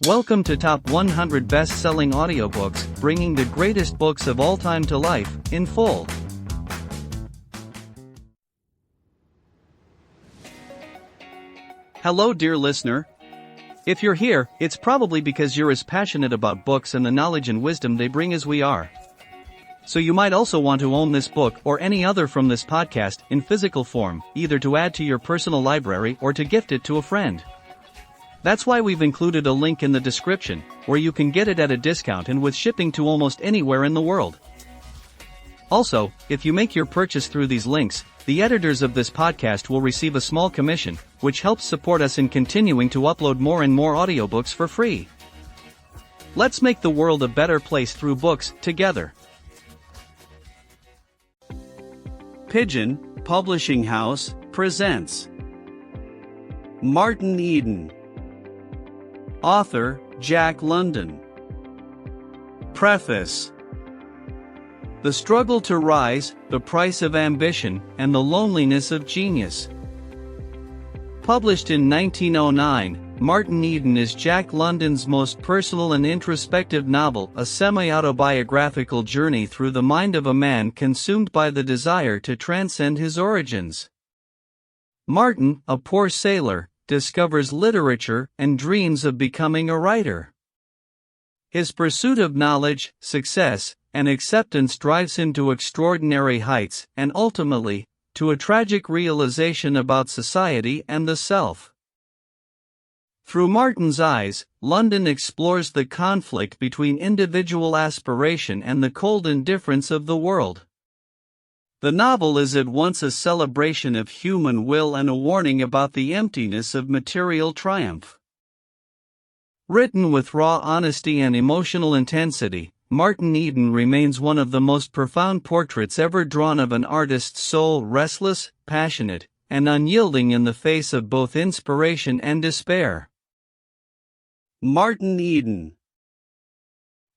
Welcome to Top 100 Best-Selling Audiobooks, bringing the greatest books of all time to life, in full. Hello dear listener. If you're here, it's probably because you're as passionate about books and the knowledge and wisdom they bring as we are. So you might also want to own this book or any other from this podcast in physical form, either to add to your personal library or to gift it to a friend. That's why we've included a link in the description, where you can get it at a discount and with shipping to almost anywhere in the world. Also, if you make your purchase through these links, the editors of this podcast will receive a small commission, which helps support us in continuing to upload more and more audiobooks for free. Let's make the world a better place through books, together. Pigeon Publishing House presents Martin Eden. Author, Jack London. Preface. The struggle to rise, the price of ambition, and the loneliness of genius. Published in 1909, Martin Eden is Jack London's most personal and introspective novel, a semi-autobiographical journey through the mind of a man consumed by the desire to transcend his origins. Martin, a poor sailor, discovers literature and dreams of becoming a writer. His pursuit of knowledge, success, and acceptance drives him to extraordinary heights and ultimately, to a tragic realization about society and the self. Through Martin's eyes, London explores the conflict between individual aspiration and the cold indifference of the world. The novel is at once a celebration of human will and a warning about the emptiness of material triumph. Written with raw honesty and emotional intensity, Martin Eden remains one of the most profound portraits ever drawn of an artist's soul, restless, passionate, and unyielding in the face of both inspiration and despair. Martin Eden.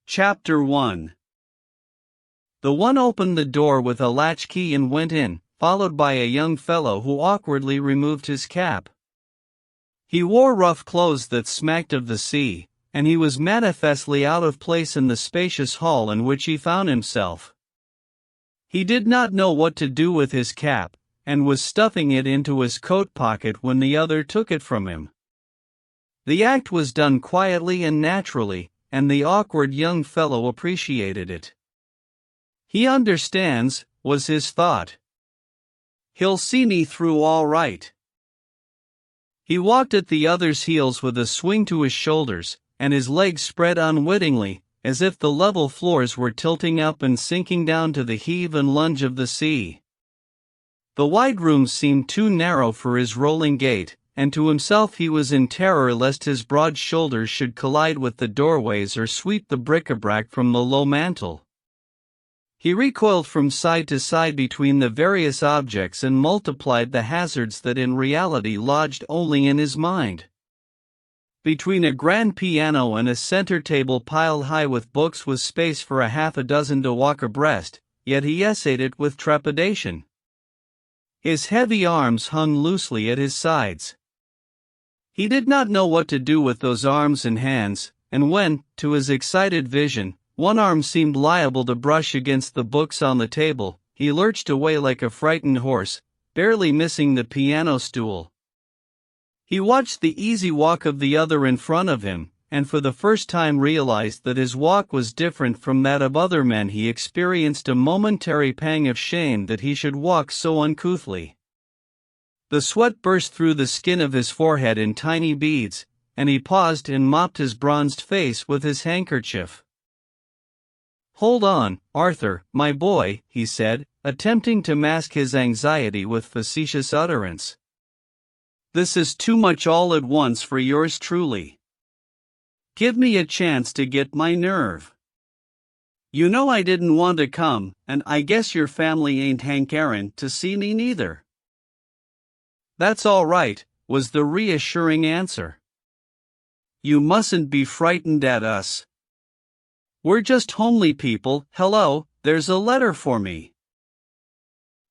Chapter 1. The one opened the door with a latchkey and went in, followed by a young fellow who awkwardly removed his cap. He wore rough clothes that smacked of the sea, and he was manifestly out of place in the spacious hall in which he found himself. He did not know what to do with his cap, and was stuffing it into his coat pocket when the other took it from him. The act was done quietly and naturally, and the awkward young fellow appreciated it. "He understands," was his thought. "He'll see me through all right." He walked at the other's heels with a swing to his shoulders, and his legs spread unwittingly, as if the level floors were tilting up and sinking down to the heave and lunge of the sea. The wide rooms seemed too narrow for his rolling gait, and to himself he was in terror lest his broad shoulders should collide with the doorways or sweep the bric-a-brac from the low mantel. He recoiled from side to side between the various objects and multiplied the hazards that in reality lodged only in his mind. Between a grand piano and a center table piled high with books was space for a half a dozen to walk abreast, yet he essayed it with trepidation. His heavy arms hung loosely at his sides. He did not know what to do with those arms and hands, and when, to his excited vision, one arm seemed liable to brush against the books on the table, he lurched away like a frightened horse, barely missing the piano stool. He watched the easy walk of the other in front of him, and for the first time realized that his walk was different from that of other men. He experienced a momentary pang of shame that he should walk so uncouthly. The sweat burst through the skin of his forehead in tiny beads, and he paused and mopped his bronzed face with his handkerchief. "Hold on, Arthur, my boy," he said, attempting to mask his anxiety with facetious utterance. "This is too much all at once for yours truly. Give me a chance to get my nerve. You know I didn't want to come, and I guess your family ain't hankerin' to see me neither." "That's all right," was the reassuring answer. "You mustn't be frightened at us. We're just homely people. Hello, there's a letter for me."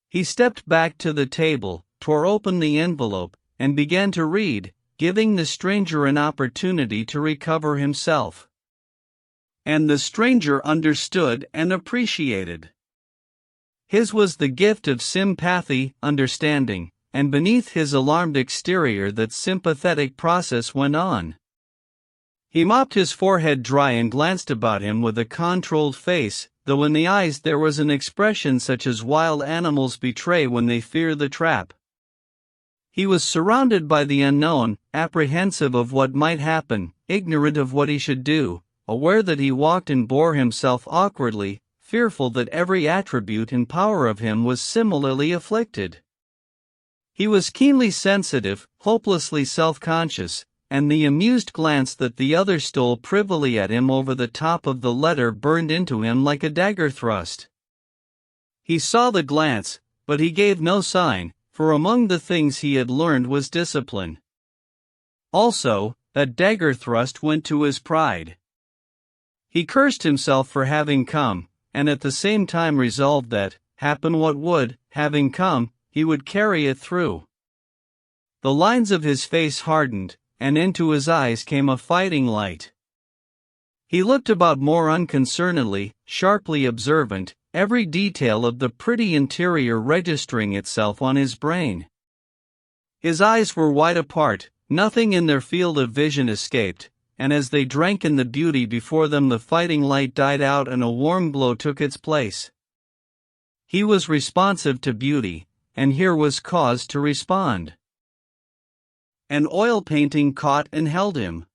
He stepped back to the table, tore open the envelope, and began to read, giving the stranger an opportunity to recover himself. And the stranger understood and appreciated. His was the gift of sympathy, understanding, and beneath his alarmed exterior that sympathetic process went on. He mopped his forehead dry and glanced about him with a controlled face, though in the eyes there was an expression such as wild animals betray when they fear the trap. He was surrounded by the unknown, apprehensive of what might happen, ignorant of what he should do, aware that he walked and bore himself awkwardly, fearful that every attribute and power of him was similarly afflicted. He was keenly sensitive, hopelessly self-conscious, and the amused glance that the other stole privily at him over the top of the letter burned into him like a dagger thrust. He saw the glance, but he gave no sign, for among the things he had learned was discipline. Also, that dagger thrust went to his pride. He cursed himself for having come, and at the same time resolved that, happen what would, having come, he would carry it through. The lines of his face hardened, and into his eyes came a fighting light. He looked about more unconcernedly, sharply observant, every detail of the pretty interior registering itself on his brain. His eyes were wide apart, nothing in their field of vision escaped, and as they drank in the beauty before them the fighting light died out and a warm glow took its place. He was responsive to beauty, and here was cause to respond. An oil painting caught and held him.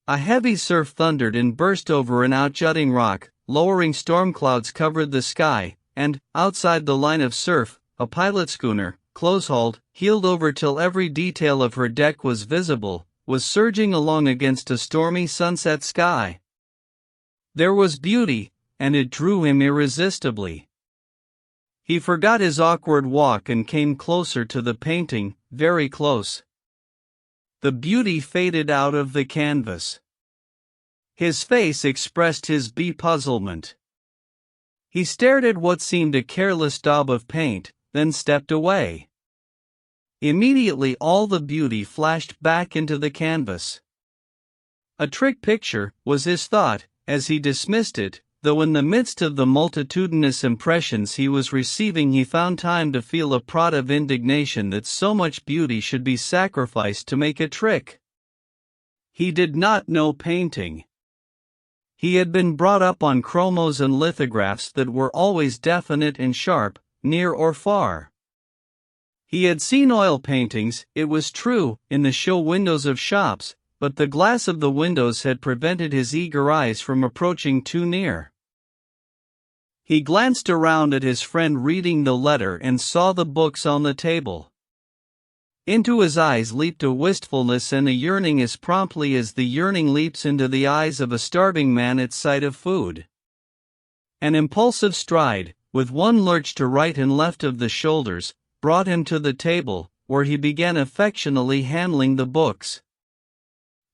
A heavy surf thundered and burst over an outjutting rock, lowering storm clouds covered the sky, and, outside the line of surf, a pilot schooner, close-hauled, heeled over till every detail of her deck was visible, was surging along against a stormy sunset sky. There was beauty, and it drew him irresistibly. He forgot his awkward walk and came closer to the painting, very close. The beauty faded out of the canvas. His face expressed his bepuzzlement. He stared at what seemed a careless daub of paint, then stepped away. Immediately all the beauty flashed back into the canvas. A trick picture, was his thought, as he dismissed it, though in the midst of the multitudinous impressions he was receiving he found time to feel a prod of indignation that so much beauty should be sacrificed to make a trick. He did not know painting. He had been brought up on chromos and lithographs that were always definite and sharp, near or far. He had seen oil paintings, it was true, in the show windows of shops, but the glass of the windows had prevented his eager eyes from approaching too near. He glanced around at his friend reading the letter and saw the books on the table. Into his eyes leaped a wistfulness and a yearning as promptly as the yearning leaps into the eyes of a starving man at sight of food. An impulsive stride, with one lurch to right and left of the shoulders, brought him to the table, where he began affectionately handling the books.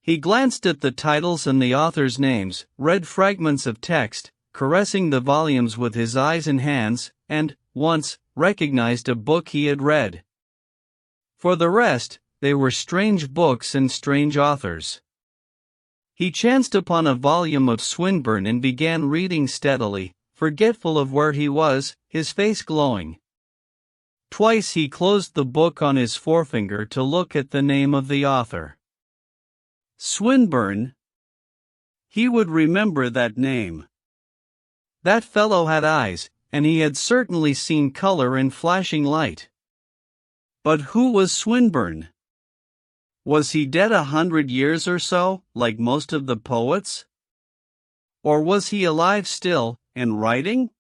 He glanced at the titles and the authors' names, read fragments of text, caressing the volumes with his eyes and hands, and, once, recognized a book he had read. For the rest, they were strange books and strange authors. He chanced upon a volume of Swinburne and began reading steadily, forgetful of where he was, his face glowing. Twice he closed the book on his forefinger to look at the name of the author. Swinburne. He would remember that name. That fellow had eyes, and he had certainly seen color and flashing light. But who was Swinburne? Was he dead 100 years or so, like most of the poets? Or was he alive still, and writing?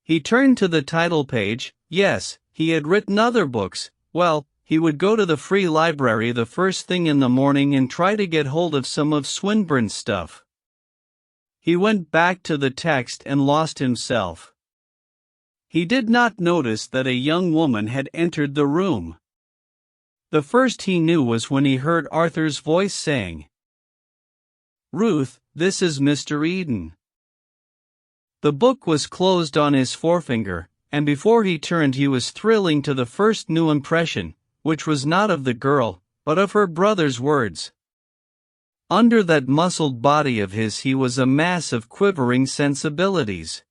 He turned to the title page. Yes, he had written other books. Well, he would go to the free library the first thing in the morning and try to get hold of some of Swinburne's stuff. He went back to the text and lost himself. He did not notice that a young woman had entered the room. The first he knew was when he heard Arthur's voice saying, "Ruth, this is Mr. Eden." The book was closed on his forefinger, and before he turned he was thrilling to the first new impression, which was not of the girl, but of her brother's words. Under that muscled body of his he was a mass of quivering sensibilities.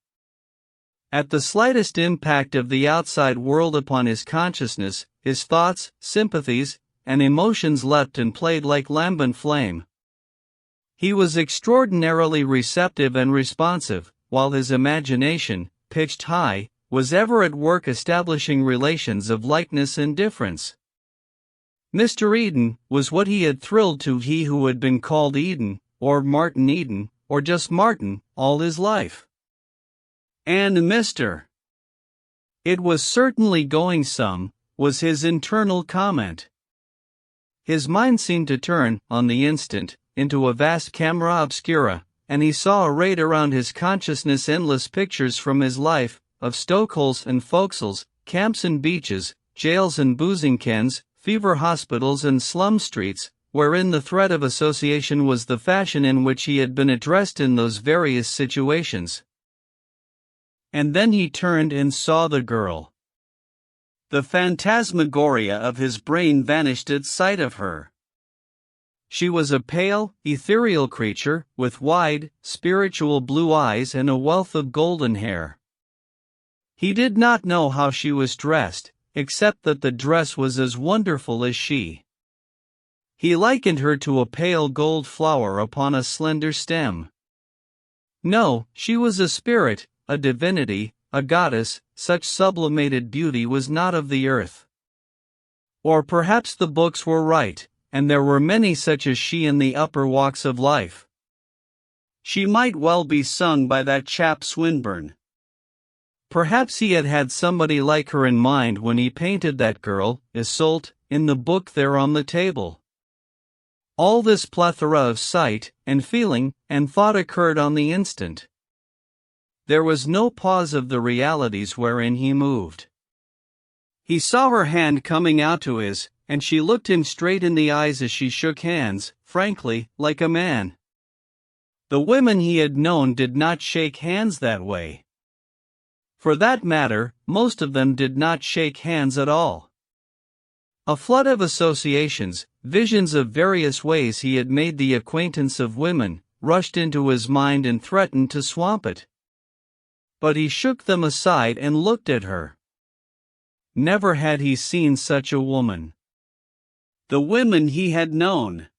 At the slightest impact of the outside world upon his consciousness, his thoughts, sympathies, and emotions leapt and played like lambent flame. He was extraordinarily receptive and responsive, while his imagination, pitched high, was ever at work establishing relations of likeness and difference. Mr. Eden was what he had thrilled to, he who had been called Eden, or Martin Eden, or just Martin, all his life. And Mr. It was certainly going some, was his internal comment. His mind seemed to turn, on the instant, into a vast camera obscura, and he saw arrayed around his consciousness endless pictures from his life, of stokeholes and forecastles, camps and beaches, jails and boozing kens, fever hospitals and slum streets, wherein the thread of association was the fashion in which he had been addressed in those various situations. And then he turned and saw the girl. The phantasmagoria of his brain vanished at sight of her. She was a pale, ethereal creature, with wide, spiritual blue eyes and a wealth of golden hair. He did not know how she was dressed, except that the dress was as wonderful as she. He likened her to a pale gold flower upon a slender stem. No, she was a spirit, a divinity, a goddess. Such sublimated beauty was not of the earth. Or perhaps the books were right, and there were many such as she in the upper walks of life. She might well be sung by that chap Swinburne. Perhaps he had had somebody like her in mind when he painted that girl, Iseult, in the book there on the table. All this plethora of sight, and feeling, and thought occurred on the instant. There was no pause of the realities wherein he moved. He saw her hand coming out to his, and she looked him straight in the eyes as she shook hands, frankly, like a man. The women he had known did not shake hands that way. For that matter, most of them did not shake hands at all. A flood of associations, visions of various ways he had made the acquaintance of women, rushed into his mind and threatened to swamp it. But he shook them aside and looked at her. Never had he seen such a woman. The women he had known.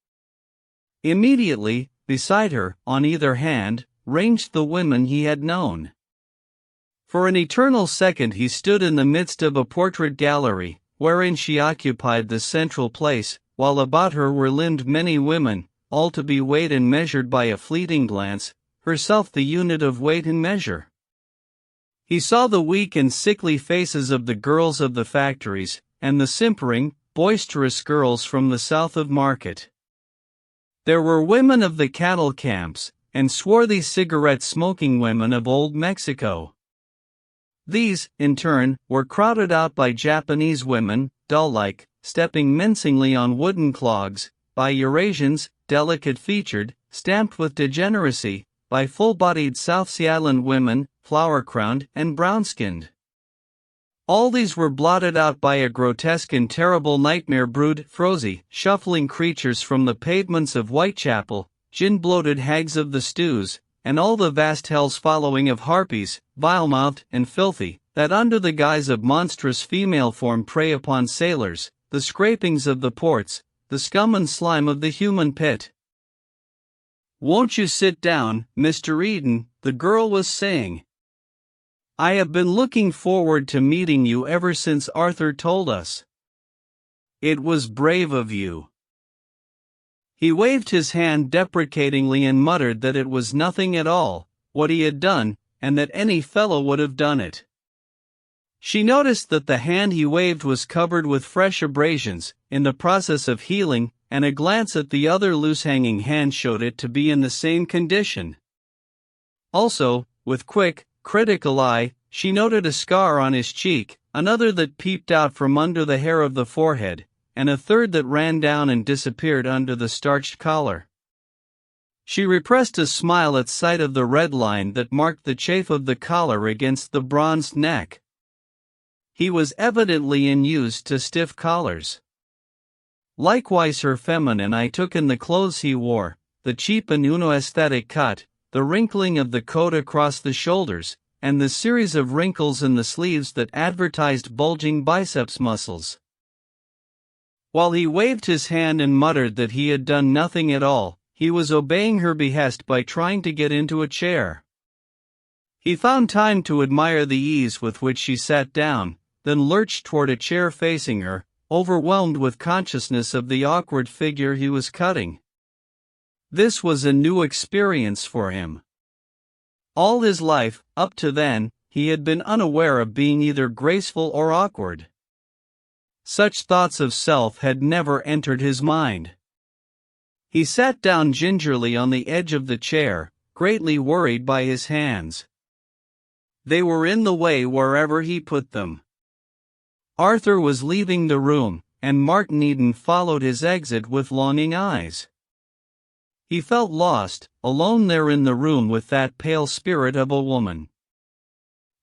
Immediately, beside her, on either hand, ranged the women he had known. For an eternal second he stood in the midst of a portrait gallery, wherein she occupied the central place, while about her were limned many women, all to be weighed and measured by a fleeting glance, herself the unit of weight and measure. He saw the weak and sickly faces of the girls of the factories, and the simpering, boisterous girls from the south of Market. There were women of the cattle camps, and swarthy cigarette-smoking women of old Mexico. These, in turn, were crowded out by Japanese women, doll-like, stepping mincingly on wooden clogs, by Eurasians, delicate-featured, stamped with degeneracy, by full-bodied South Sea Island women, flower-crowned and brown-skinned. All these were blotted out by a grotesque and terrible nightmare brood, frosy, shuffling creatures from the pavements of Whitechapel, gin-bloated hags of the stews, and all the vast hell's following of harpies, vile-mouthed and filthy, that under the guise of monstrous female form prey upon sailors, the scrapings of the ports, the scum and slime of the human pit. "Won't you sit down, Mr. Eden?" the girl was saying. "I have been looking forward to meeting you ever since Arthur told us. It was brave of you." He waved his hand deprecatingly and muttered that it was nothing at all, what he had done, and that any fellow would have done it. She noticed that the hand he waved was covered with fresh abrasions, in the process of healing, and a glance at the other loose-hanging hand showed it to be in the same condition. Also, with quick, critical eye, she noted a scar on his cheek, another that peeped out from under the hair of the forehead, and a third that ran down and disappeared under the starched collar. She repressed a smile at sight of the red line that marked the chafe of the collar against the bronzed neck. He was evidently unused to stiff collars. Likewise her feminine eye took in the clothes he wore, the cheap and aesthetic cut, the wrinkling of the coat across the shoulders, and the series of wrinkles in the sleeves that advertised bulging biceps muscles. While he waved his hand and muttered that he had done nothing at all, he was obeying her behest by trying to get into a chair. He found time to admire the ease with which she sat down, then lurched toward a chair facing her, overwhelmed with consciousness of the awkward figure he was cutting. This was a new experience for him. All his life, up to then, he had been unaware of being either graceful or awkward. Such thoughts of self had never entered his mind. He sat down gingerly on the edge of the chair, greatly worried by his hands. They were in the way wherever he put them. Arthur was leaving the room, and Martin Eden followed his exit with longing eyes. He felt lost, alone there in the room with that pale spirit of a woman.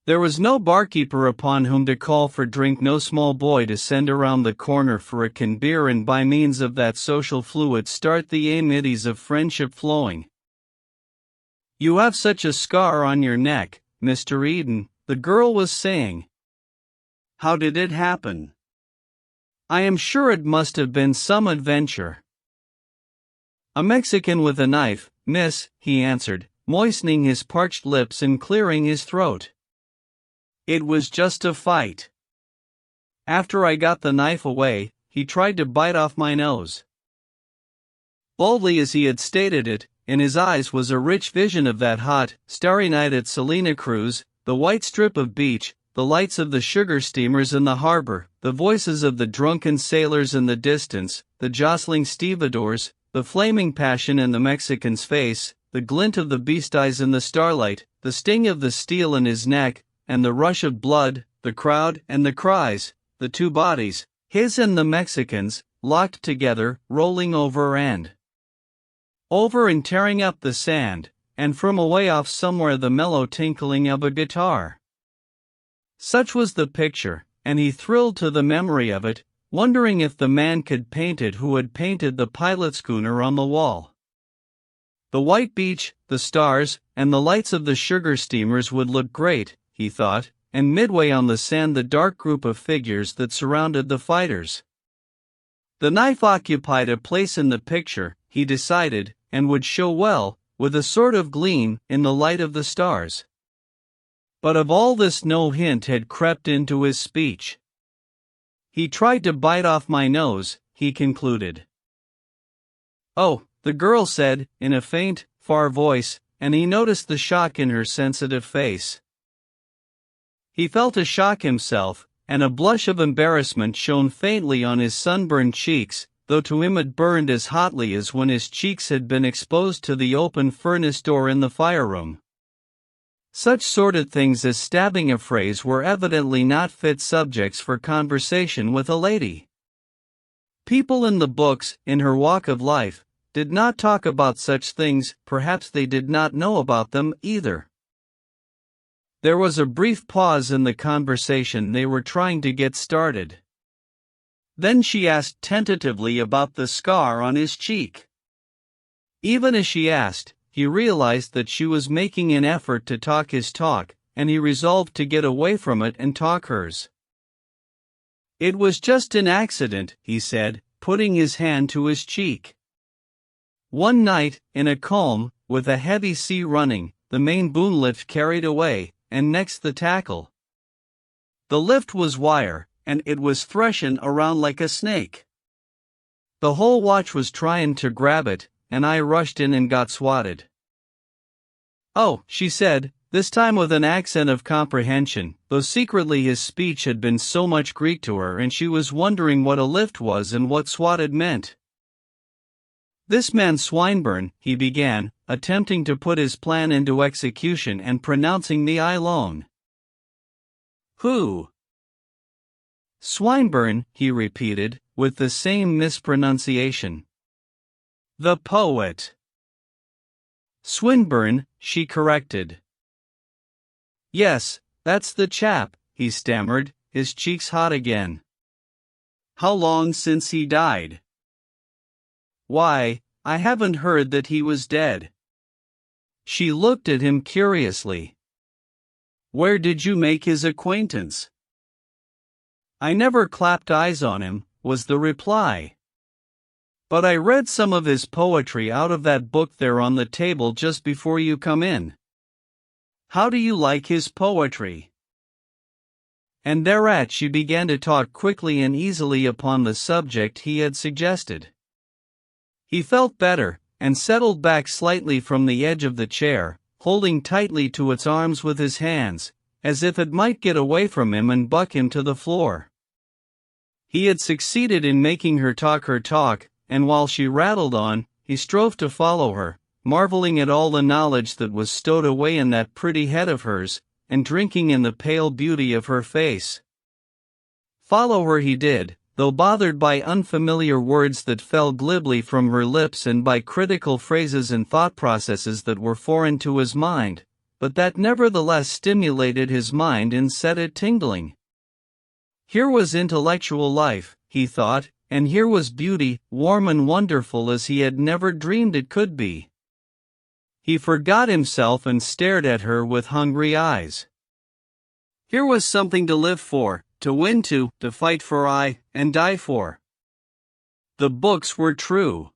There was no barkeeper upon whom to call for drink, no small boy to send around the corner for a can beer and by means of that social fluid start the amenities of friendship flowing. "You have such a scar on your neck, Mr. Eden," the girl was saying. "How did it happen?" "I am sure it must have been some adventure." "A Mexican with a knife, miss," he answered, moistening his parched lips and clearing his throat. "It was just a fight. After I got the knife away, he tried to bite off my nose." Boldly as he had stated it, in his eyes was a rich vision of that hot, starry night at Salina Cruz, the white strip of beach, the lights of the sugar steamers in the harbor, the voices of the drunken sailors in the distance, the jostling stevedores, the flaming passion in the Mexican's face, the glint of the beast eyes in the starlight, the sting of the steel in his neck, and the rush of blood, the crowd and the cries, the two bodies, his and the Mexican's, locked together, rolling over and tearing up the sand, and from away off somewhere the mellow tinkling of a guitar. Such was the picture, and he thrilled to the memory of it, wondering if the man could paint it who had painted the pilot schooner on the wall. The white beach, the stars, and the lights of the sugar steamers would look great, he thought, and midway on the sand the dark group of figures that surrounded the fighters. The knife occupied a place in the picture, he decided, and would show well, with a sort of gleam, in the light of the stars. But of all this no hint had crept into his speech. "He tried to bite off my nose," he concluded. "Oh," the girl said, in a faint, far voice, and he noticed the shock in her sensitive face. He felt a shock himself, and a blush of embarrassment shone faintly on his sunburned cheeks, though to him it burned as hotly as when his cheeks had been exposed to the open furnace door in the fire-room. Such sordid things as stabbing a phrase were evidently not fit subjects for conversation with a lady. People in the books, in her walk of life, did not talk about such things, perhaps they did not know about them either. There was a brief pause in the conversation they were trying to get started. Then she asked tentatively about the scar on his cheek. Even as she asked, he realized that she was making an effort to talk his talk, and he resolved to get away from it and talk hers. "It was just an accident," he said, putting his hand to his cheek. "One night, in a calm, with a heavy sea running, the main boom lift carried away, and next the tackle. The lift was wire, and it was threshing around like a snake. The whole watch was trying to grab it, and I rushed in and got swatted." "Oh," she said, this time with an accent of comprehension, though secretly his speech had been so much Greek to her and she was wondering what a lift was and what swatted meant. "This man Swinburne," he began, attempting to put his plan into execution and pronouncing the I loan. "Who?" "Swinburne," he repeated, with the same mispronunciation. "The poet." "Swinburne," she corrected. "Yes, that's the chap," he stammered, his cheeks hot again. "How long since he died?" Why, I haven't heard that he was dead. She looked at him curiously. Where did you make his acquaintance? I never clapped eyes on him, was the reply. But I read some of his poetry out of that book there on the table just before you come in. How do you like his poetry? And thereat she began to talk quickly and easily upon the subject he had suggested. He felt better, and settled back slightly from the edge of the chair, holding tightly to its arms with his hands, as if it might get away from him and buck him to the floor. He had succeeded in making her talk, and while she rattled on, he strove to follow her, marveling at all the knowledge that was stowed away in that pretty head of hers, and drinking in the pale beauty of her face. Follow her he did, though bothered by unfamiliar words that fell glibly from her lips and by critical phrases and thought processes that were foreign to his mind, but that nevertheless stimulated his mind and set it tingling. Here was intellectual life, he thought, and here was beauty, warm and wonderful as he had never dreamed it could be. He forgot himself and stared at her with hungry eyes. Here was something to live for, to win to fight for and die for. The books were true.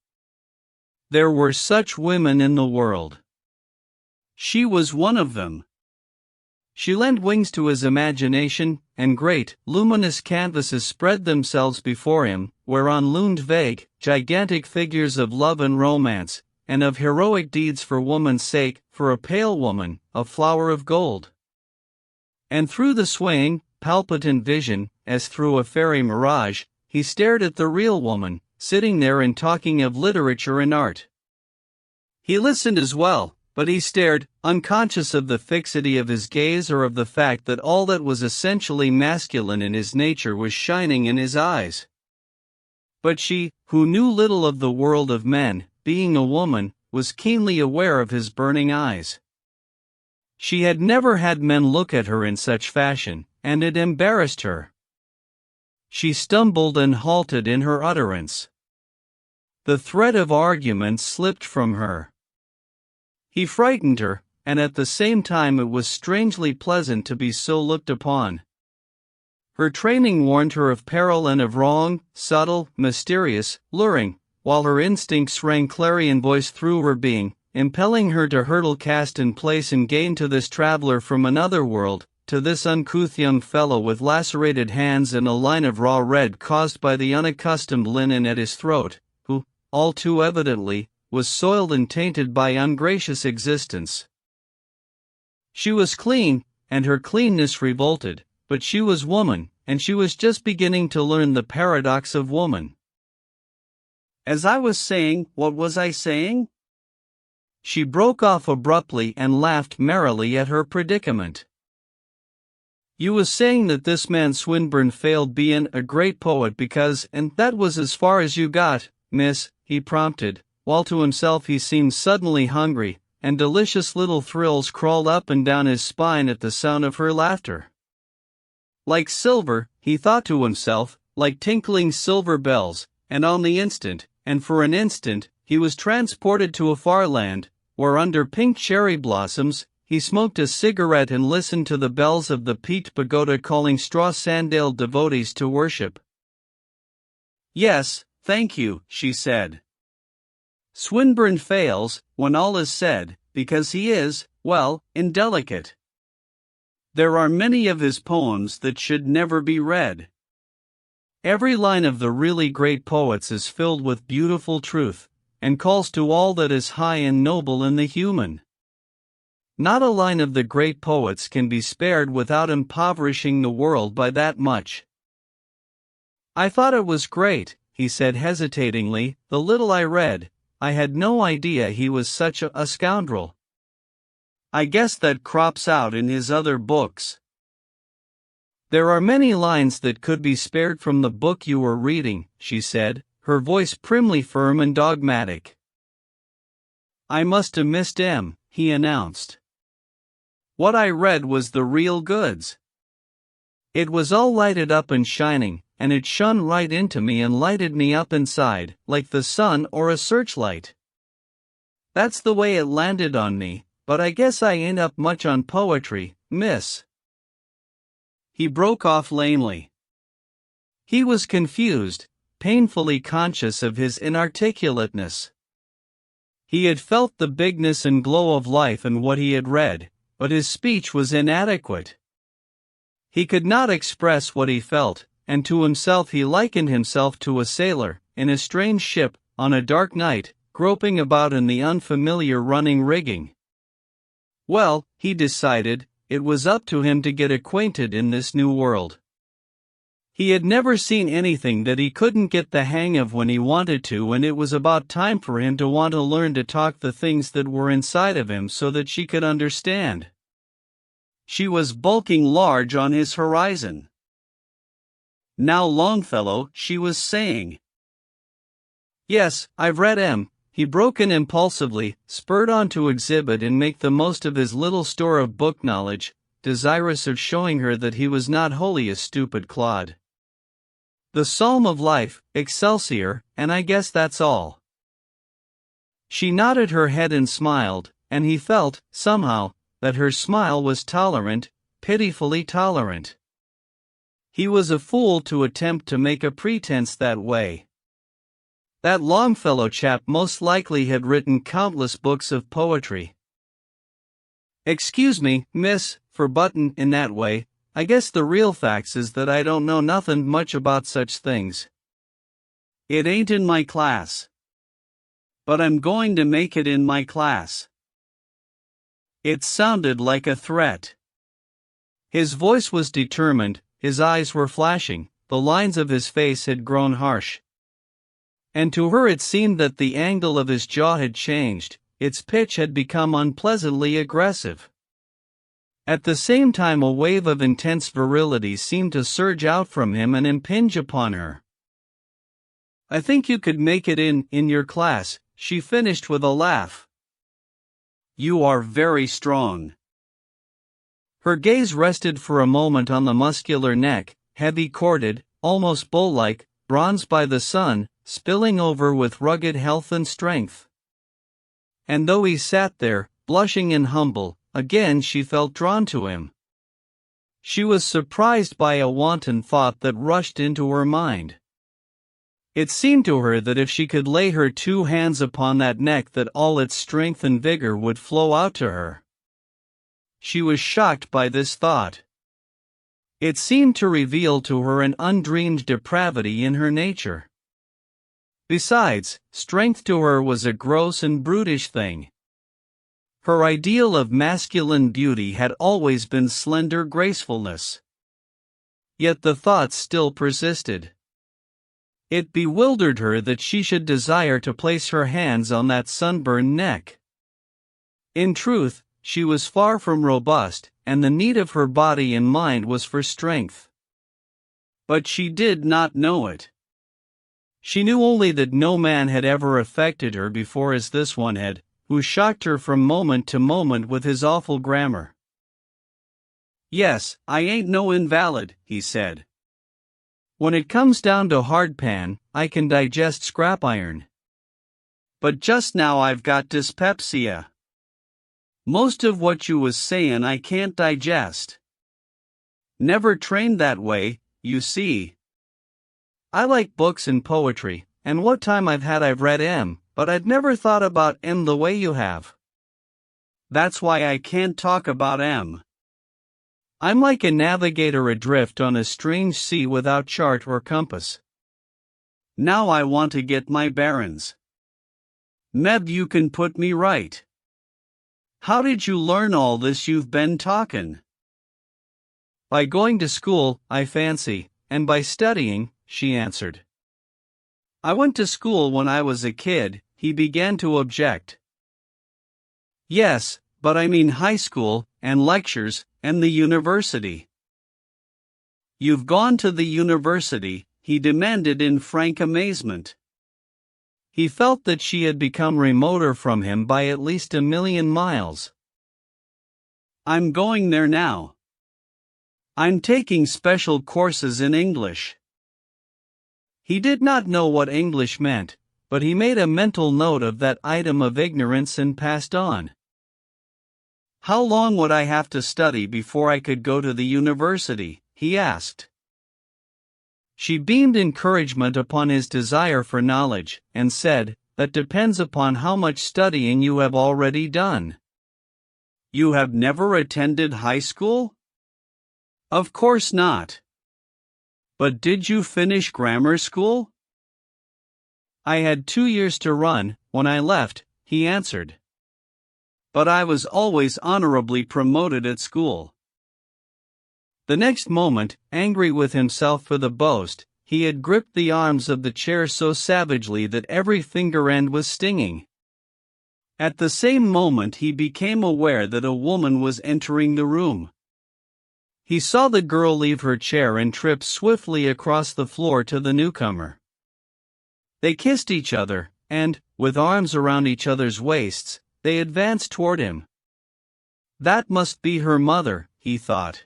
There were such women in the world. She was one of them. She lent wings to his imagination, and great, luminous canvases spread themselves before him, whereon loomed vague, gigantic figures of love and romance, and of heroic deeds for woman's sake, for a pale woman, a flower of gold. And through the swaying, palpitant vision, as through a fairy mirage, he stared at the real woman, sitting there and talking of literature and art. He listened as well, but he stared, unconscious of the fixity of his gaze or of the fact that all that was essentially masculine in his nature was shining in his eyes. But she, who knew little of the world of men, being a woman, was keenly aware of his burning eyes. She had never had men look at her in such fashion, and it embarrassed her. She stumbled and halted in her utterance. The thread of argument slipped from her. He frightened her, and at the same time it was strangely pleasant to be so looked upon. Her training warned her of peril and of wrong, subtle, mysterious, luring, while her instincts rang clarion voice through her being, impelling her to hurdle caste and place and gain to this traveler from another world, to this uncouth young fellow with lacerated hands and a line of raw red caused by the unaccustomed linen at his throat, who, all too evidently, was soiled and tainted by ungracious existence. She was clean, and her cleanness revolted, but she was woman, and she was just beginning to learn the paradox of woman. As I was saying, what was I saying? She broke off abruptly and laughed merrily at her predicament. You was saying that this man Swinburne failed bein' a great poet because, and that was as far as you got, miss, he prompted, while to himself he seemed suddenly hungry, and delicious little thrills crawled up and down his spine at the sound of her laughter. Like silver, he thought to himself, like tinkling silver bells, and on the instant, and for an instant, he was transported to a far land, where under pink cherry blossoms, he smoked a cigarette and listened to the bells of the peaked pagoda calling straw-sandaled devotees to worship. Yes, thank you, she said. Swinburne fails, when all is said, because he is, well, indelicate. There are many of his poems that should never be read. Every line of the really great poets is filled with beautiful truth, and calls to all that is high and noble in the human. Not a line of the great poets can be spared without impoverishing the world by that much. I thought it was great, he said hesitatingly, the little I read. I had no idea he was such a scoundrel. I guess that crops out in his other books. There are many lines that could be spared from the book you were reading, she said, her voice primly firm and dogmatic. I must have missed him, he announced. What I read was the real goods. It was all lighted up and shining, and it shone right into me and lighted me up inside, like the sun or a searchlight. That's the way it landed on me, but I guess I ain't up much on poetry, miss." He broke off lamely. He was confused, painfully conscious of his inarticulateness. He had felt the bigness and glow of life in what he had read, but his speech was inadequate. He could not express what he felt, and to himself he likened himself to a sailor, in a strange ship, on a dark night, groping about in the unfamiliar running rigging. Well, he decided, it was up to him to get acquainted in this new world. He had never seen anything that he couldn't get the hang of when he wanted to, and it was about time for him to want to learn to talk the things that were inside of him so that she could understand. She was bulking large on his horizon. "Now Longfellow," she was saying. "Yes, I've read him," he broke in impulsively, spurred on to exhibit and make the most of his little store of book knowledge, desirous of showing her that he was not wholly a stupid clod. "The Psalm of Life, Excelsior, and I guess that's all." She nodded her head and smiled, and he felt, somehow, that her smile was tolerant, pitifully tolerant. He was a fool to attempt to make a pretense that way. That Longfellow chap most likely had written countless books of poetry. "Excuse me, miss, for buttin' in that way. I guess the real facts is that I don't know nothin' much about such things. It ain't in my class. But I'm going to make it in my class." It sounded like a threat. His voice was determined, his eyes were flashing, the lines of his face had grown harsh. And to her it seemed that the angle of his jaw had changed, its pitch had become unpleasantly aggressive. At the same time a wave of intense virility seemed to surge out from him and impinge upon her. "I think you could make it in your class," she finished with a laugh. "You are very strong." Her gaze rested for a moment on the muscular neck, heavy corded, almost bull-like, bronzed by the sun, spilling over with rugged health and strength. And though he sat there, blushing and humble, again she felt drawn to him. She was surprised by a wanton thought that rushed into her mind. It seemed to her that if she could lay her two hands upon that neck that all its strength and vigor would flow out to her. She was shocked by this thought. It seemed to reveal to her an undreamed depravity in her nature. Besides, strength to her was a gross and brutish thing. Her ideal of masculine beauty had always been slender gracefulness. Yet the thought still persisted. It bewildered her that she should desire to place her hands on that sunburned neck. In truth, she was far from robust, and the need of her body and mind was for strength. But she did not know it. She knew only that no man had ever affected her before as this one had, who shocked her from moment to moment with his awful grammar. "Yes, I ain't no invalid," he said. "When it comes down to hardpan, I can digest scrap iron. But just now I've got dyspepsia. Most of what you was sayin' I can't digest. Never trained that way, you see. I like books and poetry, and what time I've read 'em, but I'd never thought about 'em the way you have. That's why I can't talk about 'em. I'm like a navigator adrift on a strange sea without chart or compass. Now I want to get my bearings. Meb you can put me right. How did you learn all this you've been talkin'?" "By going to school, I fancy, and by studying," she answered. "I went to school when I was a kid," he began to object. "Yes, but I mean high school, and lectures, and the university." "You've gone to the university?" he demanded in frank amazement. He felt that she had become remoter from him by at least 1,000,000 miles. "I'm going there now. I'm taking special courses in English. He did not know what English meant, but he made a mental note of that item of ignorance and passed on. How long would I have to study before I could go to the university? He asked. She beamed encouragement upon his desire for knowledge, and said, That depends upon how much studying you have already done. You have never attended high school? Of course not. But did you finish grammar school? I had 2 years to run when I left, he answered. But I was always honorably promoted at school. The next moment, angry with himself for the boast, he had gripped the arms of the chair so savagely that every finger end was stinging. At the same moment he became aware that a woman was entering the room. He saw the girl leave her chair and trip swiftly across the floor to the newcomer. They kissed each other, and, with arms around each other's waists, they advanced toward him. That must be her mother, he thought.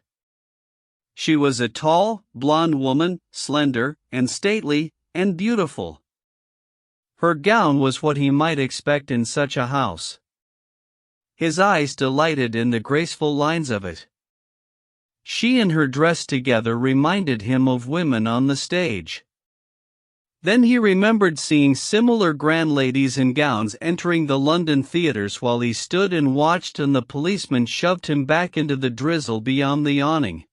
She was a tall, blonde woman, slender, and stately, and beautiful. Her gown was what he might expect in such a house. His eyes delighted in the graceful lines of it. She and her dress together reminded him of women on the stage. Then he remembered seeing similar grand ladies in gowns entering the London theatres while he stood and watched, and the policeman shoved him back into the drizzle beyond the awning.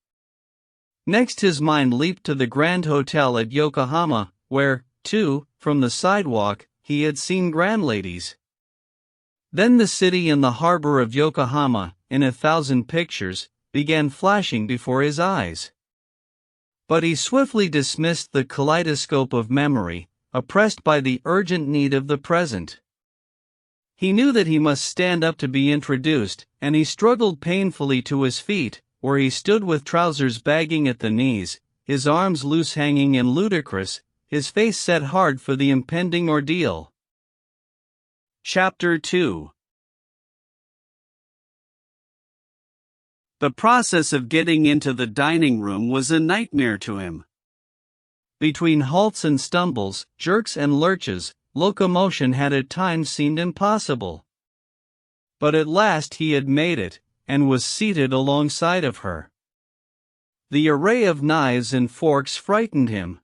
Next his mind leaped to the Grand Hotel at Yokohama, where, too, from the sidewalk, he had seen grand ladies. Then the city and the harbor of Yokohama, in 1,000 pictures, began flashing before his eyes. But he swiftly dismissed the kaleidoscope of memory, oppressed by the urgent need of the present. He knew that he must stand up to be introduced, and he struggled painfully to his feet, where he stood with trousers bagging at the knees, his arms loose hanging and ludicrous, his face set hard for the impending ordeal. Chapter 2. The process of getting into the dining room was a nightmare to him. Between halts and stumbles, jerks and lurches, locomotion had at times seemed impossible. But at last he had made it, and was seated alongside of her. The array of knives and forks frightened him.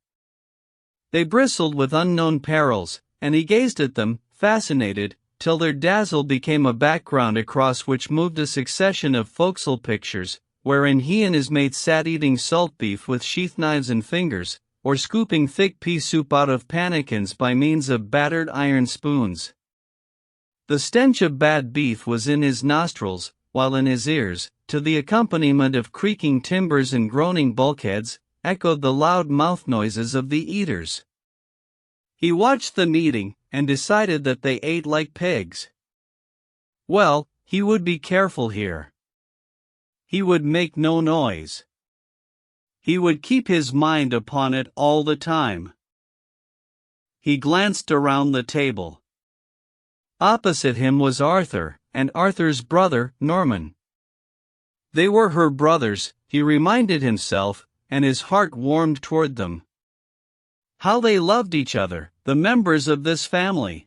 They bristled with unknown perils, and he gazed at them, fascinated, till their dazzle became a background across which moved a succession of forecastle pictures, wherein he and his mate sat eating salt beef with sheath knives and fingers, or scooping thick pea soup out of pannikins by means of battered iron spoons. The stench of bad beef was in his nostrils, while in his ears, to the accompaniment of creaking timbers and groaning bulkheads, echoed the loud mouth noises of the eaters. He watched the meeting, and decided that they ate like pigs. Well, he would be careful here. He would make no noise. He would keep his mind upon it all the time. He glanced around the table. Opposite him was Arthur, and Arthur's brother, Norman. They were her brothers, he reminded himself, and his heart warmed toward them. How they loved each other, the members of this family.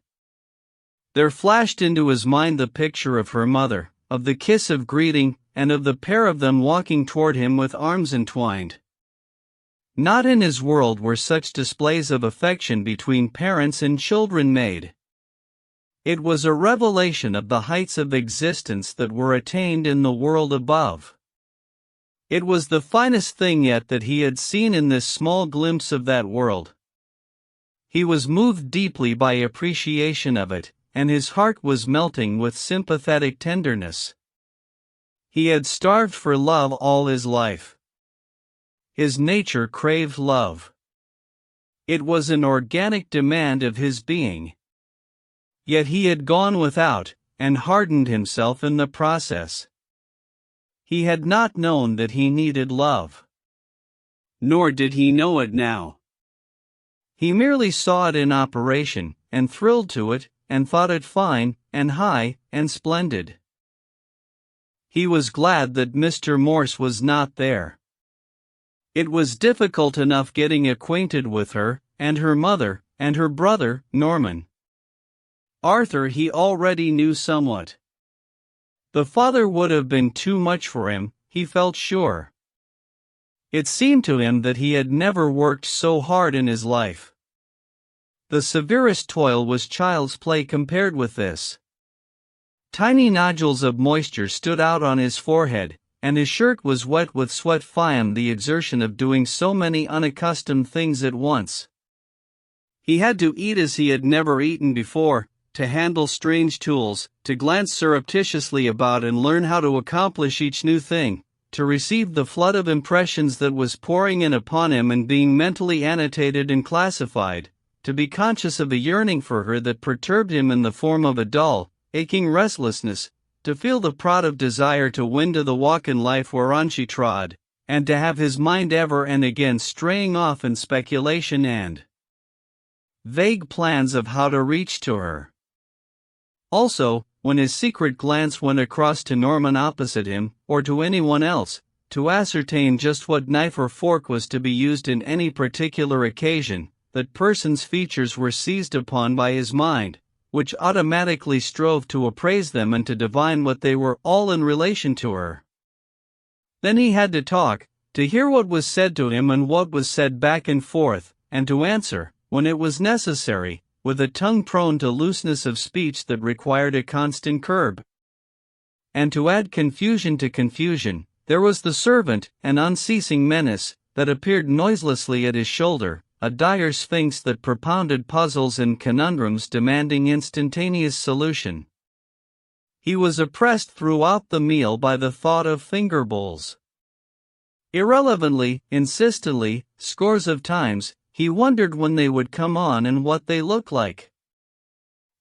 There flashed into his mind the picture of her mother, of the kiss of greeting, and of the pair of them walking toward him with arms entwined. Not in his world were such displays of affection between parents and children made. It was a revelation of the heights of existence that were attained in the world above. It was the finest thing yet that he had seen in this small glimpse of that world. He was moved deeply by appreciation of it, and his heart was melting with sympathetic tenderness. He had starved for love all his life. His nature craved love. It was an organic demand of his being. Yet he had gone without, and hardened himself in the process. He had not known that he needed love. Nor did he know it now. He merely saw it in operation, and thrilled to it, and thought it fine, and high, and splendid. He was glad that Mr. Morse was not there. It was difficult enough getting acquainted with her, and her mother, and her brother, Norman. Arthur he already knew somewhat. The father would have been too much for him, he felt sure. It seemed to him that he had never worked so hard in his life. The severest toil was child's play compared with this. Tiny nodules of moisture stood out on his forehead, and his shirt was wet with sweat from the exertion of doing so many unaccustomed things at once. He had to eat as he had never eaten before, to handle strange tools, to glance surreptitiously about and learn how to accomplish each new thing, to receive the flood of impressions that was pouring in upon him and being mentally annotated and classified, to be conscious of a yearning for her that perturbed him in the form of a dull, aching restlessness, to feel the prod of desire to win to the walk in life whereon she trod, and to have his mind ever and again straying off in speculation and vague plans of how to reach to her. Also, when his secret glance went across to Norman opposite him, or to anyone else, to ascertain just what knife or fork was to be used in any particular occasion, that person's features were seized upon by his mind, which automatically strove to appraise them and to divine what they were all in relation to her. Then he had to talk, to hear what was said to him and what was said back and forth, and to answer, when it was necessary, with a tongue prone to looseness of speech that required a constant curb. And to add confusion to confusion, there was the servant, an unceasing menace, that appeared noiselessly at his shoulder, a dire sphinx that propounded puzzles and conundrums demanding instantaneous solution. He was oppressed throughout the meal by the thought of finger bowls. Irrelevantly, insistently, scores of times, he wondered when they would come on and what they looked like.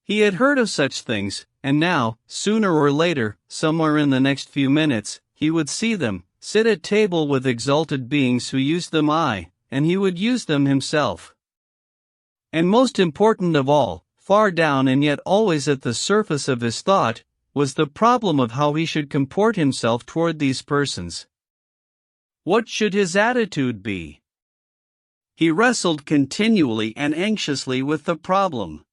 He had heard of such things, and now, sooner or later, somewhere in the next few minutes, he would see them, sit at table with exalted beings who used them and he would use them himself. And most important of all, far down and yet always at the surface of his thought, was the problem of how he should comport himself toward these persons. What should his attitude be? He wrestled continually and anxiously with the problem.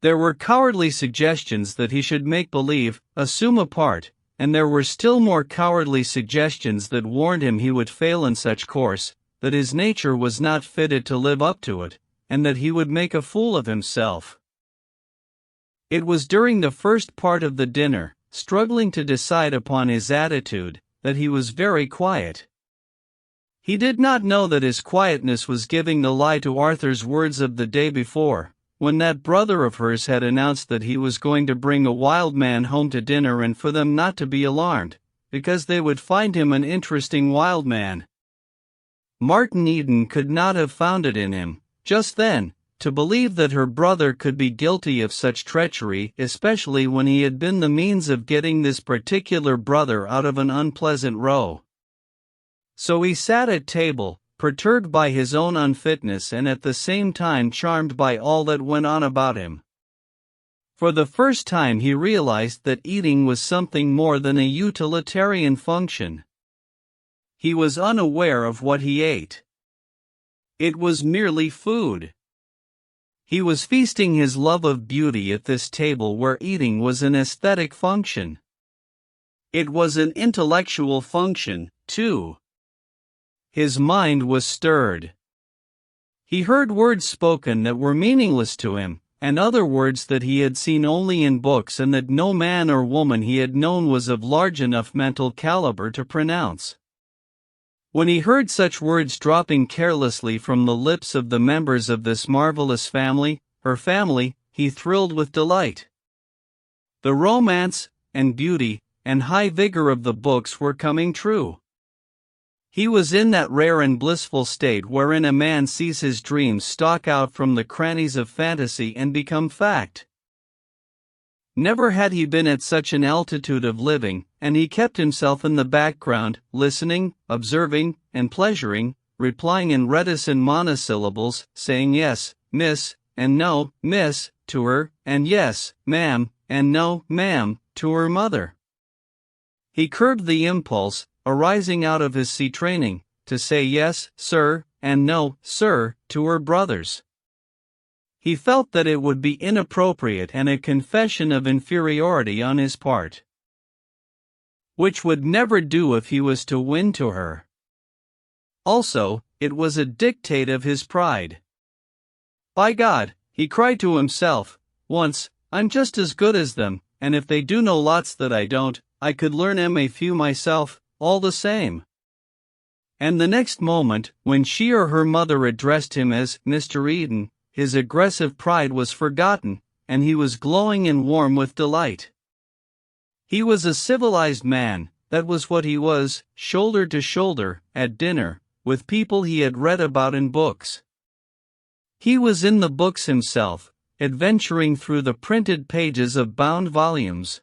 There were cowardly suggestions that he should make believe, assume a part, and there were still more cowardly suggestions that warned him he would fail in such course, that his nature was not fitted to live up to it, and that he would make a fool of himself. It was during the first part of the dinner, struggling to decide upon his attitude, that he was very quiet. He did not know that his quietness was giving the lie to Arthur's words of the day before, when that brother of hers had announced that he was going to bring a wild man home to dinner and for them not to be alarmed, because they would find him an interesting wild man. Martin Eden could not have found it in him, just then, to believe that her brother could be guilty of such treachery, especially when he had been the means of getting this particular brother out of an unpleasant row. So he sat at table, perturbed by his own unfitness and at the same time charmed by all that went on about him. For the first time he realized that eating was something more than a utilitarian function. He was unaware of what he ate. It was merely food. He was feasting his love of beauty at this table where eating was an aesthetic function. It was an intellectual function, too. His mind was stirred. He heard words spoken that were meaningless to him, and other words that he had seen only in books and that no man or woman he had known was of large enough mental caliber to pronounce. When he heard such words dropping carelessly from the lips of the members of this marvelous family, her family, he thrilled with delight. The romance, and beauty, and high vigor of the books were coming true. He was in that rare and blissful state wherein a man sees his dreams stalk out from the crannies of fantasy and become fact. Never had he been at such an altitude of living, and he kept himself in the background, listening, observing, and pleasuring, replying in reticent monosyllables, saying yes, miss, and no, miss, to her, and yes, ma'am, and no, ma'am, to her mother. He curbed the impulse, arising out of his sea training, to say yes, sir, and no, sir, to her brothers. He felt that it would be inappropriate and a confession of inferiority on his part, which would never do if he was to win to her. Also, it was a dictate of his pride. By God, he cried to himself, once, I'm just as good as them, and if they do know lots that I don't, I could learn a few myself, all the same. And the next moment, when she or her mother addressed him as Mr. Eden, his aggressive pride was forgotten, and he was glowing and warm with delight. He was a civilized man, that was what he was, shoulder to shoulder, at dinner, with people he had read about in books. He was in the books himself, adventuring through the printed pages of bound volumes.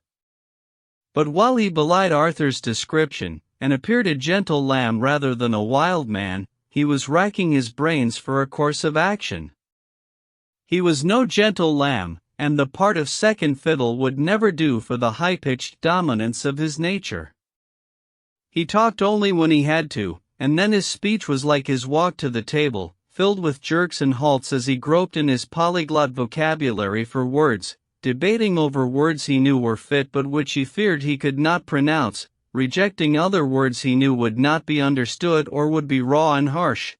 But while he belied Arthur's description, and appeared a gentle lamb rather than a wild man, he was racking his brains for a course of action. He was no gentle lamb, and the part of second fiddle would never do for the high-pitched dominance of his nature. He talked only when he had to, and then his speech was like his walk to the table, filled with jerks and halts as he groped in his polyglot vocabulary for words, debating over words he knew were fit but which he feared he could not pronounce, rejecting other words he knew would not be understood or would be raw and harsh.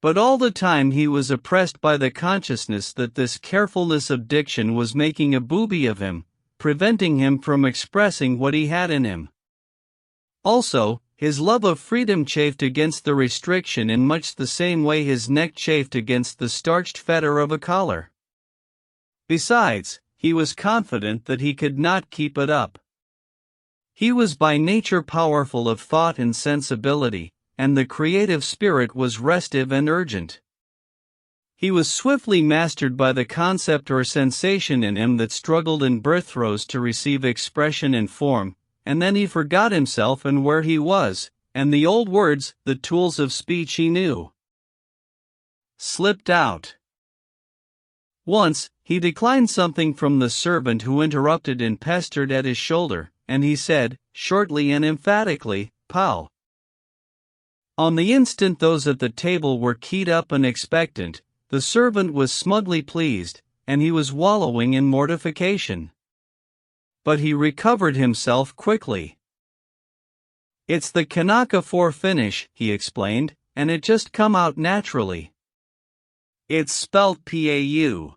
But all the time he was oppressed by the consciousness that this carefulness of diction was making a booby of him, preventing him from expressing what he had in him. Also, his love of freedom chafed against the restriction in much the same way his neck chafed against the starched fetter of a collar. Besides, he was confident that he could not keep it up. He was by nature powerful of thought and sensibility, and the creative spirit was restive and urgent. He was swiftly mastered by the concept or sensation in him that struggled in birth throes to receive expression and form, and then he forgot himself and where he was, and the old words, the tools of speech he knew, slipped out. Once, he declined something from the servant who interrupted and pestered at his shoulder, and he said, shortly and emphatically, "Pow." On the instant those at the table were keyed up and expectant, the servant was smugly pleased, and he was wallowing in mortification. But he recovered himself quickly. "It's the Kanaka 4 finish," he explained, "and it just come out naturally. It's spelt P-A-U.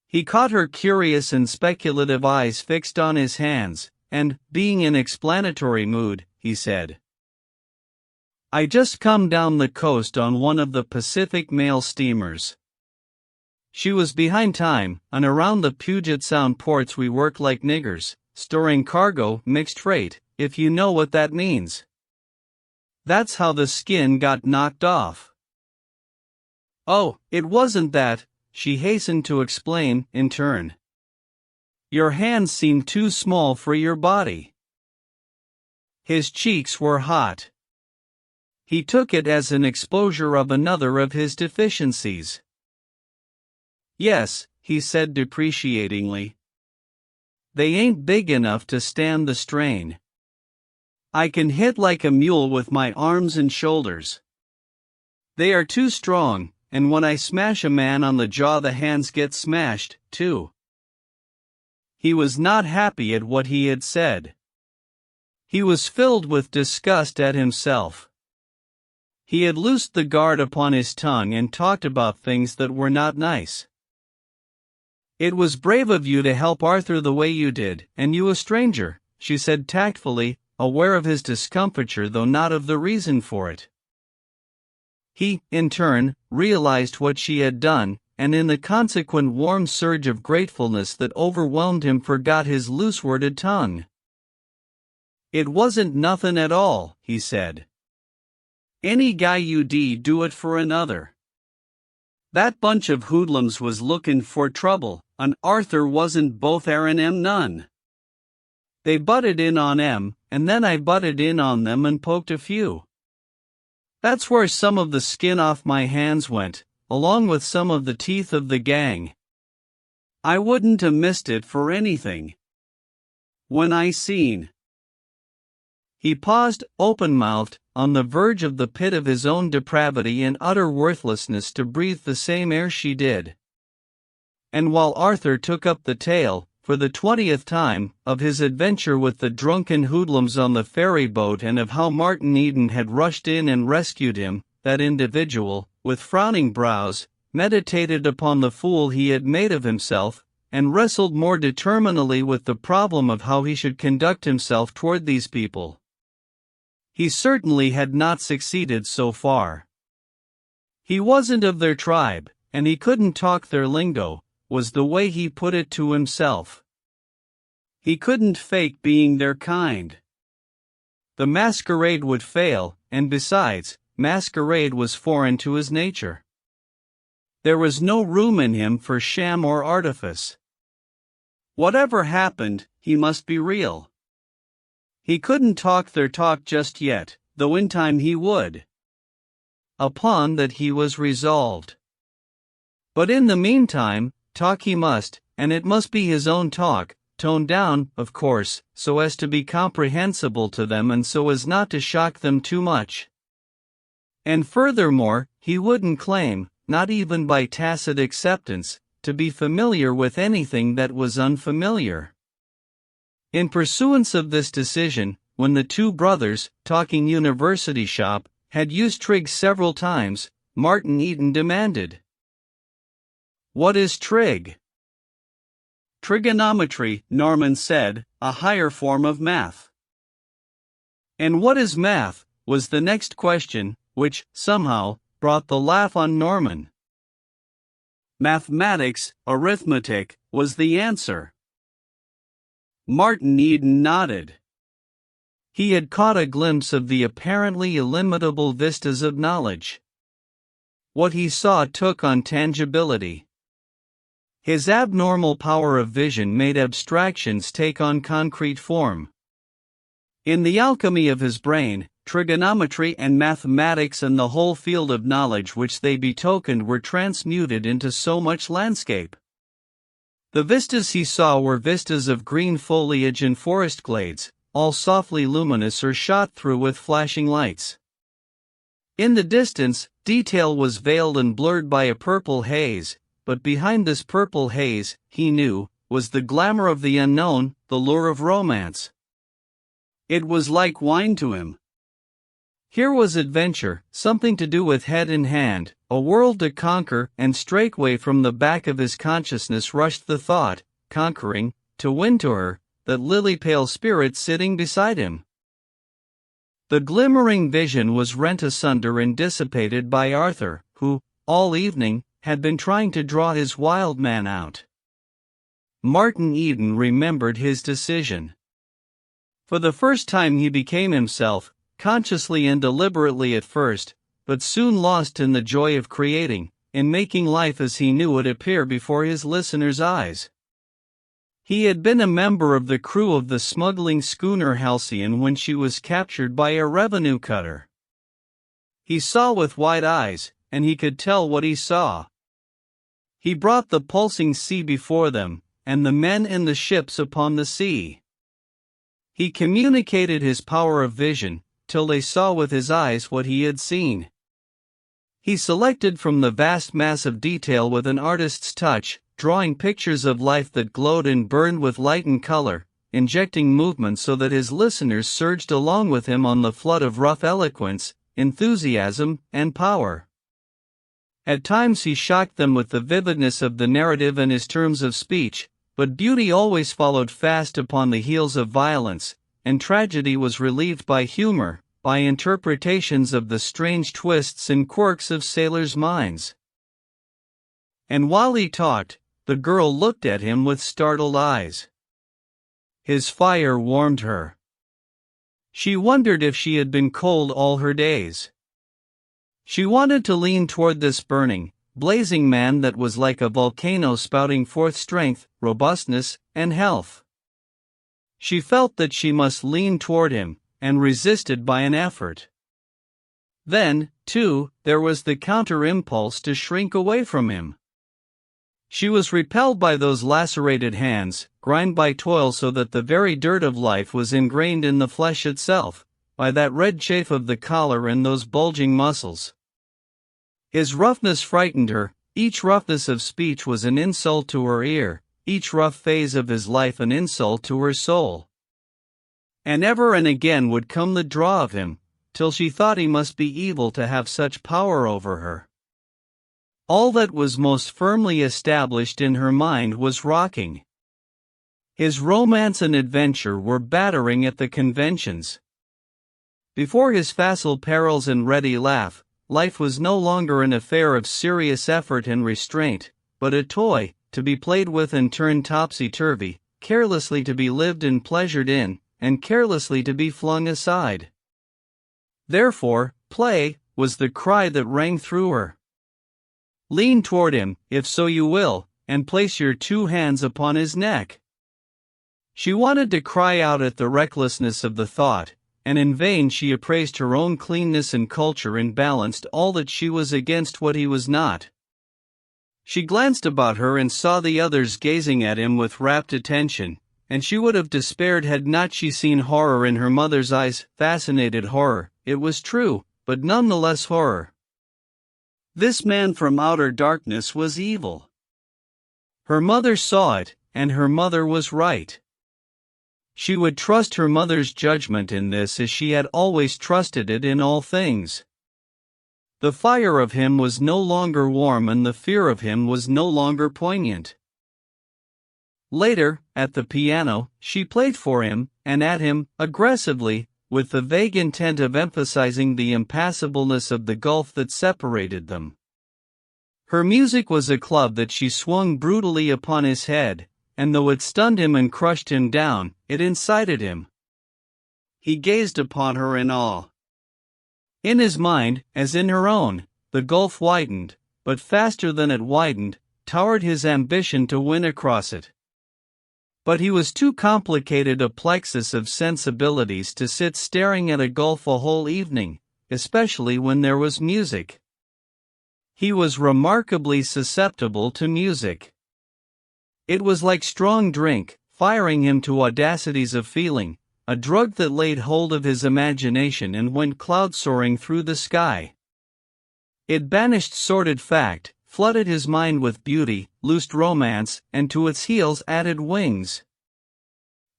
He caught her curious and speculative eyes fixed on his hands, and, being in explanatory mood, he said, "I just come down the coast on one of the Pacific mail steamers. She was behind time, and around the Puget Sound ports we work like niggers, storing cargo, mixed freight, if you know what that means. That's how the skin got knocked off." "Oh, it wasn't that," she hastened to explain, in turn. "Your hands seemed too small for your body." His cheeks were hot. He took it as an exposure of another of his deficiencies. "Yes," he said depreciatingly. "They ain't big enough to stand the strain. I can hit like a mule with my arms and shoulders. They are too strong, and when I smash a man on the jaw the hands get smashed, too." He was not happy at what he had said. He was filled with disgust at himself. He had loosed the guard upon his tongue and talked about things that were not nice. "It was brave of you to help Arthur the way you did, and you a stranger," she said tactfully, aware of his discomfiture though not of the reason for it. He, in turn, realized what she had done, and in the consequent warm surge of gratefulness that overwhelmed him forgot his loose-worded tongue. "It wasn't nothin' at all," he said. "Any guy you'd do it for another. That bunch of hoodlums was lookin' for trouble, and Arthur wasn't both Aaron and none. They butted in on em, and then I butted in on them and poked a few. That's where some of the skin off my hands went, along with some of the teeth of the gang. I wouldn't have missed it for anything. When I seen." He paused, open-mouthed, on the verge of the pit of his own depravity and utter worthlessness, to breathe the same air she did. And while Arthur took up the tale, for the 20th time, of his adventure with the drunken hoodlums on the ferry boat, and of how Martin Eden had rushed in and rescued him, that individual, with frowning brows, meditated upon the fool he had made of himself, and wrestled more determinedly with the problem of how he should conduct himself toward these people. He certainly had not succeeded so far. He wasn't of their tribe, and he couldn't talk their lingo, was the way he put it to himself. He couldn't fake being their kind. The masquerade would fail, and besides, masquerade was foreign to his nature. There was no room in him for sham or artifice. Whatever happened, he must be real. He couldn't talk their talk just yet, though in time he would. Upon that he was resolved. But in the meantime, talk he must, and it must be his own talk, toned down, of course, so as to be comprehensible to them and so as not to shock them too much. And furthermore, he wouldn't claim, not even by tacit acceptance, to be familiar with anything that was unfamiliar. In pursuance of this decision, when the two brothers, talking university shop, had used trig several times, Martin Eden demanded, "What is trig?" "Trigonometry," Norman said, "a higher form of math." "And what is math?" was the next question, which, somehow, brought the laugh on Norman. "Mathematics, arithmetic," was the answer. Martin Eden nodded. He had caught a glimpse of the apparently illimitable vistas of knowledge. What he saw took on tangibility. His abnormal power of vision made abstractions take on concrete form. In the alchemy of his brain, trigonometry and mathematics and the whole field of knowledge which they betokened were transmuted into so much landscape. The vistas he saw were vistas of green foliage and forest glades, all softly luminous or shot through with flashing lights. In the distance, detail was veiled and blurred by a purple haze, but behind this purple haze, he knew, was the glamour of the unknown, the lure of romance. It was like wine to him. Here was adventure, something to do with head in hand, a world to conquer, and straightway from the back of his consciousness rushed the thought, conquering, to win to her, that lily-pale spirit sitting beside him. The glimmering vision was rent asunder and dissipated by Arthur, who, all evening, had been trying to draw his wild man out. Martin Eden remembered his decision. For the first time he became himself, consciously and deliberately at first, but soon lost in the joy of creating, in making life as he knew it appear before his listeners' eyes. He had been a member of the crew of the smuggling schooner Halcyon when she was captured by a revenue cutter. He saw with wide eyes, and he could tell what he saw. He brought the pulsing sea before them, and the men in the ships upon the sea. He communicated his power of vision, till they saw with his eyes what he had seen. He selected from the vast mass of detail with an artist's touch, drawing pictures of life that glowed and burned with light and color, injecting movement so that his listeners surged along with him on the flood of rough eloquence, enthusiasm, and power. At times he shocked them with the vividness of the narrative and his terms of speech, but beauty always followed fast upon the heels of violence, and tragedy was relieved by humor, by interpretations of the strange twists and quirks of sailors' minds. And while he talked, the girl looked at him with startled eyes. His fire warmed her. She wondered if she had been cold all her days. She wanted to lean toward this burning, blazing man that was like a volcano spouting forth strength, robustness, and health. She felt that she must lean toward him, and resisted by an effort. Then, too, there was the counter-impulse to shrink away from him. She was repelled by those lacerated hands, grimed by toil so that the very dirt of life was ingrained in the flesh itself, by that red chafe of the collar and those bulging muscles. His roughness frightened her. Each roughness of speech was an insult to her ear, each rough phase of his life an insult to her soul. And ever and again would come the draw of him, till she thought he must be evil to have such power over her. All that was most firmly established in her mind was rocking. His romance and adventure were battering at the conventions. Before his facile perils and ready laugh, life was no longer an affair of serious effort and restraint, but a toy, to be played with and turned topsy-turvy, carelessly to be lived and pleasured in, and carelessly to be flung aside. Therefore, play, was the cry that rang through her. Lean toward him, if so you will, and place your 2 hands upon his neck. She wanted to cry out at the recklessness of the thought, and in vain she appraised her own cleanness and culture and balanced all that she was against what he was not. She glanced about her and saw the others gazing at him with rapt attention, and she would have despaired had not she seen horror in her mother's eyes, fascinated horror, it was true, but none the less horror. This man from outer darkness was evil. Her mother saw it, and her mother was right. She would trust her mother's judgment in this as she had always trusted it in all things. The fire of him was no longer warm and the fear of him was no longer poignant. Later, at the piano, she played for him, and at him, aggressively, with the vague intent of emphasizing the impassableness of the gulf that separated them. Her music was a club that she swung brutally upon his head, and though it stunned him and crushed him down, it incited him. He gazed upon her in awe. In his mind, as in her own, the gulf widened, but faster than it widened, towered his ambition to win across it. But he was too complicated a plexus of sensibilities to sit staring at a gulf a whole evening, especially when there was music. He was remarkably susceptible to music. It was like strong drink, firing him to audacities of feeling, a drug that laid hold of his imagination and went cloud-soaring through the sky. It banished sordid fact, flooded his mind with beauty, loosed romance, and to its heels added wings.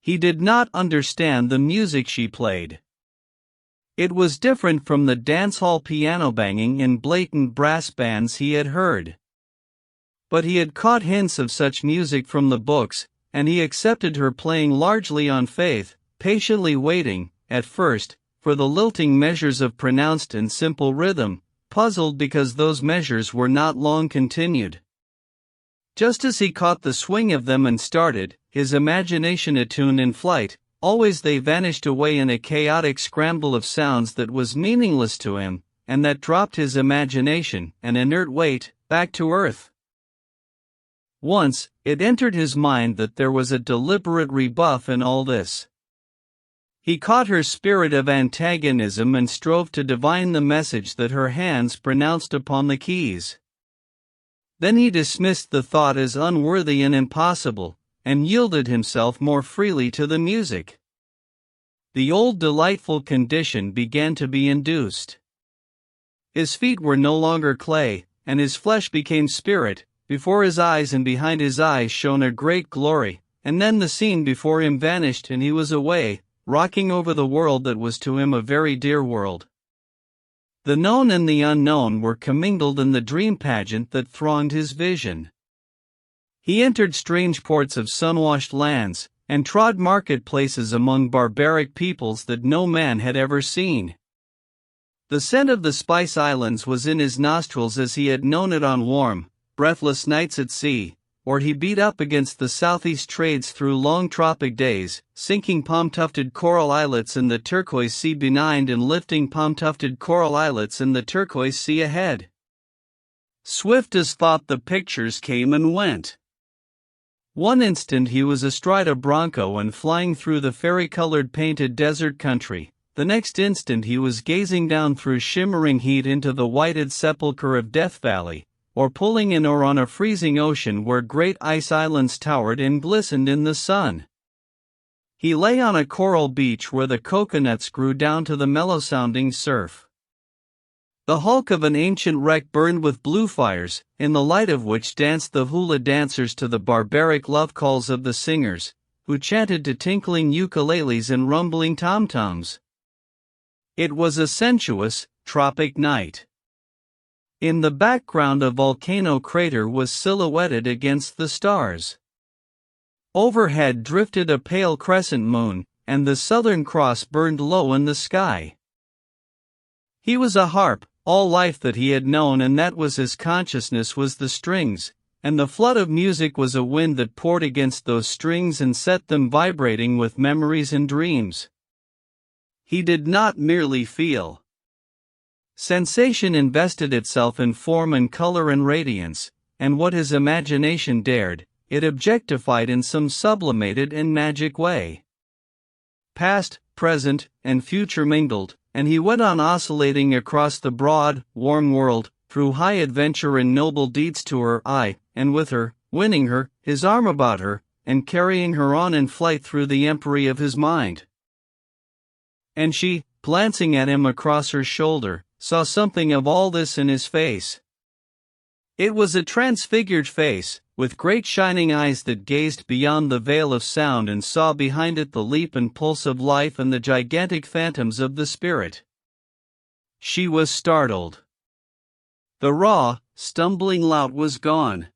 He did not understand the music she played. It was different from the dance-hall piano banging in blatant brass bands he had heard. But he had caught hints of such music from the books, and he accepted her playing largely on faith, patiently waiting, at first, for the lilting measures of pronounced and simple rhythm, puzzled because those measures were not long continued. Just as he caught the swing of them and started, his imagination attuned in flight, always they vanished away in a chaotic scramble of sounds that was meaningless to him, and that dropped his imagination, an inert weight, back to earth. Once, it entered his mind that there was a deliberate rebuff in all this. He caught her spirit of antagonism and strove to divine the message that her hands pronounced upon the keys. Then he dismissed the thought as unworthy and impossible, and yielded himself more freely to the music. The old delightful condition began to be induced. His feet were no longer clay, and his flesh became spirit. Before his eyes and behind his eyes shone a great glory, and then the scene before him vanished and he was away, rocking over the world that was to him a very dear world. The known and the unknown were commingled in the dream pageant that thronged his vision. He entered strange ports of sun-washed lands, and trod marketplaces among barbaric peoples that no man had ever seen. The scent of the Spice Islands was in his nostrils as he had known it on warm, breathless nights at sea, or he beat up against the southeast trades through long tropic days, sinking palm-tufted coral islets in the turquoise sea behind and lifting palm-tufted coral islets in the turquoise sea ahead. Swift as thought the pictures came and went. One instant he was astride a bronco and flying through the fairy-colored painted desert country, the next instant he was gazing down through shimmering heat into the whited sepulchre of Death Valley, or pulling in or on a freezing ocean where great ice islands towered and glistened in the sun. He lay on a coral beach where the coconuts grew down to the mellow-sounding surf. The hulk of an ancient wreck burned with blue fires, in the light of which danced the hula dancers to the barbaric love calls of the singers, who chanted to tinkling ukuleles and rumbling tom-toms. It was a sensuous, tropic night. In the background a volcano crater was silhouetted against the stars. Overhead drifted a pale crescent moon, and the Southern Cross burned low in the sky. He was a harp, all life that he had known, and that was his consciousness was the strings, and the flood of music was a wind that poured against those strings and set them vibrating with memories and dreams. He did not merely feel. Sensation invested itself in form and color and radiance, and what his imagination dared, it objectified in some sublimated and magic way. Past, present, and future mingled, and he went on oscillating across the broad, warm world, through high adventure and noble deeds to her eye, and with her, winning her, his arm about her, and carrying her on in flight through the empery of his mind. And she, glancing at him across her shoulder, saw something of all this in his face. It was a transfigured face, with great shining eyes that gazed beyond the veil of sound and saw behind it the leap and pulse of life and the gigantic phantoms of the spirit. She was startled. The raw, stumbling lout was gone.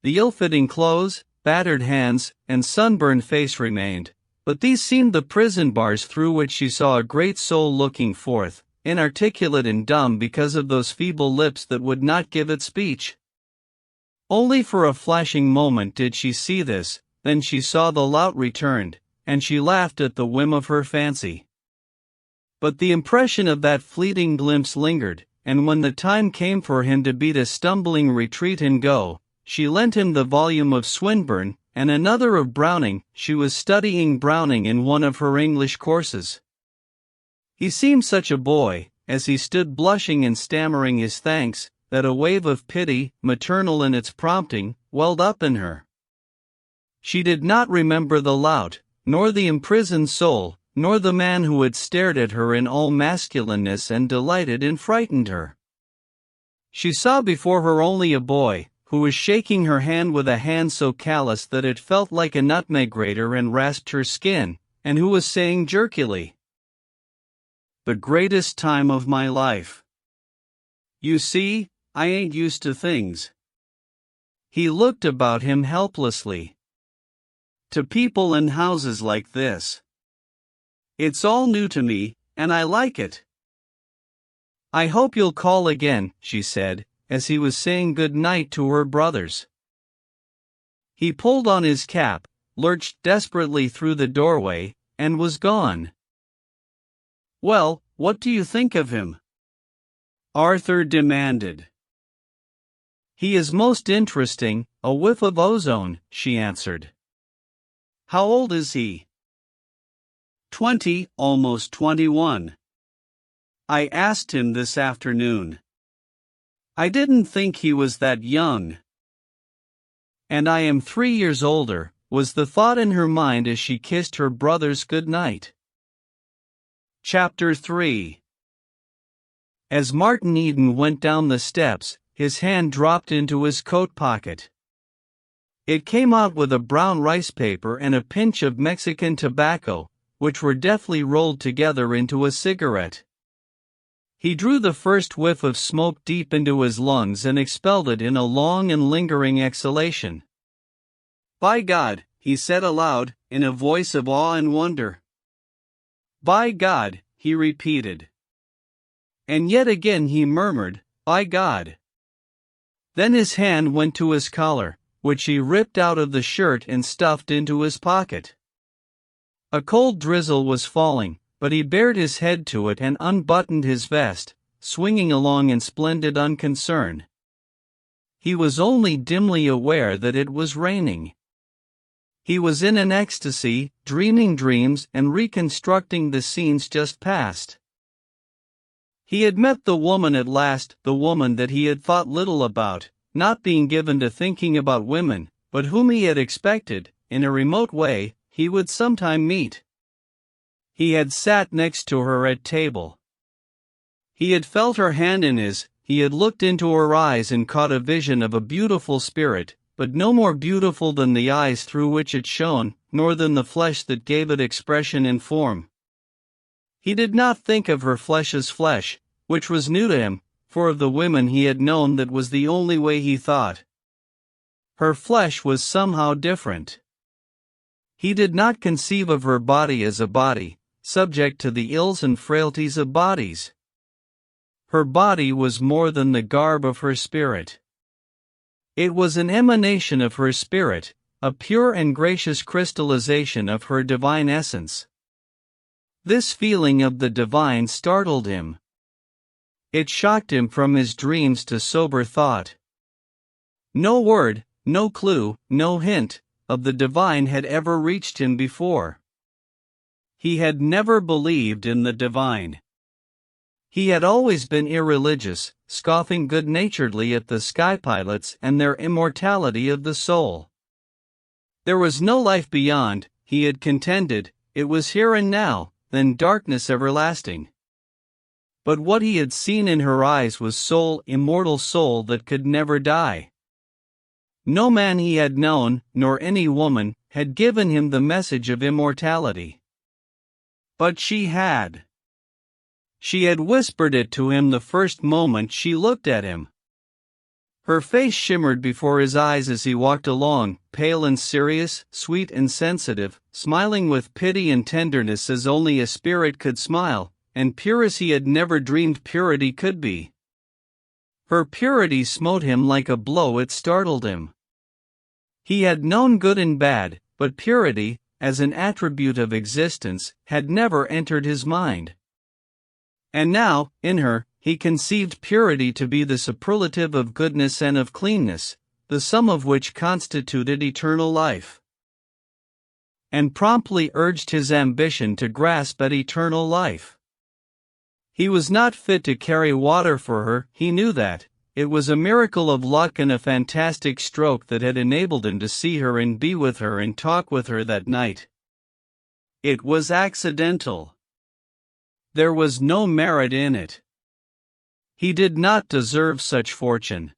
The ill-fitting clothes, battered hands, and sunburned face remained, but these seemed the prison bars through which she saw a great soul looking forth, inarticulate and dumb because of those feeble lips that would not give it speech. Only for a flashing moment did she see this, then she saw the lout returned, and she laughed at the whim of her fancy. But the impression of that fleeting glimpse lingered, and when the time came for him to beat a stumbling retreat and go, she lent him the volume of Swinburne, and another of Browning. She was studying Browning in one of her English courses. He seemed such a boy, as he stood blushing and stammering his thanks, that a wave of pity, maternal in its prompting, welled up in her. She did not remember the lout, nor the imprisoned soul, nor the man who had stared at her in all masculineness and delighted and frightened her. She saw before her only a boy, who was shaking her hand with a hand so callous that it felt like a nutmeg grater and rasped her skin, and who was saying jerkily, "The greatest time of my life. You see, I ain't used to things." He looked about him helplessly. "To people and houses like this. It's all new to me, and I like it." "I hope you'll call again," she said, as he was saying good night to her brothers. He pulled on his cap, lurched desperately through the doorway, and was gone. "Well, what do you think of him?" Arthur demanded. "He is most interesting, a whiff of ozone," she answered. "How old is he?" 20, almost 21. I asked him this afternoon. I didn't think he was that young. And I am 3 years older, was the thought in her mind as she kissed her brothers good night. Chapter 3. As Martin Eden went down the steps, his hand dropped into his coat pocket. It came out with a brown rice paper and a pinch of Mexican tobacco, which were deftly rolled together into a cigarette. He drew the first whiff of smoke deep into his lungs and expelled it in a long and lingering exhalation. "By God," he said aloud, in a voice of awe and wonder. "By God," he repeated. And yet again he murmured, "By God." Then his hand went to his collar, which he ripped out of the shirt and stuffed into his pocket. A cold drizzle was falling, but he bared his head to it and unbuttoned his vest, swinging along in splendid unconcern. He was only dimly aware that it was raining. He was in an ecstasy, dreaming dreams and reconstructing the scenes just past. He had met the woman at last, the woman that he had thought little about, not being given to thinking about women, but whom he had expected, in a remote way, he would sometime meet. He had sat next to her at table. He had felt her hand in his, he had looked into her eyes and caught a vision of a beautiful spirit, but no more beautiful than the eyes through which it shone, nor than the flesh that gave it expression and form. He did not think of her flesh as flesh, which was new to him, for of the women he had known that was the only way he thought. Her flesh was somehow different. He did not conceive of her body as a body, subject to the ills and frailties of bodies. Her body was more than the garb of her spirit. It was an emanation of her spirit, a pure and gracious crystallization of her divine essence. This feeling of the divine startled him. It shocked him from his dreams to sober thought. No word, no clue, no hint of the divine had ever reached him before. He had never believed in the divine. He had always been irreligious, scoffing good-naturedly at the sky pilots and their immortality of the soul. There was no life beyond, he had contended, it was here and now, then darkness everlasting. But what he had seen in her eyes was soul, immortal soul that could never die. No man he had known, nor any woman, had given him the message of immortality. But she had. She had whispered it to him the first moment she looked at him. Her face shimmered before his eyes as he walked along, pale and serious, sweet and sensitive, smiling with pity and tenderness as only a spirit could smile, and pure as he had never dreamed purity could be. Her purity smote him like a blow, it startled him. He had known good and bad, but purity, as an attribute of existence, had never entered his mind. And now, in her, he conceived purity to be the superlative of goodness and of cleanness, the sum of which constituted eternal life. And promptly urged his ambition to grasp at eternal life. He was not fit to carry water for her, he knew that. It was a miracle of luck and a fantastic stroke that had enabled him to see her and be with her and talk with her that night. It was accidental. There was no merit in it. He did not deserve such fortune.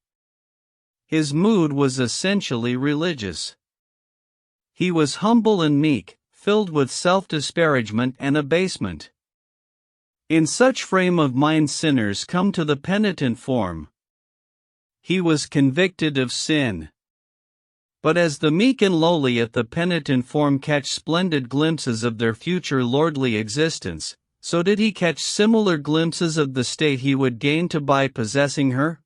His mood was essentially religious. He was humble and meek, filled with self-disparagement and abasement. In such frame of mind sinners come to the penitent form. He was convicted of sin. But as the meek and lowly at the penitent form catch splendid glimpses of their future lordly existence, so did he catch similar glimpses of the state he would gain by possessing her.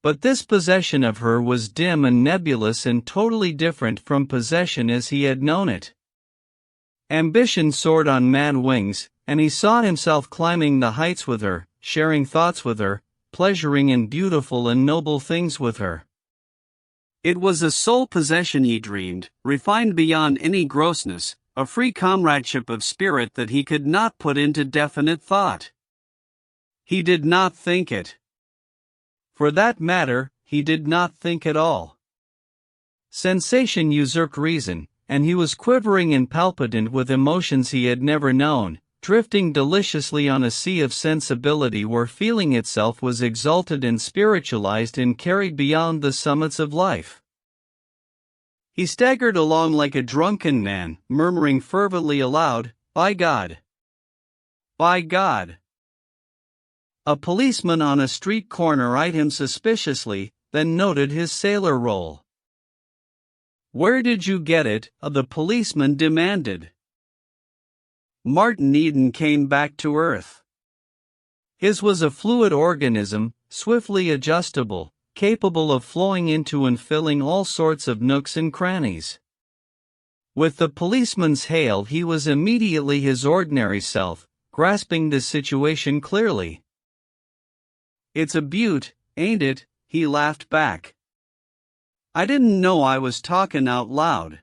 But this possession of her was dim and nebulous and totally different from possession as he had known it. Ambition soared on mad wings, and he saw himself climbing the heights with her, sharing thoughts with her, pleasuring in beautiful and noble things with her. It was a soul possession he dreamed, refined beyond any grossness, a free comradeship of spirit that he could not put into definite thought. He did not think it. For that matter, he did not think at all. Sensation usurped reason, and he was quivering and palpitant with emotions he had never known, drifting deliciously on a sea of sensibility where feeling itself was exalted and spiritualized and carried beyond the summits of life. He staggered along like a drunken man, murmuring fervently aloud, "By God! By God!" A policeman on a street corner eyed him suspiciously, then noted his sailor roll. "Where did you get it?" the policeman demanded. Martin Eden came back to earth. His was a fluid organism, swiftly adjustable, capable of flowing into and filling all sorts of nooks and crannies. With the policeman's hail he was immediately his ordinary self, grasping the situation clearly. "It's a beaut, ain't it?" he laughed back. "I didn't know I was talking out loud."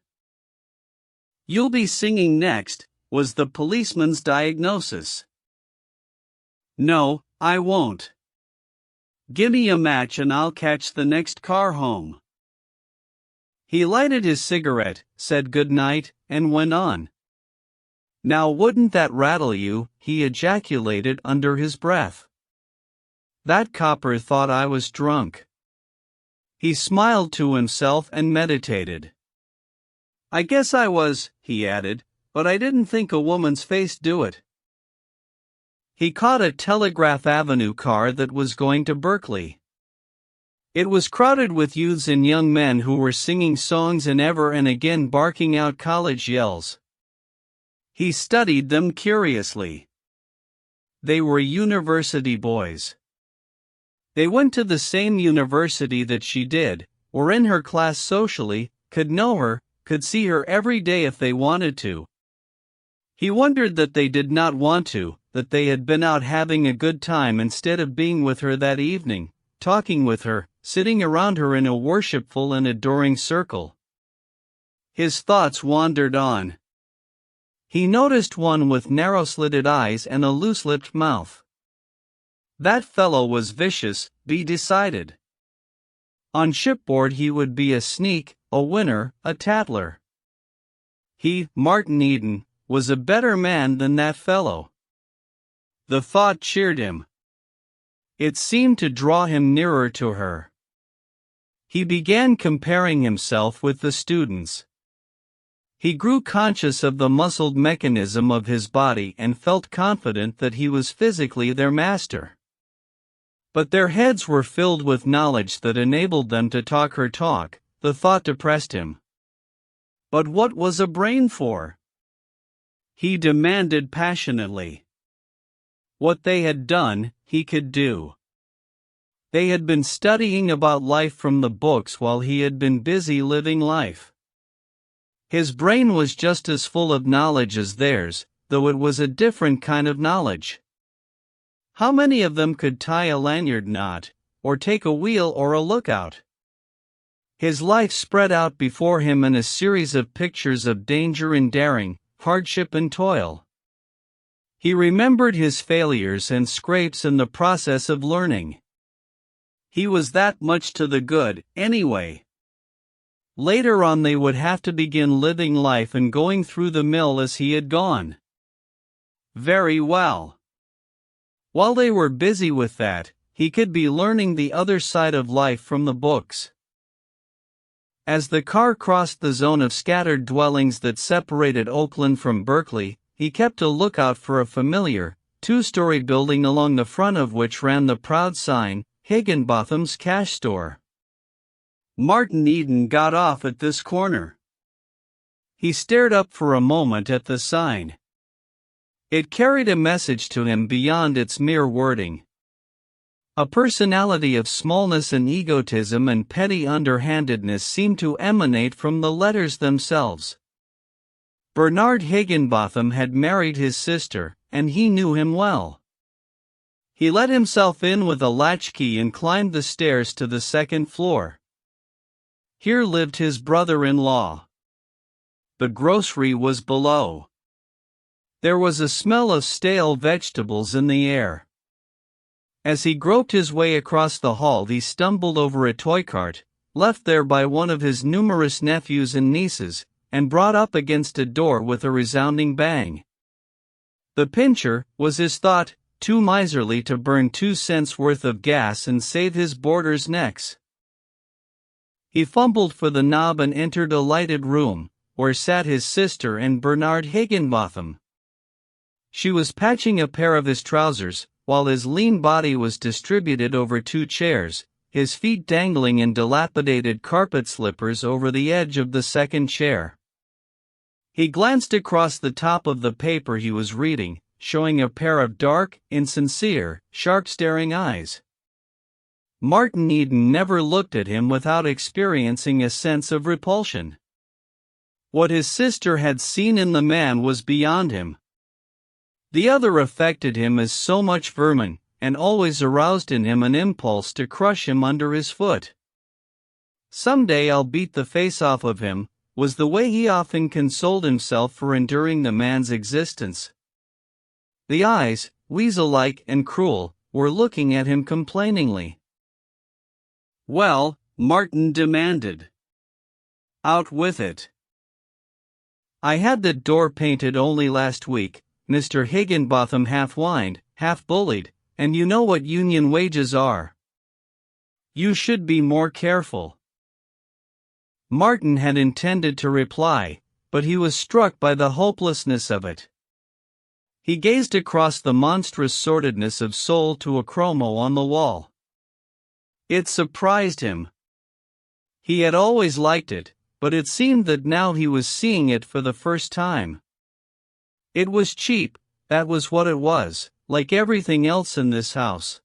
"You'll be singing next," was the policeman's diagnosis. "No, I won't. Gimme a match and I'll catch the next car home." He lighted his cigarette, said good night, and went on. "Now wouldn't that rattle you?" he ejaculated under his breath. That copper thought I was drunk. He smiled to himself and meditated. "I guess I was," he added, "but I didn't think a woman's face do it." He caught a Telegraph Avenue car that was going to Berkeley. It was crowded with youths and young men who were singing songs and ever and again barking out college yells. He studied them curiously. They were university boys. They went to the same university that she did, were in her class socially, could know her, could see her every day if they wanted to. He wondered that they did not want to, that they had been out having a good time instead of being with her that evening, talking with her, sitting around her in a worshipful and adoring circle. His thoughts wandered on. He noticed one with narrow-slitted eyes and a loose-lipped mouth. That fellow was vicious, he decided. On shipboard he would be a sneak, a winner, a tattler. He, Martin Eden, was a better man than that fellow. The thought cheered him. It seemed to draw him nearer to her. He began comparing himself with the students. He grew conscious of the muscled mechanism of his body and felt confident that he was physically their master. But their heads were filled with knowledge that enabled them to talk her talk. The thought depressed him. But what was a brain for? He demanded passionately. What they had done, he could do. They had been studying about life from the books while he had been busy living life. His brain was just as full of knowledge as theirs, though it was a different kind of knowledge. How many of them could tie a lanyard knot, or take a wheel or a lookout? His life spread out before him in a series of pictures of danger and daring, hardship and toil. He remembered his failures and scrapes in the process of learning. He was that much to the good, anyway. Later on they would have to begin living life and going through the mill as he had gone. Very well. While they were busy with that, he could be learning the other side of life from the books. As the car crossed the zone of scattered dwellings that separated Oakland from Berkeley, he kept a lookout for a familiar, two-story building along the front of which ran the proud sign, Higginbotham's Cash Store. Martin Eden got off at this corner. He stared up for a moment at the sign. It carried a message to him beyond its mere wording. A personality of smallness and egotism and petty underhandedness seemed to emanate from the letters themselves. Bernard Higginbotham had married his sister, and he knew him well. He let himself in with a latchkey and climbed the stairs to the second floor. Here lived his brother-in-law. The grocery was below. There was a smell of stale vegetables in the air. As he groped his way across the hall, he stumbled over a toy cart, left there by one of his numerous nephews and nieces, and brought up against a door with a resounding bang. The pincher, was his thought, too miserly to burn 2 cents worth of gas and save his boarders' necks. He fumbled for the knob and entered a lighted room, where sat his sister and Bernard Higginbotham. She was patching a pair of his trousers, while his lean body was distributed over 2 chairs, his feet dangling in dilapidated carpet slippers over the edge of the second chair. He glanced across the top of the paper he was reading, showing a pair of dark, insincere, sharp-staring eyes. Martin Eden never looked at him without experiencing a sense of repulsion. What his sister had seen in the man was beyond him. The other affected him as so much vermin, and always aroused in him an impulse to crush him under his foot. "Someday I'll beat the face off of him," was the way he often consoled himself for enduring the man's existence. The eyes, weasel-like and cruel, were looking at him complainingly. "Well," Martin demanded. "Out with it." I had the door painted only last week, Mr. Higginbotham half whined, half bullied, and you know what union wages are. You should be more careful. Martin had intended to reply, but he was struck by the hopelessness of it. He gazed across the monstrous sordidness of soul to a chromo on the wall. It surprised him. He had always liked it, but it seemed that now he was seeing it for the first time. It was cheap, that was what it was, like everything else in this house.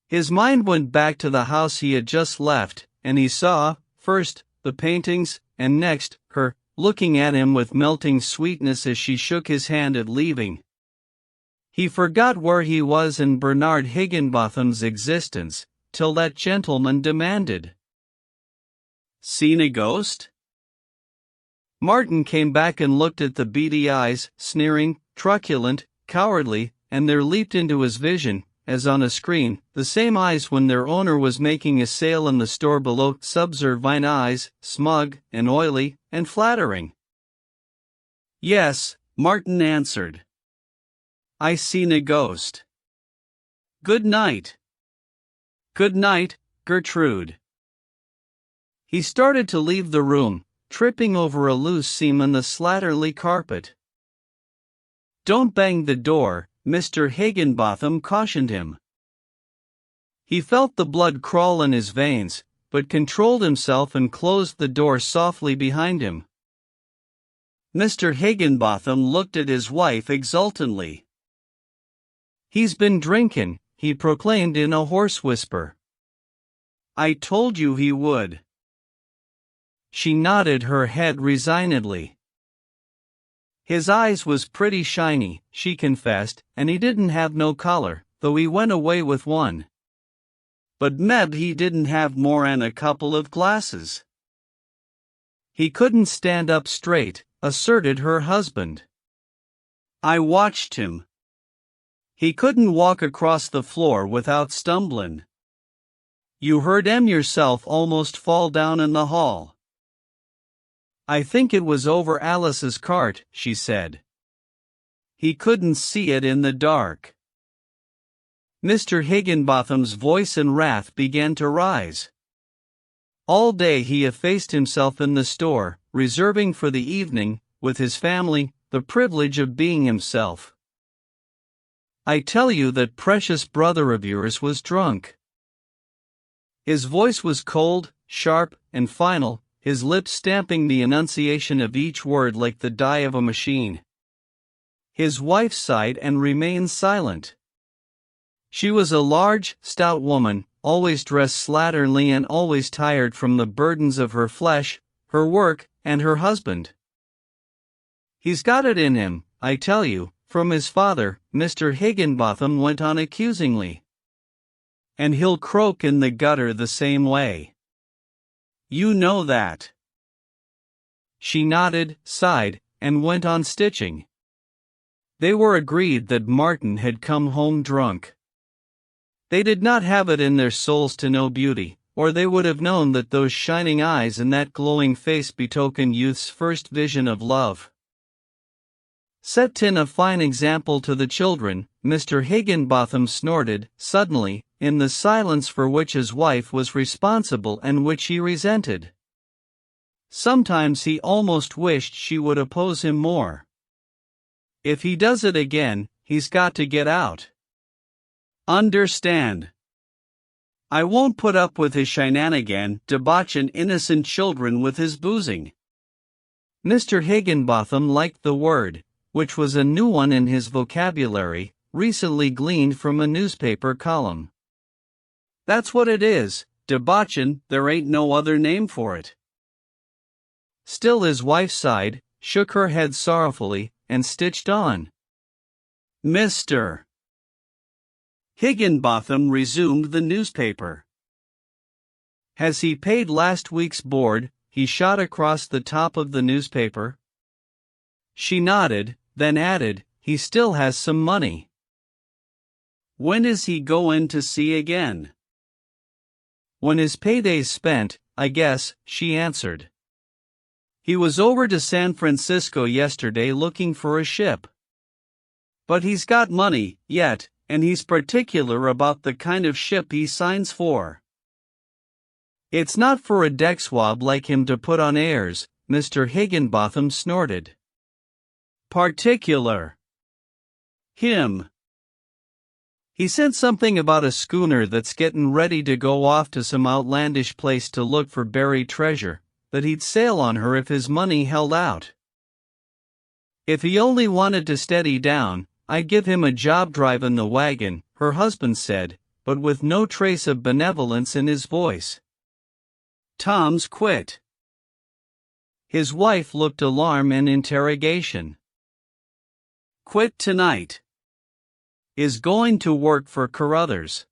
His mind went back to the house he had just left, and he saw, first, the paintings, and next, her, looking at him with melting sweetness as she shook his hand at leaving. He forgot where he was in Bernard Higginbotham's existence, till that gentleman demanded, "Seen a ghost?" Martin came back and looked at the beady eyes, sneering, truculent, cowardly, and there leaped into his vision, as on a screen, the same eyes when their owner was making a sale in the store below, subservient eyes, smug, and oily, and flattering. "Yes," Martin answered. "I seen a ghost. Good night." "Good night, Gertrude." He started to leave the room, tripping over a loose seam in the slatternly carpet. "Don't bang the door," Mr. Higginbotham cautioned him. He felt the blood crawl in his veins, but controlled himself and closed the door softly behind him. Mr. Higginbotham looked at his wife exultantly. "He's been drinkin'," he proclaimed in a hoarse whisper. "I told you he would." She nodded her head resignedly. His eyes was pretty shiny, she confessed, and he didn't have no collar, though he went away with one. But meb he didn't have more'n a couple of glasses. He couldn't stand up straight, asserted her husband. "I watched him. He couldn't walk across the floor without stumbling. You heard him yourself almost fall down in the hall." "I think it was over Alice's cart," she said. "He couldn't see it in the dark." Mr. Higginbotham's voice in wrath began to rise. All day he effaced himself in the store, reserving for the evening, with his family, the privilege of being himself. "I tell you that precious brother of yours was drunk." His voice was cold, sharp, and final, his lips stamping the enunciation of each word like the die of a machine. His wife sighed and remained silent. She was a large, stout woman, always dressed slatternly and always tired from the burdens of her flesh, her work, and her husband. "He's got it in him, I tell you, from his father," Mr. Higginbotham went on accusingly. "And he'll croak in the gutter the same way. You know that." She nodded, sighed, and went on stitching. They were agreed that Martin had come home drunk. They did not have it in their souls to know beauty, or they would have known that those shining eyes and that glowing face betokened youth's first vision of love. "Set in a fine example to the children," Mr. Higginbotham snorted, suddenly, in the silence for which his wife was responsible and which he resented. Sometimes he almost wished she would oppose him more. "If he does it again, he's got to get out. Understand? I won't put up with his shenanigan, debauching innocent children with his boozing." Mr. Higginbotham liked the word, which was a new one in his vocabulary, recently gleaned from a newspaper column. "That's what it is, debauchin', there ain't no other name for it." Still his wife sighed, shook her head sorrowfully, and stitched on. Mr. Higginbotham resumed the newspaper. "Has he paid last week's board?" he shot across the top of the newspaper. She nodded, then added, "He still has some money." "When is he goin' to see again?" "When his payday's spent, I guess," she answered. He was over to San Francisco yesterday looking for a ship. But he's got money, yet, and he's particular about the kind of ship he signs for. It's not for a deck swab like him to put on airs, Mr. Higginbotham snorted. Particular. Him. He said something about a schooner that's gettin' ready to go off to some outlandish place to look for buried treasure, that he'd sail on her if his money held out. If he only wanted to steady down, I'd give him a job drivin' the wagon, her husband said, but with no trace of benevolence in his voice. Tom's quit. His wife looked alarm and interrogation. Quit tonight. Is going to work for Carruthers.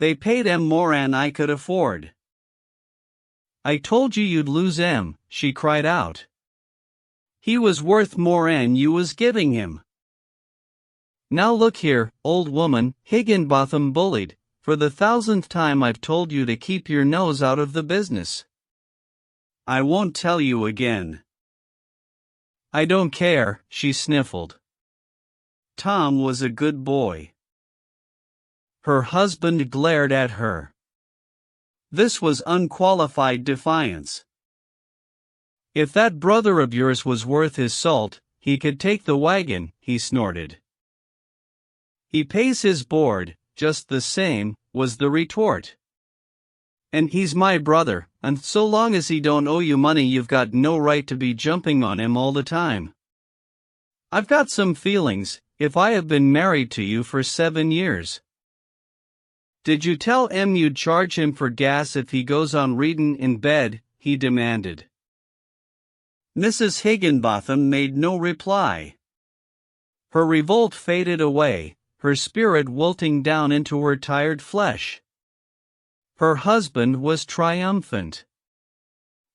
They paid him more'n I could afford. I told you you'd lose him, she cried out. He was worth more'n you was giving him. Now look here, old woman, Higginbotham bullied, for the 1000th time I've told you to keep your nose out of the business. I won't tell you again. I don't care, she sniffled. Tom was a good boy. Her husband glared at her. This was unqualified defiance. If that brother of yours was worth his salt, he could take the wagon, he snorted. He pays his board, just the same, was the retort. And he's my brother, and so long as he don't owe you money you've got no right to be jumping on him all the time. I've got some feelings, if I have been married to you for 7 years. Did you tell him you'd charge him for gas if he goes on readin' in bed? He demanded. Mrs. Higginbotham made no reply. Her revolt faded away, her spirit wilting down into her tired flesh. Her husband was triumphant.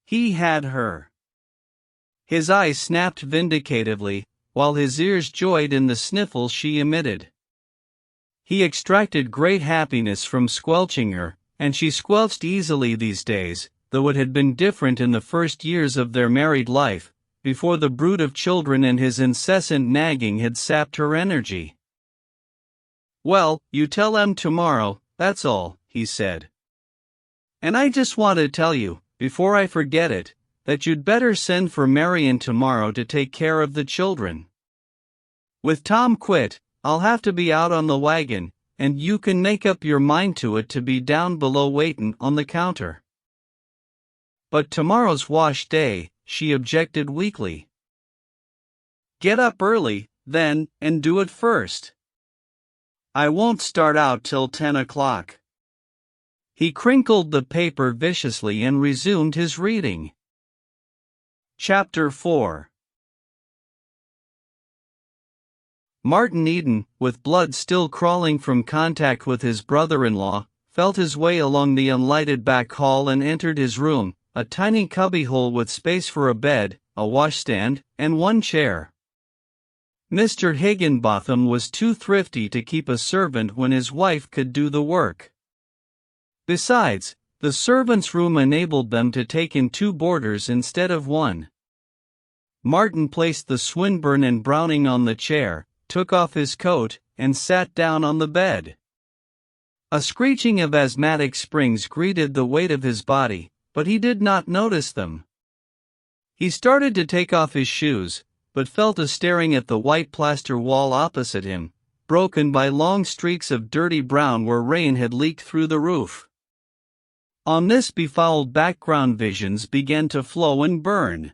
He had her. His eyes snapped vindicatively, while his ears joyed in the sniffles she emitted. He extracted great happiness from squelching her, and she squelched easily these days, though it had been different in the first years of their married life, before the brood of children and his incessant nagging had sapped her energy. Well, you tell em tomorrow, that's all, he said. And I just want to tell you, before I forget it, that you'd better send for Marion tomorrow to take care of the children. With Tom quit, I'll have to be out on the wagon, and you can make up your mind to it to be down below waitin' on the counter. But tomorrow's wash day, she objected weakly. Get up early, then, and do it first. I won't start out till 10 o'clock. He crinkled the paper viciously and resumed his reading. Chapter 4. Martin Eden, with blood still crawling from contact with his brother-in-law, felt his way along the unlighted back hall and entered his room, a tiny cubbyhole with space for a bed, a washstand, and one chair. Mr. Higginbotham was too thrifty to keep a servant when his wife could do the work. Besides, the servants' room enabled them to take in 2 boarders instead of 1. Martin placed the Swinburne and Browning on the chair, took off his coat, and sat down on the bed. A screeching of asthmatic springs greeted the weight of his body, but he did not notice them. He started to take off his shoes, but fell to staring at the white plaster wall opposite him, broken by long streaks of dirty brown where rain had leaked through the roof. On this befouled background visions began to flow and burn.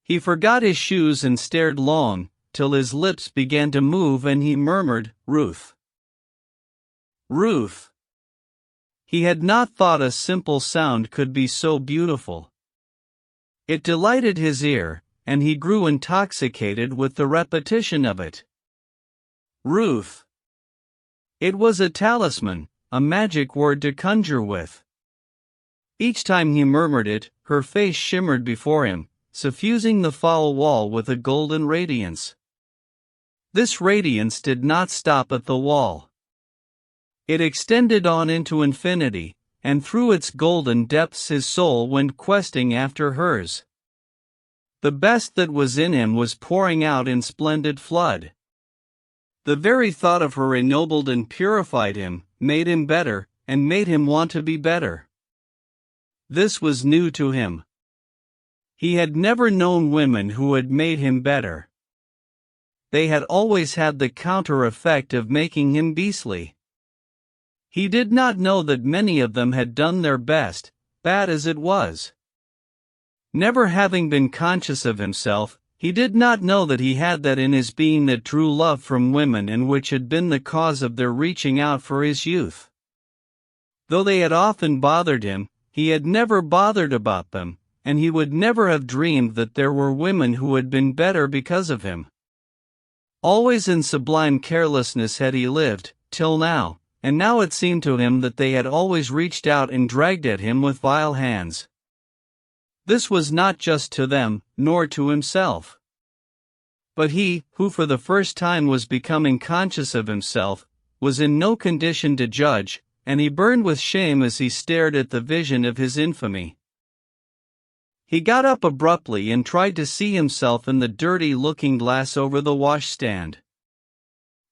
He forgot his shoes and stared long, till his lips began to move and he murmured, "Ruth." Ruth. He had not thought a simple sound could be so beautiful. It delighted his ear, and he grew intoxicated with the repetition of it. Ruth. It was a talisman, a magic word to conjure with. Each time he murmured it, her face shimmered before him, suffusing the foul wall with a golden radiance. This radiance did not stop at the wall. It extended on into infinity, and through its golden depths his soul went questing after hers. The best that was in him was pouring out in splendid flood. The very thought of her ennobled and purified him, made him better, and made him want to be better. This was new to him. He had never known women who had made him better. They had always had the counter effect of making him beastly. He did not know that many of them had done their best, bad as it was. Never having been conscious of himself, he did not know that he had that in his being that drew love from women and which had been the cause of their reaching out for his youth. Though they had often bothered him, he had never bothered about them, and he would never have dreamed that there were women who had been better because of him. Always in sublime carelessness had he lived, till now, and now it seemed to him that they had always reached out and dragged at him with vile hands. This was not just to them, nor to himself. But he, who for the first time was becoming conscious of himself, was in no condition to judge, and he burned with shame as he stared at the vision of his infamy. He got up abruptly and tried to see himself in the dirty looking glass over the washstand.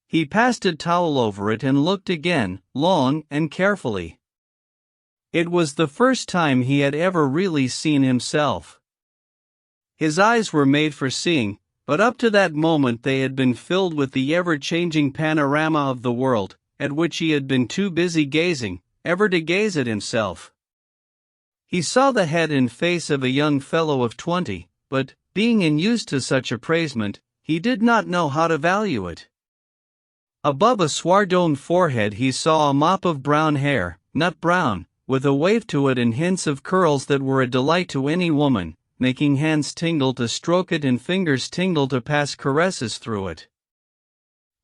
He passed a towel over it and looked again, long and carefully. It was the first time he had ever really seen himself. His eyes were made for seeing, but up to that moment they had been filled with the ever-changing panorama of the world, at which he had been too busy gazing, ever to gaze at himself. He saw the head and face of a young fellow of 20, but, being unused to such appraisement, he did not know how to value it. Above a swardomed forehead he saw a mop of brown hair, nut brown, with a wave to it and hints of curls that were a delight to any woman, making hands tingle to stroke it and fingers tingle to pass caresses through it.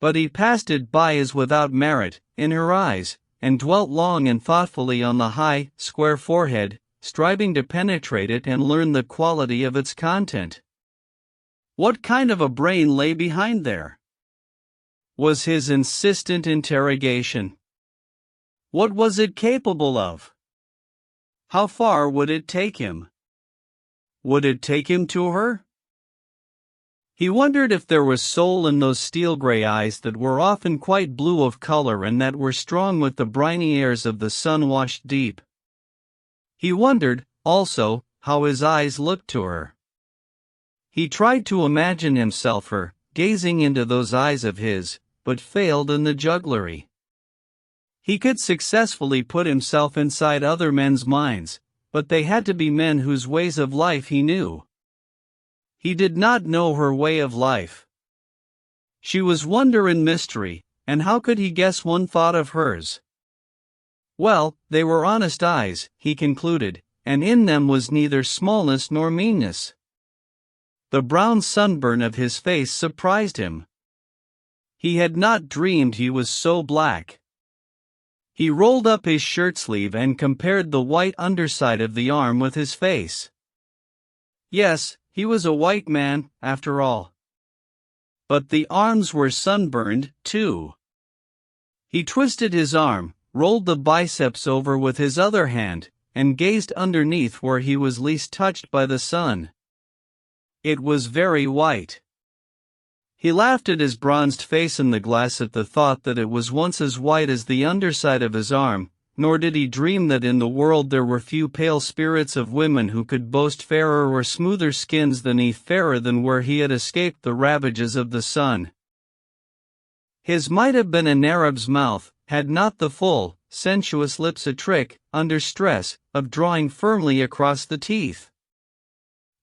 But he passed it by as without merit, in her eyes, and dwelt long and thoughtfully on the high, square forehead, striving to penetrate it and learn the quality of its content. What kind of a brain lay behind there? Was his insistent interrogation. What was it capable of? How far would it take him? Would it take him to her? He wondered if there was soul in those steel-gray eyes that were often quite blue of color and that were strong with the briny airs of the sun-washed deep. He wondered, also, how his eyes looked to her. He tried to imagine himself her, gazing into those eyes of his, but failed in the jugglery. He could successfully put himself inside other men's minds, but they had to be men whose ways of life he knew. He did not know her way of life. She was wonder and mystery, and how could he guess one thought of hers? Well, they were honest eyes, he concluded, and in them was neither smallness nor meanness. The brown sunburn of his face surprised him. He had not dreamed he was so black. He rolled up his shirt sleeve and compared the white underside of the arm with his face. Yes, he was a white man, after all. But the arms were sunburned, too. He twisted his arm, rolled the biceps over with his other hand, and gazed underneath where he was least touched by the sun. It was very white. He laughed at his bronzed face in the glass at the thought that it was once as white as the underside of his arm, nor did he dream that in the world there were few pale spirits of women who could boast fairer or smoother skins than he, fairer than where he had escaped the ravages of the sun. His might have been an Arab's mouth, had not the full, sensuous lips a trick, under stress, of drawing firmly across the teeth.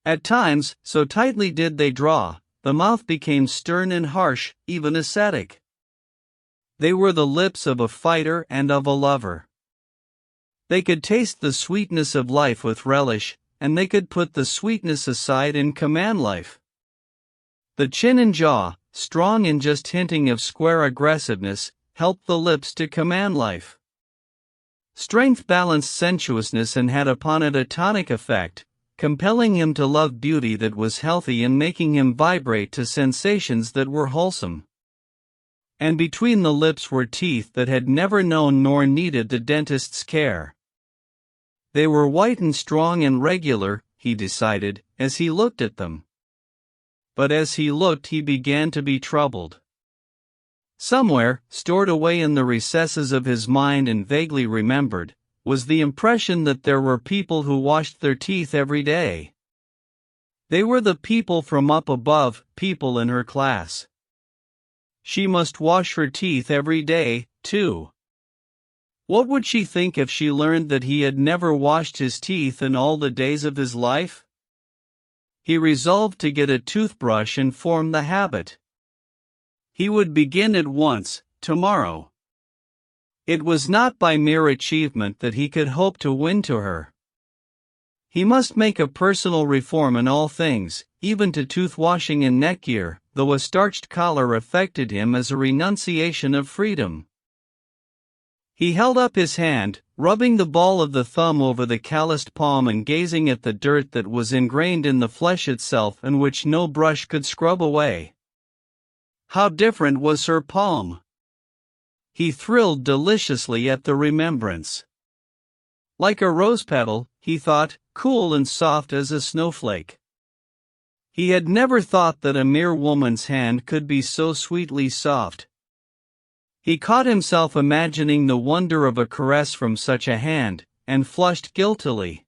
At times, so tightly did they draw, the mouth became stern and harsh, even ascetic. They were the lips of a fighter and of a lover. They could taste the sweetness of life with relish, and they could put the sweetness aside and command life. The chin and jaw, strong and just hinting of square aggressiveness, helped the lips to command life. Strength balanced sensuousness and had upon it a tonic effect, compelling him to love beauty that was healthy and making him vibrate to sensations that were wholesome. And between the lips were teeth that had never known nor needed the dentist's care. They were white and strong and regular, he decided, as he looked at them. but as he looked he began to be troubled. Somewhere, stored away in the recesses of his mind and vaguely remembered, was the impression that there were people who washed their teeth every day. They were the people from up above, people in her class. She must wash her teeth every day, too. What would she think if she learned that he had never washed his teeth in all the days of his life? He resolved to get a toothbrush and form the habit. He would begin at once, tomorrow. It was not by mere achievement that he could hope to win to her. He must make a personal reform in all things, even to tooth-washing and neckgear, though a starched collar affected him as a renunciation of freedom. He held up his hand, rubbing the ball of the thumb over the calloused palm and gazing at the dirt that was ingrained in the flesh itself and which no brush could scrub away. How different was her palm! He thrilled deliciously at the remembrance. Like a rose petal, he thought, cool and soft as a snowflake. He had never thought that a mere woman's hand could be so sweetly soft. He caught himself imagining the wonder of a caress from such a hand, and flushed guiltily.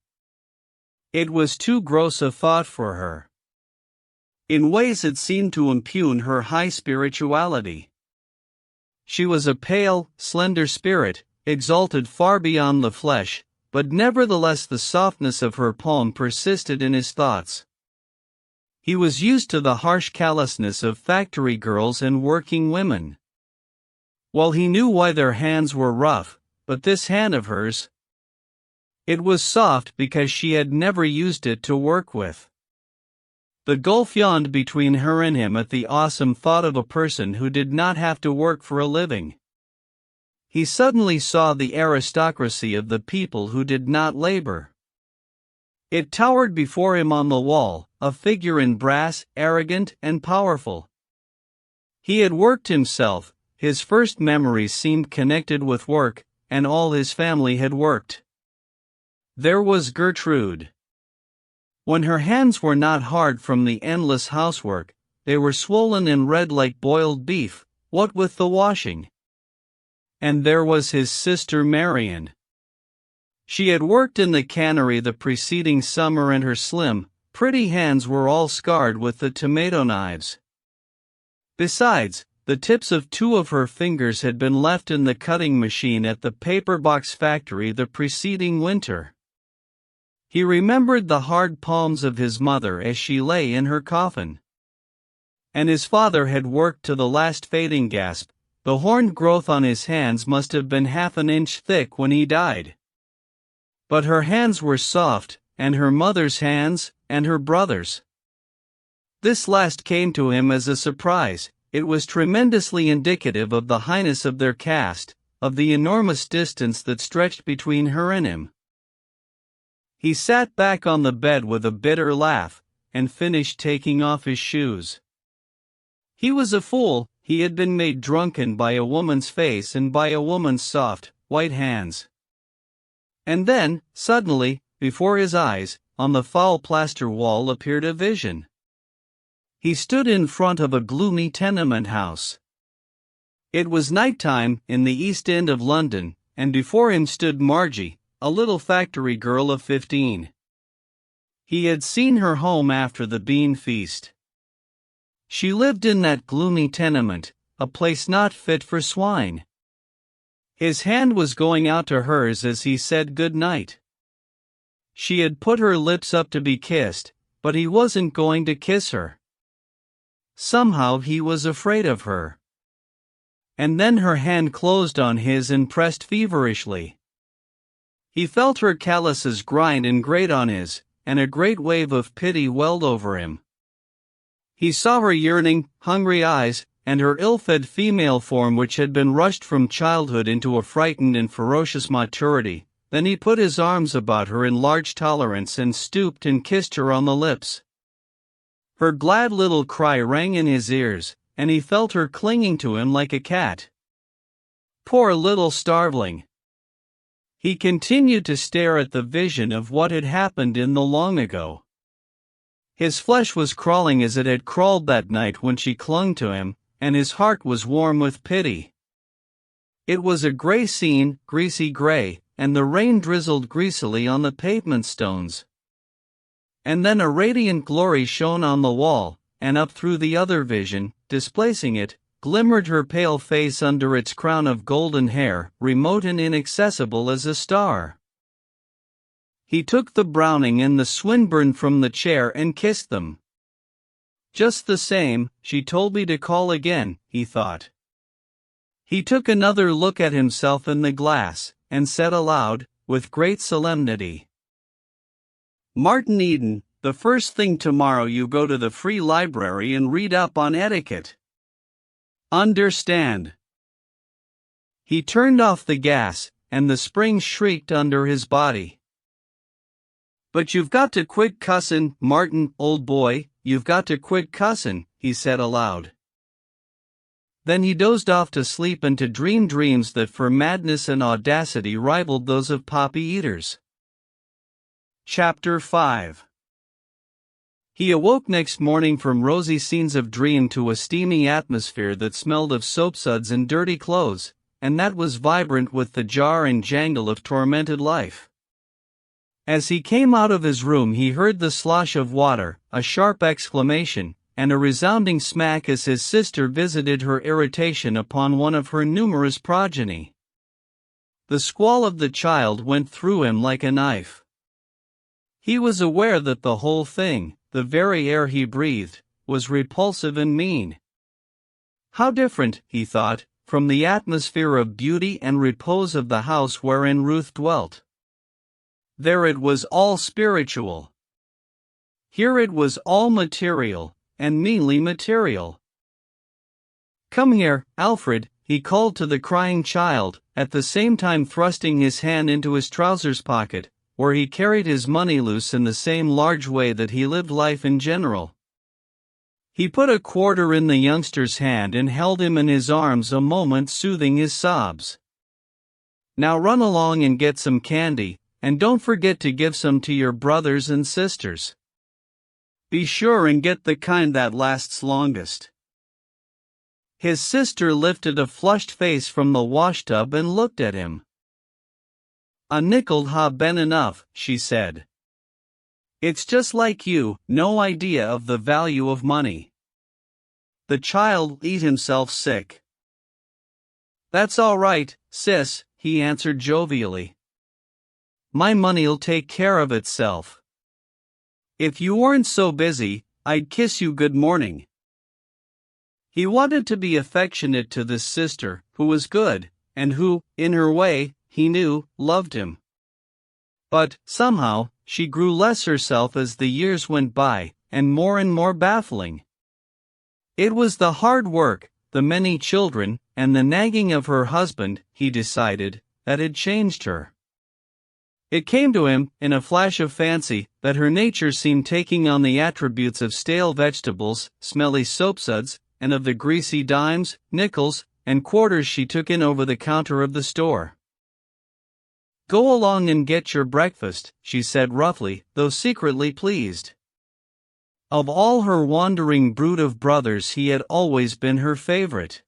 It was too gross a thought for her. In ways it seemed to impugn her high spirituality. She was a pale, slender spirit, exalted far beyond the flesh, but nevertheless the softness of her palm persisted in his thoughts. He was used to the harsh callousness of factory girls and working women. Well, he knew why their hands were rough, but this hand of hers, it was soft because she had never used it to work with. The gulf yawned between her and him at the awesome thought of a person who did not have to work for a living. He suddenly saw the aristocracy of the people who did not labor. It towered before him on the wall, a figure in brass, arrogant and powerful. He had worked himself. His first memories seemed connected with work, and all his family had worked. There was Gertrude. When her hands were not hard from the endless housework, they were swollen and red like boiled beef, what with the washing. And there was his sister Marion. She had worked in the cannery the preceding summer and her slim, pretty hands were all scarred with the tomato knives. Besides, the tips of 2 of her fingers had been left in the cutting machine at the paper box factory the preceding winter. He remembered the hard palms of his mother as she lay in her coffin. And his father had worked to the last fading gasp. The horned growth on his hands must have been half an inch thick when he died. But her hands were soft, and her mother's hands, and her brother's. This last came to him as a surprise. It was tremendously indicative of the highness of their caste, of the enormous distance that stretched between her and him. He sat back on the bed with a bitter laugh, and finished taking off his shoes. He was a fool. He had been made drunken by a woman's face and by a woman's soft, white hands. And then, suddenly, before his eyes, on the foul plaster wall appeared a vision. He stood in front of a gloomy tenement house. It was night-time in the East End of London, and before him stood Margie, a little factory girl of 15. He had seen her home after the bean feast. She lived in that gloomy tenement, a place not fit for swine. His hand was going out to hers as he said good night. She had put her lips up to be kissed, but he wasn't going to kiss her. Somehow he was afraid of her. And then her hand closed on his and pressed feverishly. He felt her calluses grind and grate on his, and a great wave of pity welled over him. He saw her yearning, hungry eyes, and her ill-fed female form which had been rushed from childhood into a frightened and ferocious maturity. Then he put his arms about her in large tolerance and stooped and kissed her on the lips. Her glad little cry rang in his ears, and he felt her clinging to him like a cat. Poor little starveling! He continued to stare at the vision of what had happened in the long ago. His flesh was crawling as it had crawled that night when she clung to him, and his heart was warm with pity. It was a gray scene, greasy gray, and the rain drizzled greasily on the pavement stones. And then a radiant glory shone on the wall, and up through the other vision, displacing it, glimmered her pale face under its crown of golden hair, remote and inaccessible as a star. He took the Browning and the Swinburne from the chair and kissed them. Just the same, she told me to call again, he thought. He took another look at himself in the glass, and said aloud, with great solemnity, "Martin Eden, the first thing tomorrow you go to the Free Library and read up on etiquette. Understand?" He turned off the gas, and the spring shrieked under his body. "But you've got to quit cussin', Martin, old boy, you've got to quit cussin'," he said aloud. Then he dozed off to sleep and to dream dreams that for madness and audacity rivaled those of poppy eaters. Chapter 5. He awoke next morning from rosy scenes of dream to a steamy atmosphere that smelled of soapsuds and dirty clothes, and that was vibrant with the jar and jangle of tormented life. As he came out of his room he heard the slosh of water, a sharp exclamation, and a resounding smack as his sister visited her irritation upon one of her numerous progeny. The squall of the child went through him like a knife. He was aware that the whole thing, the very air he breathed, was repulsive and mean. How different, he thought, from the atmosphere of beauty and repose of the house wherein Ruth dwelt. There it was all spiritual. Here it was all material, and meanly material. "Come here, Alfred," he called to the crying child, at the same time thrusting his hand into his trousers pocket, where he carried his money loose in the same large way that he lived life in general. He put a quarter in the youngster's hand and held him in his arms a moment, soothing his sobs. "Now run along and get some candy, and don't forget to give some to your brothers and sisters. Be sure and get the kind that lasts longest." His sister lifted a flushed face from the washtub and looked at him. "A nickel ha been enough," she said. "It's just like you, no idea of the value of money." The child eat himself sick. "That's all right, sis," he answered jovially. "My money'll take care of itself. If you weren't so busy, I'd kiss you good morning." He wanted to be affectionate to this sister, who was good, and who, in her way, he knew, loved him. But, somehow, she grew less herself as the years went by, and more baffling. It was the hard work, the many children, and the nagging of her husband, he decided, that had changed her. It came to him, in a flash of fancy, that her nature seemed taking on the attributes of stale vegetables, smelly soapsuds, and of the greasy dimes, nickels, and quarters she took in over the counter of the store. "Go along and get your breakfast," she said roughly, though secretly pleased. Of all her wandering brood of brothers he had always been her favorite.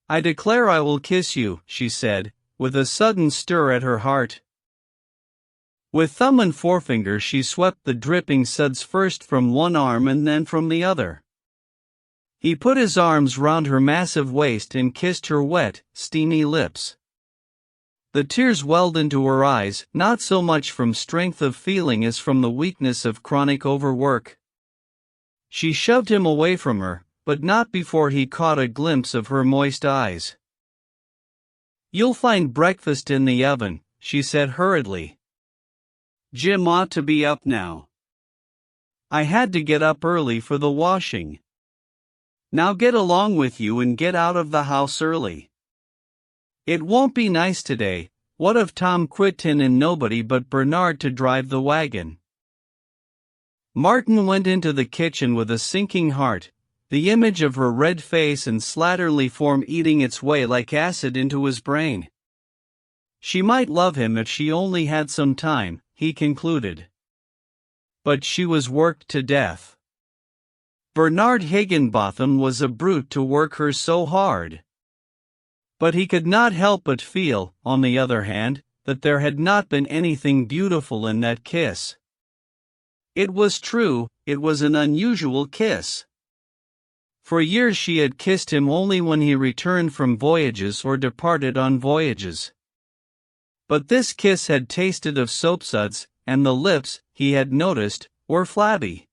"I declare I will kiss you," she said, with a sudden stir at her heart. With thumb and forefinger she swept the dripping suds first from one arm and then from the other. He put his arms round her massive waist and kissed her wet, steamy lips. The tears welled into her eyes, not so much from strength of feeling as from the weakness of chronic overwork. She shoved him away from her, but not before he caught a glimpse of her moist eyes. "You'll find breakfast in the oven," she said hurriedly. "Jim ought to be up now. I had to get up early for the washing. Now get along with you and get out of the house early. It won't be nice today. What if Tom quit and nobody but Bernard to drive the wagon?" Martin went into the kitchen with a sinking heart, the image of her red face and slatternly form eating its way like acid into his brain. She might love him if she only had some time, he concluded. But she was worked to death. Bernard Higginbotham was a brute to work her so hard. But he could not help but feel, on the other hand, that there had not been anything beautiful in that kiss. It was true, it was an unusual kiss. For years she had kissed him only when he returned from voyages or departed on voyages. But this kiss had tasted of soapsuds, and the lips, he had noticed, were flabby.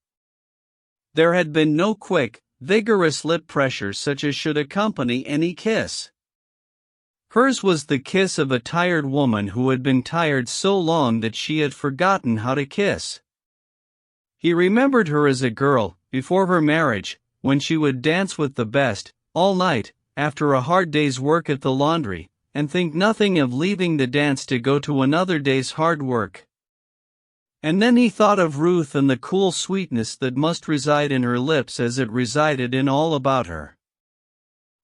There had been no quick, vigorous lip pressure such as should accompany any kiss. Hers was the kiss of a tired woman who had been tired so long that she had forgotten how to kiss. He remembered her as a girl, before her marriage, when she would dance with the best, all night, after a hard day's work at the laundry, and think nothing of leaving the dance to go to another day's hard work. And then he thought of Ruth and the cool sweetness that must reside in her lips as it resided in all about her.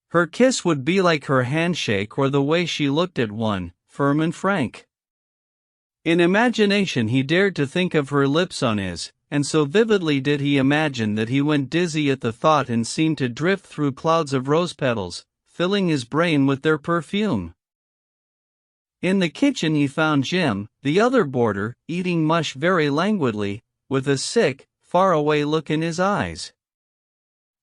Her kiss would be like her handshake or the way she looked at one, firm and frank. In imagination he dared to think of her lips on his, and so vividly did he imagine that he went dizzy at the thought and seemed to drift through clouds of rose petals, filling his brain with their perfume. In the kitchen he found Jim, the other boarder, eating mush very languidly, with a sick, far-away look in his eyes.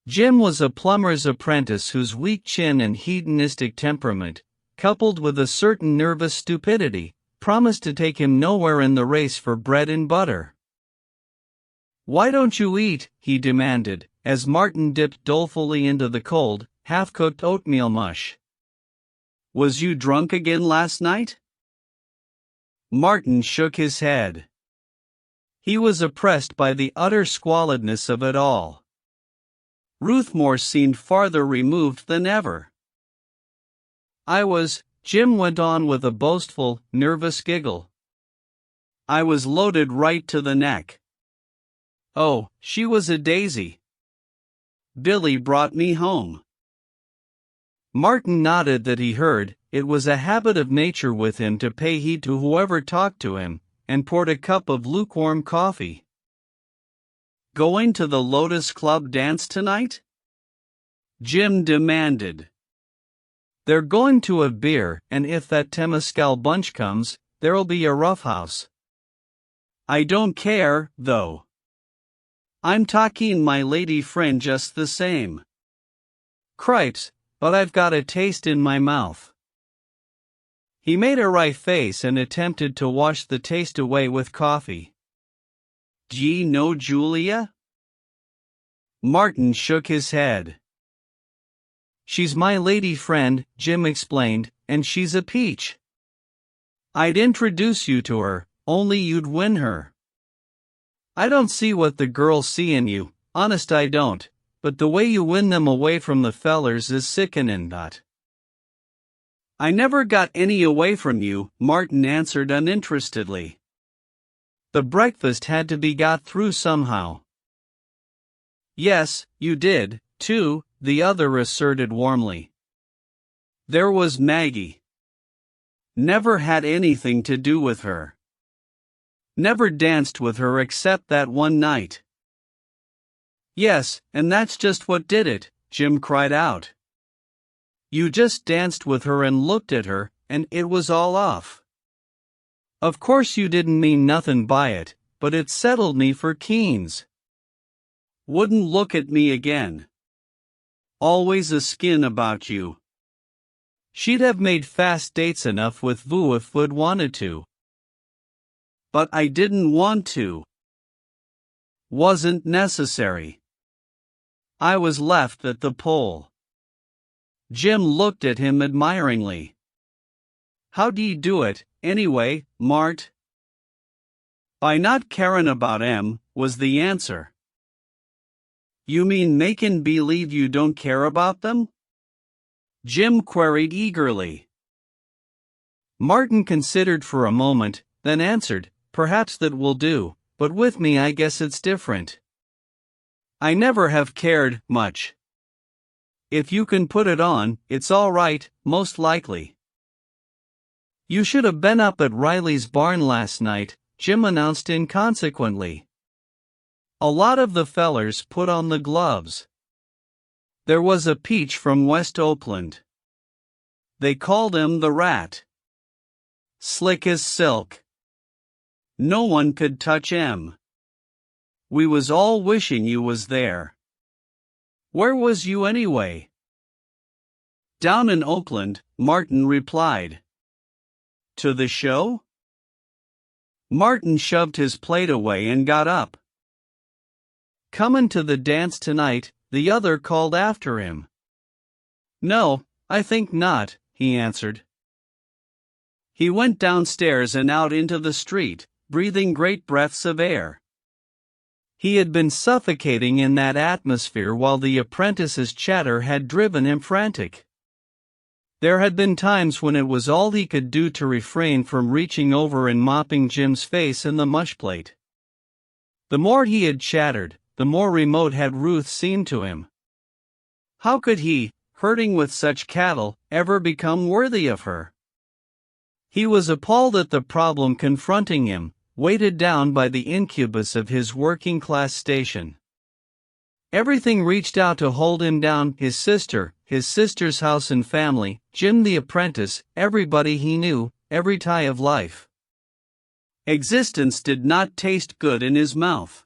Jim was a plumber's apprentice whose weak chin and hedonistic temperament, coupled with a certain nervous stupidity, promised to take him nowhere in the race for bread and butter. "Why don't you eat?" he demanded, as Martin dipped dolefully into the cold, half-cooked oatmeal mush. "Was you drunk again last night?" Martin shook his head. He was oppressed by the utter squalidness of it all. Ruthmore seemed farther removed than ever. "I was," Jim went on with a boastful, nervous giggle. "I was loaded right to the neck. Oh, she was a daisy. Billy brought me home." Martin nodded that he heard. It was a habit of nature with him to pay heed to whoever talked to him, and poured a cup of lukewarm coffee. "Going to the Lotus Club dance tonight?" Jim demanded. "They're going to have beer, and if that Temescal bunch comes, there'll be a roughhouse. I don't care, though. I'm talking my lady friend just the same. Cripes, but I've got a taste in my mouth." He made a wry face and attempted to wash the taste away with coffee. "D'ye know Julia?" Martin shook his head. "She's my lady friend," Jim explained, "and she's a peach. I'd introduce you to her, only you'd win her. I don't see what the girls see in you, honest I don't, but the way you win them away from the fellers is sickenin' that." "I never got any away from you," Martin answered uninterestedly. "The breakfast had to be got through somehow." "Yes, you did, too," the other asserted warmly. "There was Maggie. Never had anything to do with her. Never danced with her except that one night." "Yes, and that's just what did it," Jim cried out. "You just danced with her and looked at her, and it was all off. Of course you didn't mean nothin' by it, but it settled me for keens. Wouldn't look at me again. Always a skin about you. She'd have made fast dates enough with Vu if Wood wanted to. But I didn't want to. Wasn't necessary. I was left at the pole." Jim looked at him admiringly. "How do you do it, anyway, Mart?" "By not carin' about 'em," was the answer. "You mean makin' believe you don't care about them?" Jim queried eagerly. Martin considered for a moment, then answered, "Perhaps that will do, but with me I guess it's different. I never have cared much. If you can put it on, it's all right, most likely." "You should have been up at Riley's barn last night," Jim announced inconsequently. A lot of the fellers put on the gloves. There was a peach from West Oakland. They called him the Rat. Slick as silk. No one could touch him. We was all wishing you was there. Where was you anyway? Down in Oakland, Martin replied. To the show? Martin shoved his plate away and got up. Comin' to the dance tonight, the other called after him. No, I think not, he answered. He went downstairs and out into the street, breathing great breaths of air. He had been suffocating in that atmosphere while the apprentice's chatter had driven him frantic. There had been times when it was all he could do to refrain from reaching over and mopping Jim's face in the mush plate. The more he had chattered, the more remote had Ruth seemed to him. How could he, herding with such cattle, ever become worthy of her? He was appalled at the problem confronting him, weighted down by the incubus of his working-class station. Everything reached out to hold him down: his sister's house and family, Jim the apprentice, everybody he knew, every tie of life. Existence did not taste good in his mouth.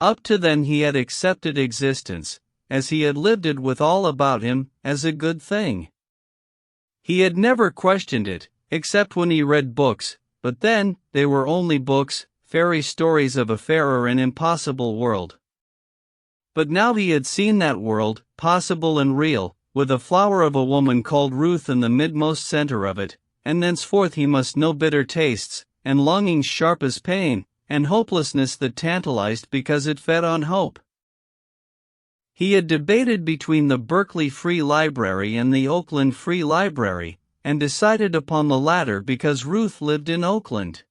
Up to then he had accepted existence, as he had lived it with all about him, as a good thing. He had never questioned it, except when he read books, but then, they were only books, fairy stories of a fairer and impossible world. But now he had seen that world, possible and real, with a flower of a woman called Ruth in the midmost center of it, and thenceforth he must know bitter tastes, and longings sharp as pain, and hopelessness that tantalized because it fed on hope. He had debated between the Berkeley Free Library and the Oakland Free Library, and decided upon the latter because Ruth lived in Oakland.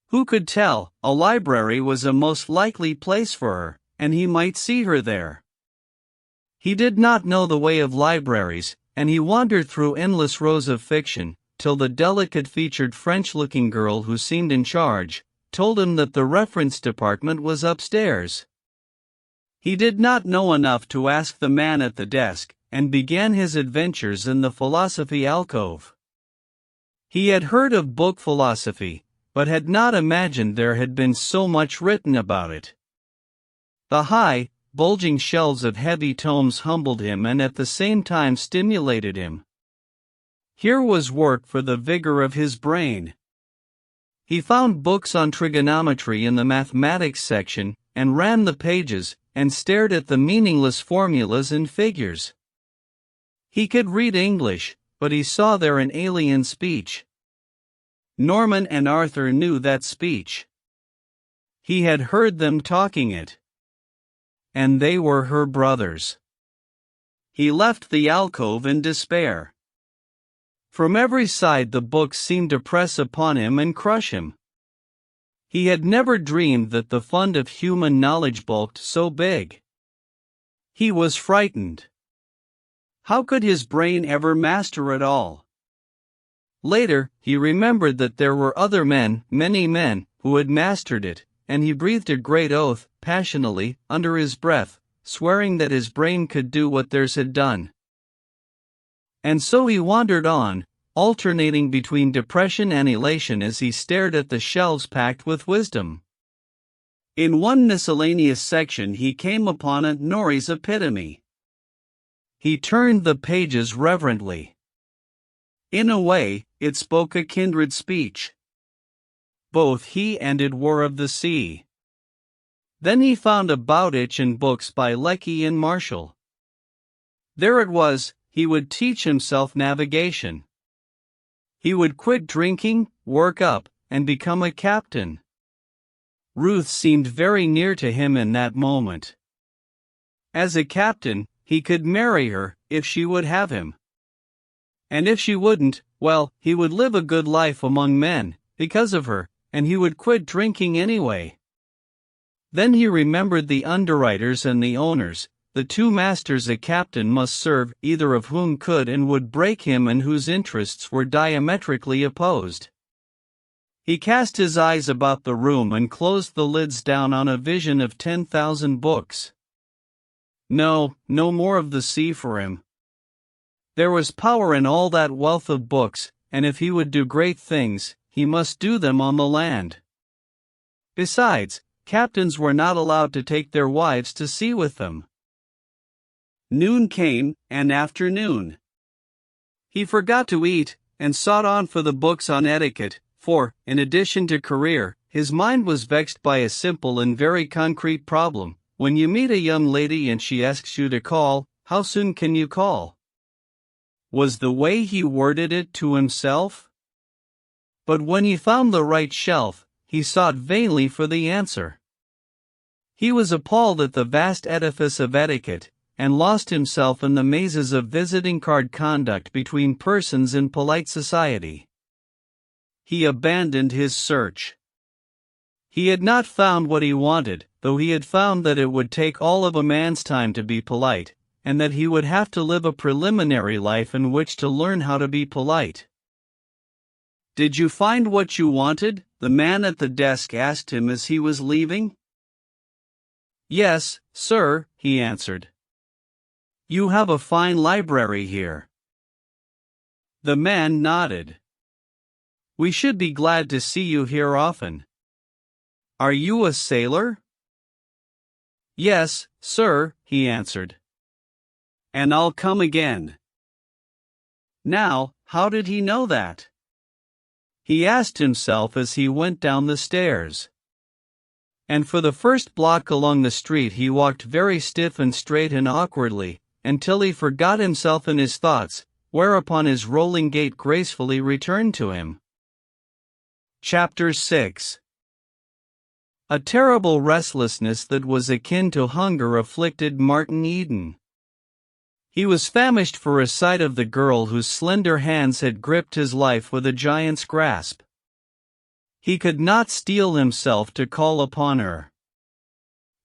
Who could tell, a library was a most likely place for her, and he might see her there. He did not know the way of libraries, and he wandered through endless rows of fiction, till the delicate-featured French-looking girl who seemed in charge told him that the reference department was upstairs. He did not know enough to ask the man at the desk, and began his adventures in the philosophy alcove. He had heard of book philosophy, but had not imagined there had been so much written about it. The high, bulging shelves of heavy tomes humbled him and at the same time stimulated him. Here was work for the vigor of his brain. He found books on trigonometry in the mathematics section, and ran the pages, and stared at the meaningless formulas and figures. He could read English, but he saw there an alien speech. Norman and Arthur knew that speech. He had heard them talking it. And they were her brothers. He left the alcove in despair. From every side the books seemed to press upon him and crush him. He had never dreamed that the fund of human knowledge bulked so big. He was frightened. How could his brain ever master it all? Later, he remembered that there were other men, many men, who had mastered it, and he breathed a great oath, passionately, under his breath, swearing that his brain could do what theirs had done. And so he wandered on, alternating between depression and elation as he stared at the shelves packed with wisdom. In one miscellaneous section he came upon a Norie's epitome. He turned the pages reverently. In a way, it spoke a kindred speech. Both he and it were of the sea. Then he found a Bowditch and books by Lecky and Marshall. There it was, he would teach himself navigation. He would quit drinking, work up, and become a captain. Ruth seemed very near to him in that moment. As a captain, he could marry her, if she would have him. And if she wouldn't, well, he would live a good life among men, because of her, and he would quit drinking anyway. Then he remembered the underwriters and the owners, the two masters a captain must serve, either of whom could and would break him and whose interests were diametrically opposed. He cast his eyes about the room and closed the lids down on a vision of 10,000 books. No more of the sea for him. There was power in all that wealth of books, and if he would do great things, he must do them on the land. Besides, captains were not allowed to take their wives to sea with them. Noon came, and afternoon. He forgot to eat, and sought on for the books on etiquette, for, in addition to career, his mind was vexed by a simple and very concrete problem. When you meet a young lady and she asks you to call, how soon can you call? Was the way he worded it to himself? But when he found the right shelf, he sought vainly for the answer. He was appalled at the vast edifice of etiquette, and lost himself in the mazes of visiting card conduct between persons in polite society. He abandoned his search. He had not found what he wanted, though he had found that it would take all of a man's time to be polite, and that he would have to live a preliminary life in which to learn how to be polite. "Did you find what you wanted?" the man at the desk asked him as he was leaving. "Yes, sir," he answered. "You have a fine library here." The man nodded. "We should be glad to see you here often." "Are you a sailor?" "Yes, sir," he answered. "And I'll come again." Now, how did he know that? He asked himself as he went down the stairs. And for the first block along the street he walked very stiff and straight and awkwardly, until he forgot himself in his thoughts, whereupon his rolling gait gracefully returned to him. Chapter 6. A terrible restlessness that was akin to hunger afflicted Martin Eden. He was famished for a sight of the girl whose slender hands had gripped his life with a giant's grasp. He could not steel himself to call upon her.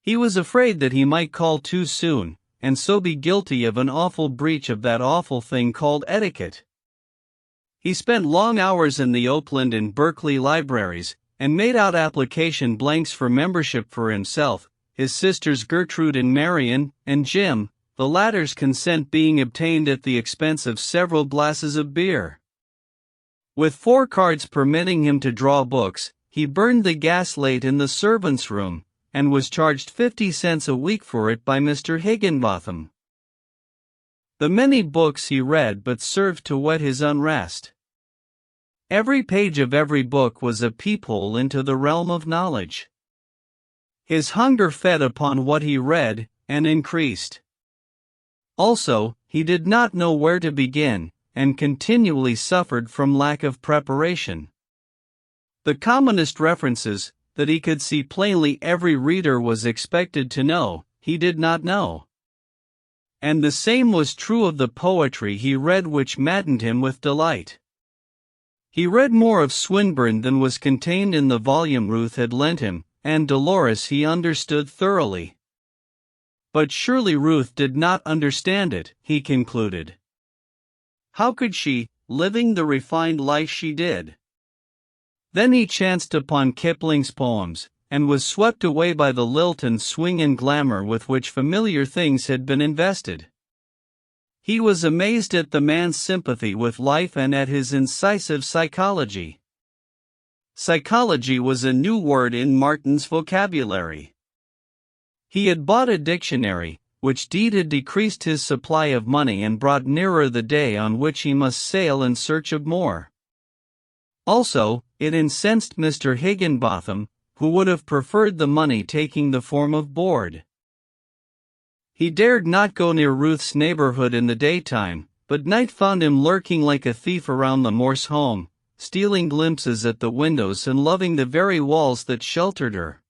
He was afraid that he might call too soon, and so be guilty of an awful breach of that awful thing called etiquette. He spent long hours in the Oakland and Berkeley libraries, and made out application blanks for membership for himself, his sisters Gertrude and Marion, and Jim, the latter's consent being obtained at the expense of several glasses of beer. With 4 cards permitting him to draw books, he burned the gas late in the servants' room, and was charged 50 cents a week for it by Mr. Higginbotham. The many books he read but served to whet his unrest. Every page of every book was a peephole into the realm of knowledge. His hunger fed upon what he read, and increased. Also, he did not know where to begin, and continually suffered from lack of preparation. The commonest references, that he could see plainly every reader was expected to know, he did not know. And the same was true of the poetry he read, which maddened him with delight. He read more of Swinburne than was contained in the volume Ruth had lent him, and Dolores he understood thoroughly. But surely Ruth did not understand it, he concluded. How could she, living the refined life she did? Then he chanced upon Kipling's poems, and was swept away by the lilt and swing and glamour with which familiar things had been invested. He was amazed at the man's sympathy with life and at his incisive psychology. Psychology was a new word in Martin's vocabulary. He had bought a dictionary, which deed had decreased his supply of money and brought nearer the day on which he must sail in search of more. Also, it incensed Mr. Higginbotham, who would have preferred the money taking the form of board. He dared not go near Ruth's neighborhood in the daytime, but night found him lurking like a thief around the Morse home, stealing glimpses at the windows and loving the very walls that sheltered her.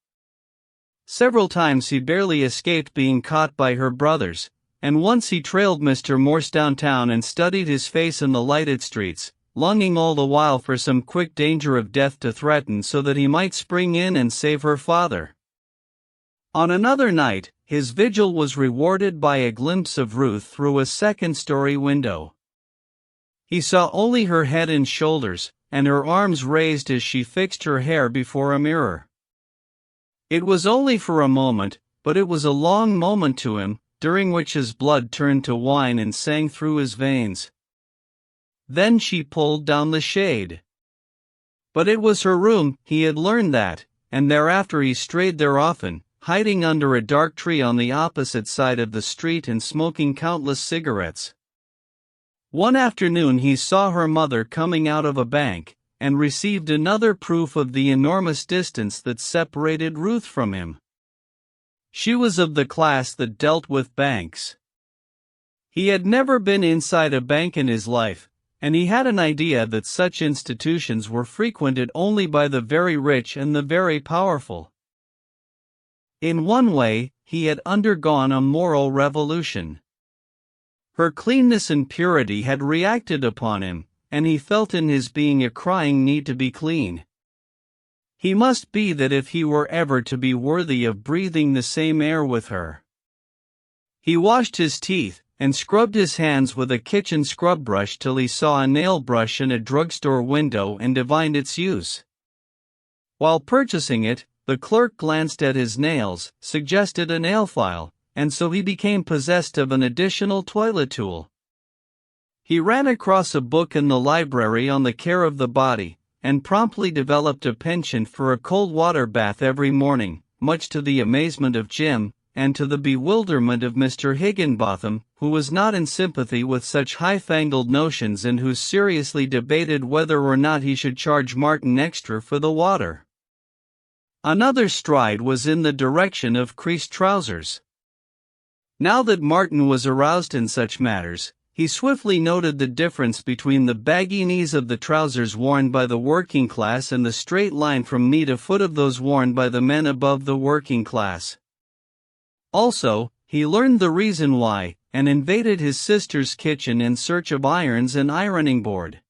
Several times he barely escaped being caught by her brothers, and once he trailed Mr. Morse downtown and studied his face in the lighted streets, longing all the while for some quick danger of death to threaten so that he might spring in and save her father. On another night, his vigil was rewarded by a glimpse of Ruth through a second-story window. He saw only her head and shoulders, and her arms raised as she fixed her hair before a mirror. It was only for a moment, but it was a long moment to him, during which his blood turned to wine and sang through his veins. Then she pulled down the shade. But it was her room, he had learned that, and thereafter he strayed there often, hiding under a dark tree on the opposite side of the street and smoking countless cigarettes. One afternoon he saw her mother coming out of a bank, and received another proof of the enormous distance that separated Ruth from him. She was of the class that dealt with banks. He had never been inside a bank in his life, and he had an idea that such institutions were frequented only by the very rich and the very powerful. In one way, he had undergone a moral revolution. Her cleanness and purity had reacted upon him, and he felt in his being a crying need to be clean. He must be that if he were ever to be worthy of breathing the same air with her. He washed his teeth, and scrubbed his hands with a kitchen scrub brush till he saw a nail brush in a drugstore window and divined its use. While purchasing it, the clerk glanced at his nails, suggested a nail file, and so he became possessed of an additional toilet tool. He ran across a book in the library on the care of the body, and promptly developed a penchant for a cold water bath every morning, much to the amazement of Jim, and to the bewilderment of Mr. Higginbotham, who was not in sympathy with such high-fangled notions and who seriously debated whether or not he should charge Martin extra for the water. Another stride was in the direction of creased trousers. Now that Martin was aroused in such matters, he swiftly noted the difference between the baggy knees of the trousers worn by the working class and the straight line from knee to foot of those worn by the men above the working class. Also, he learned the reason why, and invaded his sister's kitchen in search of irons and ironing board.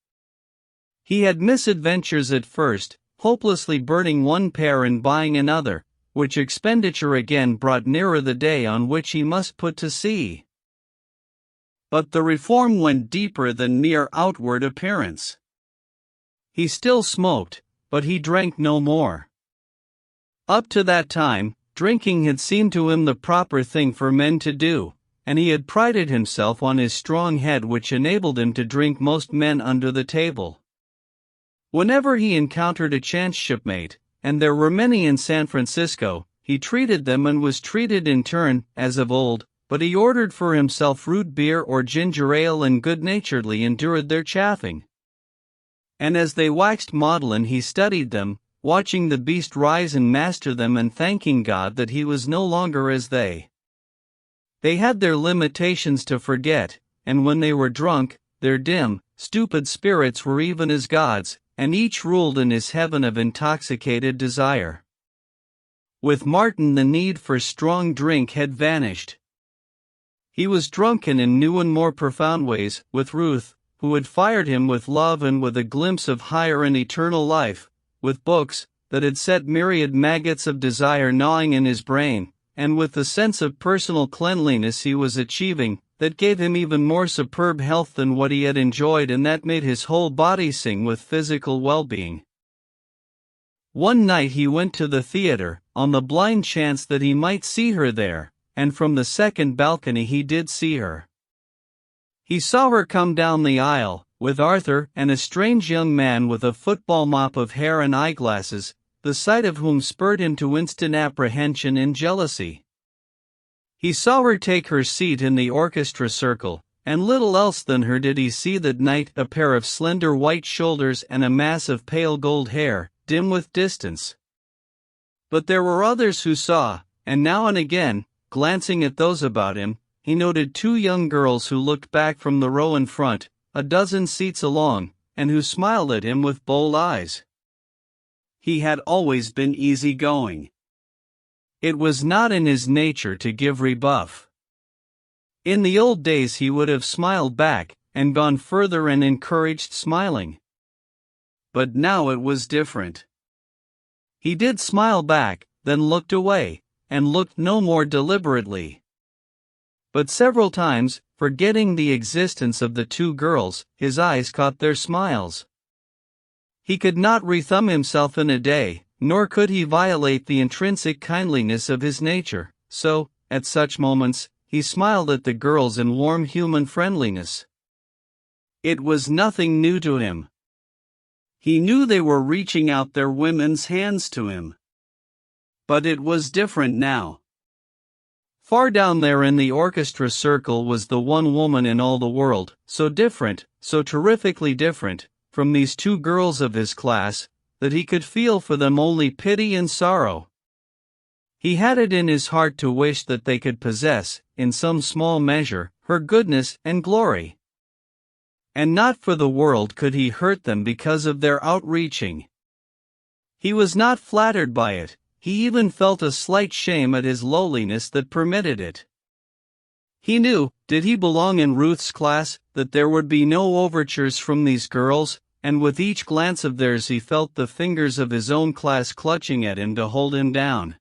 He had misadventures at first, hopelessly burning one pair and buying another, which expenditure again brought nearer the day on which he must put to sea. But the reform went deeper than mere outward appearance. He still smoked, but he drank no more. Up to that time, drinking had seemed to him the proper thing for men to do, and he had prided himself on his strong head which enabled him to drink most men under the table. Whenever he encountered a chance shipmate, and there were many in San Francisco, he treated them and was treated in turn, as of old, but he ordered for himself root beer or ginger ale and good-naturedly endured their chaffing. And as they waxed maudlin he studied them, watching the beast rise and master them and thanking God that he was no longer as they. They had their limitations to forget, and when they were drunk, their dim, stupid spirits were even as gods, and each ruled in his heaven of intoxicated desire. With Martin the need for strong drink had vanished. He was drunken in new and more profound ways, with Ruth, who had fired him with love and with a glimpse of higher and eternal life, with books, that had set myriad maggots of desire gnawing in his brain, and with the sense of personal cleanliness he was achieving, that gave him even more superb health than what he had enjoyed and that made his whole body sing with physical well-being. One night he went to the theater, on the blind chance that he might see her there, and from the second balcony he did see her. He saw her come down the aisle, with Arthur and a strange young man with a football mop of hair and eyeglasses, the sight of whom spurred him to instant apprehension and jealousy. He saw her take her seat in the orchestra circle, and little else than her did he see that night, a pair of slender white shoulders and a mass of pale gold hair, dim with distance. But there were others who saw, and now and again, glancing at those about him, he noted two young girls who looked back from the row in front, a dozen seats along, and who smiled at him with bold eyes. He had always been easy-going. It was not in his nature to give rebuff. In the old days he would have smiled back, and gone further and encouraged smiling. But now it was different. He did smile back, then looked away, and looked no more deliberately. But several times, forgetting the existence of the two girls, his eyes caught their smiles. He could not rethumb himself in a day, nor could he violate the intrinsic kindliness of his nature, so, at such moments, he smiled at the girls in warm human friendliness. It was nothing new to him. He knew they were reaching out their women's hands to him. But it was different now. Far down there in the orchestra circle was the one woman in all the world, so different, so terrifically different, from these two girls of his class, that he could feel for them only pity and sorrow. He had it in his heart to wish that they could possess, in some small measure, her goodness and glory. And not for the world could he hurt them because of their outreaching. He was not flattered by it, he even felt a slight shame at his lowliness that permitted it. He knew, did he belong in Ruth's class, that there would be no overtures from these girls, and with each glance of theirs he felt the fingers of his own class clutching at him to hold him down.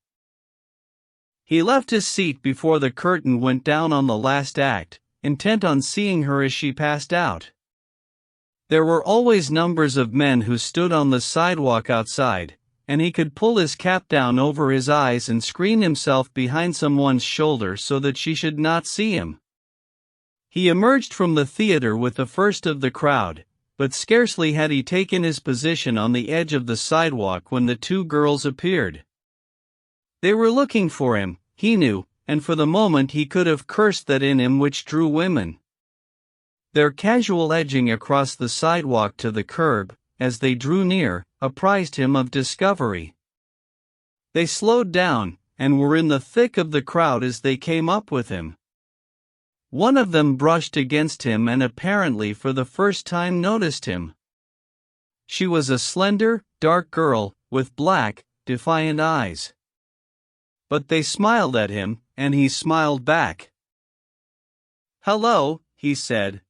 He left his seat before the curtain went down on the last act, intent on seeing her as she passed out. There were always numbers of men who stood on the sidewalk outside, and he could pull his cap down over his eyes and screen himself behind someone's shoulder so that she should not see him. He emerged from the theater with the first of the crowd, but scarcely had he taken his position on the edge of the sidewalk when the two girls appeared. They were looking for him, he knew, and for the moment he could have cursed that in him which drew women. Their casual edging across the sidewalk to the curb, as they drew near, apprised him of discovery. They slowed down, and were in the thick of the crowd as they came up with him. One of them brushed against him and apparently for the first time noticed him. She was a slender, dark girl, with black, defiant eyes. But they smiled at him, and he smiled back. "Hello," he said.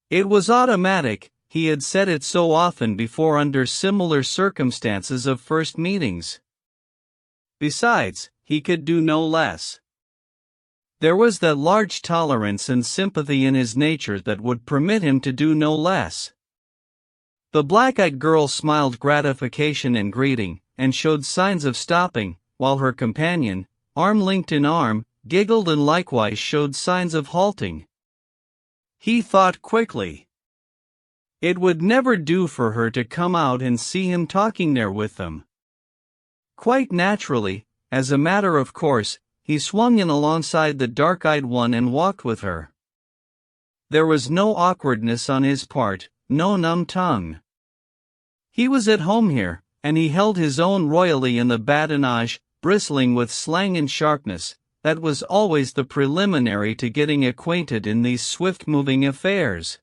It was automatic, he had said it so often before under similar circumstances of first meetings. Besides, he could do no less. There was that large tolerance and sympathy in his nature that would permit him to do no less. The black-eyed girl smiled gratification and greeting, and showed signs of stopping, while her companion, arm linked in arm, giggled and likewise showed signs of halting. He thought quickly. It would never do for her to come out and see him talking there with them. Quite naturally, as a matter of course, he swung in alongside the dark-eyed one and walked with her. There was no awkwardness on his part, no numb tongue. He was at home here, and he held his own royally in the badinage, bristling with slang and sharpness, that was always the preliminary to getting acquainted in these swift-moving affairs.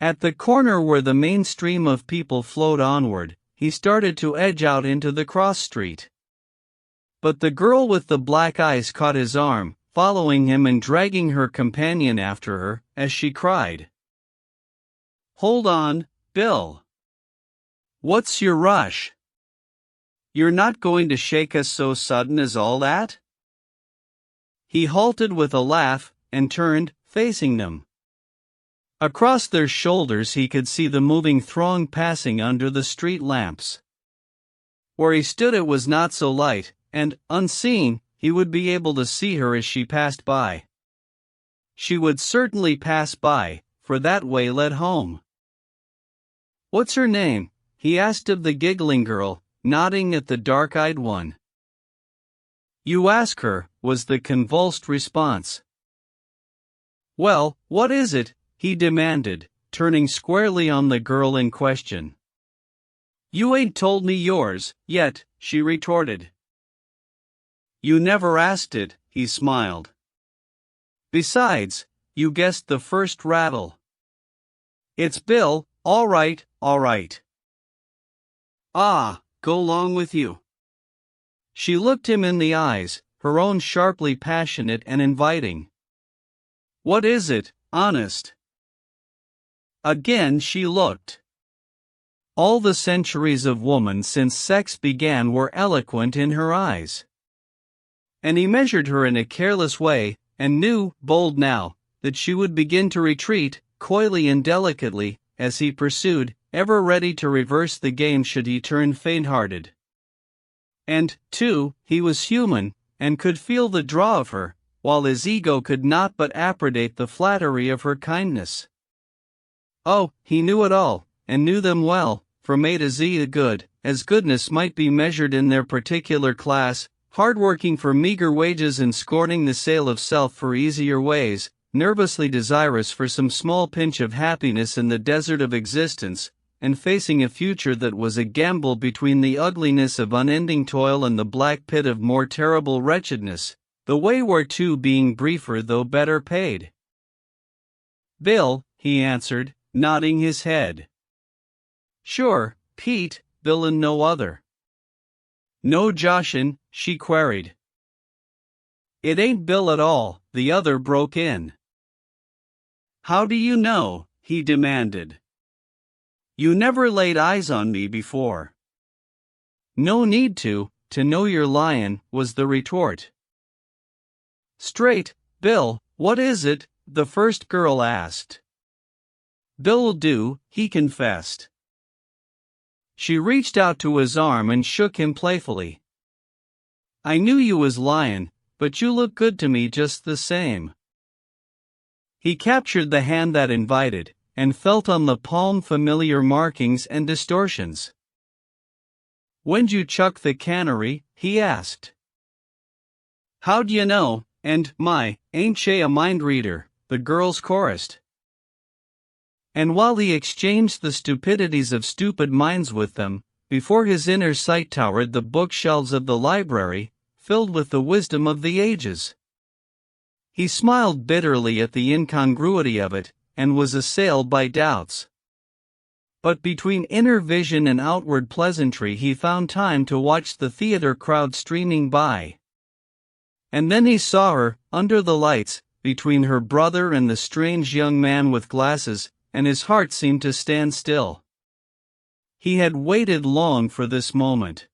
At the corner where the main stream of people flowed onward, he started to edge out into the cross street. But the girl with the black eyes caught his arm, following him and dragging her companion after her, as she cried, "Hold on, Bill. What's your rush? You're not going to shake us so sudden as all that?" He halted with a laugh, and turned, facing them. Across their shoulders he could see the moving throng passing under the street lamps. Where he stood it was not so light, and, unseen, he would be able to see her as she passed by. She would certainly pass by, for that way led home. "What's her name?" he asked of the giggling girl, nodding at the dark-eyed one. "You ask her," was the convulsed response. "Well, what is it?" he demanded, turning squarely on the girl in question. "You ain't told me yours, yet," she retorted. "You never asked it," he smiled. "Besides, you guessed the first rattle. It's Bill, all right, all right." "Ah, go 'long with you." She looked him in the eyes, her own sharply passionate and inviting. "What is it, honest?" Again she looked. All the centuries of woman since sex began were eloquent in her eyes. And he measured her in a careless way, and knew, bold now, that she would begin to retreat, coyly and delicately, as he pursued, ever ready to reverse the game should he turn faint-hearted. And, too, he was human, and could feel the draw of her, while his ego could not but appreciate the flattery of her kindness. Oh, he knew it all, and knew them well, from A to Z. The good, as goodness might be measured in their particular class, hard-working for meager wages and scorning the sale of self for easier ways, nervously desirous for some small pinch of happiness in the desert of existence, and facing a future that was a gamble between the ugliness of unending toil and the black pit of more terrible wretchedness, the way whereto being briefer though better paid. "Bill," he answered, nodding his head. "Sure, Pete, Bill and no other." "No Joshin?" she queried. "It ain't Bill at all," the other broke in. "How do you know?" he demanded. "You never laid eyes on me before." "No need to know you're lyin'," was the retort. "Straight, Bill, what is it?" the first girl asked. "Bill'll do," he confessed. She reached out to his arm and shook him playfully. "I knew you was lyin', but you look good to me just the same." He captured the hand that invited, and felt on the palm familiar markings and distortions. "When'd you chuck the cannery?" he asked. "How'd you know? And, my, ain't she a mind reader?" the girls chorused. And while he exchanged the stupidities of stupid minds with them, before his inner sight towered the bookshelves of the library, filled with the wisdom of the ages. He smiled bitterly at the incongruity of it, and was assailed by doubts. But between inner vision and outward pleasantry he found time to watch the theater crowd streaming by. And then he saw her, under the lights, between her brother and the strange young man with glasses, and his heart seemed to stand still. He had waited long for this moment.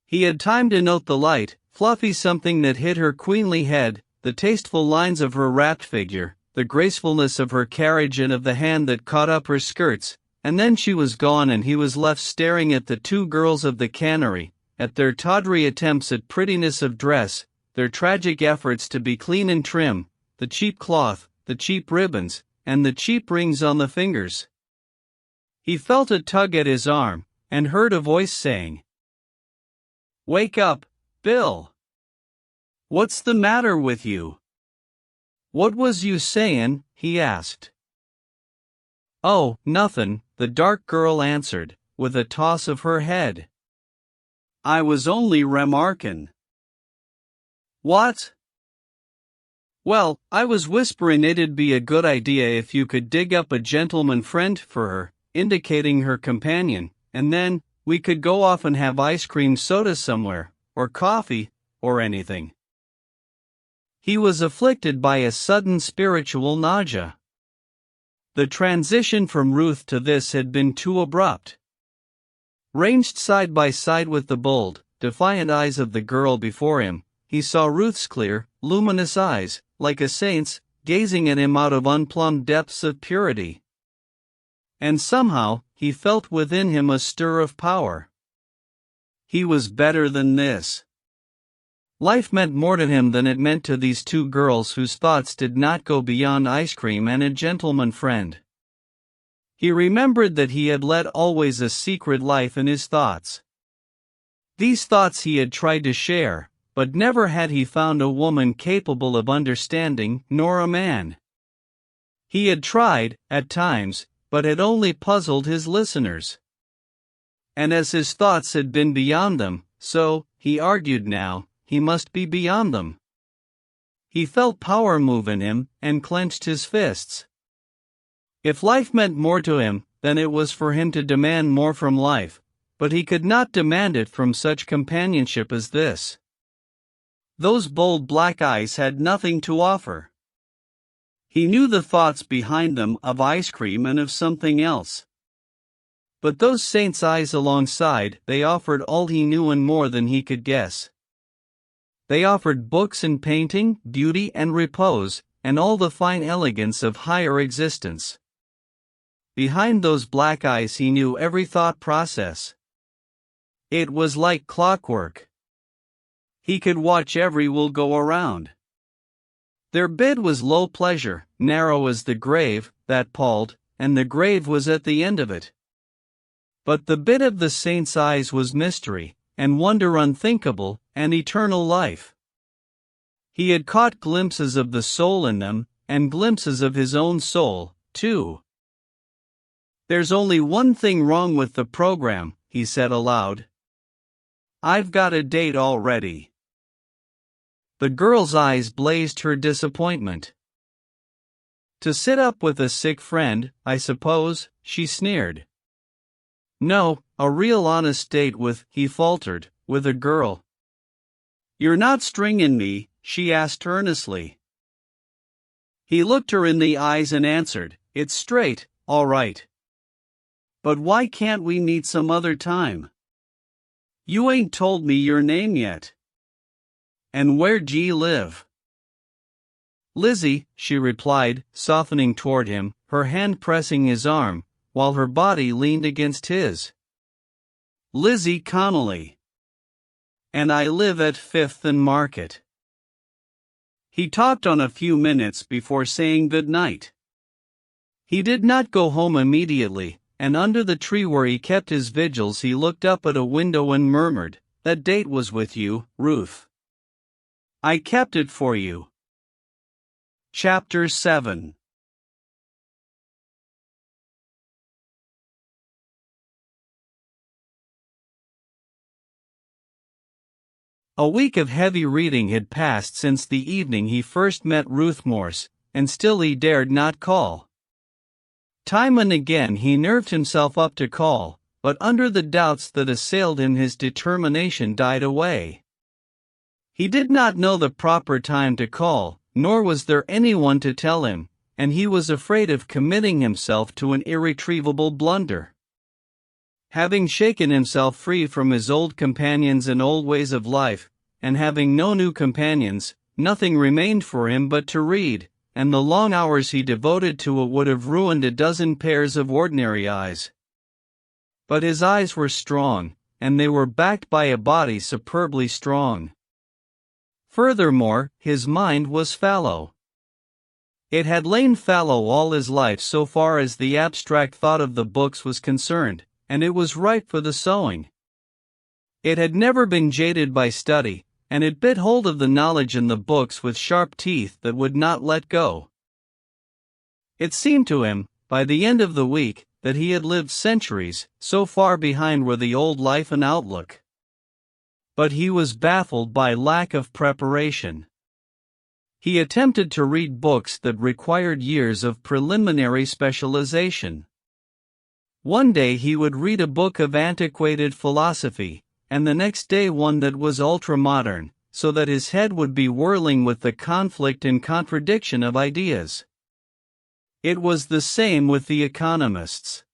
He had time to note the light, fluffy something that hid her queenly head, the tasteful lines of her wrapped figure, the gracefulness of her carriage and of the hand that caught up her skirts, and then she was gone and he was left staring at the two girls of the cannery, at their tawdry attempts at prettiness of dress, their tragic efforts to be clean and trim, the cheap cloth, the cheap ribbons, and the cheap rings on the fingers. He felt a tug at his arm, and heard a voice saying, "Wake up, Bill. What's the matter with you?" "What was you sayin'?" he asked. "Oh, nothin'," the dark girl answered, with a toss of her head. "I was only remarkin'." "What?" "Well, I was whisperin' it'd be a good idea if you could dig up a gentleman friend for her," indicating her companion, "and then, we could go off and have ice cream soda somewhere, or coffee, or anything." He was afflicted by a sudden spiritual nausea. The transition from Ruth to this had been too abrupt. Ranged side by side with the bold, defiant eyes of the girl before him, he saw Ruth's clear, luminous eyes, like a saint's, gazing at him out of unplumbed depths of purity. And somehow, he felt within him a stir of power. He was better than this. Life meant more to him than it meant to these two girls whose thoughts did not go beyond ice cream and a gentleman friend. He remembered that he had led always a secret life in his thoughts. These thoughts he had tried to share, but never had he found a woman capable of understanding, nor a man. He had tried, at times, but had only puzzled his listeners. And as his thoughts had been beyond them, so, he argued now, he must be beyond them. He felt power move in him, and clenched his fists. If life meant more to him, then it was for him to demand more from life, but he could not demand it from such companionship as this. Those bold black eyes had nothing to offer. He knew the thoughts behind them of ice cream and of something else. But those saints' eyes alongside, they offered all he knew and more than he could guess. They offered books and painting, beauty and repose, and all the fine elegance of higher existence. behind those black eyes he knew every thought process. It was like clockwork. He could watch every will go around. Their bed was low pleasure, narrow as the grave, that palled, and the grave was at the end of it. But the bit of the saint's eyes was mystery, and wonder unthinkable, and eternal life. He had caught glimpses of the soul in them, and glimpses of his own soul, too. "There's only one thing wrong with the program," he said aloud. "I've got a date already." The girl's eyes blazed her disappointment. "To sit up with a sick friend, I suppose," she sneered. "No, a real honest date with," he faltered, "with a girl." "You're not stringing me?" she asked earnestly. He looked her in the eyes and answered, "It's straight, all right. But why can't we meet some other time? You ain't told me your name yet. And where'd ye live?" "Lizzie," she replied, softening toward him, her hand pressing his arm, while her body leaned against his. "Lizzie Connolly. And I live at 5th and Market." He talked on a few minutes before saying good night. He did not go home immediately, and under the tree where he kept his vigils he looked up at a window and murmured, "That date was with you, Ruth. I kept it for you." Chapter 7. A week of heavy reading had passed since the evening he first met Ruth Morse, and still he dared not call. Time and again he nerved himself up to call, but under the doubts that assailed him his determination died away. He did not know the proper time to call, nor was there anyone to tell him, and he was afraid of committing himself to an irretrievable blunder. Having shaken himself free from his old companions and old ways of life, and having no new companions, nothing remained for him but to read, and the long hours he devoted to it would have ruined a dozen pairs of ordinary eyes. But his eyes were strong, and they were backed by a body superbly strong. Furthermore, his mind was fallow. It had lain fallow all his life so far as the abstract thought of the books was concerned, and it was ripe for the sowing. It had never been jaded by study, and it bit hold of the knowledge in the books with sharp teeth that would not let go. It seemed to him, by the end of the week, that he had lived centuries, so far behind were the old life and outlook. But he was baffled by lack of preparation. He attempted to read books that required years of preliminary specialization. One day he would read a book of antiquated philosophy, and the next day one that was ultra-modern, so that his head would be whirling with the conflict and contradiction of ideas. It was the same with the economists.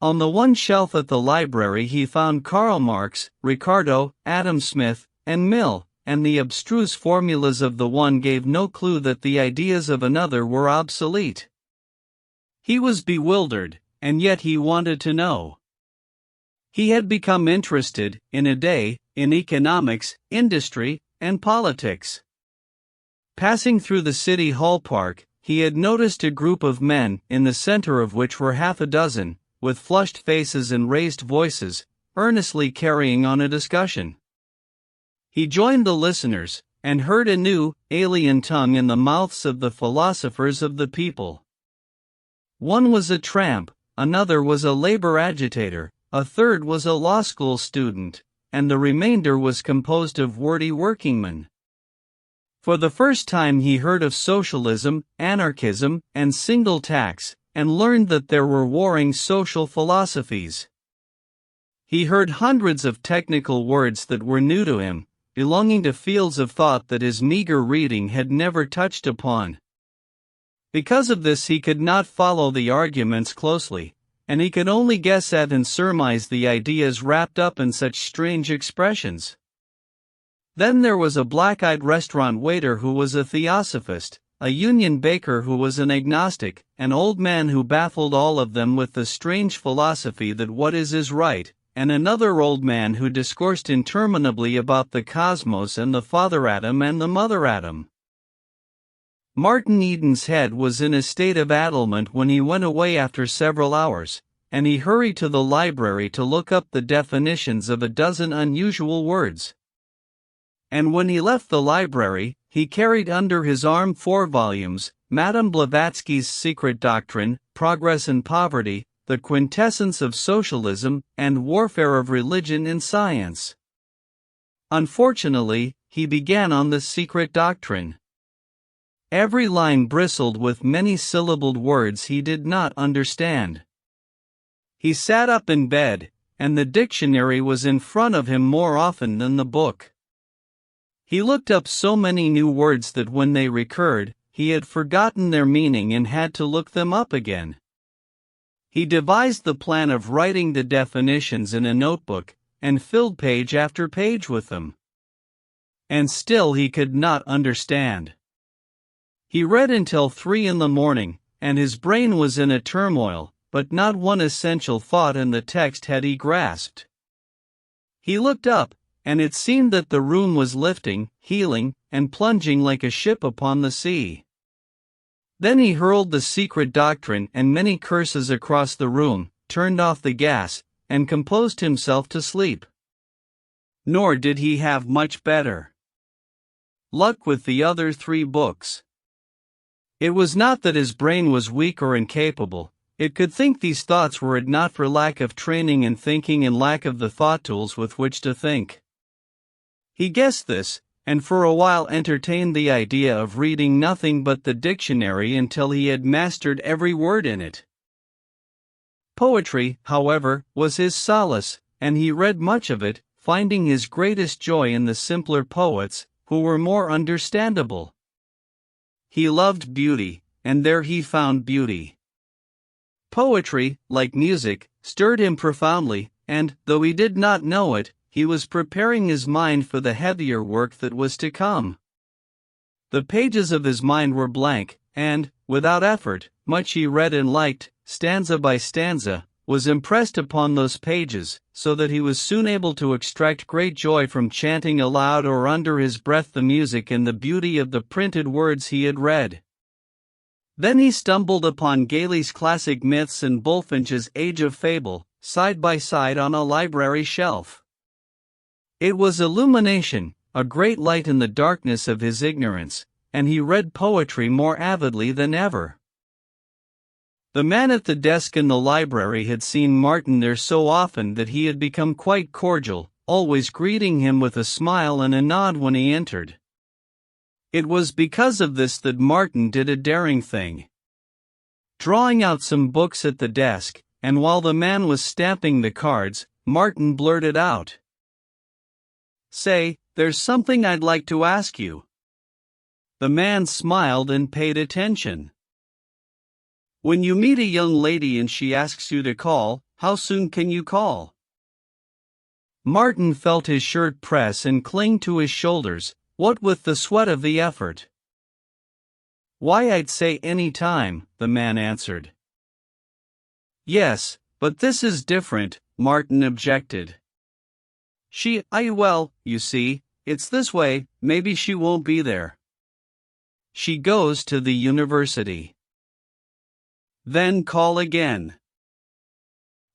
On the one shelf at the library he found Karl Marx, Ricardo, Adam Smith, and Mill, and the abstruse formulas of the one gave no clue that the ideas of another were obsolete. He was bewildered, and yet he wanted to know. He had become interested, in a day, in economics, industry, and politics. Passing through the City Hall Park, he had noticed a group of men, in the center of which were half a dozen, with flushed faces and raised voices, earnestly carrying on a discussion. He joined the listeners, and heard a new, alien tongue in the mouths of the philosophers of the people. One was a tramp, another was a labor agitator, a third was a law school student, and the remainder was composed of wordy workingmen. For the first time he heard of socialism, anarchism, and single tax, and learned that there were warring social philosophies. He heard hundreds of technical words that were new to him, belonging to fields of thought that his meager reading had never touched upon. Because of this he could not follow the arguments closely, and he could only guess at and surmise the ideas wrapped up in such strange expressions. Then there was a black-eyed restaurant waiter who was a theosophist, a union baker who was an agnostic, an old man who baffled all of them with the strange philosophy that what is right, and another old man who discoursed interminably about the cosmos and the father atom and the mother atom. Martin Eden's head was in a state of addlement when he went away after several hours, and he hurried to the library to look up the definitions of a dozen unusual words. And when he left the library, he carried under his arm 4 volumes, Madame Blavatsky's Secret Doctrine, Progress and Poverty, The Quintessence of Socialism, and Warfare of Religion in Science. Unfortunately, he began on the Secret Doctrine. Every line bristled with many-syllabled words he did not understand. He sat up in bed, and the dictionary was in front of him more often than the book. He looked up so many new words that when they recurred, he had forgotten their meaning and had to look them up again. He devised the plan of writing the definitions in a notebook, and filled page after page with them. And still he could not understand. He read until 3 in the morning, and his brain was in a turmoil, but not one essential thought in the text had he grasped. He looked up, and it seemed that the room was lifting, heeling, and plunging like a ship upon the sea. Then he hurled the Secret Doctrine and many curses across the room, turned off the gas, and composed himself to sleep. Nor did he have much better luck with the other 3 books. It was not that his brain was weak or incapable. It could think these thoughts were it not for lack of training in thinking and lack of the thought tools with which to think. He guessed this, and for a while entertained the idea of reading nothing but the dictionary until he had mastered every word in it. Poetry, however, was his solace, and he read much of it, finding his greatest joy in the simpler poets, who were more understandable. He loved beauty, and there he found beauty. Poetry, like music, stirred him profoundly, and, though he did not know it, he was preparing his mind for the heavier work that was to come. The pages of his mind were blank, and, without effort, much he read and liked, stanza by stanza, was impressed upon those pages, so that he was soon able to extract great joy from chanting aloud or under his breath the music and the beauty of the printed words he had read. Then he stumbled upon Gailey's Classic Myths and Bulfinch's Age of Fable, side by side on a library shelf. It was illumination, a great light in the darkness of his ignorance, and he read poetry more avidly than ever. The man at the desk in the library had seen Martin there so often that he had become quite cordial, always greeting him with a smile and a nod when he entered. It was because of this that Martin did a daring thing. Drawing out some books at the desk, and while the man was stamping the cards, Martin blurted out, "Say, there's something I'd like to ask you." The man smiled and paid attention. "When you meet a young lady and she asks you to call, how soon can you call?" Martin felt his shirt press and cling to his shoulders, what with the sweat of the effort. "Why, I'd say any time," the man answered. "Yes, but this is different," Martin objected. Well, you see, it's this way, maybe she won't be there. She goes to the university." "Then call again."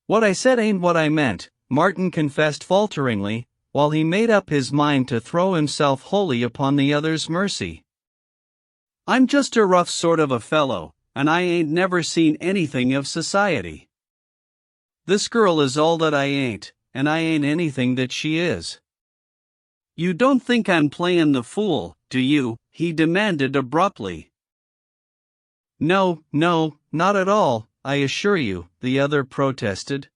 "What I said ain't what I meant," Martin confessed falteringly, while he made up his mind to throw himself wholly upon the other's mercy. "I'm just a rough sort of a fellow, and I ain't never seen anything of society. This girl is all that I ain't, and I ain't anything that she is." "You don't think I'm playin' the fool, do you?" he demanded abruptly. No, not at all, I assure you," the other protested.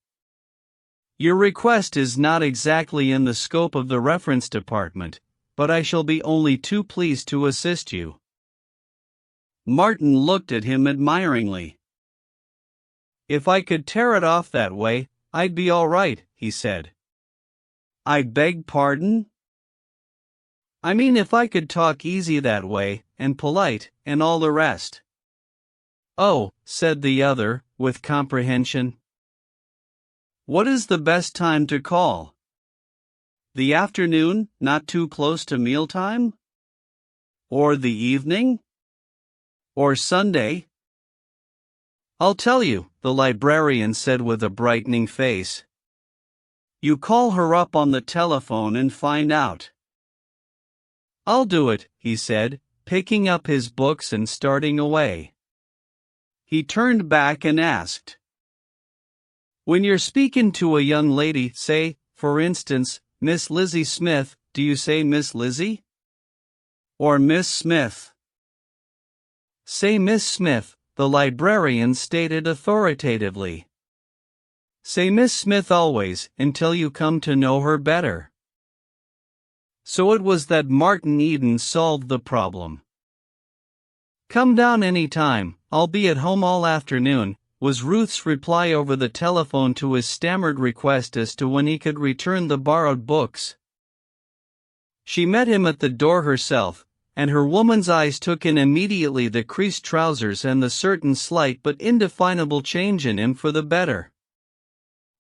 "Your request is not exactly in the scope of the reference department, but I shall be only too pleased to assist you." Martin looked at him admiringly. "If I could tear it off that way, I'd be all right," he said. "I beg pardon?" "I mean if I could talk easy that way, and polite, and all the rest. "Oh," said the other, with comprehension. "What is the best time to call? The afternoon, not too close to mealtime? Or the evening? Or Sunday?" "I'll tell you," the librarian said with a brightening face. "You call her up on the telephone and find out." "I'll do it," he said, picking up his books and starting away. He turned back and asked, "When you're speaking to a young lady, say, for instance, Miss Lizzie Smith, do you say Miss Lizzie? Or Miss Smith?" "Say Miss Smith," the librarian stated authoritatively. "Say Miss Smith always, until you come to know her better." So it was that Martin Eden solved the problem. "Come down any time, I'll be at home all afternoon," was Ruth's reply over the telephone to his stammered request as to when he could return the borrowed books. She met him at the door herself, and her woman's eyes took in immediately the creased trousers and the certain slight but indefinable change in him for the better.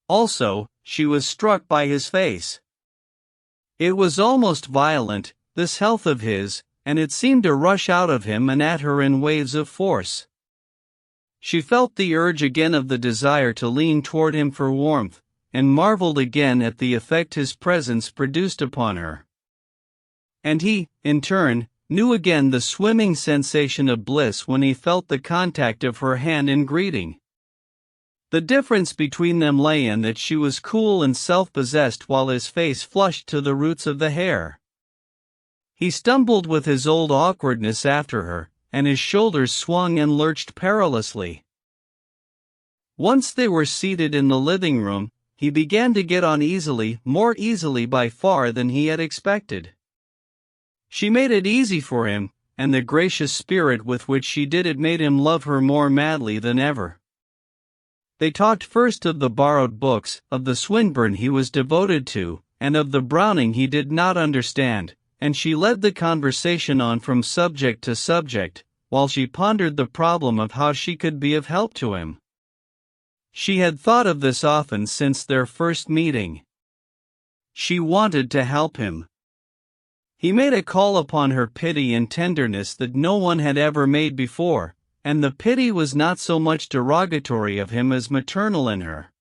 Also, she was struck by his face. It was almost violent, this health of his, and it seemed to rush out of him and at her in waves of force. She felt the urge again of the desire to lean toward him for warmth, and marveled again at the effect his presence produced upon her. And he, in turn, knew again the swimming sensation of bliss when he felt the contact of her hand in greeting. The difference between them lay in that she was cool and self-possessed while his face flushed to the roots of the hair. He stumbled with his old awkwardness after her, and his shoulders swung and lurched perilously. Once they were seated in the living room, he began to get on easily, more easily by far than he had expected. She made it easy for him, and the gracious spirit with which she did it made him love her more madly than ever. They talked first of the borrowed books, of the Swinburne he was devoted to, and of the Browning he did not understand, and she led the conversation on from subject to subject, while she pondered the problem of how she could be of help to him. She had thought of this often since their first meeting. She wanted to help him. He made a call upon her pity and tenderness that no one had ever made before, and the pity was not so much derogatory of him as maternal in her.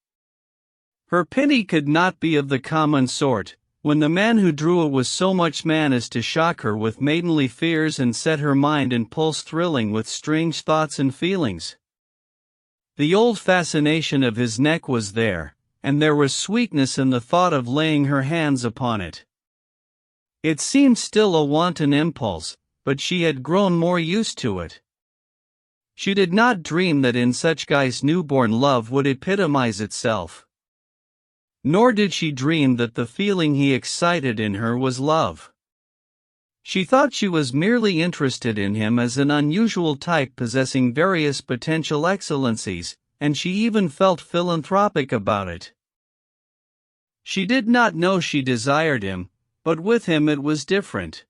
Her pity could not be of the common sort, when the man who drew it was so much man as to shock her with maidenly fears and set her mind and pulse thrilling with strange thoughts and feelings. The old fascination of his neck was there, and there was sweetness in the thought of laying her hands upon it. It seemed still a wanton impulse, but she had grown more used to it. She did not dream that in such guise newborn love would epitomize itself. Nor did she dream that the feeling he excited in her was love. She thought she was merely interested in him as an unusual type possessing various potential excellencies, and she even felt philanthropic about it. She did not know she desired him, but with him it was different.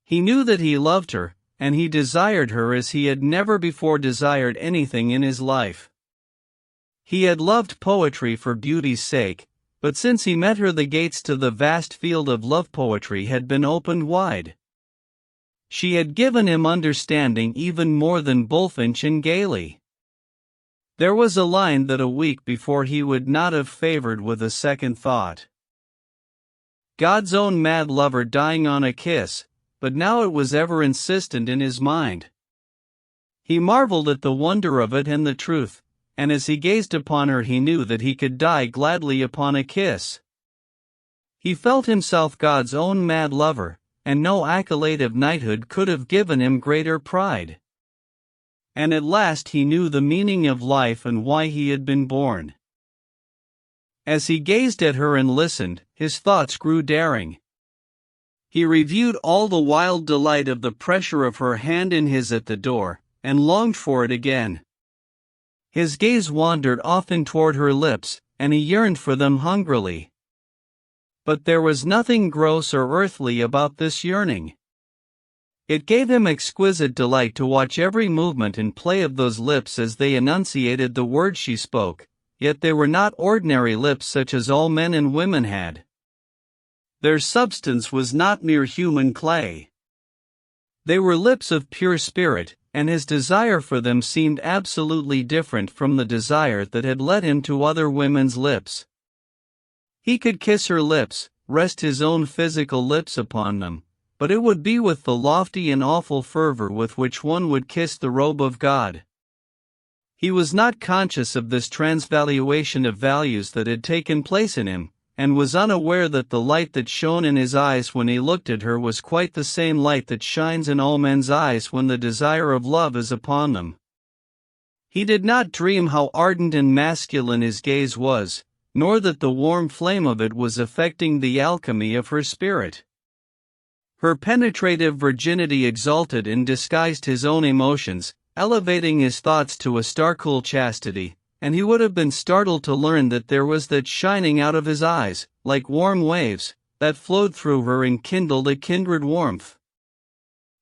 He knew that he loved her, and he desired her as he had never before desired anything in his life. He had loved poetry for beauty's sake, but since he met her the gates to the vast field of love poetry had been opened wide. She had given him understanding even more than Bulfinch and Gayley. There was a line that a week before he would not have favored with a second thought. God's own mad lover dying on a kiss, but now it was ever insistent in his mind. He marveled at the wonder of it and the truth, and as he gazed upon her he knew that he could die gladly upon a kiss. He felt himself God's own mad lover, and no accolade of knighthood could have given him greater pride. And at last he knew the meaning of life and why he had been born. As he gazed at her and listened, his thoughts grew daring. He reviewed all the wild delight of the pressure of her hand in his at the door, and longed for it again. His gaze wandered often toward her lips, and he yearned for them hungrily. But there was nothing gross or earthly about this yearning. It gave him exquisite delight to watch every movement and play of those lips as they enunciated the words she spoke, yet they were not ordinary lips such as all men and women had. Their substance was not mere human clay. They were lips of pure spirit, and his desire for them seemed absolutely different from the desire that had led him to other women's lips. He could kiss her lips, rest his own physical lips upon them, but it would be with the lofty and awful fervor with which one would kiss the robe of God. He was not conscious of this transvaluation of values that had taken place in him, and was unaware that the light that shone in his eyes when he looked at her was quite the same light that shines in all men's eyes when the desire of love is upon them. He did not dream how ardent and masculine his gaze was, nor that the warm flame of it was affecting the alchemy of her spirit. Her penetrative virginity exalted and disguised his own emotions, elevating his thoughts to a star-cool chastity, and he would have been startled to learn that there was that shining out of his eyes, like warm waves, that flowed through her and kindled a kindred warmth.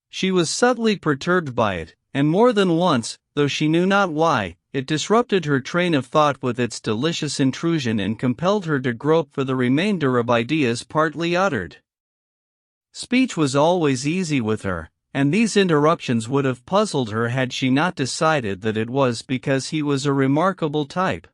She was subtly perturbed by it, and more than once, though she knew not why, it disrupted her train of thought with its delicious intrusion and compelled her to grope for the remainder of ideas partly uttered. Speech was always easy with her, and these interruptions would have puzzled her had she not decided that it was because he was a remarkable type.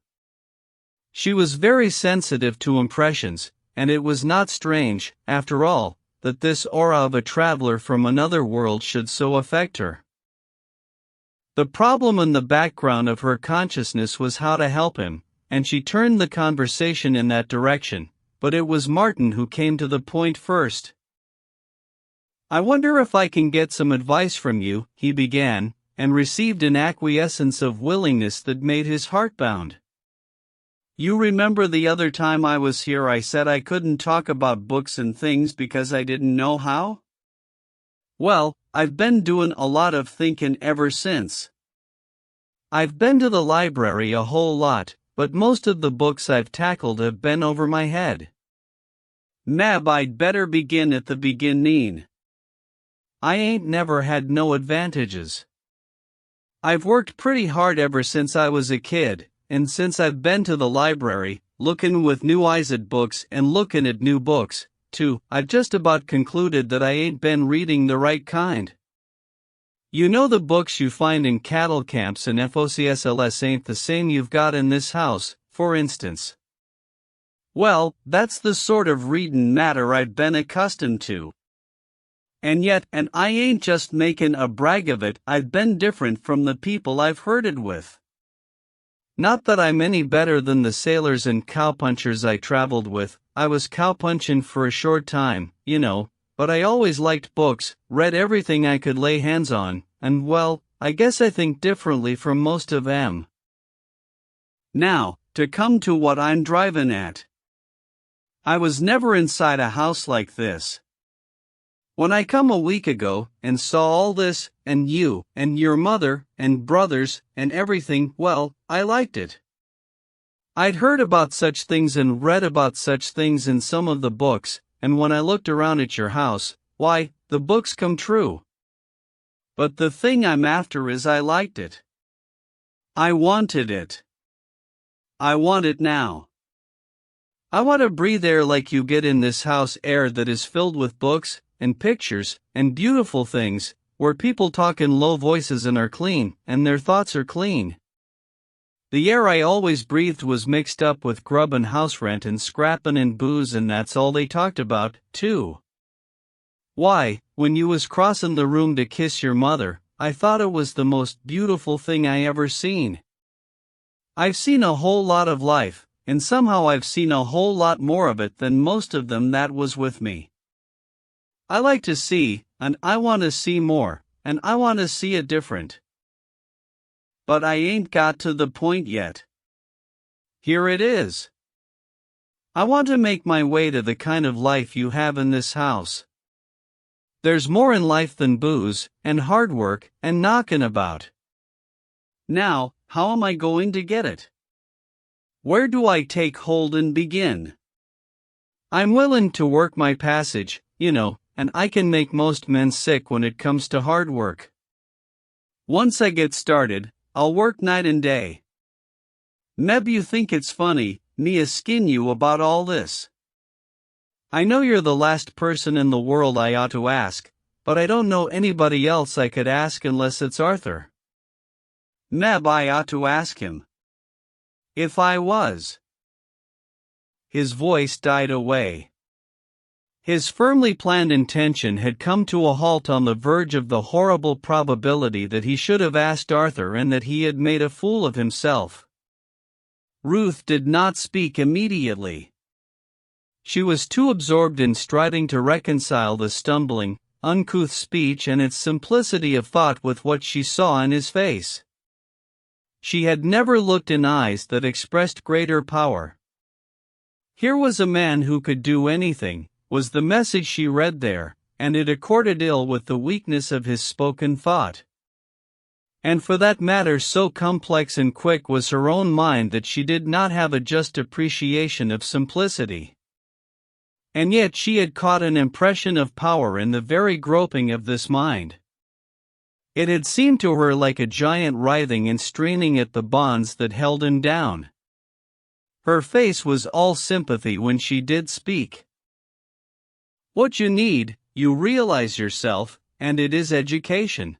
She was very sensitive to impressions, and it was not strange, after all, that this aura of a traveler from another world should so affect her. The problem in the background of her consciousness was how to help him, and she turned the conversation in that direction, but it was Martin who came to the point first. "I wonder if I can get some advice from you," he began, and received an acquiescence of willingness that made his heart bound. "You remember the other time I was here I said I couldn't talk about books and things because I didn't know how? Well, I've been doing a lot of thinking ever since. I've been to the library a whole lot, but most of the books I've tackled have been over my head. Mab, I'd better begin at the beginning. I ain't never had no advantages. I've worked pretty hard ever since I was a kid, and since I've been to the library, lookin' with new eyes at books and lookin' at new books, too, I've just about concluded that I ain't been reading the right kind. You know the books you find in cattle camps and FOCSLS ain't the same you've got in this house, for instance. Well, that's the sort of readin' matter I've been accustomed to. And yet, and I ain't just making a brag of it, I've been different from the people I've herded with. Not that I'm any better than the sailors and cowpunchers I traveled with. I was cowpunchin' for a short time, you know, but I always liked books, read everything I could lay hands on, and well, I guess I think differently from most of them. Now, to come to what I'm driving at. I was never inside a house like this. When I come a week ago, and saw all this, and you, and your mother, and brothers, and everything, well, I liked it. I'd heard about such things and read about such things in some of the books, and when I looked around at your house, why, the books come true. But the thing I'm after is I liked it. I wanted it. I want it now. I want to breathe air like you get in this house, air that is filled with books, and pictures, and beautiful things, where people talk in low voices and are clean, and their thoughts are clean. The air I always breathed was mixed up with grub and house rent and scrappin' and booze, and that's all they talked about, too. Why, when you was crossin' the room to kiss your mother, I thought it was the most beautiful thing I ever seen. I've seen a whole lot of life, and somehow I've seen a whole lot more of it than most of them that was with me. I like to see, and I want to see more, and I want to see it different. But I ain't got to the point yet. Here it is. I want to make my way to the kind of life you have in this house. There's more in life than booze, and hard work, and knockin' about. Now, how am I going to get it? Where do I take hold and begin? I'm willin' to work my passage, you know, and I can make most men sick when it comes to hard work. Once I get started, I'll work night and day. Meb, you think it's funny, me asking you about all this. I know you're the last person in the world I ought to ask, but I don't know anybody else I could ask unless it's Arthur. Meb, I ought to ask him. If I was. His voice died away. His firmly planned intention had come to a halt on the verge of the horrible probability that he should have asked Arthur and that he had made a fool of himself. Ruth did not speak immediately. She was too absorbed in striving to reconcile the stumbling, uncouth speech and its simplicity of thought with what she saw in his face. She had never looked in eyes that expressed greater power. Here was a man who could do anything, was the message she read there, and it accorded ill with the weakness of his spoken thought. And for that matter, so complex and quick was her own mind that she did not have a just appreciation of simplicity. And yet she had caught an impression of power in the very groping of this mind. It had seemed to her like a giant writhing and straining at the bonds that held him down. Her face was all sympathy when she did speak. What you need, you realize yourself, and it is education.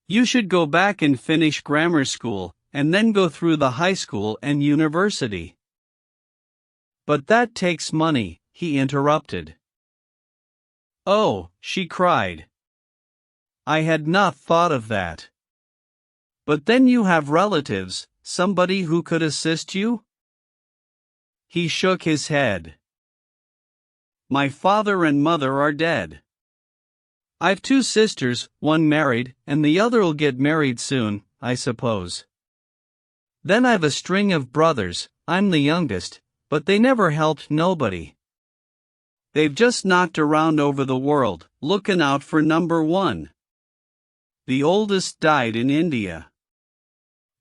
You should go back and finish grammar school, and then go through the high school and university. But that takes money, he interrupted. Oh, she cried. I had not thought of that. But then you have relatives, somebody who could assist you? He shook his head. My father and mother are dead. I've 2 sisters, one married, and the other'll get married soon, I suppose. Then I've a string of brothers, I'm the youngest, but they never helped nobody. They've just knocked around over the world, looking out for number 1. The oldest died in India.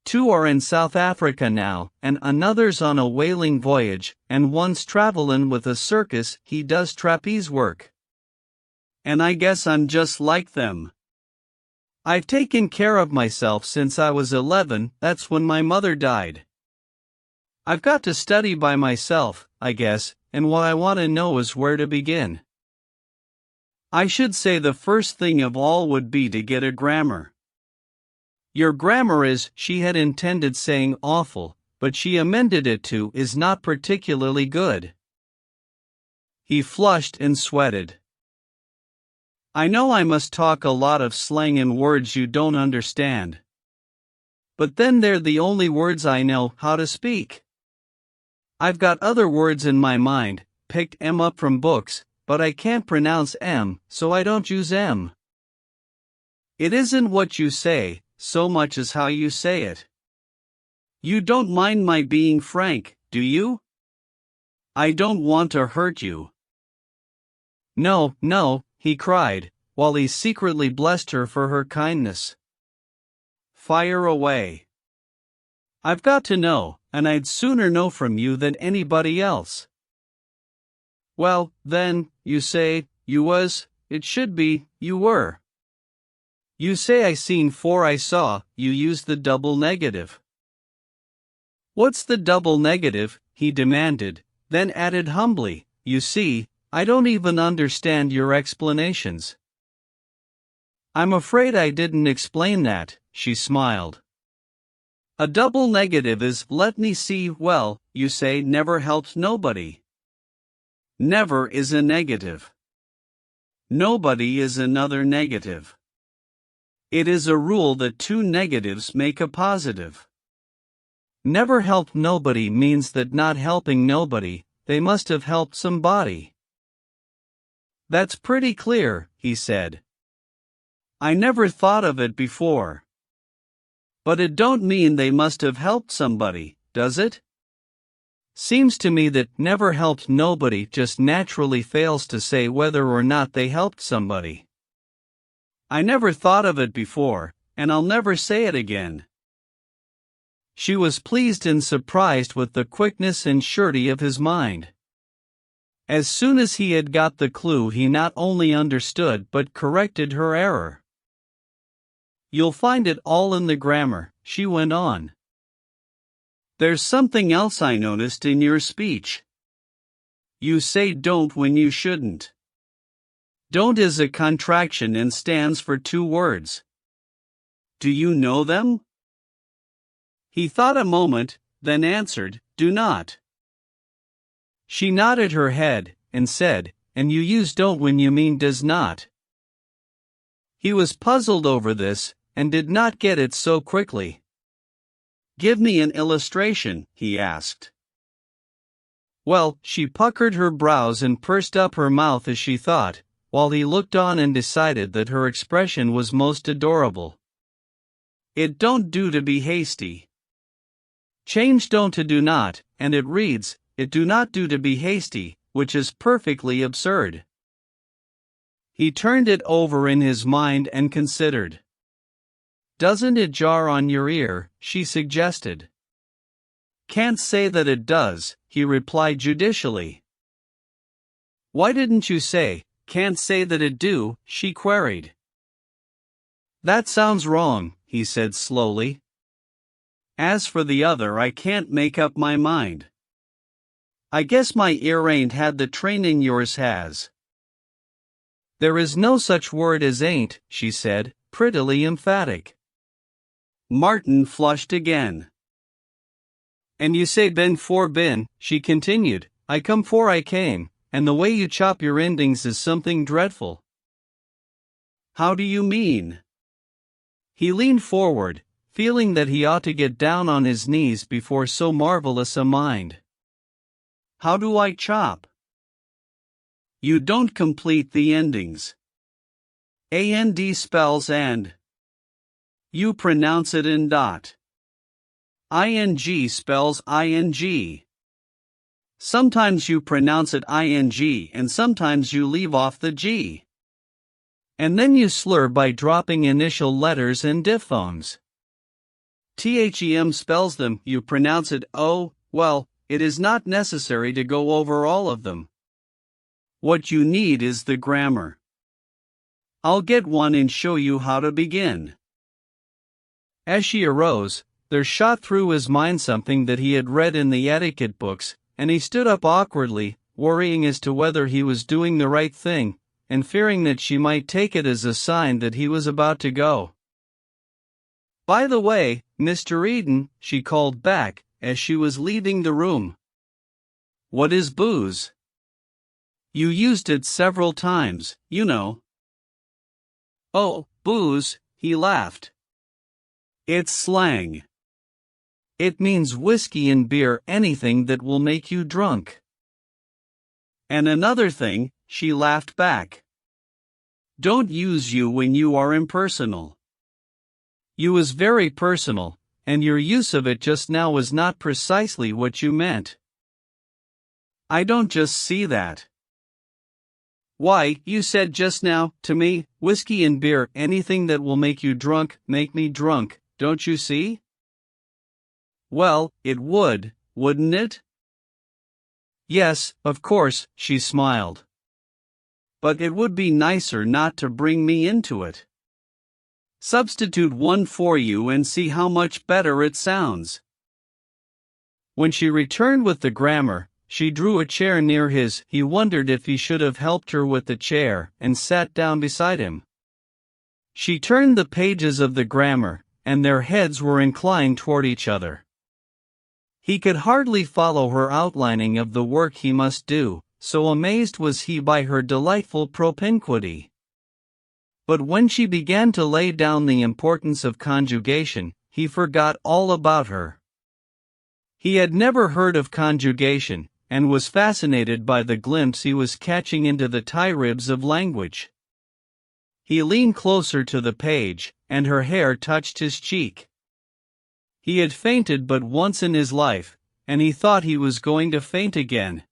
2 are in South Africa now, and another's on a whaling voyage, and one's travelin' with a circus, he does trapeze work. And I guess I'm just like them. I've taken care of myself since I was 11, that's when my mother died. I've got to study by myself, I guess, and what I want to know is where to begin. I should say the first thing of all would be to get a grammar. Your grammar is, she had intended saying awful, but she amended it to is not particularly good. He flushed and sweated. I know I must talk a lot of slang and words you don't understand. But then they're the only words I know how to speak. I've got other words in my mind, picked 'em up from books, but I can't pronounce 'em, so I don't use 'em. It isn't what you say, so much as how you say it. You don't mind my being frank, do you? I don't want to hurt you. No, no, he cried, while he secretly blessed her for her kindness. Fire away. I've got to know, and I'd sooner know from you than anybody else. Well, then, you say, you was, it should be, you were. You say I seen 4 I saw, you used the double negative. What's the double negative? He demanded, then added humbly, you see, I don't even understand your explanations. I'm afraid I didn't explain that, she smiled. A double negative is, let me see, well, you say never helped nobody. Never is a negative. Nobody is another negative. It is a rule that 2 negatives make a positive. Never helped nobody means that not helping nobody, they must have helped somebody. That's pretty clear, he said. I never thought of it before. But it don't mean they must have helped somebody, does it? Seems to me that never helped nobody just naturally fails to say whether or not they helped somebody. I never thought of it before, and I'll never say it again. She was pleased and surprised with the quickness and surety of his mind. As soon as he had got the clue, he not only understood but corrected her error. "You'll find it all in the grammar," she went on. "There's something else I noticed in your speech. You say don't when you shouldn't. Don't is a contraction and stands for two words. Do you know them?" He thought a moment, then answered, "Do not." She nodded her head, and said, "And you use don't when you mean does not." He was puzzled over this, and did not get it so quickly. "Give me an illustration," he asked. Well, she puckered her brows and pursed up her mouth as she thought, while he looked on and decided that her expression was most adorable. "It don't do to be hasty." Change don't to do not, and it reads, "It do not do to be hasty," which is perfectly absurd. He turned it over in his mind and considered. "Doesn't it jar on your ear?" she suggested. "Can't say that it does," he replied judicially. "Why didn't you say, 'Can't say that it do'?" she queried. "That sounds wrong," he said slowly. "As for the other, I can't make up my mind. I guess my ear ain't had the training yours has." "There is no such word as ain't," she said, prettily emphatic. Martin flushed again. "And you say been for been," she continued. "I come for I came, and the way you chop your endings is something dreadful." "How do you mean?" He leaned forward, feeling that he ought to get down on his knees before so marvelous a mind. "How do I chop?" "You don't complete the endings. And spells and. You pronounce it in dot. Ing spells ing. Sometimes you pronounce it ing and sometimes you leave off the g. And then you slur by dropping initial letters and diphthongs. Them spells them, you pronounce it o. Well, it is not necessary to go over all of them. What you need is the grammar. I'll get one and show you how to begin." As she arose, there shot through his mind something that he had read in the etiquette books, and he stood up awkwardly, worrying as to whether he was doing the right thing, and fearing that she might take it as a sign that he was about to go. "By the way, Mr. Eden," she called back, as she was leaving the room. "What is booze? You used it several times, you know." "Oh, booze," he laughed. "It's slang. It means whiskey and beer, anything that will make you drunk." "And another thing," she laughed back. "Don't use you when you are impersonal. You is very personal, and your use of it just now was not precisely what you meant." "I don't just see that." "Why, you said just now, to me, whiskey and beer, anything that will make you drunk, make me drunk, don't you see?" "Well, it would, wouldn't it?" "Yes, of course," she smiled. "But it would be nicer not to bring me into it. Substitute one for you and see how much better it sounds." When she returned with the grammar, she drew a chair near his. He wondered if he should have helped her with the chair, and sat down beside him. She turned the pages of the grammar, and their heads were inclined toward each other. He could hardly follow her outlining of the work he must do, so amazed was he by her delightful propinquity. But when she began to lay down the importance of conjugation, he forgot all about her. He had never heard of conjugation, and was fascinated by the glimpse he was catching into the tie-ribs of language. He leaned closer to the page, and her hair touched his cheek. He had fainted but once in his life, and he thought he was going to faint again.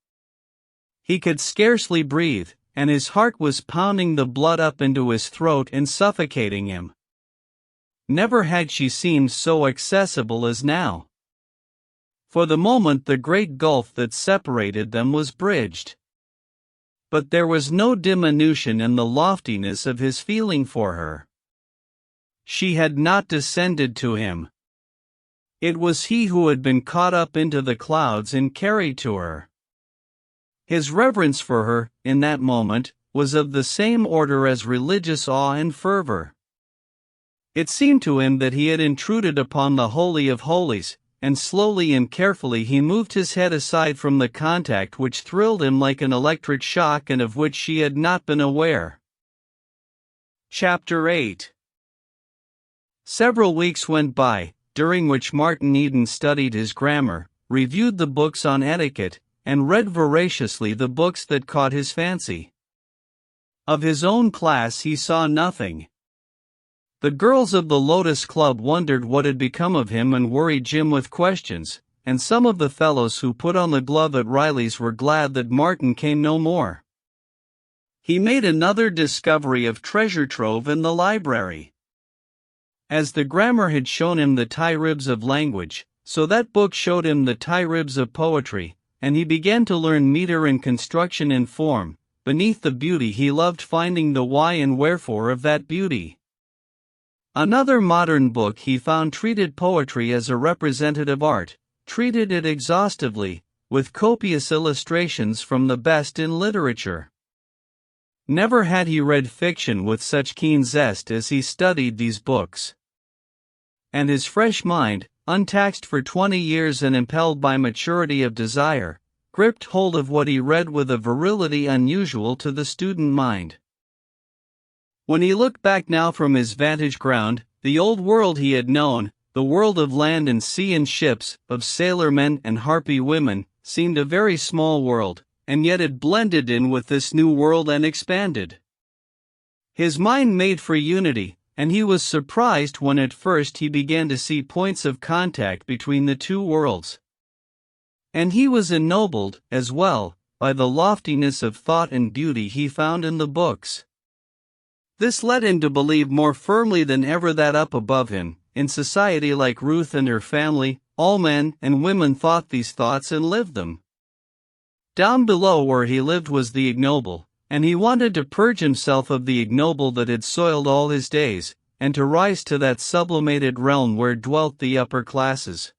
He could scarcely breathe, and his heart was pounding the blood up into his throat and suffocating him. Never had she seemed so accessible as now. For the moment the great gulf that separated them was bridged. But there was no diminution in the loftiness of his feeling for her. She had not descended to him. It was he who had been caught up into the clouds and carried to her. His reverence for her, in that moment, was of the same order as religious awe and fervor. It seemed to him that he had intruded upon the Holy of Holies, and slowly and carefully he moved his head aside from the contact which thrilled him like an electric shock and of which she had not been aware. Chapter 8. Several weeks went by, during which Martin Eden studied his grammar, reviewed the books on etiquette, and read voraciously the books that caught his fancy. Of his own class he saw nothing. The girls of the Lotus Club wondered what had become of him and worried Jim with questions, and some of the fellows who put on the glove at Riley's were glad that Martin came no more. He made another discovery of treasure trove in the library. As the grammar had shown him the tie ribs of language, so that book showed him the tie ribs of poetry, and he began to learn meter and construction and form. Beneath the beauty he loved finding the why and wherefore of that beauty. Another modern book he found treated poetry as a representative art, treated it exhaustively, with copious illustrations from the best in literature. Never had he read fiction with such keen zest as he studied these books. And his fresh mind, untaxed for 20 years and impelled by maturity of desire, gripped hold of what he read with a virility unusual to the student mind. When he looked back now from his vantage ground, the old world he had known, the world of land and sea and ships, of sailormen and harpy women, seemed a very small world, and yet it blended in with this new world and expanded. His mind made for unity, and he was surprised when at first he began to see points of contact between the two worlds. And he was ennobled, as well, by the loftiness of thought and beauty he found in the books. This led him to believe more firmly than ever that up above him, in society like Ruth and her family, all men and women thought these thoughts and lived them. Down below where he lived was the ignoble, and he wanted to purge himself of the ignoble that had soiled all his days, and to rise to that sublimated realm where dwelt the upper classes.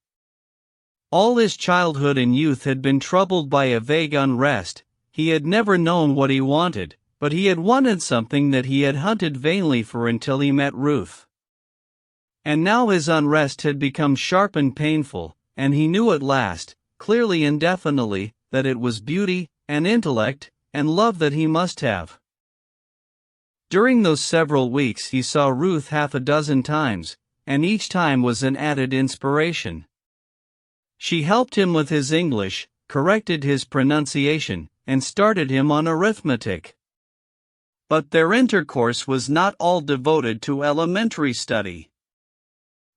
All his childhood and youth had been troubled by a vague unrest. He had never known what he wanted, but he had wanted something that he had hunted vainly for until he met Ruth. And now his unrest had become sharp and painful, and he knew at last, clearly and definitely, that it was beauty, and intellect, and love that he must have. During those several weeks he saw Ruth half a dozen times, and each time was an added inspiration. She helped him with his English, corrected his pronunciation, and started him on arithmetic. But their intercourse was not all devoted to elementary study.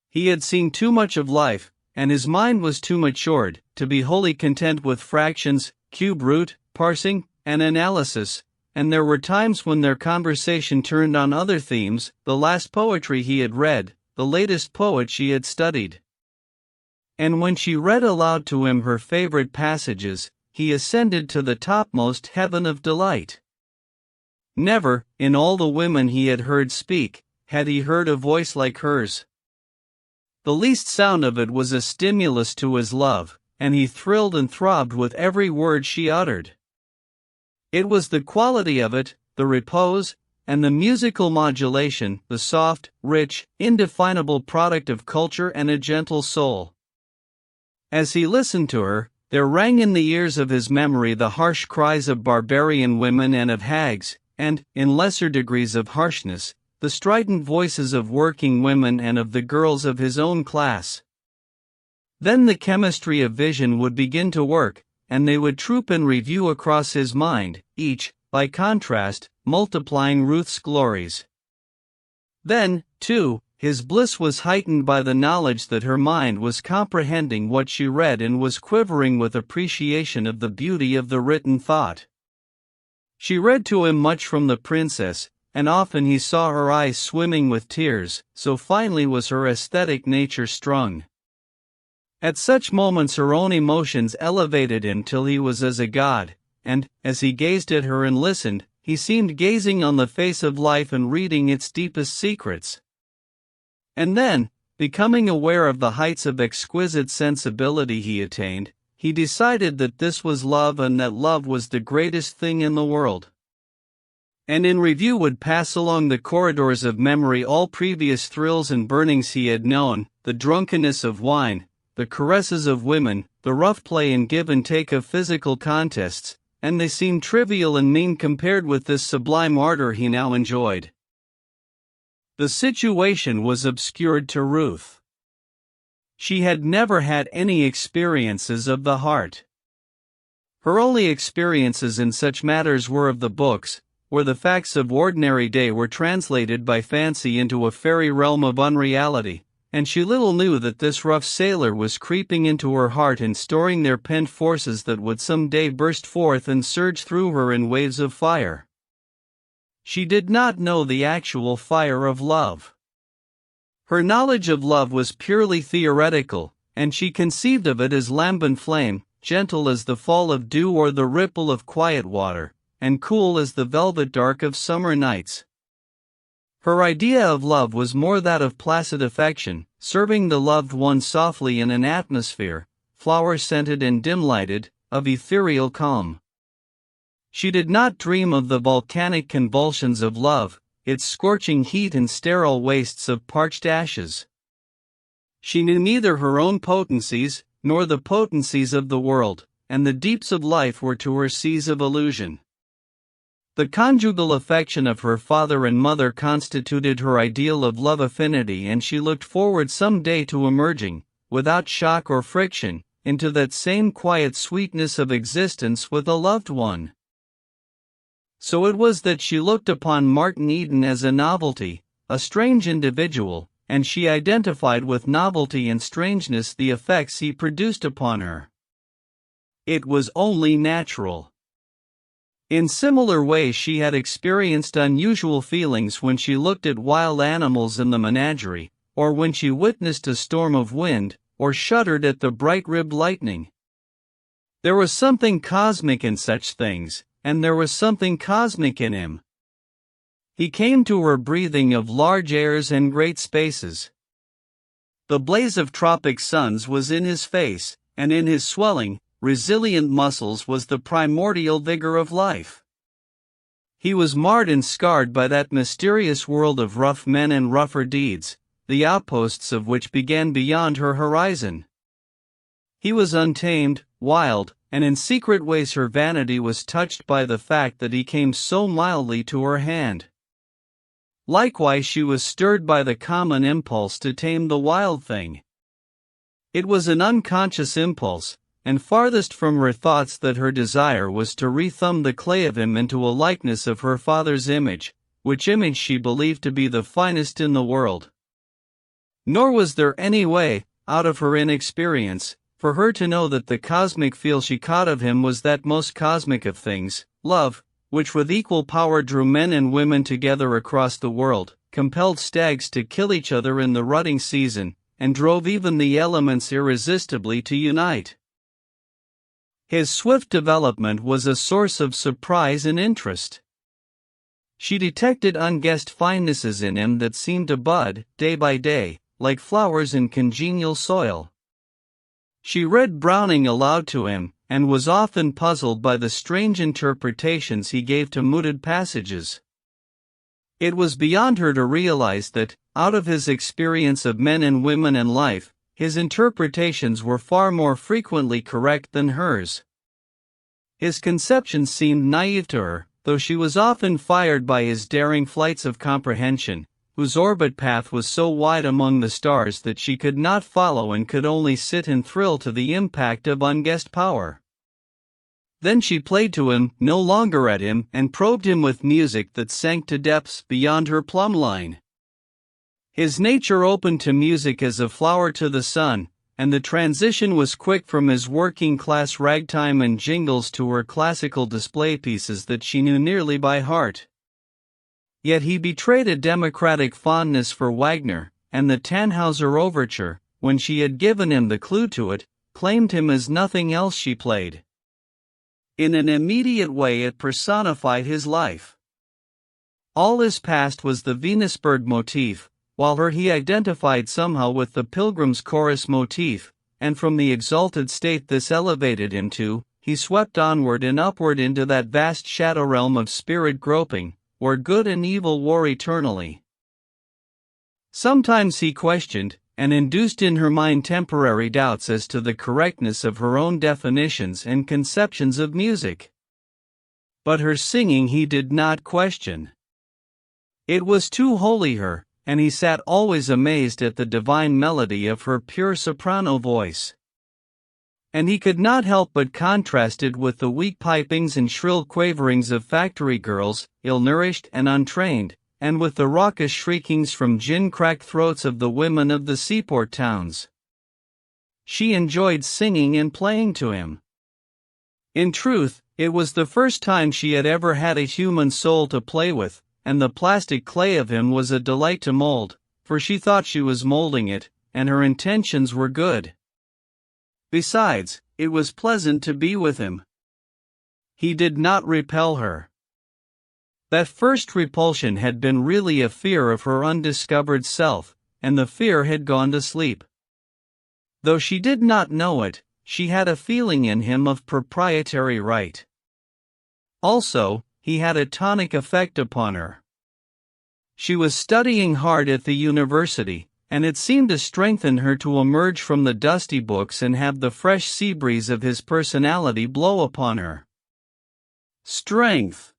He had seen too much of life, and his mind was too matured, to be wholly content with fractions, cube root, parsing, and analysis, and there were times when their conversation turned on other themes, the last poetry he had read, the latest poet she had studied. And when she read aloud to him her favorite passages, he ascended to the topmost heaven of delight. Never, in all the women he had heard speak, had he heard a voice like hers. The least sound of it was a stimulus to his love, and he thrilled and throbbed with every word she uttered. It was the quality of it, the repose, and the musical modulation, the soft, rich, indefinable product of culture and a gentle soul. As he listened to her, there rang in the ears of his memory the harsh cries of barbarian women and of hags, and, in lesser degrees of harshness, the strident voices of working women and of the girls of his own class. Then the chemistry of vision would begin to work, and they would troop in review across his mind, each, by contrast, multiplying Ruth's glories. Then, too, his bliss was heightened by the knowledge that her mind was comprehending what she read and was quivering with appreciation of the beauty of the written thought. She read to him much from the princess, and often he saw her eyes swimming with tears, so finely was her aesthetic nature strung. At such moments her own emotions elevated him till he was as a god, and, as he gazed at her and listened, he seemed gazing on the face of life and reading its deepest secrets. And then, becoming aware of the heights of exquisite sensibility he attained, he decided that this was love and that love was the greatest thing in the world. And in review would pass along the corridors of memory all previous thrills and burnings he had known, the drunkenness of wine, the caresses of women, the rough play and give and take of physical contests, and they seemed trivial and mean compared with this sublime ardor he now enjoyed. The situation was obscured to Ruth. She had never had any experiences of the heart. Her only experiences in such matters were of the books, where the facts of ordinary day were translated by fancy into a fairy realm of unreality, and she little knew that this rough sailor was creeping into her heart and storing their pent forces that would some day burst forth and surge through her in waves of fire. She did not know the actual fire of love. Her knowledge of love was purely theoretical, and she conceived of it as lambent flame, gentle as the fall of dew or the ripple of quiet water, and cool as the velvet dark of summer nights. Her idea of love was more that of placid affection, serving the loved one softly in an atmosphere, flower-scented and dim-lighted, of ethereal calm. She did not dream of the volcanic convulsions of love, its scorching heat and sterile wastes of parched ashes. She knew neither her own potencies, nor the potencies of the world, and the deeps of life were to her seas of illusion. The conjugal affection of her father and mother constituted her ideal of love affinity, and she looked forward some day to emerging, without shock or friction, into that same quiet sweetness of existence with a loved one. So it was that she looked upon Martin Eden as a novelty, a strange individual, and she identified with novelty and strangeness the effects he produced upon her. It was only natural. In similar ways she had experienced unusual feelings when she looked at wild animals in the menagerie, or when she witnessed a storm of wind, or shuddered at the bright-ribbed lightning. There was something cosmic in such things, and there was something cosmic in him. He came to her breathing of large airs and great spaces. The blaze of tropic suns was in his face, and in his swelling, resilient muscles was the primordial vigor of life. He was marred and scarred by that mysterious world of rough men and rougher deeds, the outposts of which began beyond her horizon. He was untamed, wild, and in secret ways her vanity was touched by the fact that he came so mildly to her hand. Likewise she was stirred by the common impulse to tame the wild thing. It was an unconscious impulse, and farthest from her thoughts that her desire was to rethumb the clay of him into a likeness of her father's image, which image she believed to be the finest in the world. Nor was there any way, out of her inexperience, for her to know that the cosmic feel she caught of him was that most cosmic of things, love, which with equal power drew men and women together across the world, compelled stags to kill each other in the rutting season, and drove even the elements irresistibly to unite. His swift development was a source of surprise and interest. She detected unguessed finenesses in him that seemed to bud, day by day, like flowers in congenial soil. She read Browning aloud to him, and was often puzzled by the strange interpretations he gave to mooted passages. It was beyond her to realize that, out of his experience of men and women and life, his interpretations were far more frequently correct than hers. His conceptions seemed naive to her, though she was often fired by his daring flights of comprehension, whose orbit path was so wide among the stars that she could not follow and could only sit and thrill to the impact of unguessed power. Then she played to him, no longer at him, and probed him with music that sank to depths beyond her plumb line. His nature opened to music as a flower to the sun, and the transition was quick from his working-class ragtime and jingles to her classical display pieces that she knew nearly by heart. Yet he betrayed a democratic fondness for Wagner, and the Tannhauser Overture, when she had given him the clue to it, claimed him as nothing else she played. In an immediate way it personified his life. All his past was the Venusberg motif, while her he identified somehow with the Pilgrim's Chorus motif, and from the exalted state this elevated him to, he swept onward and upward into that vast shadow realm of spirit groping, where good and evil war eternally. Sometimes he questioned, and induced in her mind temporary doubts as to the correctness of her own definitions and conceptions of music. But her singing he did not question. It was too wholly her, and he sat always amazed at the divine melody of her pure soprano voice. And he could not help but contrast it with the weak pipings and shrill quaverings of factory girls, ill-nourished and untrained, and with the raucous shriekings from gin-cracked throats of the women of the seaport towns. She enjoyed singing and playing to him. In truth, it was the first time she had ever had a human soul to play with, and the plastic clay of him was a delight to mold, for she thought she was molding it, and her intentions were good. Besides, it was pleasant to be with him. He did not repel her. That first repulsion had been really a fear of her undiscovered self, and the fear had gone to sleep. Though she did not know it, she had a feeling in him of proprietary right. Also, he had a tonic effect upon her. She was studying hard at the university, and it seemed to strengthen her to emerge from the dusty books and have the fresh sea breeze of his personality blow upon her. Strength.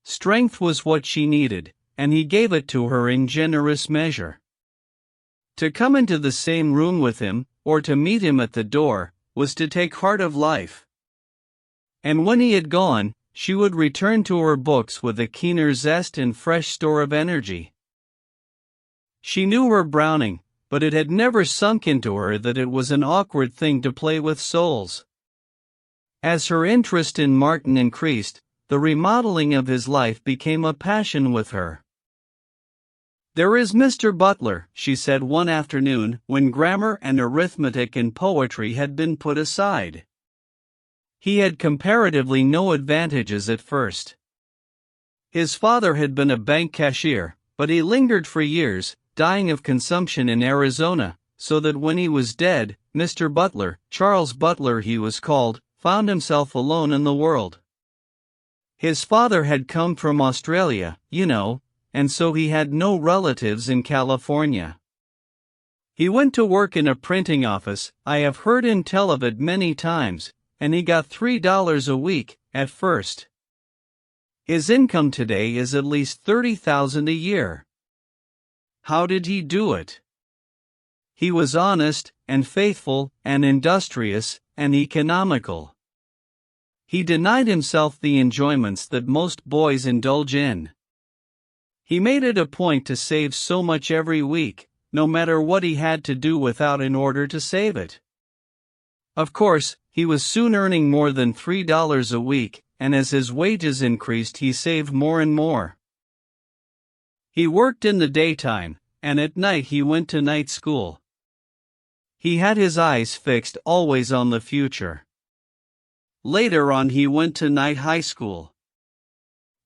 Strength was what she needed, and he gave it to her in generous measure. To come into the same room with him, or to meet him at the door, was to take heart of life. And when he had gone, she would return to her books with a keener zest and fresh store of energy. She knew her Browning, but it had never sunk into her that it was an awkward thing to play with souls. As her interest in Martin increased, the remodeling of his life became a passion with her. "There is Mr. Butler," she said one afternoon, when grammar and arithmetic and poetry had been put aside. He had comparatively no advantages at first. His father had been a bank cashier, but he lingered for years, dying of consumption in Arizona, so that when he was dead, Mr. Butler, Charles Butler he was called, found himself alone in the world. His father had come from Australia, you know, and so he had no relatives in California. He went to work in a printing office, I have heard him tell of it many times, and he got $3 a week, at first. His income today is at least $30,000 a year. How did he do it? He was honest, and faithful, and industrious, and economical. He denied himself the enjoyments that most boys indulge in. He made it a point to save so much every week, no matter what he had to do without in order to save it. Of course, he was soon earning more than $3 a week, and as his wages increased he saved more and more. He worked in the daytime, and at night he went to night school. He had his eyes fixed always on the future. Later on he went to night high school.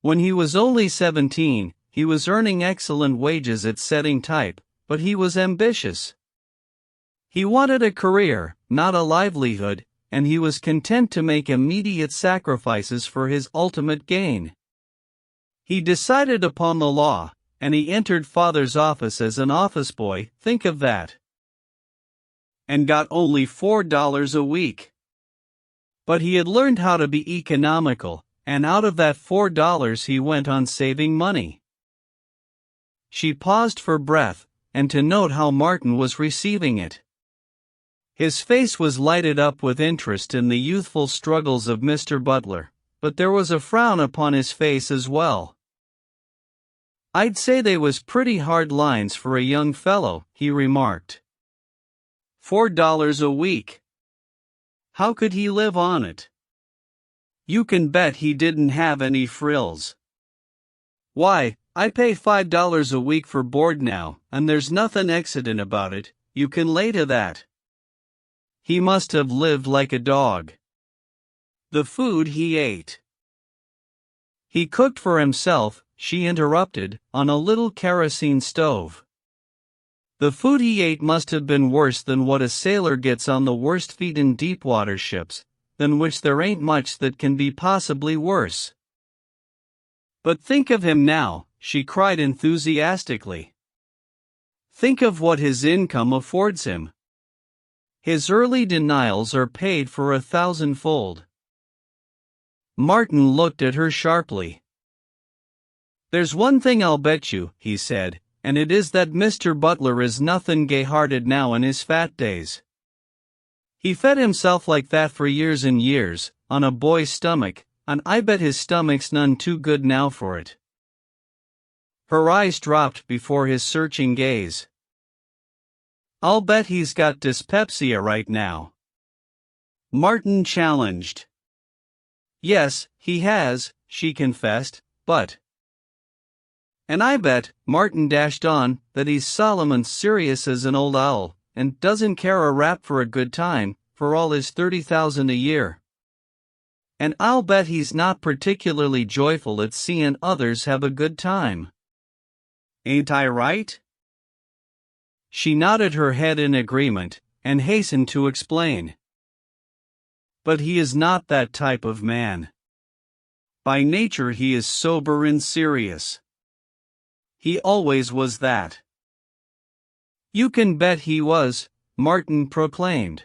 When he was only 17, he was earning excellent wages at setting type, but he was ambitious. He wanted a career, not a livelihood, and he was content to make immediate sacrifices for his ultimate gain. He decided upon the law, and he entered father's office as an office boy, think of that. And got only $4 a week. But he had learned how to be economical, and out of that $4 he went on saving money. She paused for breath, and to note how Martin was receiving it. His face was lighted up with interest in the youthful struggles of Mr. Butler, but there was a frown upon his face as well. "I'd say they was pretty hard lines for a young fellow," he remarked. $4 a week. How could he live on it? You can bet he didn't have any frills. "Why, I pay $5 a week for board now, and there's nothing accident about it, you can lay to that." He must have lived like a dog. The food he ate. He cooked for himself, she interrupted, on a little kerosene stove. The food he ate must have been worse than what a sailor gets on the worst feed in deep-water ships, than which there ain't much that can be possibly worse. But think of him now, she cried enthusiastically. Think of what his income affords him. His early denials are paid for 1,000-fold. Martin looked at her sharply. There's one thing I'll bet you, he said, and it is that Mr. Butler is nothing gay-hearted now in his fat days. He fed himself like that for years and years, on a boy's stomach, and I bet his stomach's none too good now for it. Her eyes dropped before his searching gaze. I'll bet he's got dyspepsia right now. Martin challenged. Yes, he has, she confessed, but... And I bet, Martin dashed on, that he's solemn and serious as an old owl, and doesn't care a rap for a good time, for all his 30,000 a year. And I'll bet he's not particularly joyful at seeing others have a good time. Ain't I right? She nodded her head in agreement, and hastened to explain. But he is not that type of man. By nature he is sober and serious. He always was that. You can bet he was, Martin proclaimed.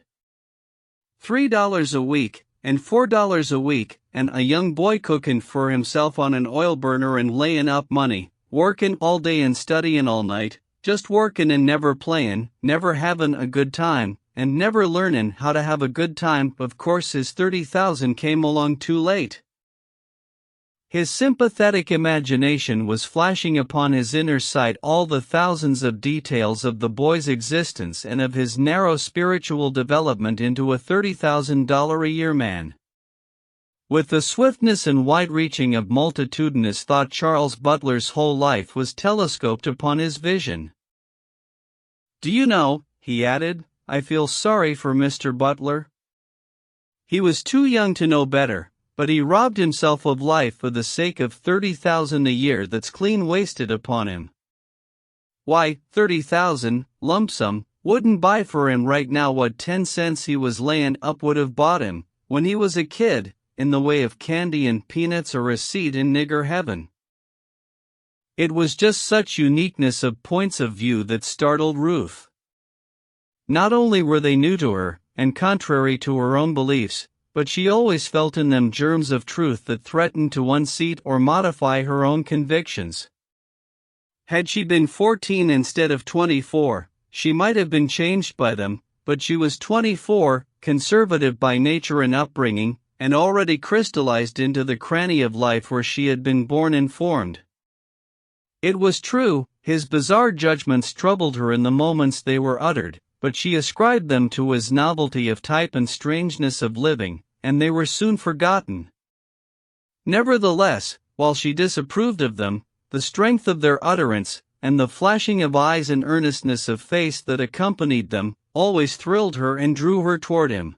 $3 a week, and $4 a week, and a young boy cookin' for himself on an oil burner and layin' up money, workin' all day and studyin' all night, just workin' and never playin', never havin' a good time, and never learnin' how to have a good time. Of course his 30,000 came along too late. His sympathetic imagination was flashing upon his inner sight all the thousands of details of the boy's existence and of his narrow spiritual development into a $30,000 a year man. With the swiftness and wide-reaching of multitudinous thought, Charles Butler's whole life was telescoped upon his vision. Do you know, he added, I feel sorry for Mr. Butler. He was too young to know better, but he robbed himself of life for the sake of 30,000 a year that's clean wasted upon him. Why, 30,000, lump sum, wouldn't buy for him right now what 10 cents he was layin' up would have bought him, when he was a kid, in the way of candy and peanuts or a seat in nigger heaven. It was just such uniqueness of points of view that startled Ruth. Not only were they new to her, and contrary to her own beliefs, but she always felt in them germs of truth that threatened to unseat or modify her own convictions. Had she been 14 instead of 24, she might have been changed by them, but she was 24, conservative by nature and upbringing, and already crystallized into the cranny of life where she had been born and formed. It was true, his bizarre judgments troubled her in the moments they were uttered, but she ascribed them to his novelty of type and strangeness of living, and they were soon forgotten. Nevertheless, while she disapproved of them, the strength of their utterance, and the flashing of eyes and earnestness of face that accompanied them, always thrilled her and drew her toward him.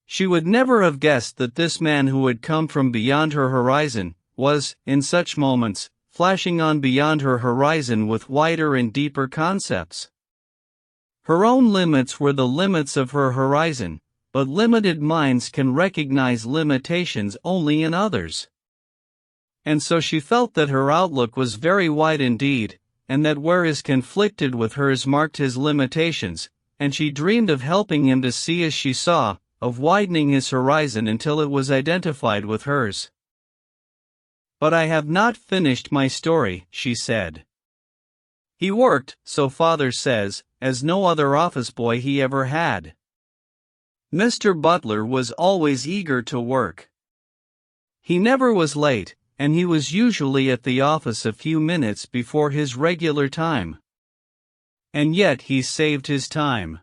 She would never have guessed that this man who had come from beyond her horizon, was, in such moments, flashing on beyond her horizon with wider and deeper concepts. Her own limits were the limits of her horizon, but limited minds can recognize limitations only in others. And so she felt that her outlook was very wide indeed, and that where his conflicted with hers marked his limitations, and she dreamed of helping him to see as she saw, of widening his horizon until it was identified with hers. But I have not finished my story, she said. He worked, so father says, as no other office boy he ever had. Mr. Butler was always eager to work. He never was late, and he was usually at the office a few minutes before his regular time. And yet he saved his time.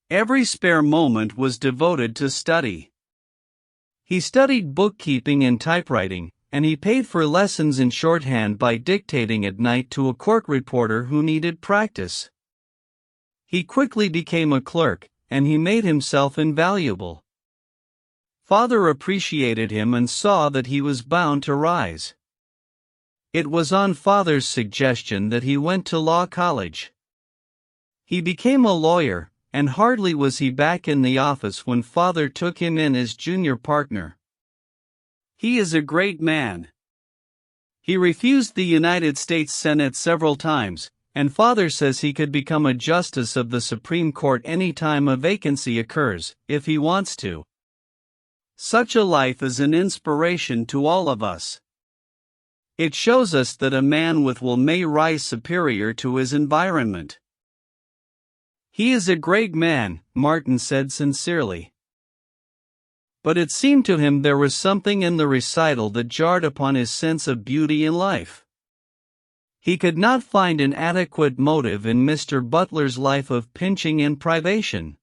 Every spare moment was devoted to study. He studied bookkeeping and typewriting, and he paid for lessons in shorthand by dictating at night to a court reporter who needed practice. He quickly became a clerk, and he made himself invaluable. Father appreciated him and saw that he was bound to rise. It was on Father's suggestion that he went to law college. He became a lawyer, and hardly was he back in the office when Father took him in as junior partner. He is a great man. He refused the United States Senate several times, and Father says he could become a justice of the Supreme Court any time a vacancy occurs, if he wants to. Such a life is an inspiration to all of us. It shows us that a man with will may rise superior to his environment. He is a great man, Martin said sincerely. But it seemed to him there was something in the recital that jarred upon his sense of beauty in life. He could not find an adequate motive in Mr. Butler's life of pinching and privation.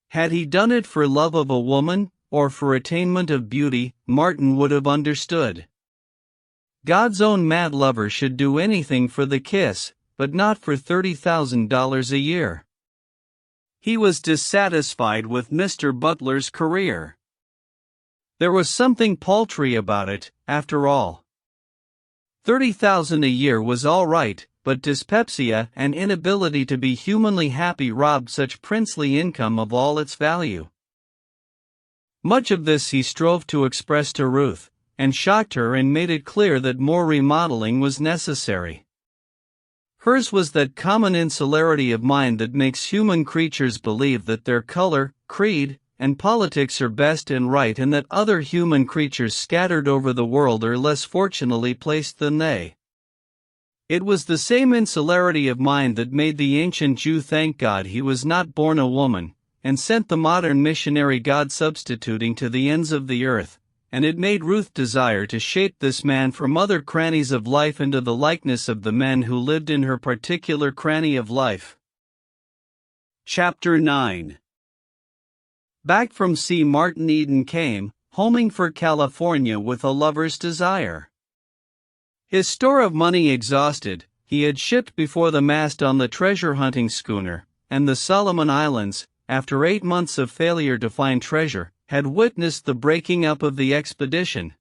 Had he done it for love of a woman, or for attainment of beauty, Martin would have understood. God's own mad lover should do anything for the kiss, but not for $30,000 a year. He was dissatisfied with Mr. Butler's career. There was something paltry about it, after all. $30,000 a year was all right, but dyspepsia and inability to be humanly happy robbed such princely income of all its value. Much of this he strove to express to Ruth, and shocked her and made it clear that more remodeling was necessary. Hers was that common insularity of mind that makes human creatures believe that their color, creed, and politics are best and right, and that other human creatures scattered over the world are less fortunately placed than they. It was the same insularity of mind that made the ancient Jew thank God he was not born a woman, and sent the modern missionary God substituting to the ends of the earth, and it made Ruth desire to shape this man from other crannies of life into the likeness of the men who lived in her particular cranny of life. Chapter 9. Back from sea, Martin Eden came, homing for California with a lover's desire. His store of money exhausted, he had shipped before the mast on the treasure-hunting schooner, and the Solomon Islands, after 8 months of failure to find treasure, had witnessed the breaking up of the expedition.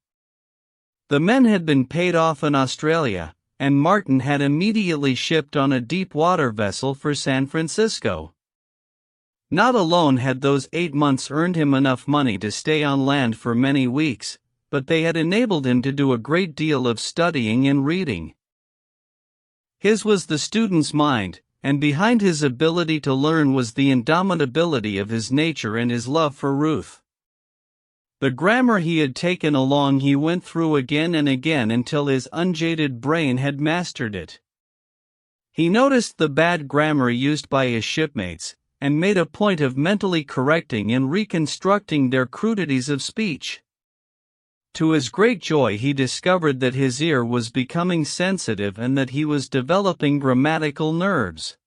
The men had been paid off in Australia, and Martin had immediately shipped on a deep-water vessel for San Francisco. Not alone had those 8 months earned him enough money to stay on land for many weeks, but they had enabled him to do a great deal of studying and reading. His was the student's mind, and behind his ability to learn was the indomitability of his nature and his love for Ruth. The grammar he had taken along he went through again and again until his unjaded brain had mastered it. He noticed the bad grammar used by his shipmates, and made a point of mentally correcting and reconstructing their crudities of speech. To his great joy he discovered that his ear was becoming sensitive and that he was developing grammatical nerves.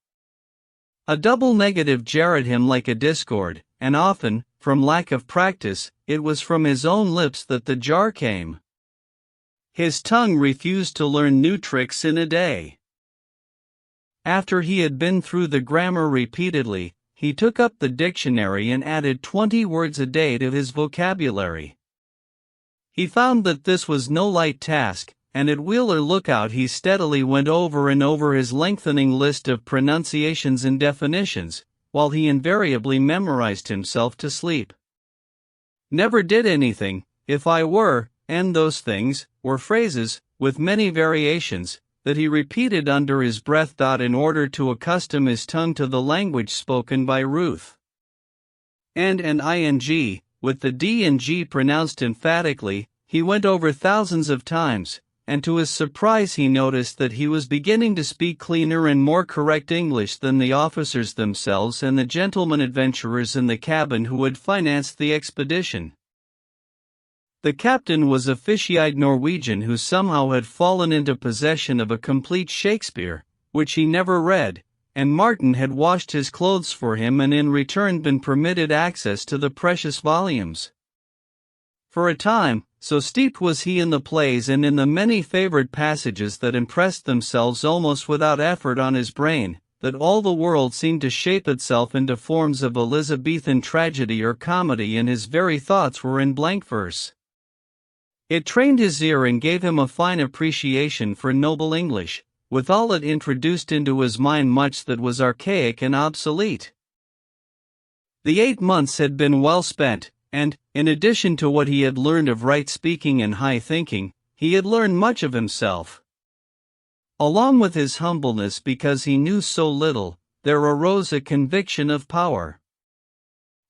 A double negative jarred him like a discord, and often, from lack of practice, it was from his own lips that the jar came. His tongue refused to learn new tricks in a day. After he had been through the grammar repeatedly, he took up the dictionary and added 20 words a day to his vocabulary. He found that this was no light task, and at wheel or lookout he steadily went over and over his lengthening list of pronunciations and definitions, while he invariably memorized himself to sleep. Never did anything, if I were, and those things, were phrases, with many variations, that he repeated under his breath. In order to accustom his tongue to the language spoken by Ruth. And an ing, with the D and G pronounced emphatically, he went over thousands of times, and to his surprise he noticed that he was beginning to speak cleaner and more correct English than the officers themselves and the gentlemen adventurers in the cabin who had financed the expedition. The captain was a fishy-eyed Norwegian who somehow had fallen into possession of a complete Shakespeare, which he never read, and Martin had washed his clothes for him and in return been permitted access to the precious volumes. For a time, so steeped was he in the plays and in the many favored passages that impressed themselves almost without effort on his brain, that all the world seemed to shape itself into forms of Elizabethan tragedy or comedy, and his very thoughts were in blank verse. It trained his ear and gave him a fine appreciation for noble English. Withal, it introduced into his mind much that was archaic and obsolete. The 8 months had been well spent, and, in addition to what he had learned of right speaking and high thinking, he had learned much of himself. Along with his humbleness because he knew so little, there arose a conviction of power.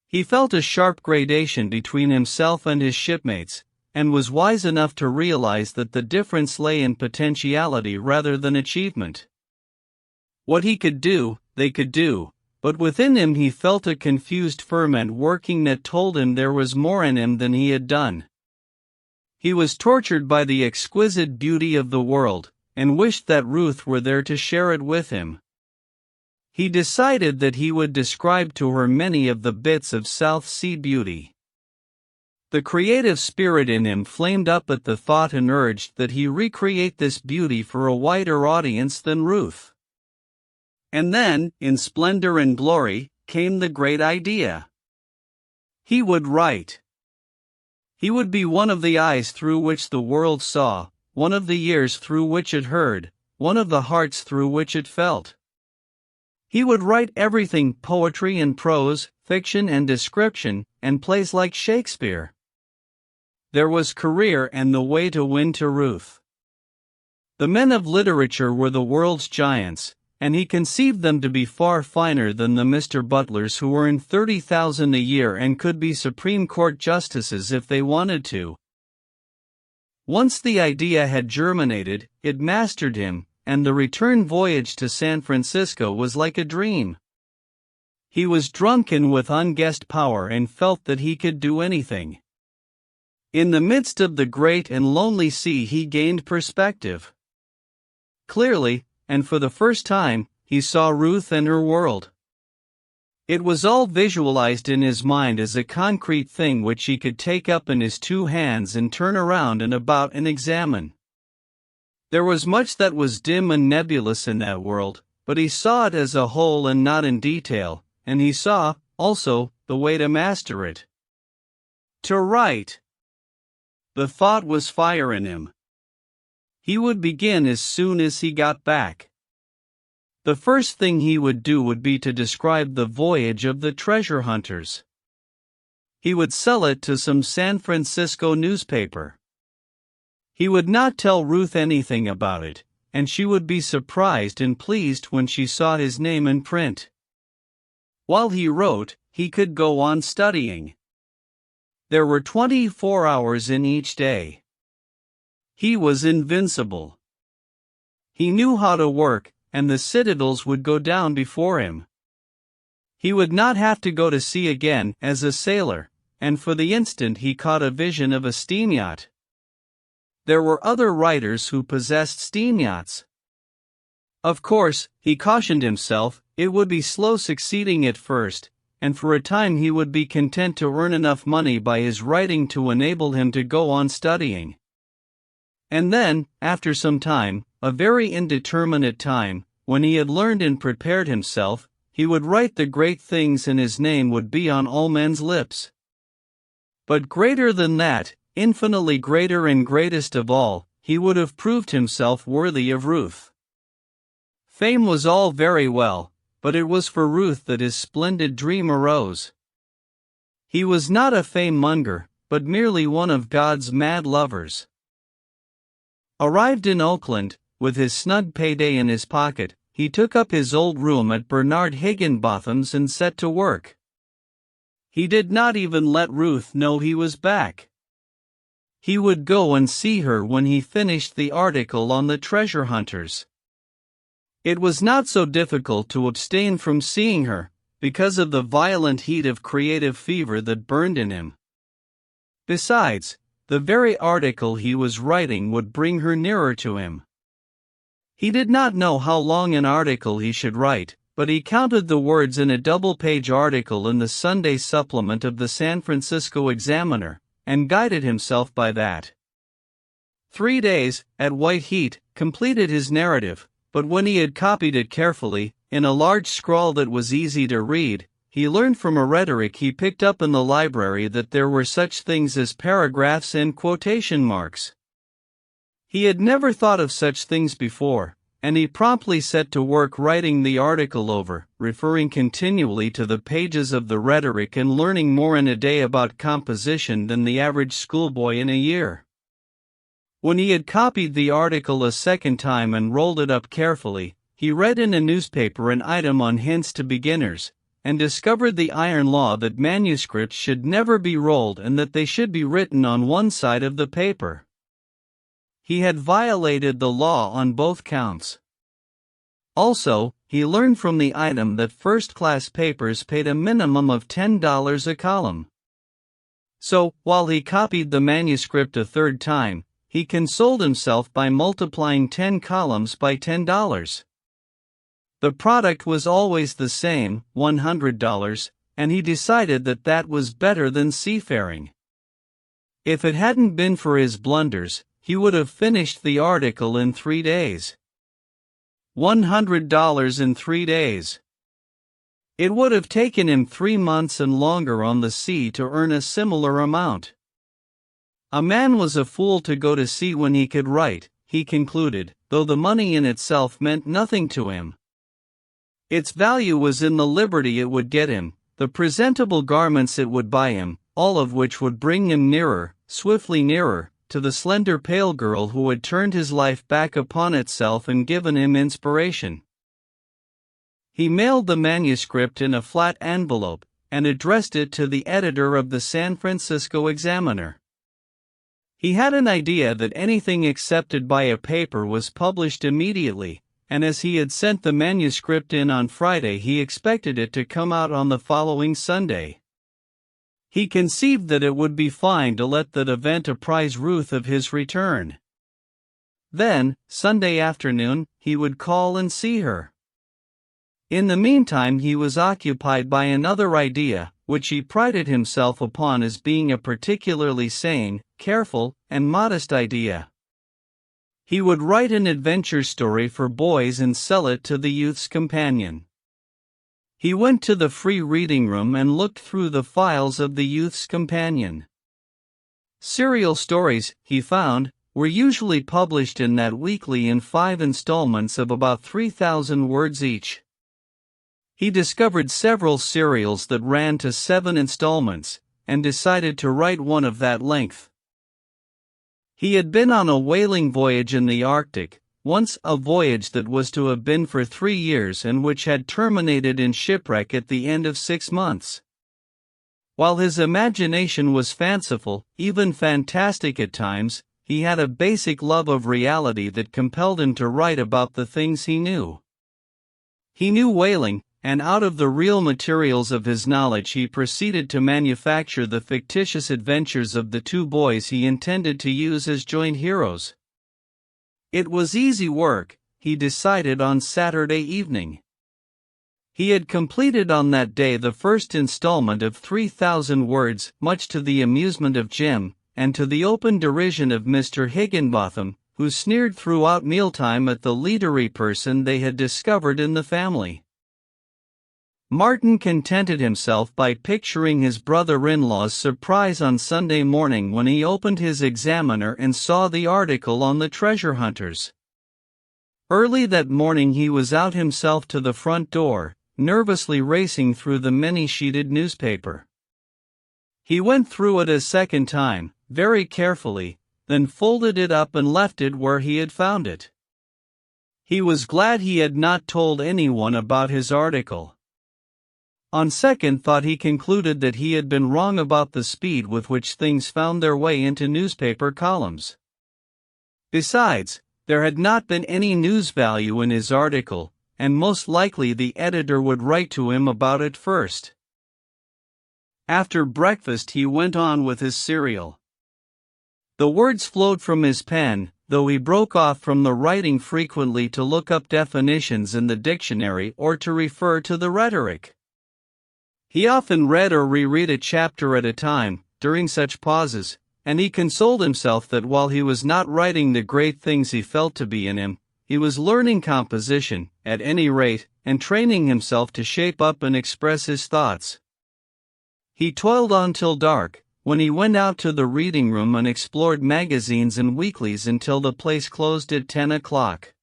He felt a sharp gradation between himself and his shipmates, and was wise enough to realize that the difference lay in potentiality rather than achievement. What he could do, they could do, but within him he felt a confused ferment working that told him there was more in him than he had done. He was tortured by the exquisite beauty of the world, and wished that Ruth were there to share it with him. He decided that he would describe to her many of the bits of South Sea beauty. The creative spirit in him flamed up at the thought and urged that he recreate this beauty for a wider audience than Ruth. And then, in splendor and glory, came the great idea. He would write. He would be one of the eyes through which the world saw, one of the ears through which it heard, one of the hearts through which it felt. He would write everything: poetry and prose, fiction and description, and plays like Shakespeare. There was career and the way to win to Ruth. The men of literature were the world's giants, and he conceived them to be far finer than the Mr. Butlers who earned $30,000 a year and could be Supreme Court justices if they wanted to. Once the idea had germinated, it mastered him, and the return voyage to San Francisco was like a dream. He was drunken with unguessed power and felt that he could do anything. In the midst of the great and lonely sea he gained perspective. Clearly, and for the first time, he saw Ruth and her world. It was all visualized in his mind as a concrete thing which he could take up in his 2 hands and turn around and about and examine. There was much that was dim and nebulous in that world, but he saw it as a whole and not in detail, and he saw, also, the way to master it. To write. The thought was fire in him. He would begin as soon as he got back. The first thing he would do would be to describe the voyage of the treasure hunters. He would sell it to some San Francisco newspaper. He would not tell Ruth anything about it, and she would be surprised and pleased when she saw his name in print. While he wrote, he could go on studying. There were 24 hours in each day. He was invincible. He knew how to work, and the citadels would go down before him. He would not have to go to sea again as a sailor, and for the instant he caught a vision of a steam yacht. There were other writers who possessed steam yachts. Of course, he cautioned himself, it would be slow succeeding at first, and for a time he would be content to earn enough money by his writing to enable him to go on studying. And then, after some time, a very indeterminate time, when he had learned and prepared himself, he would write the great things and his name would be on all men's lips. But greater than that, infinitely greater and greatest of all, he would have proved himself worthy of Ruth. Fame was all very well, but it was for Ruth that his splendid dream arose. He was not a fame-monger, but merely one of God's mad lovers. Arrived in Oakland, with his snug payday in his pocket, he took up his old room at Bernard Higginbotham's and set to work. He did not even let Ruth know he was back. He would go and see her when he finished the article on the treasure hunters. It was not so difficult to abstain from seeing her, because of the violent heat of creative fever that burned in him. Besides, the very article he was writing would bring her nearer to him. He did not know how long an article he should write, but he counted the words in a double-page article in the Sunday supplement of the San Francisco Examiner, and guided himself by that. 3 days, at white heat, completed his narrative, but when he had copied it carefully, in a large scrawl that was easy to read, he learned from a rhetoric he picked up in the library that there were such things as paragraphs and quotation marks. He had never thought of such things before, and he promptly set to work writing the article over, referring continually to the pages of the rhetoric and learning more in a day about composition than the average schoolboy in a year. When he had copied the article a second time and rolled it up carefully, he read in a newspaper an item on hints to beginners, and discovered the iron law that manuscripts should never be rolled and that they should be written on one side of the paper. He had violated the law on both counts. Also, he learned from the item that first-class papers paid a minimum of $10 a column. So, while he copied the manuscript a third time, he consoled himself by multiplying 10 columns by $10. The product was always the same, $100, and he decided that that was better than seafaring. If it hadn't been for his blunders, he would have finished the article in 3 days. $100 in 3 days. It would have taken him 3 months and longer on the sea to earn a similar amount. A man was a fool to go to sea when he could write, he concluded, though the money in itself meant nothing to him. Its value was in the liberty it would get him, the presentable garments it would buy him, all of which would bring him nearer, swiftly nearer, to the slender pale girl who had turned his life back upon itself and given him inspiration. He mailed the manuscript in a flat envelope, and addressed it to the editor of the San Francisco Examiner. He had an idea that anything accepted by a paper was published immediately, and as he had sent the manuscript in on Friday, he expected it to come out on the following Sunday. He conceived that it would be fine to let that event apprise Ruth of his return. Then, Sunday afternoon, he would call and see her. In the meantime, he was occupied by another idea, which he prided himself upon as being a particularly sane, careful, and modest idea. He would write an adventure story for boys and sell it to the Youth's Companion. He went to the free reading room and looked through the files of the Youth's Companion. Serial stories, he found, were usually published in that weekly in 5 installments of about 3,000 words each. He discovered several serials that ran to 7 installments, and decided to write one of that length. He had been on a whaling voyage in the Arctic, once a voyage that was to have been for 3 years and which had terminated in shipwreck at the end of 6 months. While his imagination was fanciful, even fantastic at times, he had a basic love of reality that compelled him to write about the things he knew. He knew whaling, and out of the real materials of his knowledge he proceeded to manufacture the fictitious adventures of the 2 boys he intended to use as joint heroes. It was easy work, he decided on Saturday evening. He had completed on that day the first installment of 3,000 words, much to the amusement of Jim, and to the open derision of Mr. Higginbotham, who sneered throughout mealtime at the leadery person they had discovered in the family. Martin contented himself by picturing his brother-in-law's surprise on Sunday morning when he opened his Examiner and saw the article on the treasure hunters. Early that morning he was out himself to the front door, nervously racing through the many-sheeted newspaper. He went through it a second time, very carefully, then folded it up and left it where he had found it. He was glad he had not told anyone about his article. On second thought he concluded that he had been wrong about the speed with which things found their way into newspaper columns. Besides, there had not been any news value in his article, and most likely the editor would write to him about it first. After breakfast he went on with his serial. The words flowed from his pen, though he broke off from the writing frequently to look up definitions in the dictionary or to refer to the rhetoric. He often read or reread a chapter at a time, during such pauses, and he consoled himself that while he was not writing the great things he felt to be in him, he was learning composition, at any rate, and training himself to shape up and express his thoughts. He toiled on till dark, when he went out to the reading room and explored magazines and weeklies until the place closed at 10 o'clock.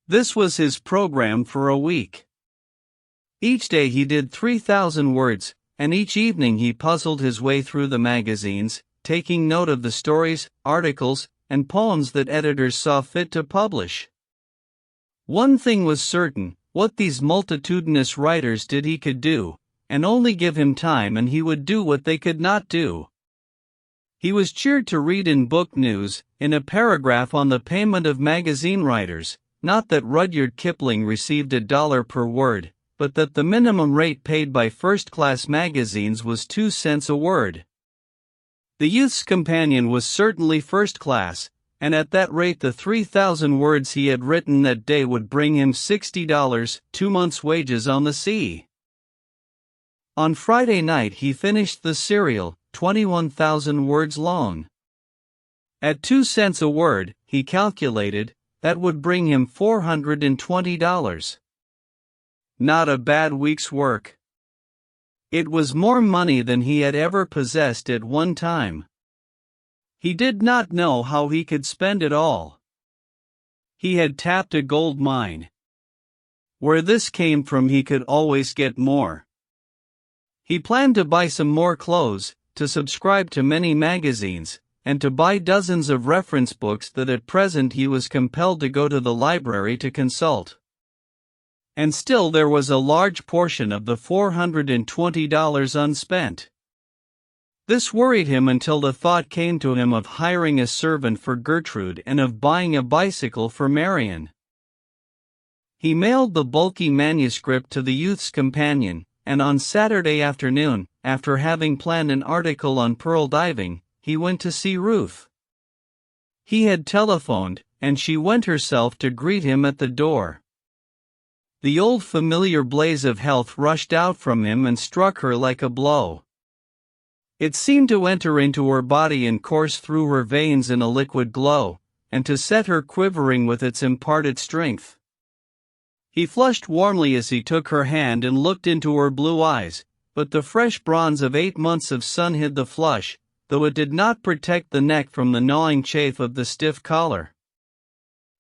This was his program for a week. Each day he did 3,000 words, and each evening he puzzled his way through the magazines, taking note of the stories, articles, and poems that editors saw fit to publish. One thing was certain: what these multitudinous writers did he could do, and only give him time and he would do what they could not do. He was cheered to read in Book News, in a paragraph on the payment of magazine writers, not that Rudyard Kipling received $1 per word, but that the minimum rate paid by first-class magazines was 2 cents a word. The Youth's Companion was certainly first class, and at that rate the 3,000 words he had written that day would bring him $60, 2 months' wages on the sea. On Friday night he finished the serial, 21,000 words long. At 2 cents a word, he calculated, that would bring him $420. Not a bad week's work. It was more money than he had ever possessed at one time. He did not know how he could spend it all. He had tapped a gold mine. Where this came from he could always get more. He planned to buy some more clothes, to subscribe to many magazines, and to buy dozens of reference books that at present he was compelled to go to the library to consult. And still there was a large portion of the $420 unspent. This worried him until the thought came to him of hiring a servant for Gertrude and of buying a bicycle for Marion. He mailed the bulky manuscript to the Youth's Companion, and on Saturday afternoon, after having planned an article on pearl diving, he went to see Ruth. He had telephoned, and she went herself to greet him at the door. The old familiar blaze of health rushed out from him and struck her like a blow. It seemed to enter into her body and course through her veins in a liquid glow, and to set her quivering with its imparted strength. He flushed warmly as he took her hand and looked into her blue eyes, but the fresh bronze of 8 months of sun hid the flush, though it did not protect the neck from the gnawing chafe of the stiff collar.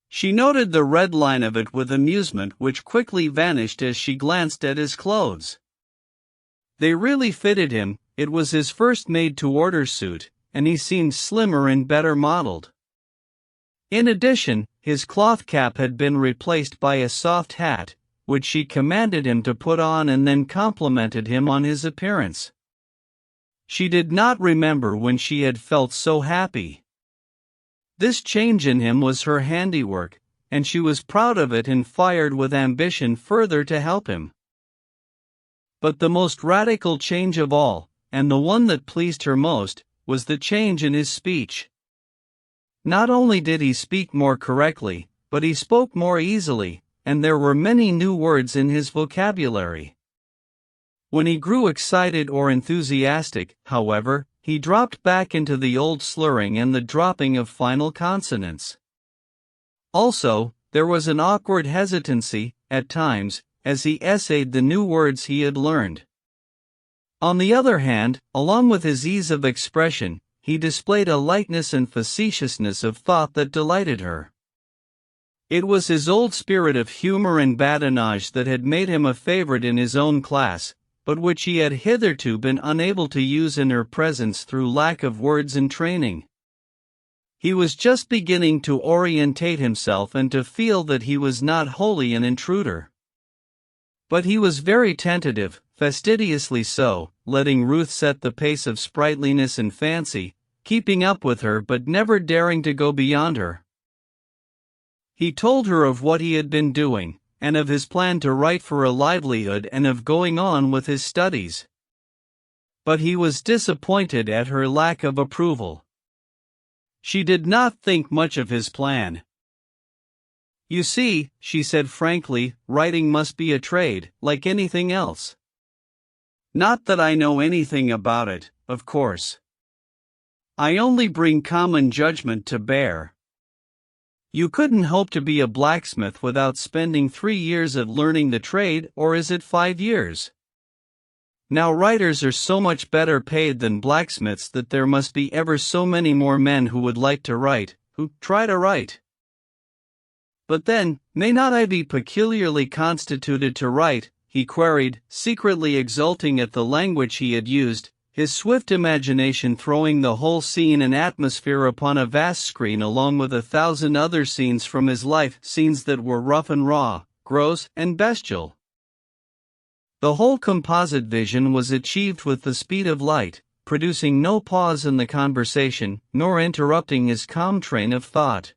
She noted the red line of it with amusement, which quickly vanished as she glanced at his clothes. They really fitted him. It was his first made-to-order suit, and he seemed slimmer and better modeled. In addition, his cloth cap had been replaced by a soft hat, which she commanded him to put on and then complimented him on his appearance. She did not remember when she had felt so happy. This change in him was her handiwork, and she was proud of it and fired with ambition further to help him. But the most radical change of all, and the one that pleased her most, was the change in his speech. Not only did he speak more correctly, but he spoke more easily, and there were many new words in his vocabulary. When he grew excited or enthusiastic, however, he dropped back into the old slurring and the dropping of final consonants. Also, there was an awkward hesitancy, at times, as he essayed the new words he had learned. On the other hand, along with his ease of expression, he displayed a lightness and facetiousness of thought that delighted her. It was his old spirit of humor and badinage that had made him a favorite in his own class, but which he had hitherto been unable to use in her presence through lack of words and training. He was just beginning to orientate himself and to feel that he was not wholly an intruder. But he was very tentative, fastidiously so, letting Ruth set the pace of sprightliness and fancy, keeping up with her but never daring to go beyond her. He told her of what he had been doing, and of his plan to write for a livelihood and of going on with his studies. But he was disappointed at her lack of approval. She did not think much of his plan. "You see," she said frankly, "writing must be a trade, like anything else. Not that I know anything about it, of course. I only bring common judgment to bear. You couldn't hope to be a blacksmith without spending 3 years at learning the trade, or is it 5 years? Now writers are so much better paid than blacksmiths that there must be ever so many more men who would like to write, who try to write. But then, may not I be peculiarly constituted to write, he queried, secretly exulting at the language he had used, his swift imagination throwing the whole scene and atmosphere upon a vast screen along with 1,000 other scenes from his life, scenes that were rough and raw, gross and bestial. The whole composite vision was achieved with the speed of light, producing no pause in the conversation, nor interrupting his calm train of thought.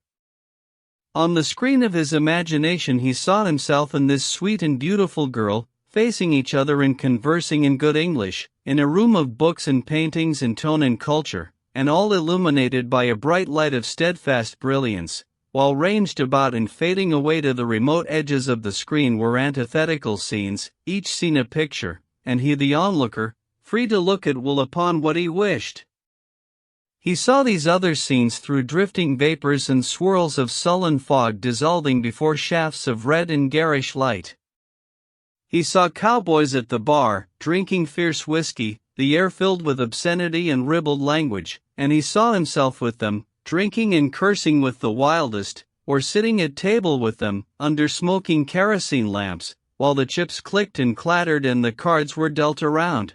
On the screen of his imagination he saw himself and this sweet and beautiful girl, facing each other and conversing in good English, in a room of books and paintings and tone and culture, and all illuminated by a bright light of steadfast brilliance, while ranged about and fading away to the remote edges of the screen were antithetical scenes, each scene a picture, and he the onlooker, free to look at will upon what he wished. He saw these other scenes through drifting vapors and swirls of sullen fog dissolving before shafts of red and garish light. He saw cowboys at the bar, drinking fierce whiskey, the air filled with obscenity and ribald language, and he saw himself with them, drinking and cursing with the wildest, or sitting at table with them, under smoking kerosene lamps, while the chips clicked and clattered and the cards were dealt around.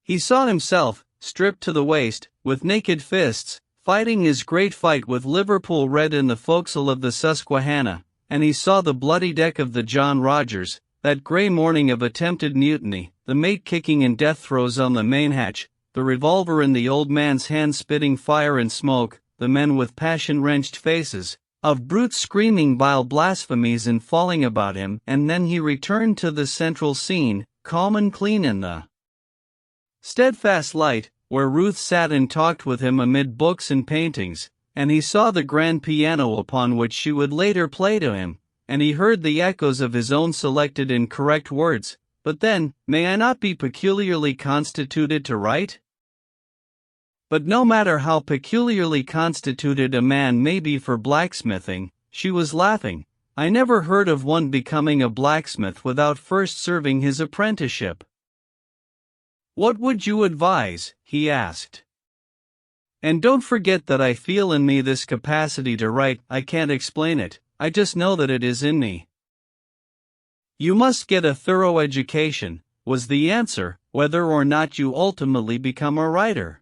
He saw himself, stripped to the waist, with naked fists, fighting his great fight with Liverpool Red in the forecastle of the Susquehanna, and he saw the bloody deck of the John Rogers, that grey morning of attempted mutiny, the mate kicking in death throes on the mainhatch, the revolver in the old man's hand spitting fire and smoke, the men with passion-wrenched faces, of brutes screaming vile blasphemies and falling about him, and then he returned to the central scene, calm and clean in the steadfast light, where Ruth sat and talked with him amid books and paintings, and he saw the grand piano upon which she would later play to him, and he heard the echoes of his own selected and correct words. But then, may I not be peculiarly constituted to write? But no matter how peculiarly constituted a man may be for blacksmithing, she was laughing, I never heard of one becoming a blacksmith without first serving his apprenticeship. What would you advise? He asked. And don't forget that I feel in me this capacity to write. I can't explain it, I just know that it is in me. You must get a thorough education, was the answer, whether or not you ultimately become a writer.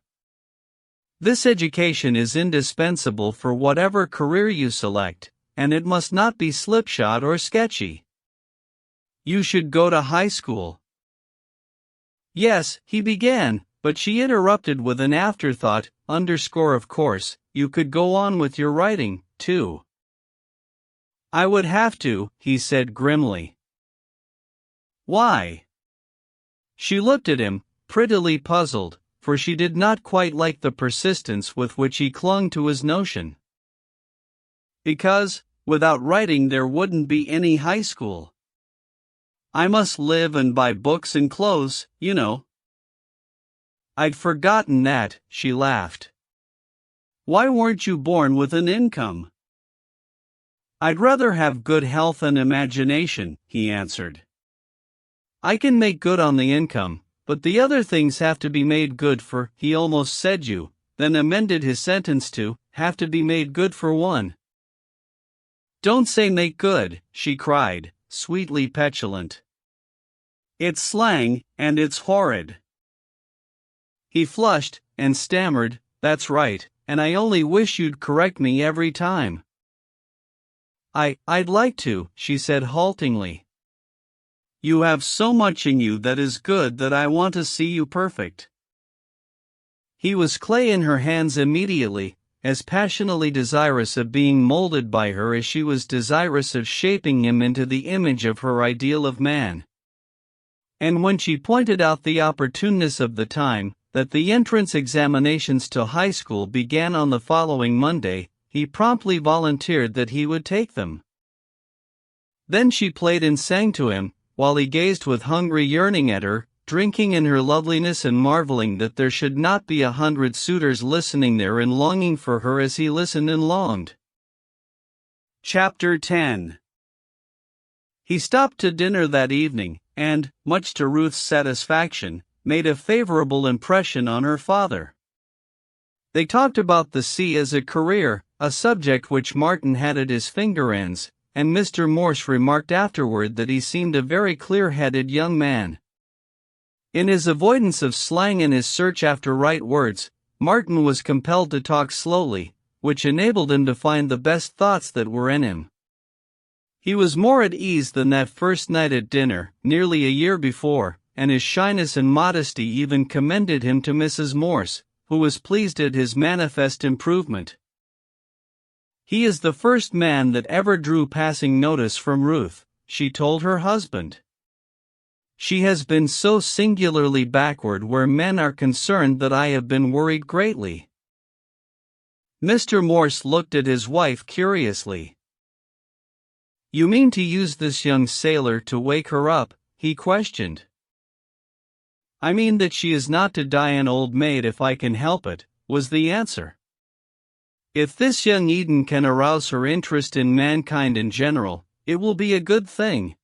This education is indispensable for whatever career you select, and it must not be slipshod or sketchy. You should go to high school. Yes, he began, but she interrupted with an afterthought, of course, you could go on with your writing, too. I would have to, he said grimly. Why? She looked at him, prettily puzzled, for she did not quite like the persistence with which he clung to his notion. Because, without writing there wouldn't be any high school. I must live and buy books and clothes, you know. I'd forgotten that, she laughed. Why weren't you born with an income? I'd rather have good health and imagination, he answered. I can make good on the income, but the other things have to be made good for, he almost said you, then amended his sentence to, have to be made good for one. Don't say make good, she cried, sweetly petulant. It's slang, and it's horrid. He flushed, and stammered, that's right, and I only wish you'd correct me every time. I'd like to, she said haltingly. You have so much in you that is good that I want to see you perfect. He was clay in her hands immediately, as passionately desirous of being molded by her as she was desirous of shaping him into the image of her ideal of man. And when she pointed out the opportuneness of the time, that the entrance examinations to high school began on the following Monday, he promptly volunteered that he would take them. Then she played and sang to him, while he gazed with hungry yearning at her, drinking in her loveliness and marveling that there should not be 100 suitors listening there and longing for her as he listened and longed. Chapter 10. He stopped to dinner that evening, and, much to Ruth's satisfaction, made a favorable impression on her father. They talked about the sea as a career, a subject which Martin had at his finger ends, and Mr. Morse remarked afterward that he seemed a very clear-headed young man. In his avoidance of slang and his search after right words, Martin was compelled to talk slowly, which enabled him to find the best thoughts that were in him. He was more at ease than that first night at dinner, nearly a year before, and his shyness and modesty even commended him to Mrs. Morse, who was pleased at his manifest improvement. "He is the first man that ever drew passing notice from Ruth," she told her husband. "She has been so singularly backward where men are concerned that I have been worried greatly." Mr. Morse looked at his wife curiously. "You mean to use this young sailor to wake her up?" he questioned. "I mean that she is not to die an old maid if I can help it," was the answer. "If this young Eden can arouse her interest in mankind in general, it will be a good thing."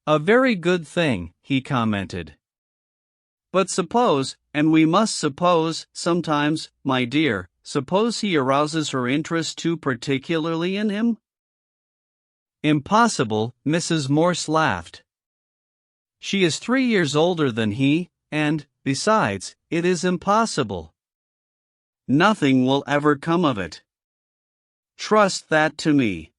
"A very good thing," he commented. "But suppose, and we must suppose, sometimes, my dear, suppose he arouses her interest too particularly in him?" "Impossible," Mrs. Morse laughed. "She is 3 years older than he, and, besides, it is impossible. Nothing will ever come of it. Trust that to me."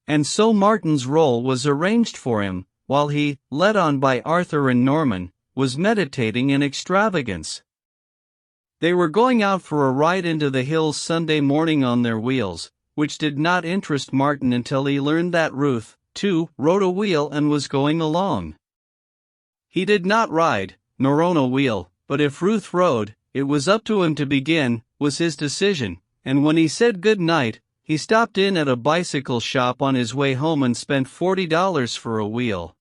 And so Martin's role was arranged for him, while he, led on by Arthur and Norman, was meditating in extravagance. They were going out for a ride into the hills Sunday morning on their wheels, which did not interest Martin until he learned that Ruth, too, rode a wheel and was going along. He did not ride, nor own a wheel, but if Ruth rode, it was up to him to begin, was his decision, and when he said good night, he stopped in at a bicycle shop on his way home and spent $40 for a wheel.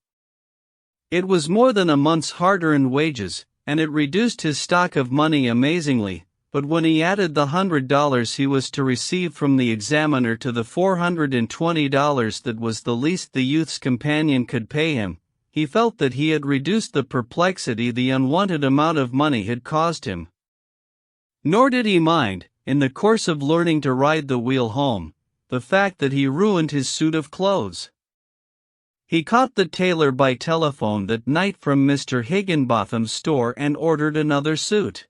It was more than a month's hard-earned wages, and it reduced his stock of money amazingly, but when he added the $100 he was to receive from the examiner to the $420 that was the least the youth's companion could pay him, he felt that he had reduced the perplexity the unwanted amount of money had caused him. Nor did he mind, in the course of learning to ride the wheel home, the fact that he ruined his suit of clothes. He caught the tailor by telephone that night from Mr. Higginbotham's store and ordered another suit.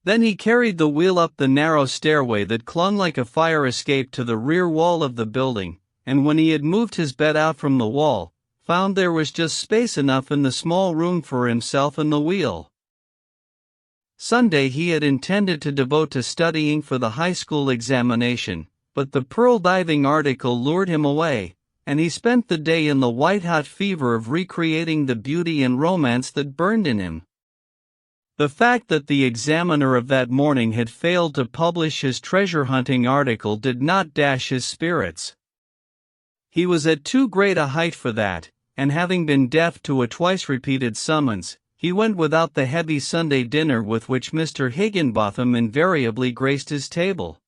Then he carried the wheel up the narrow stairway that clung like a fire escape to the rear wall of the building, and when he had moved his bed out from the wall, found there was just space enough in the small room for himself and the wheel. Sunday he had intended to devote to studying for the high school examination, but the pearl diving article lured him away, and he spent the day in the white-hot fever of recreating the beauty and romance that burned in him. The fact that the Examiner of that morning had failed to publish his treasure-hunting article did not dash his spirits. He was at too great a height for that, and having been deaf to a twice-repeated summons, he went without the heavy Sunday dinner with which Mr. Higginbotham invariably graced his table.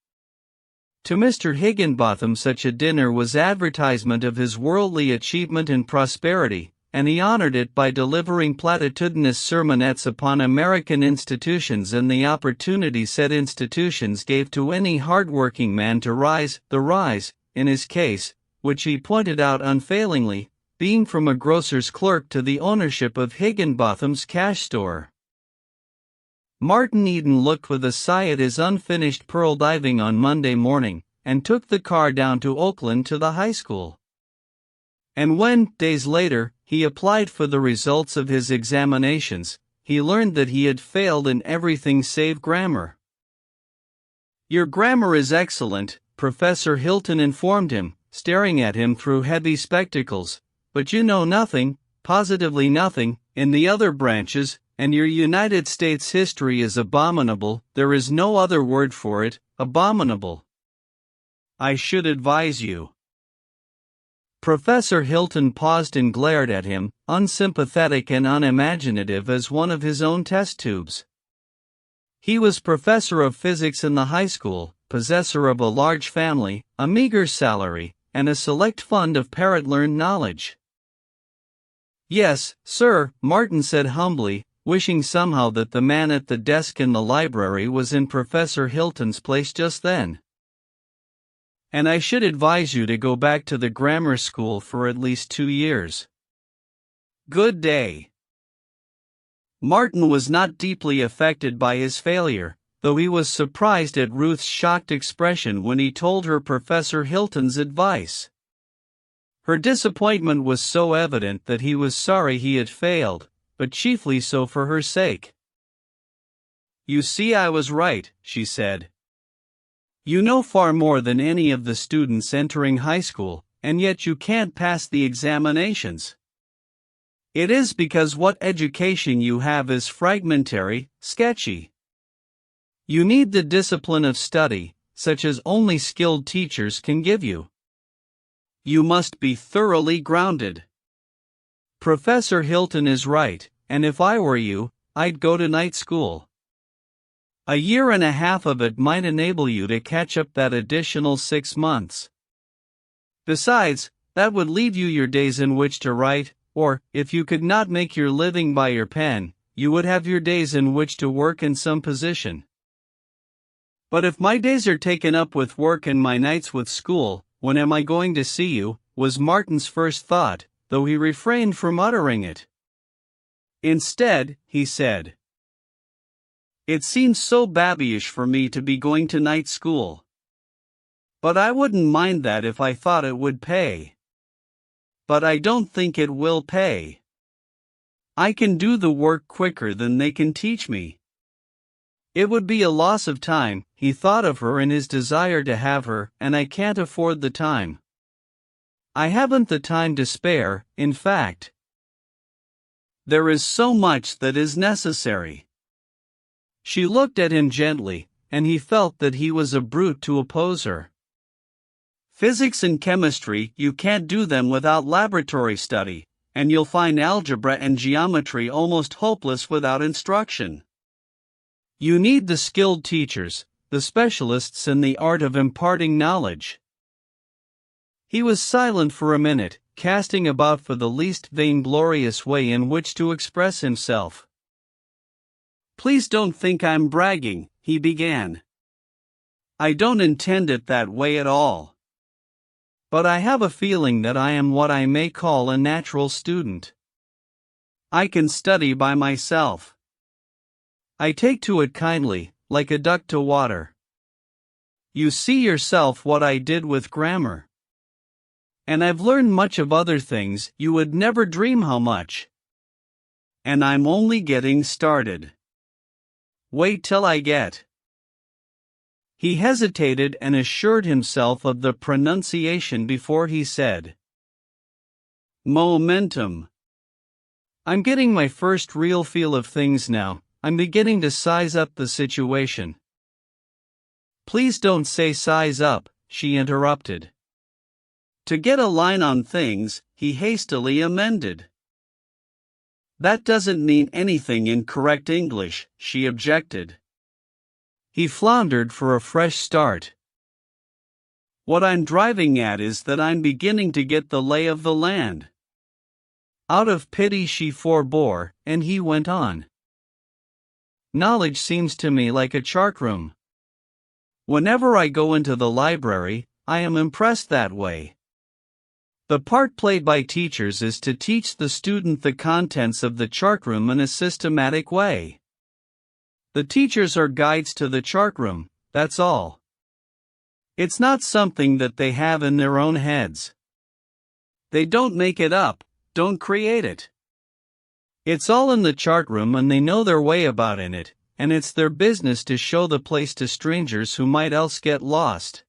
To Mr. Higginbotham such a dinner was advertisement of his worldly achievement and prosperity, and he honored it by delivering platitudinous sermonettes upon American institutions and the opportunity said institutions gave to any hard-working man to rise, the rise, in his case, which he pointed out unfailingly, being from a grocer's clerk to the ownership of Higginbotham's cash store. Martin Eden looked with a sigh at his unfinished pearl diving on Monday morning, and took the car down to Oakland to the high school. And when, days later, he applied for the results of his examinations, he learned that he had failed in everything save grammar. "Your grammar is excellent," Professor Hilton informed him, staring at him through heavy spectacles, "but you know nothing, positively nothing, in the other branches, and your United States history is abominable, there is no other word for it, abominable. I should advise you." Professor Hilton paused and glared at him, unsympathetic and unimaginative as one of his own test tubes. He was professor of physics in the high school, possessor of a large family, a meager salary, and a select fund of parrot-learned knowledge. "Yes, sir," Martin said humbly, wishing somehow that the man at the desk in the library was in Professor Hilton's place just then. "And I should advise you to go back to the grammar school for at least 2 years. Good day." Martin was not deeply affected by his failure, though he was surprised at Ruth's shocked expression when he told her Professor Hilton's advice. Her disappointment was so evident that he was sorry he had failed, but chiefly so for her sake. "You see, I was right," she said. "You know far more than any of the students entering high school, and yet you can't pass the examinations. It is because what education you have is fragmentary, sketchy. You need the discipline of study, such as only skilled teachers can give you. You must be thoroughly grounded. Professor Hilton is right, and if I were you, I'd go to night school. A year and a half of it might enable you to catch up that additional 6 months. Besides, that would leave you your days in which to write, or, if you could not make your living by your pen, you would have your days in which to work in some position." "But if my days are taken up with work and my nights with school, when am I going to see you?" was Martin's first thought, though he refrained from uttering it. Instead, he said, "It seems so babyish for me to be going to night school. But I wouldn't mind that if I thought it would pay. But I don't think it will pay. I can do the work quicker than they can teach me. It would be a loss of time." He thought of her and his desire to have her, "and I can't afford the time. I haven't the time to spare, in fact. There is so much that is necessary." She looked at him gently, and he felt that he was a brute to oppose her. "Physics and chemistry, you can't do them without laboratory study, and you'll find algebra and geometry almost hopeless without instruction. You need the skilled teachers, the specialists in the art of imparting knowledge." He was silent for a minute, casting about for the least vainglorious way in which to express himself. "Please don't think I'm bragging," he began. "I don't intend it that way at all. But I have a feeling that I am what I may call a natural student. I can study by myself. I take to it kindly, like a duck to water. You see yourself what I did with grammar. And I've learned much of other things, you would never dream how much. And I'm only getting started. Wait till I get." He hesitated and assured himself of the pronunciation before he said, "Momentum. I'm getting my first real feel of things now. I'm beginning to size up the situation." "Please don't say size up," she interrupted. "To get a line on things," he hastily amended. "That doesn't mean anything in correct English," she objected. He floundered for a fresh start. "What I'm driving at is that I'm beginning to get the lay of the land." Out of pity she forbore, and he went on. "Knowledge seems to me like a chart room. Whenever I go into the library, I am impressed that way. The part played by teachers is to teach the student the contents of the chart room in a systematic way. The teachers are guides to the chart room, that's all. It's not something that they have in their own heads. They don't make it up, don't create it. It's all in the chart room and they know their way about in it, and it's their business to show the place to strangers who might else get lost.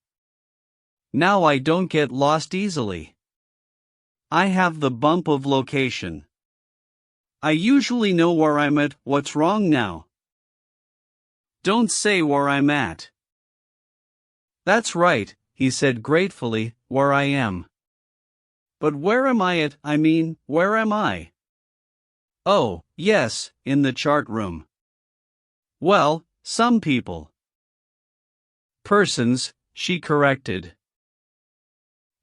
Now I don't get lost easily. I have the bump of location. I usually know where I'm at. What's wrong now? Don't say where I'm at." "That's right," he said gratefully, "where I am." "But where am I at? I mean, where am I?" "Oh, yes, in the chart room." "Well, some people." Persons, she corrected.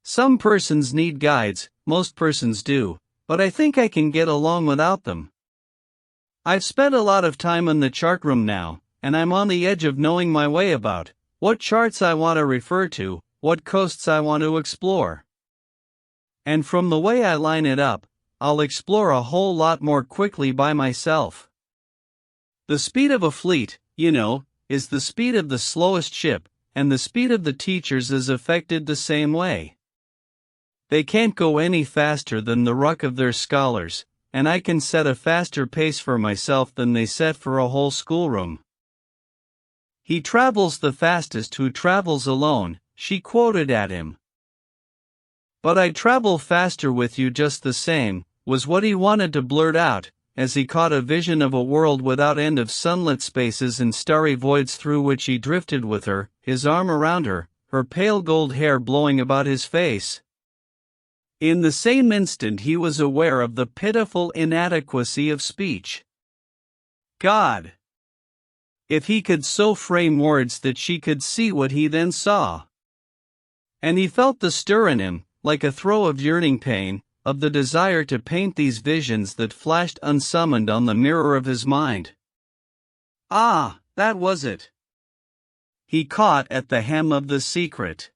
Some persons need guides, most persons do, but I think I can get along without them. I've spent a lot of time in the chart room now, and I'm on the edge of knowing my way about what charts I want to refer to, what coasts I want to explore. And from the way I line it up, I'll explore a whole lot more quickly by myself. The speed of a fleet, you know, is the speed of the slowest ship, and the speed of the teachers is affected the same way. They can't go any faster than the ruck of their scholars, and I can set a faster pace for myself than they set for a whole schoolroom. He travels the fastest who travels alone, she quoted at him. But I'd travel faster with you just the same, was what he wanted to blurt out, as he caught a vision of a world without end of sunlit spaces and starry voids through which he drifted with her, his arm around her, her pale gold hair blowing about his face. In the same instant he was aware of the pitiful inadequacy of speech. God! If he could so frame words that she could see what he then saw. And he felt the stir in him, like a throe of yearning pain, of the desire to paint these visions that flashed unsummoned on the mirror of his mind. Ah, that was it. He caught at the hem of the secret.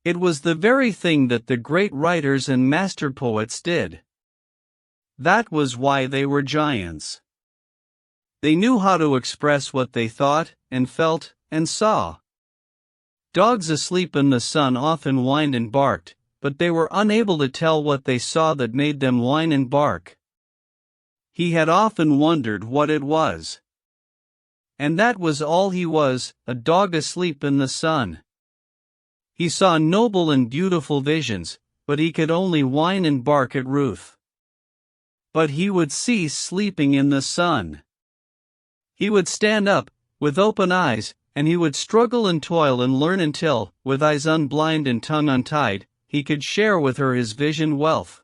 It was the very thing that the great writers and master poets did. That was why they were giants. They knew how to express what they thought, and felt, and saw. Dogs asleep in the sun often whined and barked, but they were unable to tell what they saw that made them whine and bark. He had often wondered what it was. And that was all he was, a dog asleep in the sun. He saw noble and beautiful visions, but he could only whine and bark at Ruth. But he would cease sleeping in the sun. He would stand up, with open eyes, and he would struggle and toil and learn until, with eyes unblind and tongue untied, he could share with her his vision wealth.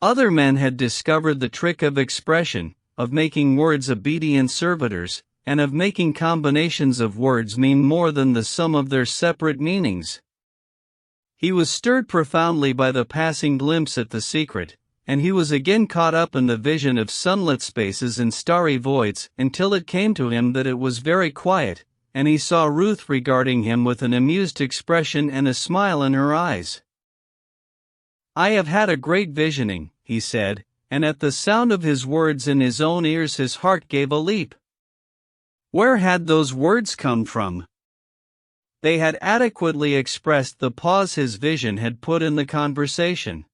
Other men had discovered the trick of expression, of making words obedient servitors, and of making combinations of words mean more than the sum of their separate meanings. He was stirred profoundly by the passing glimpse at the secret, and he was again caught up in the vision of sunlit spaces and starry voids, until it came to him that it was very quiet, and he saw Ruth regarding him with an amused expression and a smile in her eyes. I have had a great visioning, he said, and at the sound of his words in his own ears his heart gave a leap. Where had those words come from? They had adequately expressed the pause his vision had put in the conversation.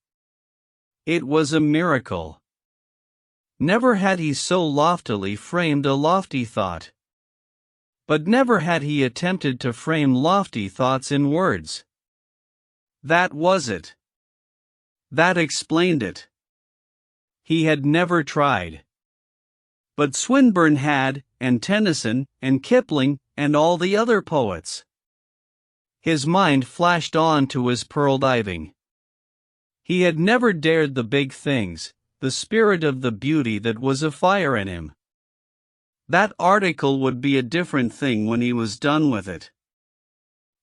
It was a miracle. Never had he so loftily framed a lofty thought. But never had he attempted to frame lofty thoughts in words. That was it. That explained it. He had never tried. But Swinburne had, and Tennyson, and Kipling, and all the other poets. His mind flashed on to his pearl diving. He had never dared the big things, the spirit of the beauty that was afire in him. That article would be a different thing when he was done with it.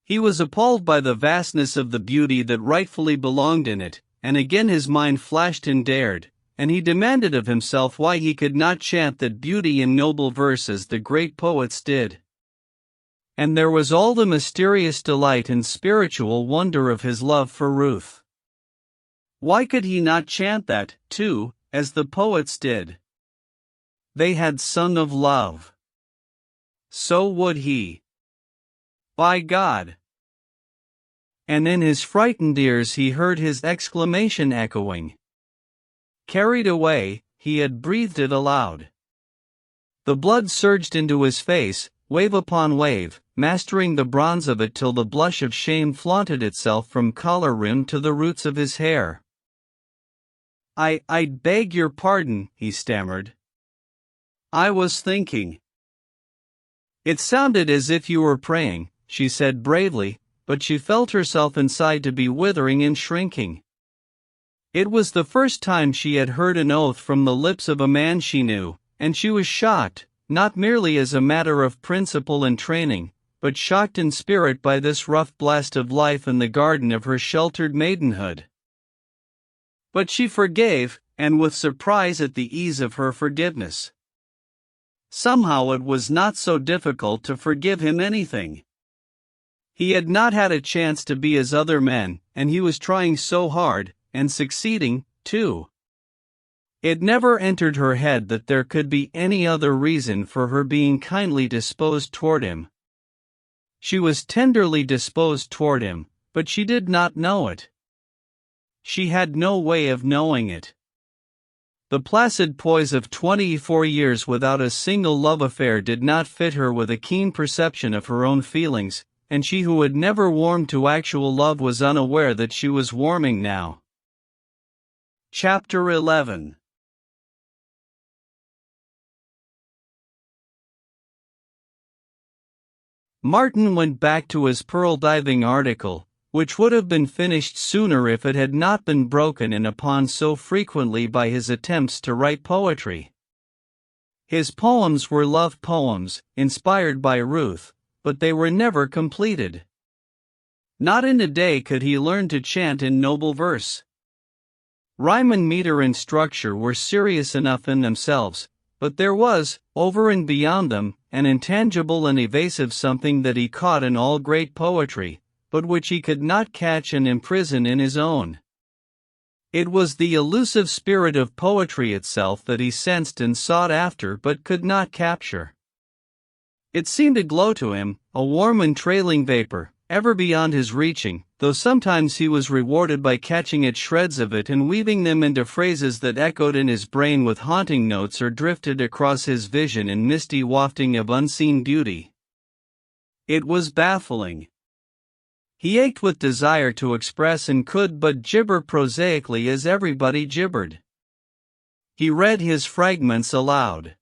He was appalled by the vastness of the beauty that rightfully belonged in it, and again his mind flashed and dared, and he demanded of himself why he could not chant that beauty in noble verse as the great poets did. And there was all the mysterious delight and spiritual wonder of his love for Ruth. Why could he not chant that, too, as the poets did? They had sung of love. So would he. By God! And in his frightened ears he heard his exclamation echoing. Carried away, he had breathed it aloud. The blood surged into his face, wave upon wave, mastering the bronze of it till the blush of shame flaunted itself from collar rim to the roots of his hair. I beg your pardon, he stammered. I was thinking. It sounded as if you were praying, she said bravely, but she felt herself inside to be withering and shrinking. It was the first time she had heard an oath from the lips of a man she knew, and she was shocked, not merely as a matter of principle and training, but shocked in spirit by this rough blast of life in the garden of her sheltered maidenhood. But she forgave, and with surprise at the ease of her forgiveness. Somehow it was not so difficult to forgive him anything. He had not had a chance to be as other men, and he was trying so hard, and succeeding, too. It never entered her head that there could be any other reason for her being kindly disposed toward him. She was tenderly disposed toward him, but she did not know it. She had no way of knowing it. The placid poise of 24 years without a single love affair did not fit her with a keen perception of her own feelings, and she who had never warmed to actual love was unaware that she was warming now. Chapter 11. Martin went back to his pearl diving article, which would have been finished sooner if it had not been broken in upon so frequently by his attempts to write poetry. His poems were love poems, inspired by Ruth, but they were never completed. Not in a day could he learn to chant in noble verse. Rhyme and meter and structure were serious enough in themselves, but there was, over and beyond them, an intangible and evasive something that he caught in all great poetry, but which he could not catch and imprison in his own. It was the elusive spirit of poetry itself that he sensed and sought after but could not capture. It seemed to glow to him, a warm and trailing vapor, ever beyond his reaching, though sometimes he was rewarded by catching at shreds of it and weaving them into phrases that echoed in his brain with haunting notes or drifted across his vision in misty wafting of unseen beauty. It was baffling. He ached with desire to express and could but gibber prosaically as everybody gibbered. He read his fragments aloud.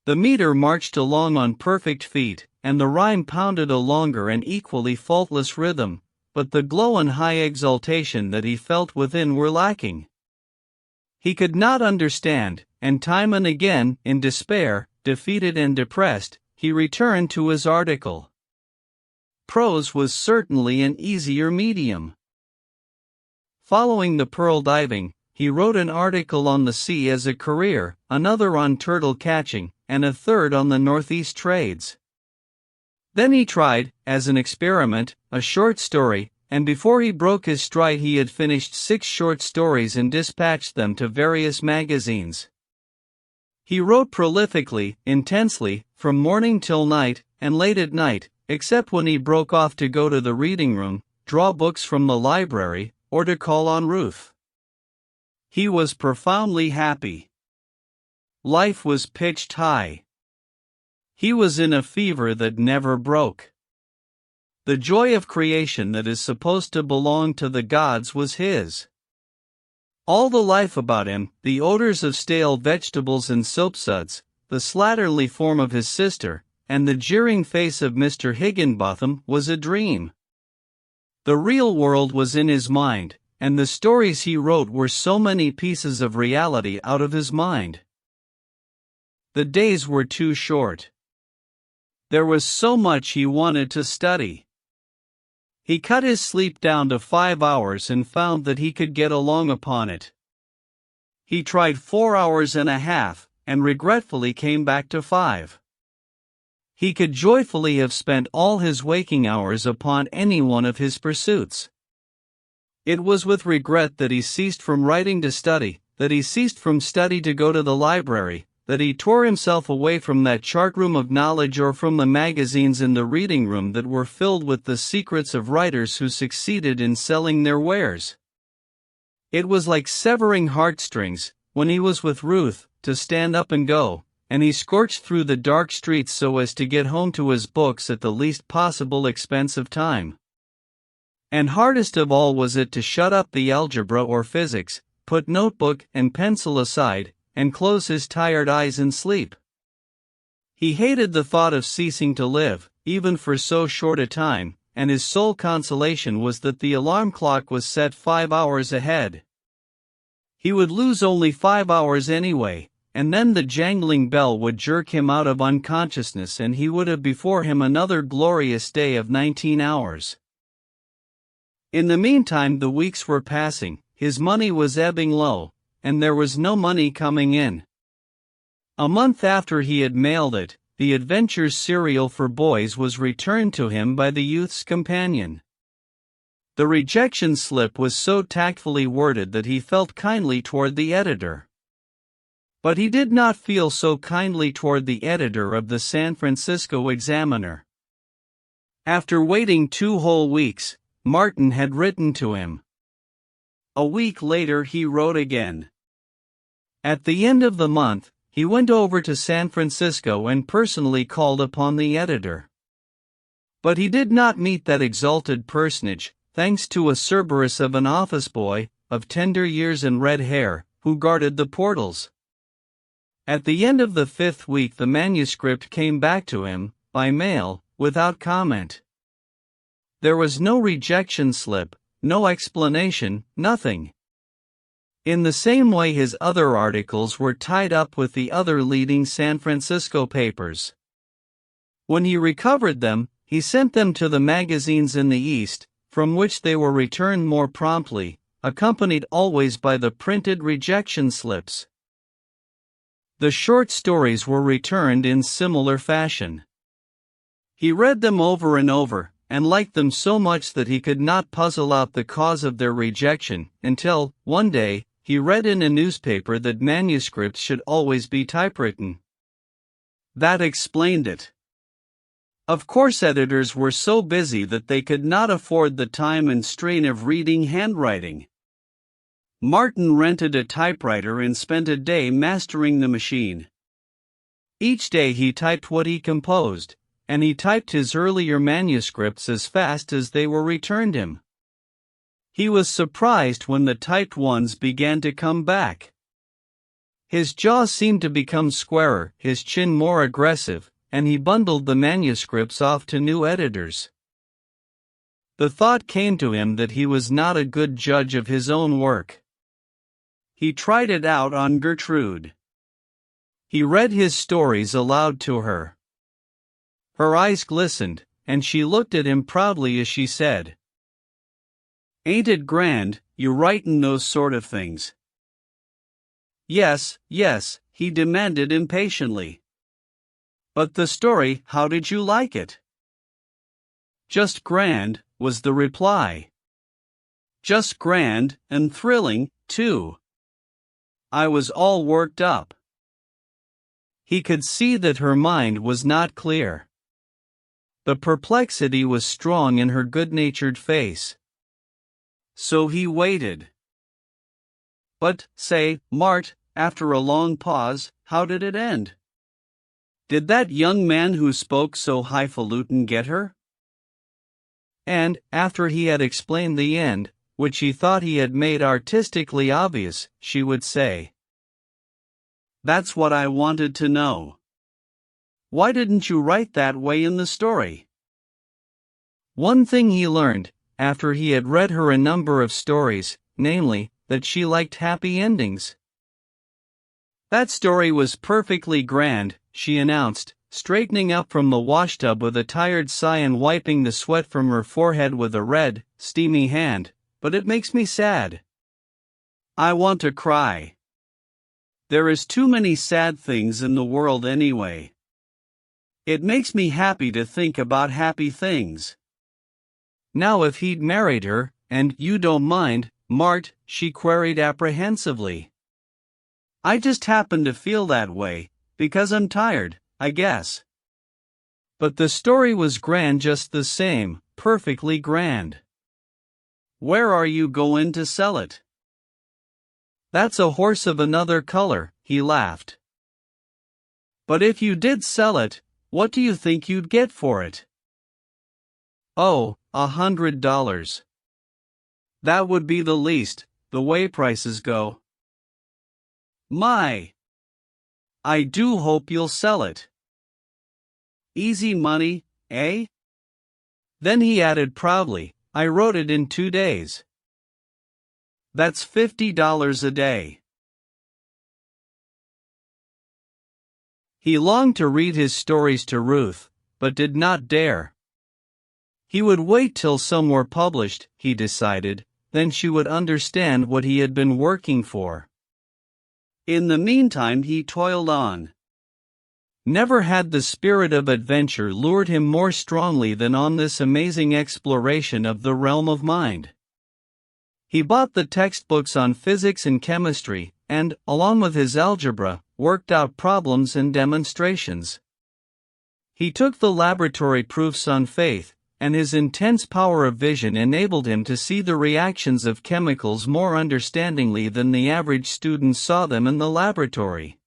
The meter marched along on perfect feet, and the rhyme pounded a longer and equally faultless rhythm, but the glow and high exultation that he felt within were lacking. He could not understand, and time and again, in despair, defeated and depressed, he returned to his article. Prose was certainly an easier medium. Following the pearl diving, he wrote an article on the sea as a career, another on turtle catching, and a third on the Northeast trades. Then he tried, as an experiment, a short story, and before he broke his stride he had finished 6 short stories and dispatched them to various magazines. He wrote prolifically, intensely, from morning till night, and late at night, except when he broke off to go to the reading room, draw books from the library, or to call on Ruth. He was profoundly happy. Life was pitched high. He was in a fever that never broke. The joy of creation that is supposed to belong to the gods was his. All the life about him, the odors of stale vegetables and soapsuds, the slatternly form of his sister, and the jeering face of Mr. Higginbotham was a dream. The real world was in his mind, and the stories he wrote were so many pieces of reality out of his mind. The days were too short. There was so much he wanted to study. He cut his sleep down to 5 hours and found that he could get along upon it. He tried 4 hours and a half, and regretfully came back to 5. He could joyfully have spent all his waking hours upon any one of his pursuits. It was with regret that he ceased from writing to study, that he ceased from study to go to the library, that he tore himself away from that chart-room of knowledge or from the magazines in the reading room that were filled with the secrets of writers who succeeded in selling their wares. It was like severing heartstrings, when he was with Ruth, to stand up and go, and he scorched through the dark streets so as to get home to his books at the least possible expense of time. And hardest of all was it to shut up the algebra or physics, put notebook and pencil aside, and close his tired eyes in sleep. He hated the thought of ceasing to live, even for so short a time, and his sole consolation was that the alarm clock was set 5 hours ahead. He would lose only 5 hours anyway, and then the jangling bell would jerk him out of unconsciousness and he would have before him another glorious day of 19 hours. In the meantime the weeks were passing, his money was ebbing low, and there was no money coming in. A month after he had mailed it, the Adventures cereal for boys was returned to him by the youth's companion. The rejection slip was so tactfully worded that he felt kindly toward the editor. But he did not feel so kindly toward the editor of the San Francisco Examiner. After waiting 2 whole weeks, Martin had written to him. A week later he wrote again. At the end of the month, he went over to San Francisco and personally called upon the editor. But he did not meet that exalted personage, thanks to a Cerberus of an office boy, of tender years and red hair, who guarded the portals. At the end of the 5th week the manuscript came back to him, by mail, without comment. There was no rejection slip, no explanation, nothing. In the same way his other articles were tied up with the other leading San Francisco papers. When he recovered them, he sent them to the magazines in the East, from which they were returned more promptly, accompanied always by the printed rejection slips. The short stories were returned in similar fashion. He read them over and over, and liked them so much that he could not puzzle out the cause of their rejection, until, one day, he read in a newspaper that manuscripts should always be typewritten. That explained it. Of course editors were so busy that they could not afford the time and strain of reading handwriting. Martin rented a typewriter and spent a day mastering the machine. Each day he typed what he composed, and he typed his earlier manuscripts as fast as they were returned him. He was surprised when the typed ones began to come back. His jaw seemed to become squarer, his chin more aggressive, and he bundled the manuscripts off to new editors. The thought came to him that he was not a good judge of his own work. He tried it out on Gertrude. He read his stories aloud to her. Her eyes glistened, and she looked at him proudly as she said, "Ain't it grand, you writin' those sort of things?" "Yes, yes," he demanded impatiently. "But the story, how did you like it?" "Just grand," was the reply. "Just grand, and thrilling, too. I was all worked up." He could see that her mind was not clear. The perplexity was strong in her good-natured face. So he waited. "But, say, Mart," after a long pause, "how did it end? Did that young man who spoke so highfalutin get her?" And, after he had explained the end, which he thought he had made artistically obvious, she would say, "That's what I wanted to know. Why didn't you write that way in the story?" One thing he learned, after he had read her a number of stories, namely, that she liked happy endings. "That story was perfectly grand," she announced, straightening up from the washtub with a tired sigh and wiping the sweat from her forehead with a red, steamy hand, "but it makes me sad. I want to cry. There is too many sad things in the world anyway. It makes me happy to think about happy things." Now if he'd married her, and you don't mind, Mart, she queried apprehensively. "I just happen to feel that way, because I'm tired, I guess." But the story was grand just the same, perfectly grand. "Where are you goin' to sell it?" "That's a horse of another color," he laughed. "But if you did sell it, what do you think you'd get for it?" "Oh, $100. That would be the least, the way prices go." "My! I do hope you'll sell it. Easy money, eh?" Then he added proudly, "I wrote it in 2 days. That's $50 a day." He longed to read his stories to Ruth, but did not dare. He would wait till some were published, he decided, then she would understand what he had been working for. In the meantime he toiled on. Never had the spirit of adventure lured him more strongly than on this amazing exploration of the realm of mind. He bought the textbooks on physics and chemistry, and, along with his algebra, worked out problems and demonstrations. He took the laboratory proofs on faith, and his intense power of vision enabled him to see the reactions of chemicals more understandingly than the average student saw them in the laboratory.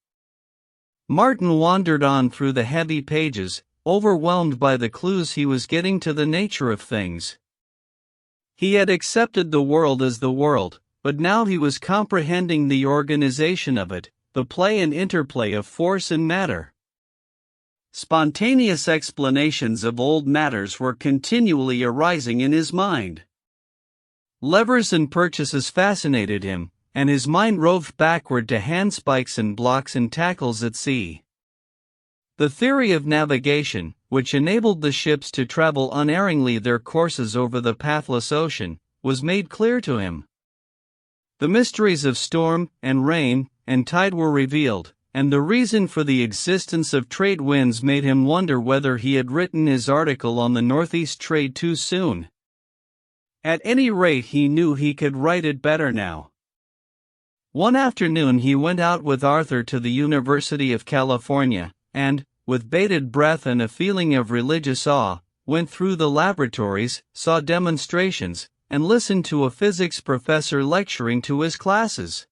Martin wandered on through the heavy pages, overwhelmed by the clues he was getting to the nature of things. He had accepted the world as the world, but now he was comprehending the organization of it, the play and interplay of force and matter. Spontaneous explanations of old matters were continually arising in his mind. Levers and purchases fascinated him, and his mind roved backward to handspikes and blocks and tackles at sea. The theory of navigation, which enabled the ships to travel unerringly their courses over the pathless ocean, was made clear to him. The mysteries of storm, and rain, and tide were revealed, and the reason for the existence of trade winds made him wonder whether he had written his article on the Northeast trade too soon. At any rate, he knew he could write it better now. One afternoon he went out with Arthur to the University of California, and, with bated breath and a feeling of religious awe, went through the laboratories, saw demonstrations, and listened to a physics professor lecturing to his classes.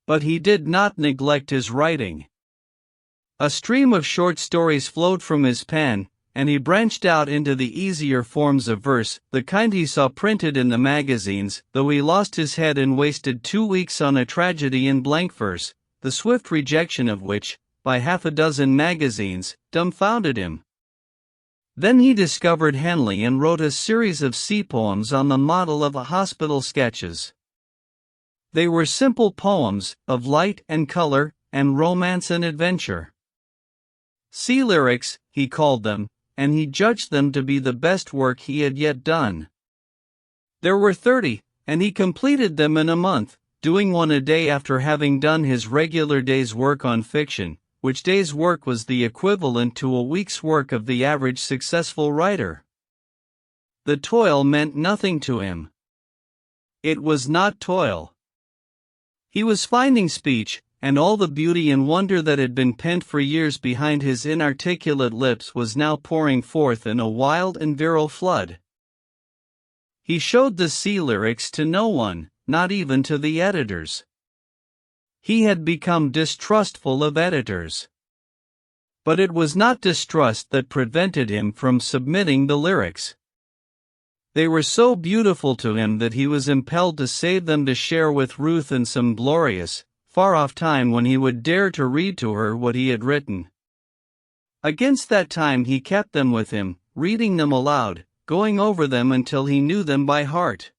But he did not neglect his writing. A stream of short stories flowed from his pen, and he branched out into the easier forms of verse, the kind he saw printed in the magazines, though he lost his head and wasted 2 weeks on a tragedy in blank verse, the swift rejection of which, by half a dozen magazines, dumbfounded him. Then he discovered Henley and wrote a series of sea poems on the model of hospital sketches. They were simple poems, of light and color, and romance and adventure. Sea lyrics, he called them, and he judged them to be the best work he had yet done. There were 30, and he completed them in a month, doing one a day after having done his regular day's work on fiction, which day's work was the equivalent to a week's work of the average successful writer. The toil meant nothing to him. It was not toil. He was finding speech, and all the beauty and wonder that had been pent for years behind his inarticulate lips was now pouring forth in a wild and virile flood. He showed the sea lyrics to no one, not even to the editors. He had become distrustful of editors. But it was not distrust that prevented him from submitting the lyrics. They were so beautiful to him that he was impelled to save them to share with Ruth in some glorious, far-off time when he would dare to read to her what he had written. Against that time he kept them with him, reading them aloud, going over them until he knew them by heart.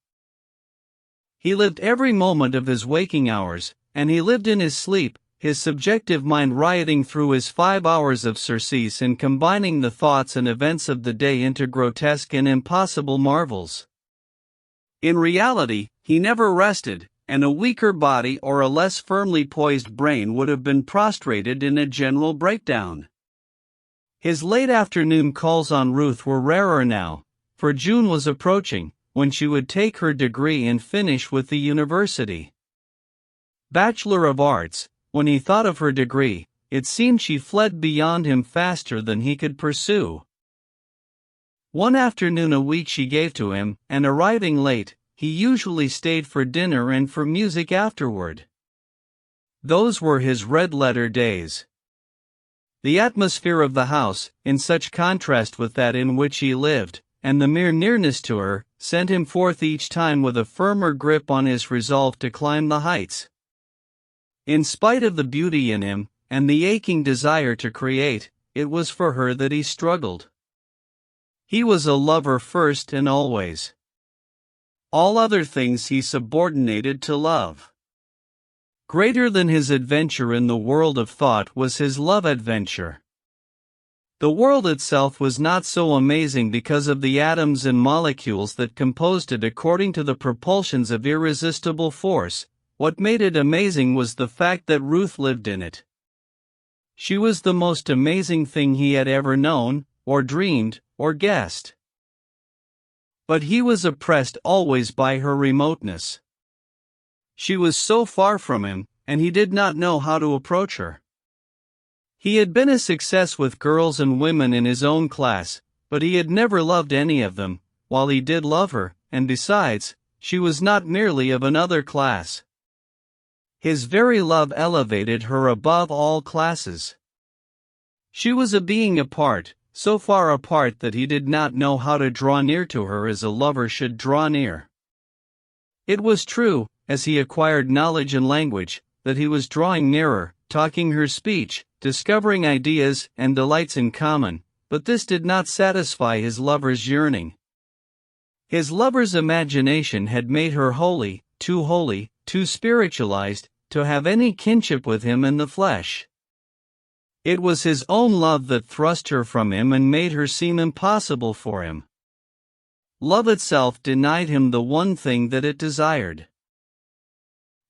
He lived every moment of his waking hours, and he lived in his sleep, his subjective mind rioting through his 5 hours of surcease and combining the thoughts and events of the day into grotesque and impossible marvels. In reality, he never rested, and a weaker body or a less firmly poised brain would have been prostrated in a general breakdown. His late afternoon calls on Ruth were rarer now, for June was approaching, when she would take her degree and finish with the university. Bachelor of Arts, when he thought of her degree, it seemed she fled beyond him faster than he could pursue. One afternoon a week she gave to him, and arriving late, he usually stayed for dinner and for music afterward. Those were his red-letter days. The atmosphere of the house, in such contrast with that in which he lived, and the mere nearness to her, sent him forth each time with a firmer grip on his resolve to climb the heights. In spite of the beauty in him, and the aching desire to create, it was for her that he struggled. He was a lover first and always. All other things he subordinated to love. Greater than his adventure in the world of thought was his love adventure. The world itself was not so amazing because of the atoms and molecules that composed it according to the propulsions of irresistible force. What made it amazing was the fact that Ruth lived in it. She was the most amazing thing he had ever known, or dreamed, or guessed. But he was oppressed always by her remoteness. She was so far from him, and he did not know how to approach her. He had been a success with girls and women in his own class, but he had never loved any of them, while he did love her, and besides, she was not merely of another class. His very love elevated her above all classes. She was a being apart, so far apart that he did not know how to draw near to her as a lover should draw near. It was true, as he acquired knowledge and language, that he was drawing nearer, talking her speech, discovering ideas and delights in common, but this did not satisfy his lover's yearning. His lover's imagination had made her holy, too spiritualized, to have any kinship with him in the flesh. It was his own love that thrust her from him and made her seem impossible for him. Love itself denied him the one thing that it desired.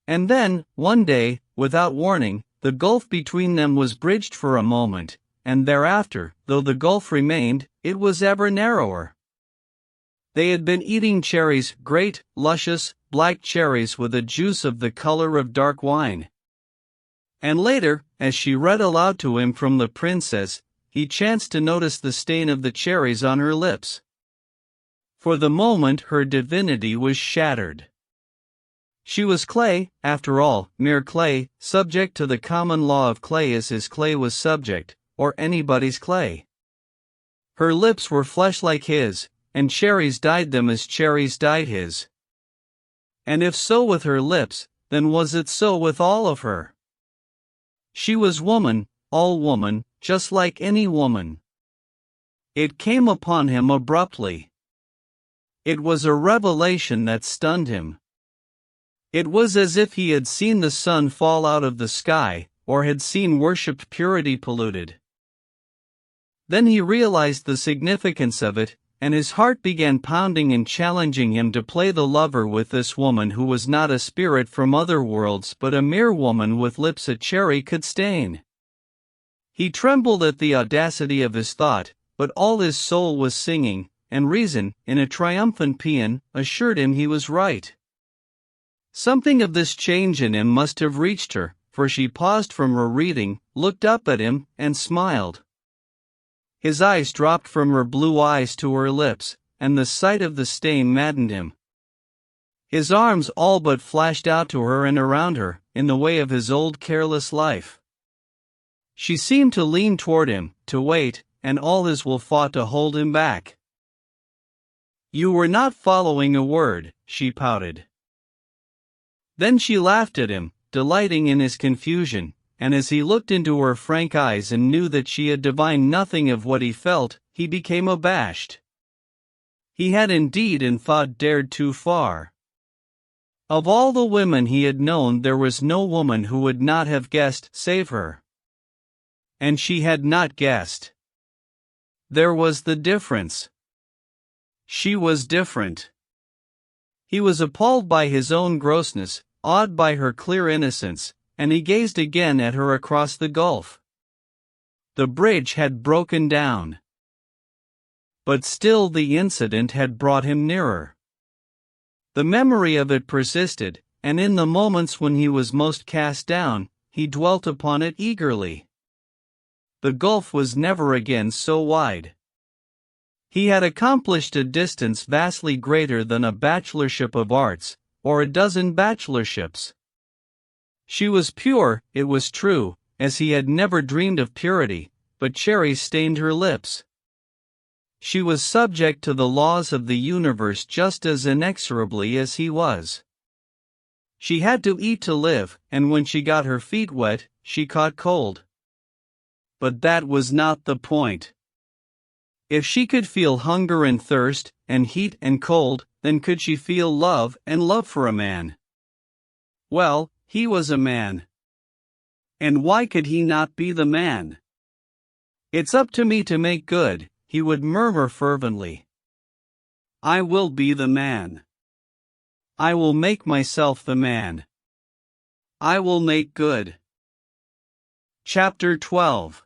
And then, one day, without warning, the gulf between them was bridged for a moment, and thereafter, though the gulf remained, it was ever narrower. They had been eating cherries, great, luscious, black cherries with a juice of the color of dark wine. And later, as she read aloud to him from The Princess, he chanced to notice the stain of the cherries on her lips. For the moment her divinity was shattered. She was clay, after all, mere clay, subject to the common law of clay as his clay was subject, or anybody's clay. Her lips were flesh like his, and cherries dyed them as cherries dyed his. And if so with her lips, then was it so with all of her. She was woman, all woman, just like any woman. It came upon him abruptly. It was a revelation that stunned him. It was as if he had seen the sun fall out of the sky, or had seen worshipped purity polluted. Then he realized the significance of it, and his heart began pounding and challenging him to play the lover with this woman who was not a spirit from other worlds but a mere woman with lips a cherry could stain. He trembled at the audacity of his thought, but all his soul was singing, and reason, in a triumphant paean, assured him he was right. Something of this change in him must have reached her, for she paused from her reading, looked up at him, and smiled. His eyes dropped from her blue eyes to her lips, and the sight of the stain maddened him. His arms all but flashed out to her and around her, in the way of his old careless life. She seemed to lean toward him, to wait, and all his will fought to hold him back. "You were not following a word," she pouted. Then she laughed at him, delighting in his confusion, and as he looked into her frank eyes and knew that she had divined nothing of what he felt, he became abashed. He had indeed in thought dared too far. Of all the women he had known there was no woman who would not have guessed save her. And she had not guessed. There was the difference. She was different. He was appalled by his own grossness, awed by her clear innocence, and he gazed again at her across the gulf. The bridge had broken down. But still the incident had brought him nearer. The memory of it persisted, and in the moments when he was most cast down, he dwelt upon it eagerly. The gulf was never again so wide. He had accomplished a distance vastly greater than a bachelorship of arts, or a dozen bachelorships. She was pure, it was true, as he had never dreamed of purity, but cherries stained her lips. She was subject to the laws of the universe just as inexorably as he was. She had to eat to live, and when she got her feet wet, she caught cold. But that was not the point. If she could feel hunger and thirst, and heat and cold, then could she feel love and love for a man. Well, he was a man. And why could he not be the man? It's up to me to make good, he would murmur fervently. I will be the man. I will make myself the man. I will make good. Chapter 12.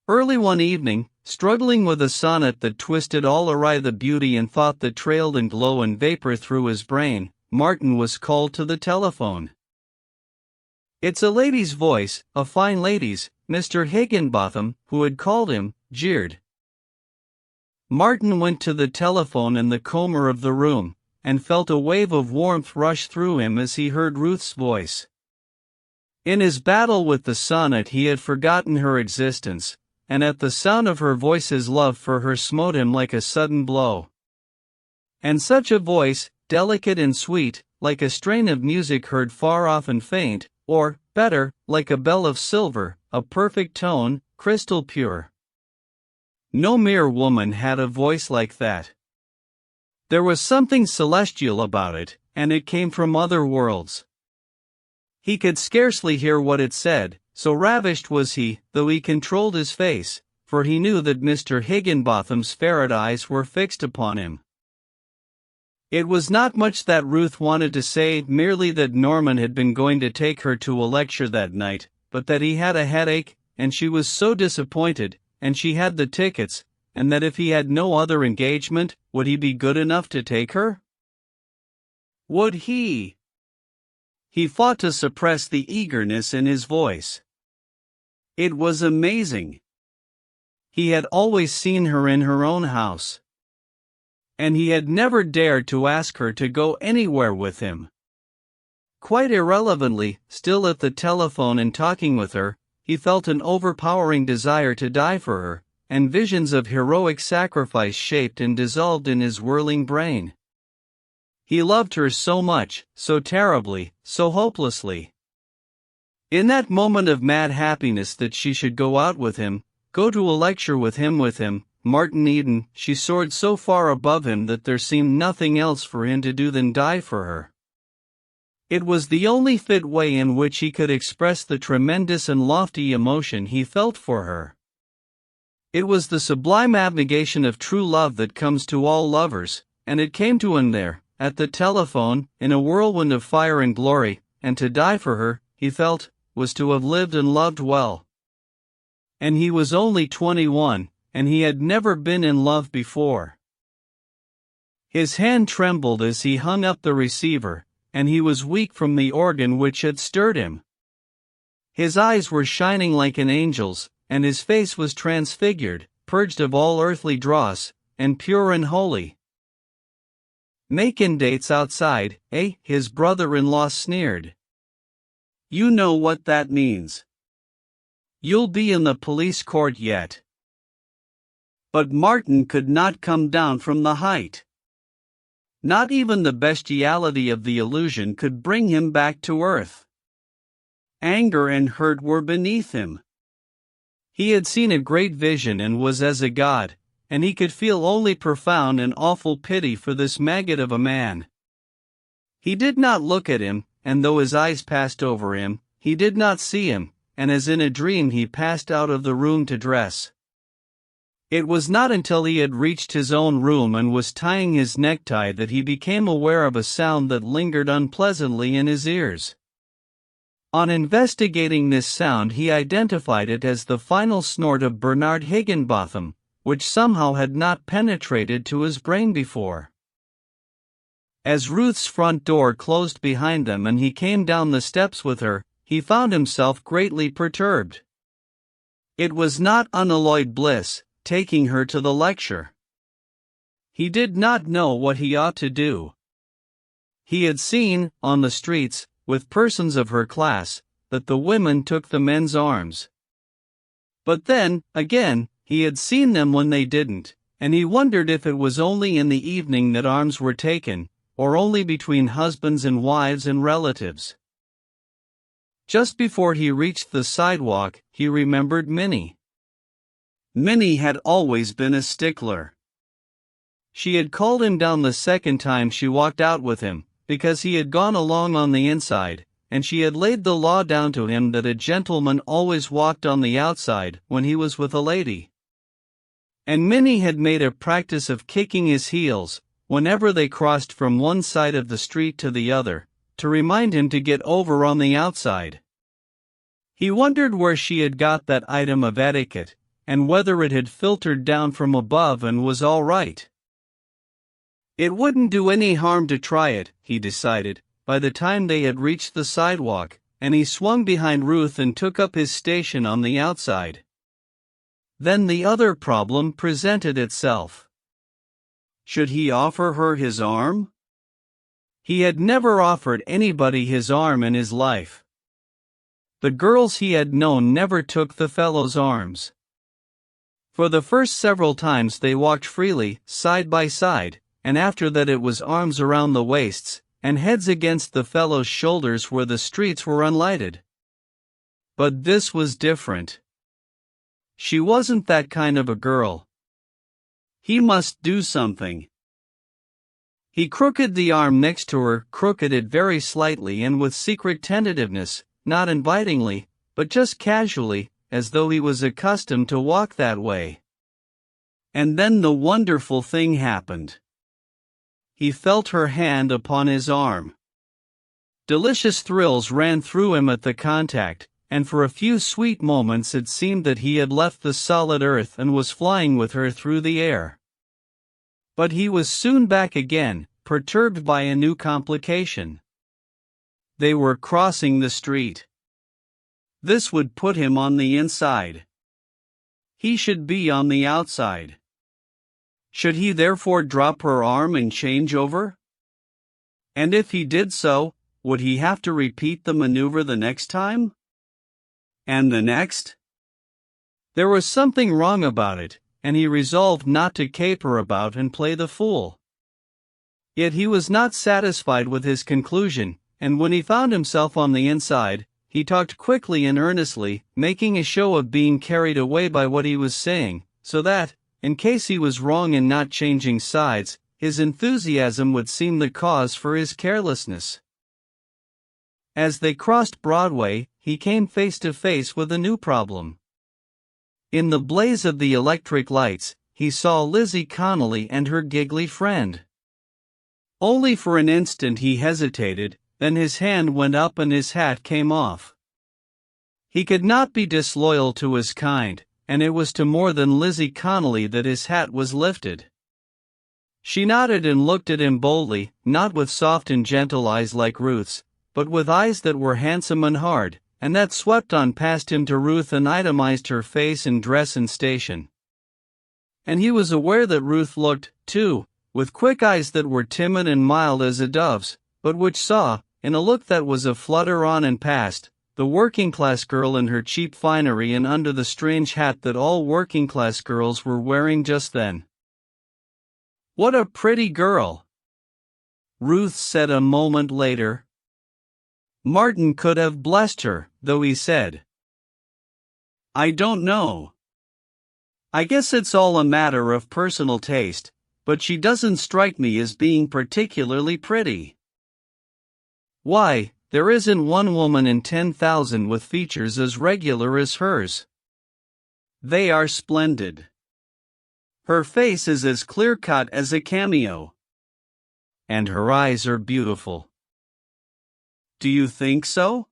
Early one evening, struggling with a sonnet that twisted all awry the beauty and thought that trailed in glow and vapor through his brain, Martin was called to the telephone. It's a lady's voice, a fine lady's. Mr. Higginbotham, who had called him, jeered. Martin went to the telephone in the corner of the room, and felt a wave of warmth rush through him as he heard Ruth's voice. In his battle with the sonnet he had forgotten her existence, and at the sound of her voice his love for her smote him like a sudden blow. And such a voice, delicate and sweet, like a strain of music heard far off and faint, or, better, like a bell of silver, a perfect tone, crystal pure. No mere woman had a voice like that. There was something celestial about it, and it came from other worlds. He could scarcely hear what it said, so ravished was he, though he controlled his face, for he knew that Mr. Higginbotham's ferret eyes were fixed upon him. It was not much that Ruth wanted to say, merely that Norman had been going to take her to a lecture that night, but that he had a headache, and she was so disappointed, and she had the tickets, and that if he had no other engagement, would he be good enough to take her? Would he? He fought to suppress the eagerness in his voice. It was amazing. He had always seen her in her own house. And he had never dared to ask her to go anywhere with him. Quite irrelevantly, still at the telephone and talking with her, he felt an overpowering desire to die for her, and visions of heroic sacrifice shaped and dissolved in his whirling brain. He loved her so much, so terribly, so hopelessly. In that moment of mad happiness that she should go out with him, go to a lecture with him, Martin Eden, she soared so far above him that there seemed nothing else for him to do than die for her. It was the only fit way in which he could express the tremendous and lofty emotion he felt for her. It was the sublime abnegation of true love that comes to all lovers, and it came to him there, at the telephone, in a whirlwind of fire and glory, and to die for her, he felt, was to have lived and loved well. And he was only 21, and he had never been in love before. His hand trembled as he hung up the receiver, and he was weak from the organ which had stirred him. His eyes were shining like an angel's, and his face was transfigured, purged of all earthly dross, and pure and holy. "Makin' dates outside, eh?" his brother-in-law sneered. "You know what that means. You'll be in the police court yet." But Martin could not come down from the height. Not even the bestiality of the illusion could bring him back to earth. Anger and hurt were beneath him. He had seen a great vision and was as a god, and he could feel only profound and awful pity for this maggot of a man. He did not look at him, and though his eyes passed over him, he did not see him, and as in a dream he passed out of the room to dress. It was not until he had reached his own room and was tying his necktie that he became aware of a sound that lingered unpleasantly in his ears. On investigating this sound he identified it as the final snort of Bernard Higginbotham, which somehow had not penetrated to his brain before. As Ruth's front door closed behind them and he came down the steps with her, he found himself greatly perturbed. It was not unalloyed bliss, taking her to the lecture. He did not know what he ought to do. He had seen, on the streets, with persons of her class, that the women took the men's arms. But then, again, he had seen them when they didn't, and he wondered if it was only in the evening that arms were taken, or only between husbands and wives and relatives. Just before he reached the sidewalk, he remembered Minnie. Minnie had always been a stickler. She had called him down the second time she walked out with him, because he had gone along on the inside, and she had laid the law down to him that a gentleman always walked on the outside when he was with a lady. And Minnie had made a practice of kicking his heels, whenever they crossed from one side of the street to the other, to remind him to get over on the outside. He wondered where she had got that item of etiquette, and whether it had filtered down from above and was all right. It wouldn't do any harm to try it, he decided, by the time they had reached the sidewalk, and he swung behind Ruth and took up his station on the outside. Then the other problem presented itself. Should he offer her his arm? He had never offered anybody his arm in his life. The girls he had known never took the fellow's arms. For the first several times they walked freely, side by side, and after that it was arms around the waists, and heads against the fellow's shoulders where the streets were unlighted. But this was different. She wasn't that kind of a girl. He must do something. He crooked the arm next to her, crooked it very slightly and with secret tentativeness, not invitingly, but just casually, as though he was accustomed to walk that way. And then the wonderful thing happened. He felt her hand upon his arm. Delicious thrills ran through him at the contact, and for a few sweet moments it seemed that he had left the solid earth and was flying with her through the air. But he was soon back again, perturbed by a new complication. They were crossing the street. This would put him on the inside. He should be on the outside. Should he therefore drop her arm and change over? And if he did so, would he have to repeat the maneuver the next time? And the next? There was something wrong about it, and he resolved not to caper about and play the fool. Yet he was not satisfied with his conclusion, and when he found himself on the inside, he talked quickly and earnestly, making a show of being carried away by what he was saying, so that, in case he was wrong in not changing sides, his enthusiasm would seem the cause for his carelessness. As they crossed Broadway, he came face to face with a new problem. In the blaze of the electric lights, he saw Lizzie Connolly and her giggly friend. Only for an instant he hesitated, then his hand went up and his hat came off. He could not be disloyal to his kind, and it was to more than Lizzie Connolly that his hat was lifted. She nodded and looked at him boldly, not with soft and gentle eyes like Ruth's, but with eyes that were handsome and hard, and that swept on past him to Ruth and itemized her face and dress and station. And he was aware that Ruth looked, too, with quick eyes that were timid and mild as a dove's, but which saw, in a look that was a flutter on and past, the working-class girl in her cheap finery and under the strange hat that all working-class girls were wearing just then. "What a pretty girl," Ruth said a moment later. Martin could have blessed her, though he said, "I don't know. I guess it's all a matter of personal taste, but she doesn't strike me as being particularly pretty." "Why, there isn't one woman in 10,000 with features as regular as hers. They are splendid. Her face is as clear-cut as a cameo. And her eyes are beautiful." "Do you think so?"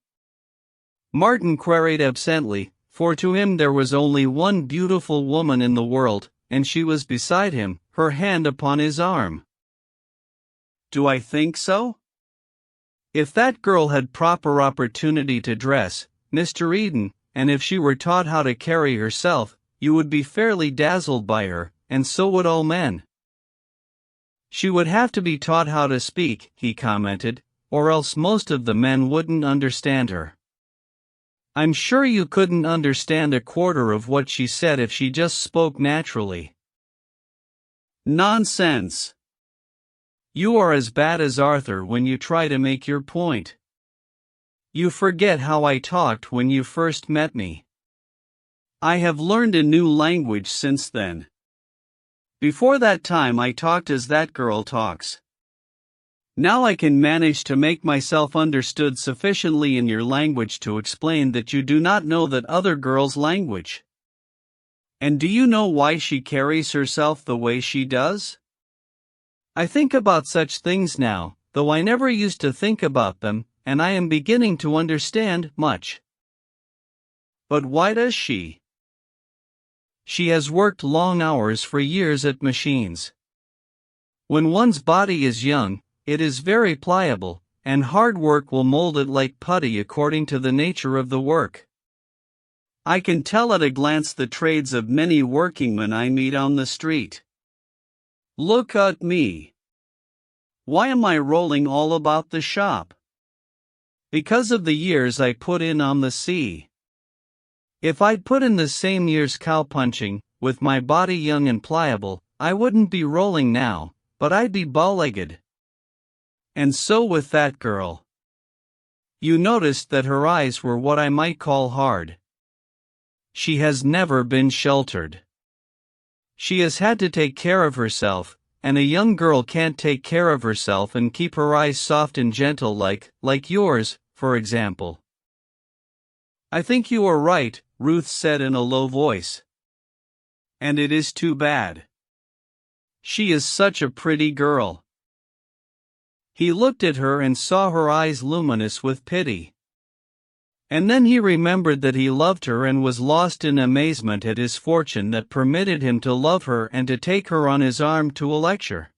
Martin queried absently, for to him there was only one beautiful woman in the world, and she was beside him, her hand upon his arm. "Do I think so? If that girl had proper opportunity to dress, Mr. Eden, and if she were taught how to carry herself, you would be fairly dazzled by her, and so would all men." "She would have to be taught how to speak," he commented, "or else most of the men wouldn't understand her. I'm sure you couldn't understand a quarter of what she said if she just spoke naturally." "Nonsense! You are as bad as Arthur when you try to make your point. You forget how I talked when you first met me. I have learned a new language since then. Before that time I talked as that girl talks. Now I can manage to make myself understood sufficiently in your language to explain that you do not know that other girls' language. And do you know why she carries herself the way she does? I think about such things now, though I never used to think about them, and I am beginning to understand much. But why does she? She has worked long hours for years at machines. When one's body is young, it is very pliable, and hard work will mold it like putty according to the nature of the work. I can tell at a glance the trades of many workingmen I meet on the street. Look at me. Why am I rolling all about the shop? Because of the years I put in on the sea. If I'd put in the same years cowpunching, with my body young and pliable, I wouldn't be rolling now, but I'd be bow-legged. And so with that girl. You noticed that her eyes were what I might call hard. She has never been sheltered. She has had to take care of herself, and a young girl can't take care of herself and keep her eyes soft and gentle like yours, for example. I think you are right, Ruth said in a low voice. And it is too bad. She is such a pretty girl. He looked at her and saw her eyes luminous with pity. And then he remembered that he loved her and was lost in amazement at his fortune that permitted him to love her and to take her on his arm to a lecture.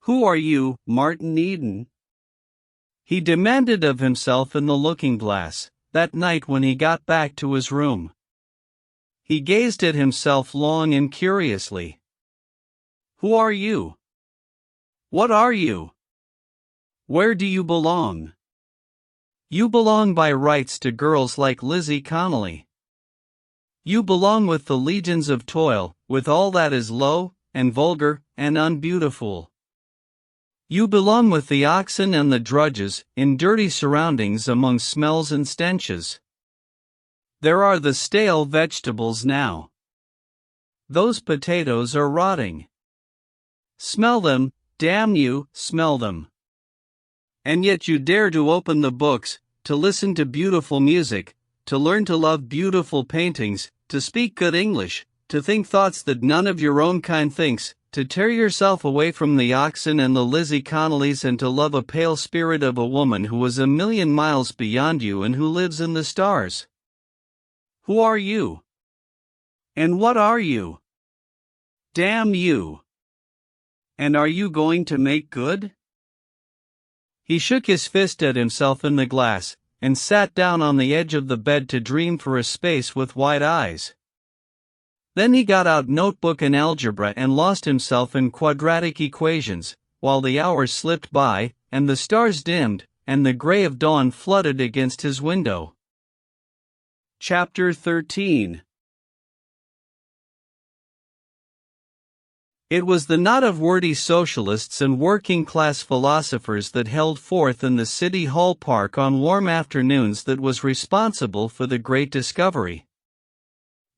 Who are you, Martin Eden? He demanded of himself in the looking-glass, that night when he got back to his room. He gazed at himself long and curiously. Who are you? What are you? Where do you belong? You belong by rights to girls like Lizzie Connolly. You belong with the legions of toil, with all that is low, and vulgar, and unbeautiful. You belong with the oxen and the drudges, in dirty surroundings among smells and stenches. There are the stale vegetables now. Those potatoes are rotting. Smell them, damn you, smell them. And yet you dare to open the books, to listen to beautiful music, to learn to love beautiful paintings, to speak good English, to think thoughts that none of your own kind thinks, to tear yourself away from the oxen and the Lizzie Connollys and to love a pale spirit of a woman who is 1,000,000 miles beyond you and who lives in the stars. Who are you? And what are you? Damn you! And are you going to make good? He shook his fist at himself in the glass, and sat down on the edge of the bed to dream for a space with wide eyes. Then he got out notebook and algebra and lost himself in quadratic equations, while the hours slipped by, and the stars dimmed, and the gray of dawn flooded against his window. Chapter 13. It was the knot of wordy socialists and working-class philosophers that held forth in the City Hall Park on warm afternoons that was responsible for the great discovery.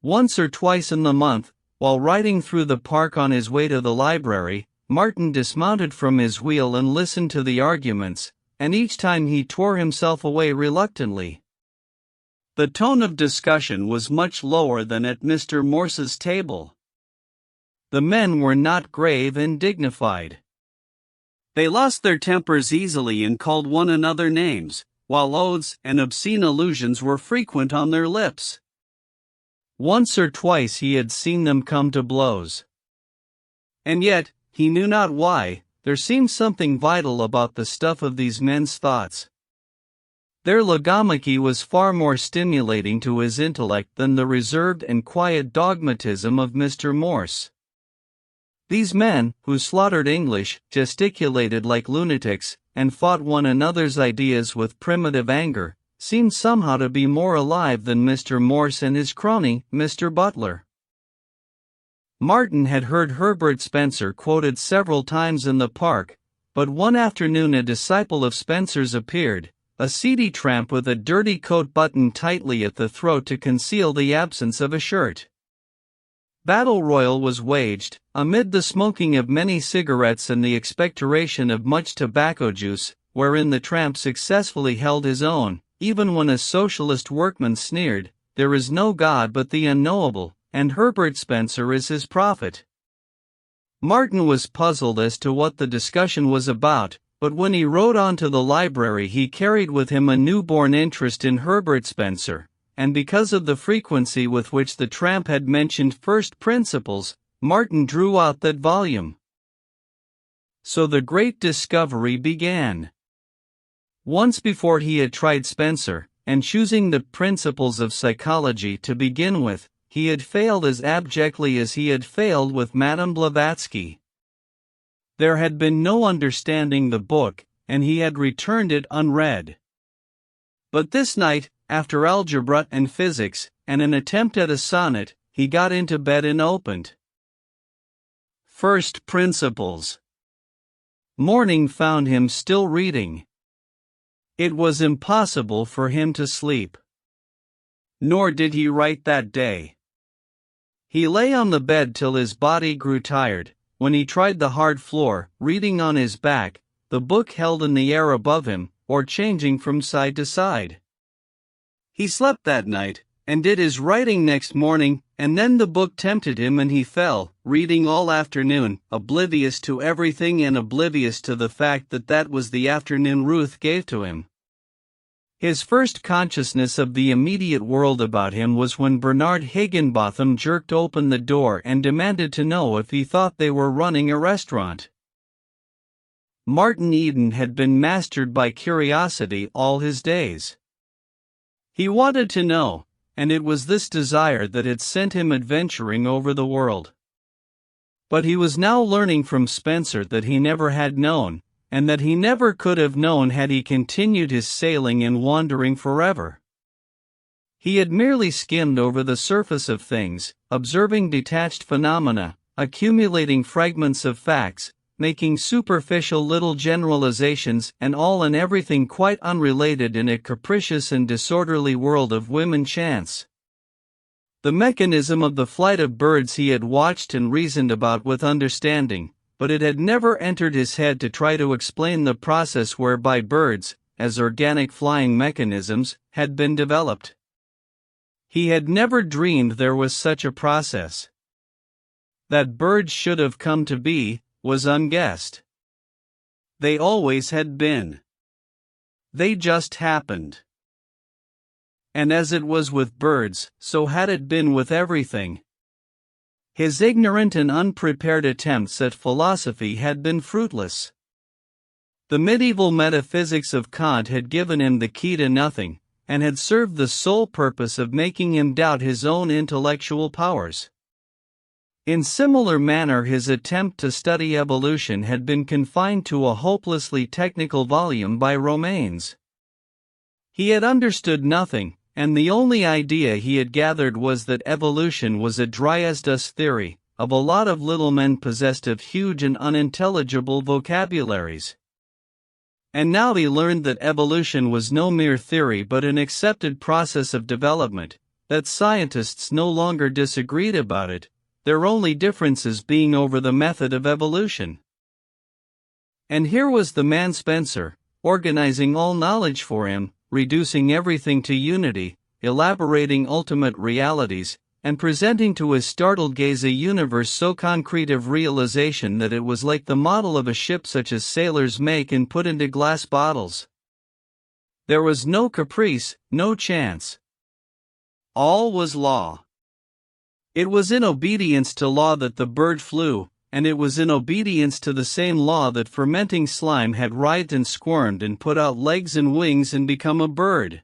Once or twice in the month, while riding through the park on his way to the library, Martin dismounted from his wheel and listened to the arguments, and each time he tore himself away reluctantly. The tone of discussion was much lower than at Mr. Morse's table. The men were not grave and dignified. They lost their tempers easily and called one another names, while oaths and obscene allusions were frequent on their lips. Once or twice he had seen them come to blows. And yet, he knew not why, there seemed something vital about the stuff of these men's thoughts. Their logomachy was far more stimulating to his intellect than the reserved and quiet dogmatism of Mr. Morse. These men, who slaughtered English, gesticulated like lunatics, and fought one another's ideas with primitive anger, seemed somehow to be more alive than Mr. Morse and his crony, Mr. Butler. Martin had heard Herbert Spencer quoted several times in the park, but one afternoon a disciple of Spencer's appeared, a seedy tramp with a dirty coat buttoned tightly at the throat to conceal the absence of a shirt. Battle royal was waged, amid the smoking of many cigarettes and the expectoration of much tobacco juice, wherein the tramp successfully held his own, even when a socialist workman sneered, "There is no God but the unknowable, and Herbert Spencer is his prophet." Martin was puzzled as to what the discussion was about, but when he rode on to the library he carried with him a newborn interest in Herbert Spencer, and because of the frequency with which the tramp had mentioned first principles, Martin drew out that volume. So the great discovery began. Once before he had tried Spencer, and choosing the principles of psychology to begin with, he had failed as abjectly as he had failed with Madame Blavatsky. There had been no understanding the book, and he had returned it unread. But this night, after algebra and physics, and an attempt at a sonnet, he got into bed and opened First Principles. Morning found him still reading. It was impossible for him to sleep. Nor did he write that day. He lay on the bed till his body grew tired. When he tried the hard floor, reading on his back, the book held in the air above him, or changing from side to side. He slept that night, and did his writing next morning, and then the book tempted him and he fell, reading all afternoon, oblivious to everything and oblivious to the fact that that was the afternoon Ruth gave to him. His first consciousness of the immediate world about him was when Bernard Higginbotham jerked open the door and demanded to know if he thought they were running a restaurant. Martin Eden had been mastered by curiosity all his days. He wanted to know, and it was this desire that had sent him adventuring over the world. But he was now learning from Spencer that he never had known, and that he never could have known had he continued his sailing and wandering forever. He had merely skimmed over the surface of things, observing detached phenomena, accumulating fragments of facts, making superficial little generalizations and all and everything quite unrelated in a capricious and disorderly world of whim and chance. The mechanism of the flight of birds he had watched and reasoned about with understanding, but it had never entered his head to try to explain the process whereby birds, as organic flying mechanisms, had been developed. He had never dreamed there was such a process. That birds should have come to be, was unguessed. They always had been. They just happened. And as it was with birds, so had it been with everything. His ignorant and unprepared attempts at philosophy had been fruitless. The medieval metaphysics of Kant had given him the key to nothing, and had served the sole purpose of making him doubt his own intellectual powers. In similar manner his attempt to study evolution had been confined to a hopelessly technical volume by Romanes. He had understood nothing, and the only idea he had gathered was that evolution was a dry-as-dust theory, of a lot of little men possessed of huge and unintelligible vocabularies. And now he learned that evolution was no mere theory but an accepted process of development, that scientists no longer disagreed about it, their only differences being over the method of evolution. And here was the man Spencer, organizing all knowledge for him, reducing everything to unity, elaborating ultimate realities, and presenting to his startled gaze a universe so concrete of realization that it was like the model of a ship such as sailors make and put into glass bottles. There was no caprice, no chance. All was law. It was in obedience to law that the bird flew, and it was in obedience to the same law that fermenting slime had writhed and squirmed and put out legs and wings and become a bird.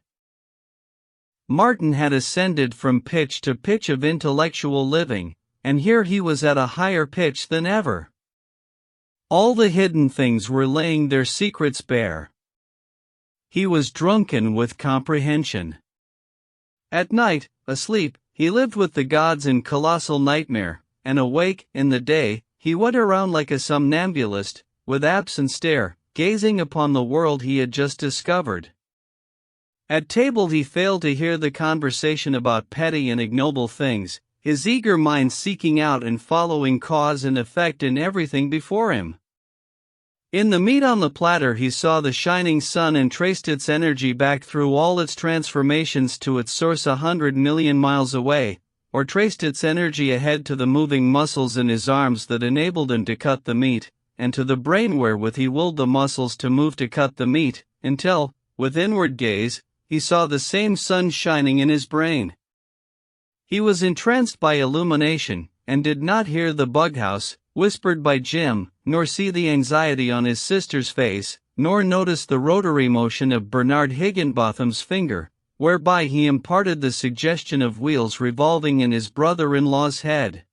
Martin had ascended from pitch to pitch of intellectual living, and here he was at a higher pitch than ever. All the hidden things were laying their secrets bare. He was drunken with comprehension. At night, asleep, he lived with the gods in colossal nightmare, and awake, in the day, he went around like a somnambulist, with absent stare, gazing upon the world he had just discovered. At table he failed to hear the conversation about petty and ignoble things, his eager mind seeking out and following cause and effect in everything before him. In the meat on the platter he saw the shining sun and traced its energy back through all its transformations to its source 100 million miles away, or traced its energy ahead to the moving muscles in his arms that enabled him to cut the meat, and to the brain wherewith he willed the muscles to move to cut the meat, until, with inward gaze, he saw the same sun shining in his brain. He was entranced by illumination, and did not hear the bughouse, whispered by Jim, nor see the anxiety on his sister's face, nor notice the rotary motion of Bernard Higginbotham's finger, whereby he imparted the suggestion of wheels revolving in his brother-in-law's head.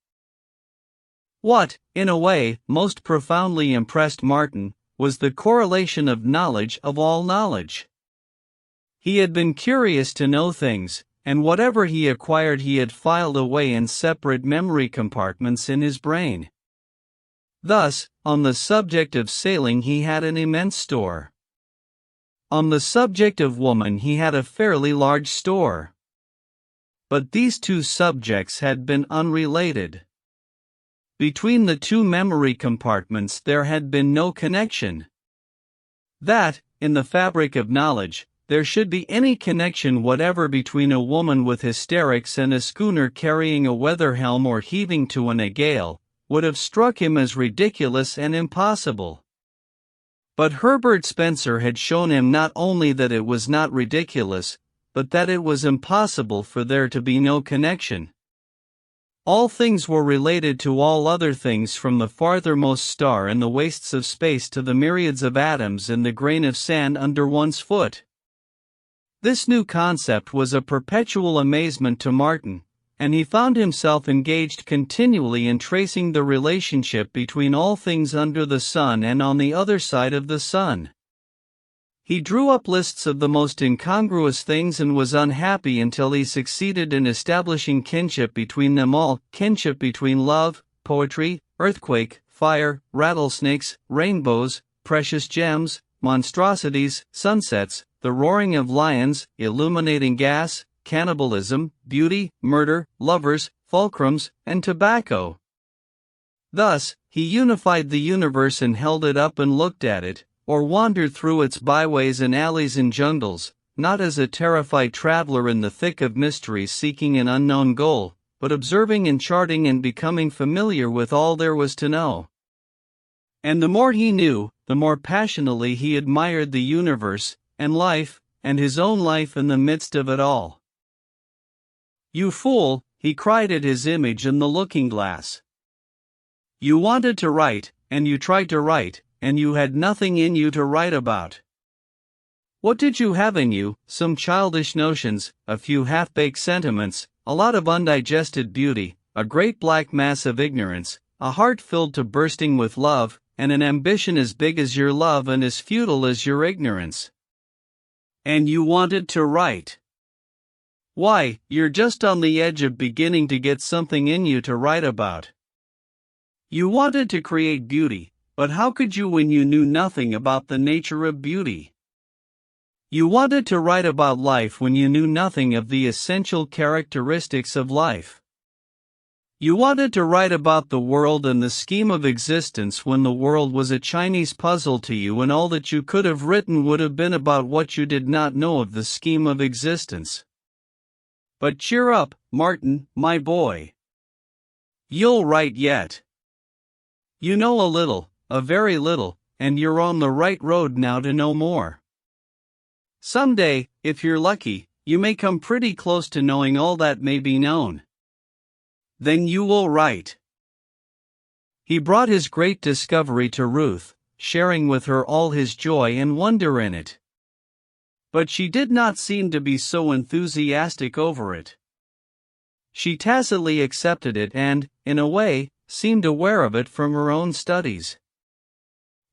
What, in a way, most profoundly impressed Martin, was the correlation of knowledge of all knowledge. He had been curious to know things, and whatever he acquired he had filed away in separate memory compartments in his brain. Thus, on the subject of sailing he had an immense store. On the subject of woman he had a fairly large store. But these two subjects had been unrelated. Between the two memory compartments there had been no connection. That, in the fabric of knowledge, there should be any connection whatever between a woman with hysterics and a schooner carrying a weather helm or heaving to in a gale, would have struck him as ridiculous and impossible. But Herbert Spencer had shown him not only that it was not ridiculous, but that it was impossible for there to be no connection. All things were related to all other things, from the farthermost star in the wastes of space to the myriads of atoms in the grain of sand under one's foot. This new concept was a perpetual amazement to Martin, and he found himself engaged continually in tracing the relationship between all things under the sun and on the other side of the sun. He drew up lists of the most incongruous things and was unhappy until he succeeded in establishing kinship between them all, kinship between love, poetry, earthquake, fire, rattlesnakes, rainbows, precious gems, monstrosities, sunsets, the roaring of lions, illuminating gas, cannibalism, beauty, murder, lovers, fulcrums, and tobacco. Thus, he unified the universe and held it up and looked at it, or wandered through its byways and alleys and jungles, not as a terrified traveler in the thick of mysteries seeking an unknown goal, but observing and charting and becoming familiar with all there was to know. And the more he knew, the more passionately he admired the universe, and life, and his own life in the midst of it all. "You fool," he cried at his image in the looking-glass. "You wanted to write, and you tried to write, and you had nothing in you to write about. What did you have in you? Some childish notions, a few half-baked sentiments, a lot of undigested beauty, a great black mass of ignorance, a heart filled to bursting with love, and an ambition as big as your love and as futile as your ignorance. And you wanted to write. Why, you're just on the edge of beginning to get something in you to write about. You wanted to create beauty, but how could you when you knew nothing about the nature of beauty? You wanted to write about life when you knew nothing of the essential characteristics of life. You wanted to write about the world and the scheme of existence when the world was a Chinese puzzle to you, and all that you could have written would have been about what you did not know of the scheme of existence. But cheer up, Martin, my boy. You'll write yet. You know a little, a very little, and you're on the right road now to know more. Someday, if you're lucky, you may come pretty close to knowing all that may be known. Then you will write." He brought his great discovery to Ruth, sharing with her all his joy and wonder in it. But she did not seem to be so enthusiastic over it. She tacitly accepted it and, in a way, seemed aware of it from her own studies.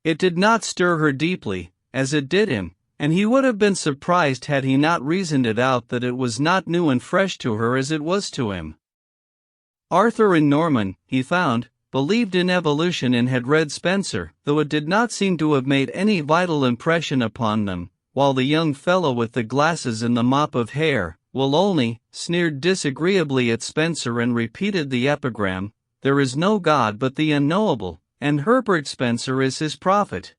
It did not stir her deeply, as it did him, and he would have been surprised had he not reasoned it out that it was not new and fresh to her as it was to him. Arthur and Norman, he found, believed in evolution and had read Spencer, though it did not seem to have made any vital impression upon them, while the young fellow with the glasses and the mop of hair, will only, sneered disagreeably at Spencer and repeated the epigram, "There is no God but the unknowable, and Herbert Spencer is his prophet."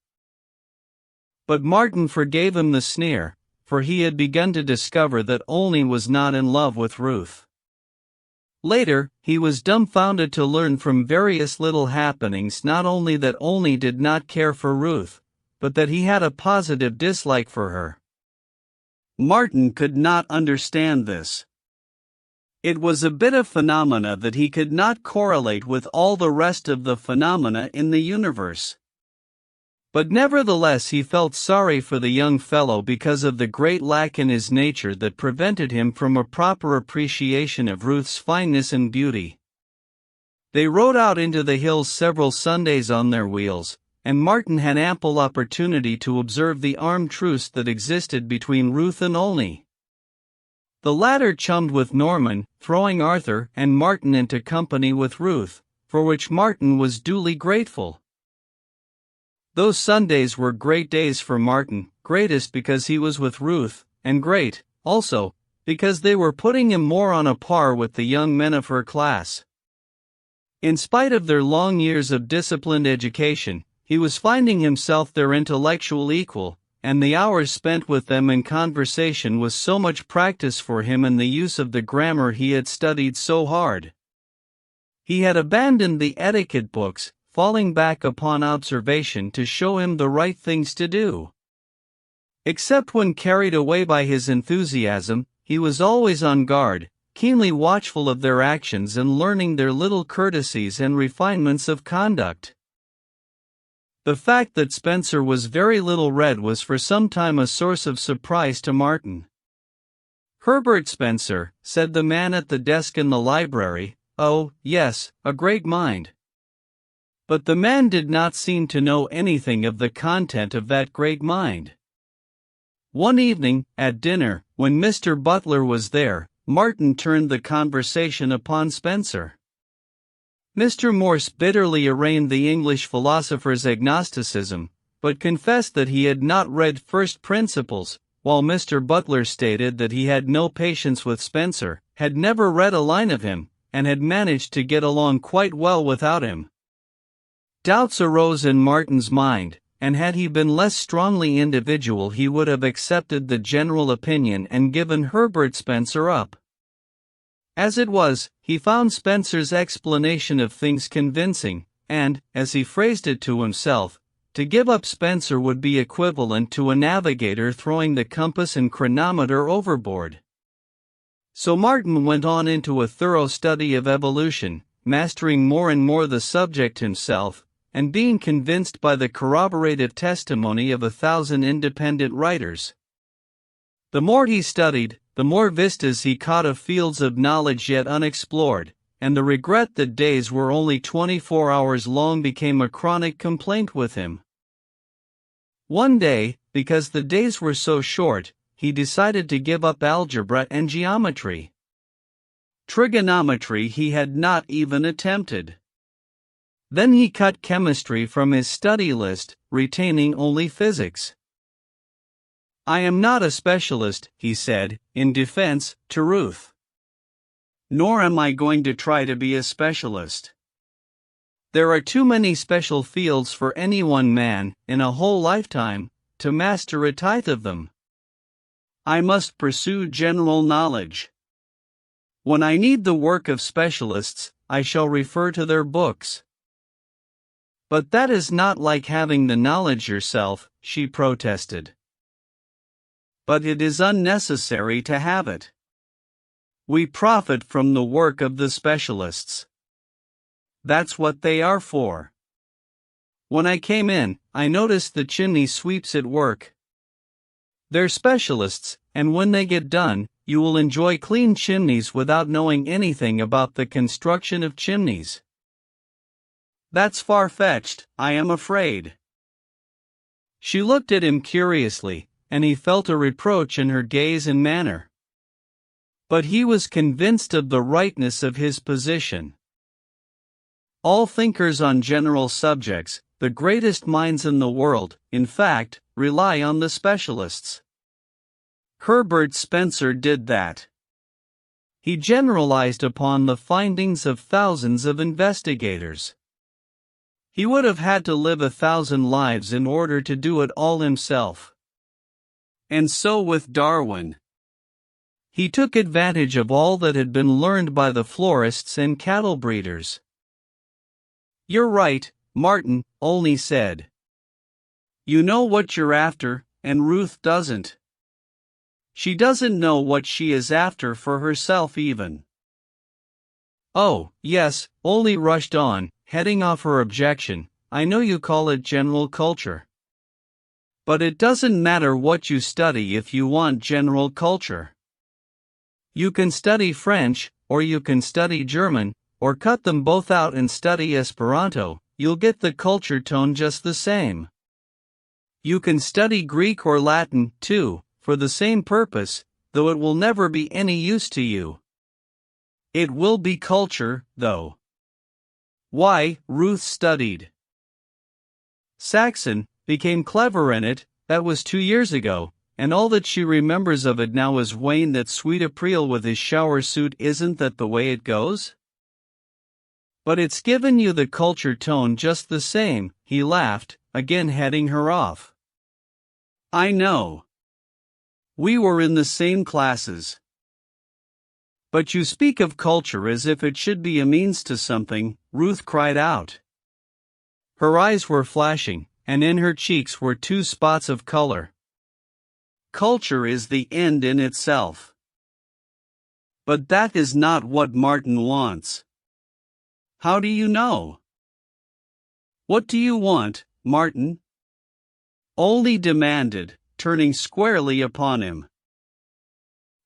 But Martin forgave him the sneer, for he had begun to discover that Olney was not in love with Ruth. Later, he was dumbfounded to learn from various little happenings not only that Olney did not care for Ruth, but that he had a positive dislike for her. Martin could not understand this. It was a bit of phenomena that he could not correlate with all the rest of the phenomena in the universe. But nevertheless he felt sorry for the young fellow because of the great lack in his nature that prevented him from a proper appreciation of Ruth's fineness and beauty. They rode out into the hills several Sundays on their wheels, and Martin had ample opportunity to observe the armed truce that existed between Ruth and Olney. The latter chummed with Norman, throwing Arthur and Martin into company with Ruth, for which Martin was duly grateful. Those Sundays were great days for Martin, greatest because he was with Ruth, and great, also, because they were putting him more on a par with the young men of her class. In spite of their long years of disciplined education, he was finding himself their intellectual equal, and the hours spent with them in conversation was so much practice for him in the use of the grammar he had studied so hard. He had abandoned the etiquette books, falling back upon observation to show him the right things to do. Except when carried away by his enthusiasm, he was always on guard, keenly watchful of their actions and learning their little courtesies and refinements of conduct. The fact that Spencer was very little read was for some time a source of surprise to Martin. "Herbert Spencer," said the man at the desk in the library. "Oh, yes, a great mind." But the man did not seem to know anything of the content of that great mind. One evening, at dinner, when Mr. Butler was there, Martin turned the conversation upon Spencer. Mr. Morse bitterly arraigned the English philosopher's agnosticism, but confessed that he had not read First Principles, while Mr. Butler stated that he had no patience with Spencer, had never read a line of him, and had managed to get along quite well without him. Doubts arose in Martin's mind, and had he been less strongly individual he would have accepted the general opinion and given Herbert Spencer up. As it was, he found Spencer's explanation of things convincing, and, as he phrased it to himself, to give up Spencer would be equivalent to a navigator throwing the compass and chronometer overboard. So Martin went on into a thorough study of evolution, mastering more and more the subject himself, and being convinced by the corroborative testimony of 1,000 independent writers. The more he studied, the more vistas he caught of fields of knowledge yet unexplored, and the regret that days were only 24 hours long became a chronic complaint with him. One day, because the days were so short, he decided to give up algebra and geometry. Trigonometry he had not even attempted. Then he cut chemistry from his study list, retaining only physics. "I am not a specialist," he said, in defense, to Ruth. "Nor am I going to try to be a specialist. There are too many special fields for any one man, in a whole lifetime, to master a tithe of them. I must pursue general knowledge. When I need the work of specialists, I shall refer to their books." "But that is not like having the knowledge yourself," she protested. "But it is unnecessary to have it. We profit from the work of the specialists. That's what they are for. When I came in, I noticed the chimney sweeps at work. They're specialists, and when they get done, you will enjoy clean chimneys without knowing anything about the construction of chimneys." "That's far-fetched, I am afraid." She looked at him curiously, and he felt a reproach in her gaze and manner. But he was convinced of the rightness of his position. All thinkers on general subjects, the greatest minds in the world, in fact, rely on the specialists. Herbert Spencer did that. He generalized upon the findings of thousands of investigators. He would have had to live 1,000 lives in order to do it all himself. And so with Darwin. He took advantage of all that had been learned by the florists and cattle breeders. "You're right," Martin only said. "You know what you're after, and Ruth doesn't. She doesn't know what she is after for herself even." "Oh, yes," Ollie rushed on, heading off her objection. "I know you call it general culture. But it doesn't matter what you study if you want general culture. You can study French, or you can study German, or cut them both out and study Esperanto, you'll get the culture tone just the same. You can study Greek or Latin, too, for the same purpose, though it will never be any use to you. It will be culture, though." Why, Ruth studied Saxon, became clever in it, that was 2 years ago, and all that she remembers of it now is Wayne that sweet April with his shower suit. Isn't that the way it goes? "But it's given you the culture tone just the same," he laughed, again heading her off. "I know. We were in the same classes. But you speak of culture as if it should be a means to something," Ruth cried out. Her eyes were flashing, and in her cheeks were 2 spots of color. "Culture is the end in itself. But that is not what Martin wants." "How do you know?" "What do you want, Martin?" Ollie demanded, turning squarely upon him.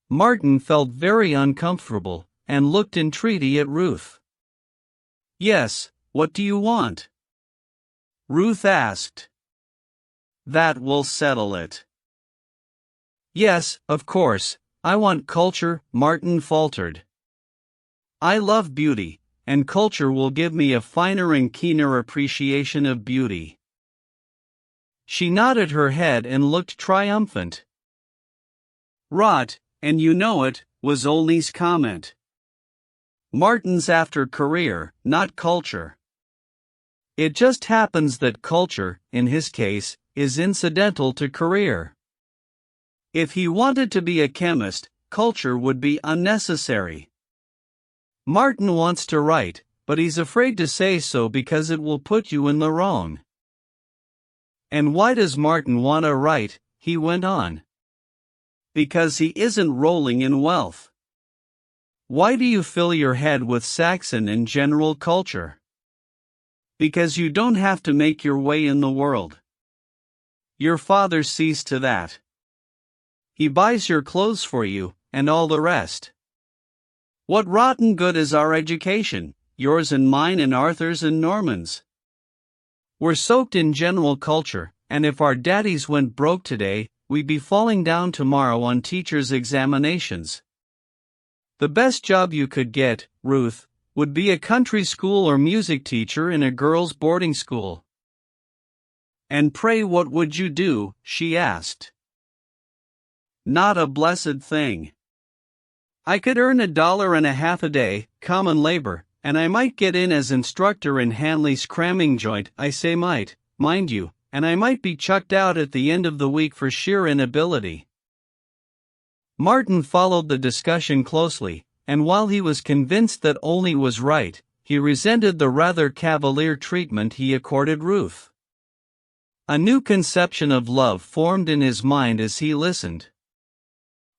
Martin felt very uncomfortable, and looked entreaty at Ruth. "Yes, what do you want?" Ruth asked. "That will settle it." "Yes, of course, I want culture," Martin faltered. "I love beauty, and culture will give me a finer and keener appreciation of beauty." She nodded her head and looked triumphant. "Rot, and you know it," was Ollie's comment. "Martin's after career, not culture. It just happens that culture, in his case, is incidental to career. If he wanted to be a chemist, culture would be unnecessary. Martin wants to write, but he's afraid to say so because it will put you in the wrong." "And why does Martin want to write?" he went on. "Because he isn't rolling in wealth. Why do you fill your head with Saxon and general culture? Because you don't have to make your way in the world. Your father sees to that. He buys your clothes for you, and all the rest. What rotten good is our education, yours and mine and Arthur's and Norman's? We're soaked in general culture, and if our daddies went broke today, we'd be falling down tomorrow on teachers' examinations. The best job you could get, Ruth, would be a country school or music teacher in a girls' boarding school." "And pray what would you do?" she asked. "Not a blessed thing. I could earn $1.50 a day, common labor, and I might get in as instructor in Hanley's cramming joint. I say might, mind you, and I might be chucked out at the end of the week for sheer inability." Martin followed the discussion closely, and while he was convinced that Ollie was right, he resented the rather cavalier treatment he accorded Ruth. A new conception of love formed in his mind as he listened.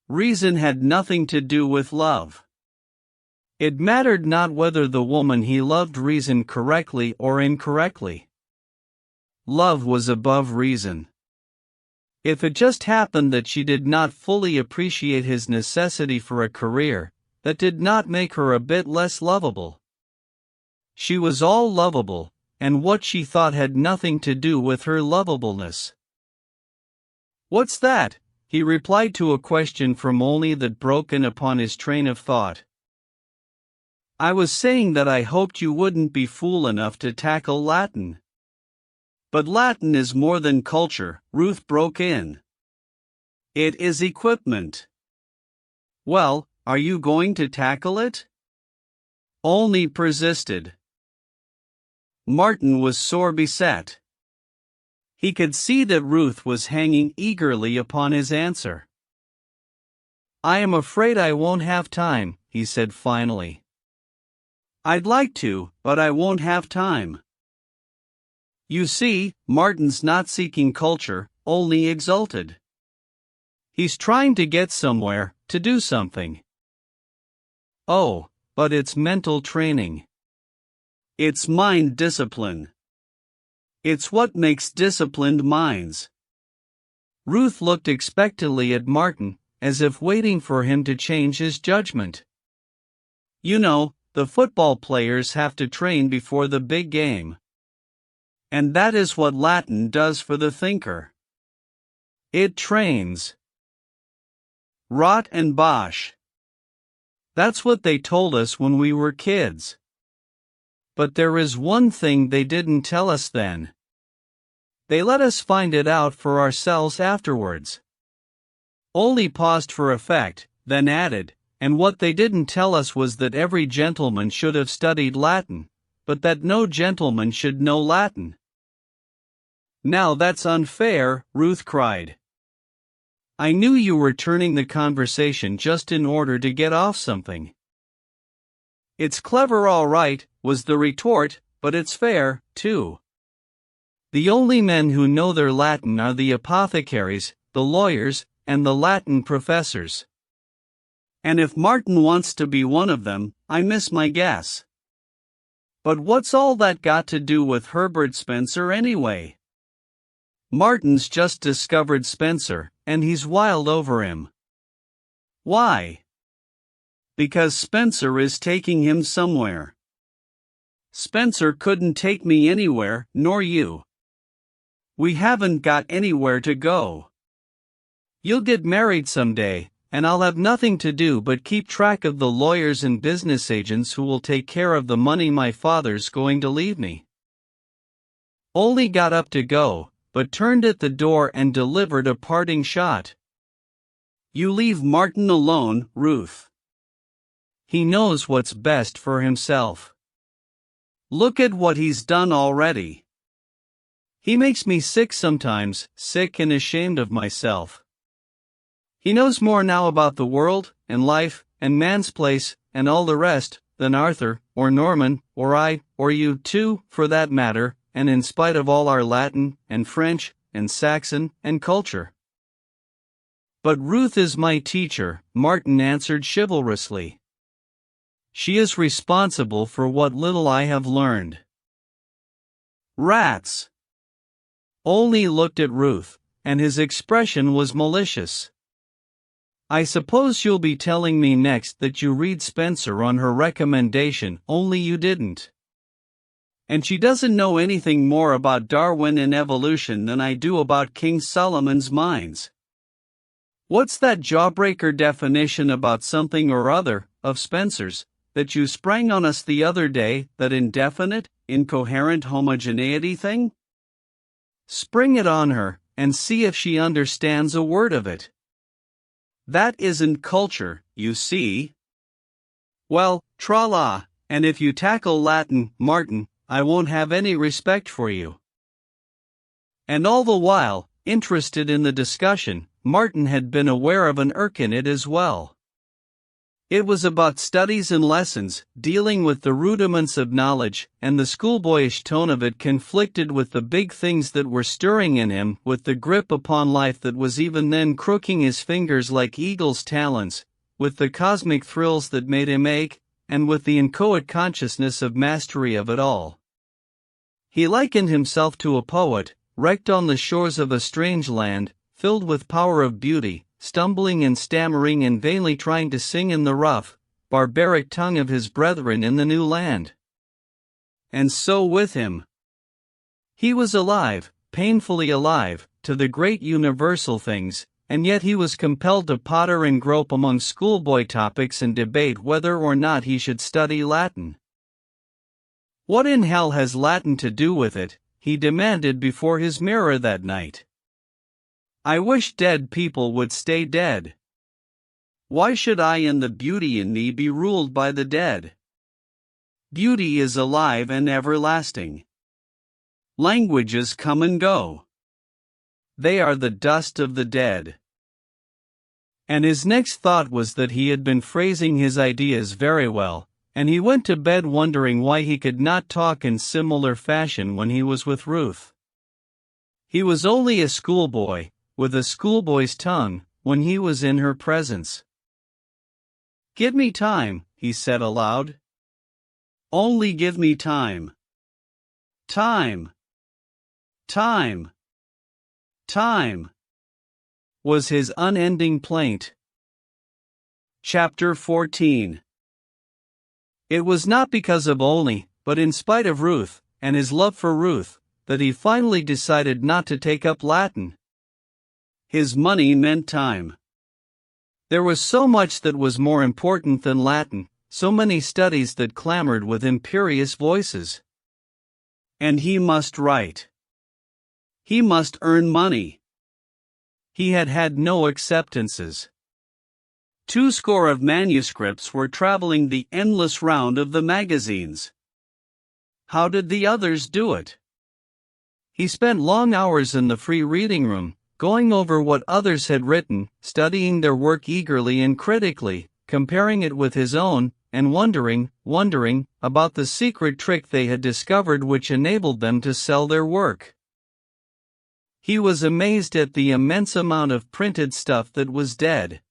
Reason had nothing to do with love. It mattered not whether the woman he loved reasoned correctly or incorrectly. Love was above reason. If it just happened that she did not fully appreciate his necessity for a career, that did not make her a bit less lovable. She was all lovable, and what she thought had nothing to do with her lovableness. "What's that?" he replied to a question from Ollie that broke in upon his train of thought. "I was saying that I hoped you wouldn't be fool enough to tackle Latin." "But Latin is more than culture," Ruth broke in. "It is equipment." "Well, Are you going to tackle it? Olney persisted. Martin was sore beset. He could see that Ruth was hanging eagerly upon his answer. I am afraid I won't have time, he said finally. I'd like to, but I won't have time. You see, Martin's not seeking culture, Olney exulted. He's trying to get somewhere, to do something. Oh, but it's mental training. It's mind discipline. It's what makes disciplined minds. Ruth looked expectantly at Martin, as if waiting for him to change his judgment. You know, the football players have to train before the big game. And that is what Latin does for the thinker. It trains. Rot and bosh. That's what they told us when we were kids. But there is one thing they didn't tell us then. They let us find it out for ourselves afterwards. Olney paused for effect, then added, and what they didn't tell us was that every gentleman should have studied Latin, but that no gentleman should know Latin. Now that's unfair, Ruth cried. I knew you were turning the conversation just in order to get off something. It's clever all right, was the retort, but it's fair, too. The only men who know their Latin are the apothecaries, the lawyers, and the Latin professors. And if Martin wants to be one of them, I miss my guess. But what's all that got to do with Herbert Spencer anyway? Martin's just discovered Spencer, and he's wild over him. Why? Because Spencer is taking him somewhere. Spencer couldn't take me anywhere, nor you. We haven't got anywhere to go. You'll get married someday, and I'll have nothing to do but keep track of the lawyers and business agents who will take care of the money my father's going to leave me. Olney got up to go, but turned at the door and delivered a parting shot. You leave Martin alone, Ruth. He knows what's best for himself. Look at what he's done already. He makes me sick sometimes, sick and ashamed of myself. He knows more now about the world, and life, and man's place, and all the rest, than Arthur, or Norman, or I, or you too, for that matter, and in spite of all our Latin, and French, and Saxon, and culture. But Ruth is my teacher, Martin answered chivalrously. She is responsible for what little I have learned. Rats! Olney looked at Ruth, and his expression was malicious. I suppose you'll be telling me next that you read Spencer on her recommendation, only you didn't. And she doesn't know anything more about Darwin and evolution than I do about King Solomon's mines. What's that jawbreaker definition about something or other, of Spencer's, that you sprang on us the other day, that indefinite, incoherent homogeneity thing? Spring it on her, and see if she understands a word of it. That isn't culture, you see. Well, tra-la, and if you tackle Latin, Martin, I won't have any respect for you. And all the while, interested in the discussion, Martin had been aware of an irk in it as well. It was about studies and lessons, dealing with the rudiments of knowledge, and the schoolboyish tone of it conflicted with the big things that were stirring in him, with the grip upon life that was even then crooking his fingers like eagle's talons, with the cosmic thrills that made him ache, and with the inchoate consciousness of mastery of it all. He likened himself to a poet, wrecked on the shores of a strange land, filled with power of beauty, stumbling and stammering and vainly trying to sing in the rough, barbaric tongue of his brethren in the new land. And so with him. He was alive, painfully alive, to the great universal things, and yet he was compelled to potter and grope among schoolboy topics and debate whether or not he should study Latin. What in hell has Latin to do with it? He demanded before his mirror that night. I wish dead people would stay dead. Why should I and the beauty in me be ruled by the dead? Beauty is alive and everlasting. Languages come and go. They are the dust of the dead. And his next thought was that he had been phrasing his ideas very well, and he went to bed wondering why he could not talk in similar fashion when he was with Ruth. He was only a schoolboy, with a schoolboy's tongue, when he was in her presence. "Give me time," he said aloud. "Only give me time. Time. Time. Time," was his unending plaint. Chapter 14. It was not because of Olney, but in spite of Ruth, and his love for Ruth, that he finally decided not to take up Latin. His money meant time. There was so much that was more important than Latin, so many studies that clamored with imperious voices. And he must write. He must earn money. He had had no acceptances. 20 of manuscripts were traveling the endless round of the magazines. How did the others do it? He spent long hours in the free reading room, going over what others had written, studying their work eagerly and critically, comparing it with his own, and wondering about the secret trick they had discovered which enabled them to sell their work. He was amazed at the immense amount of printed stuff that was dead.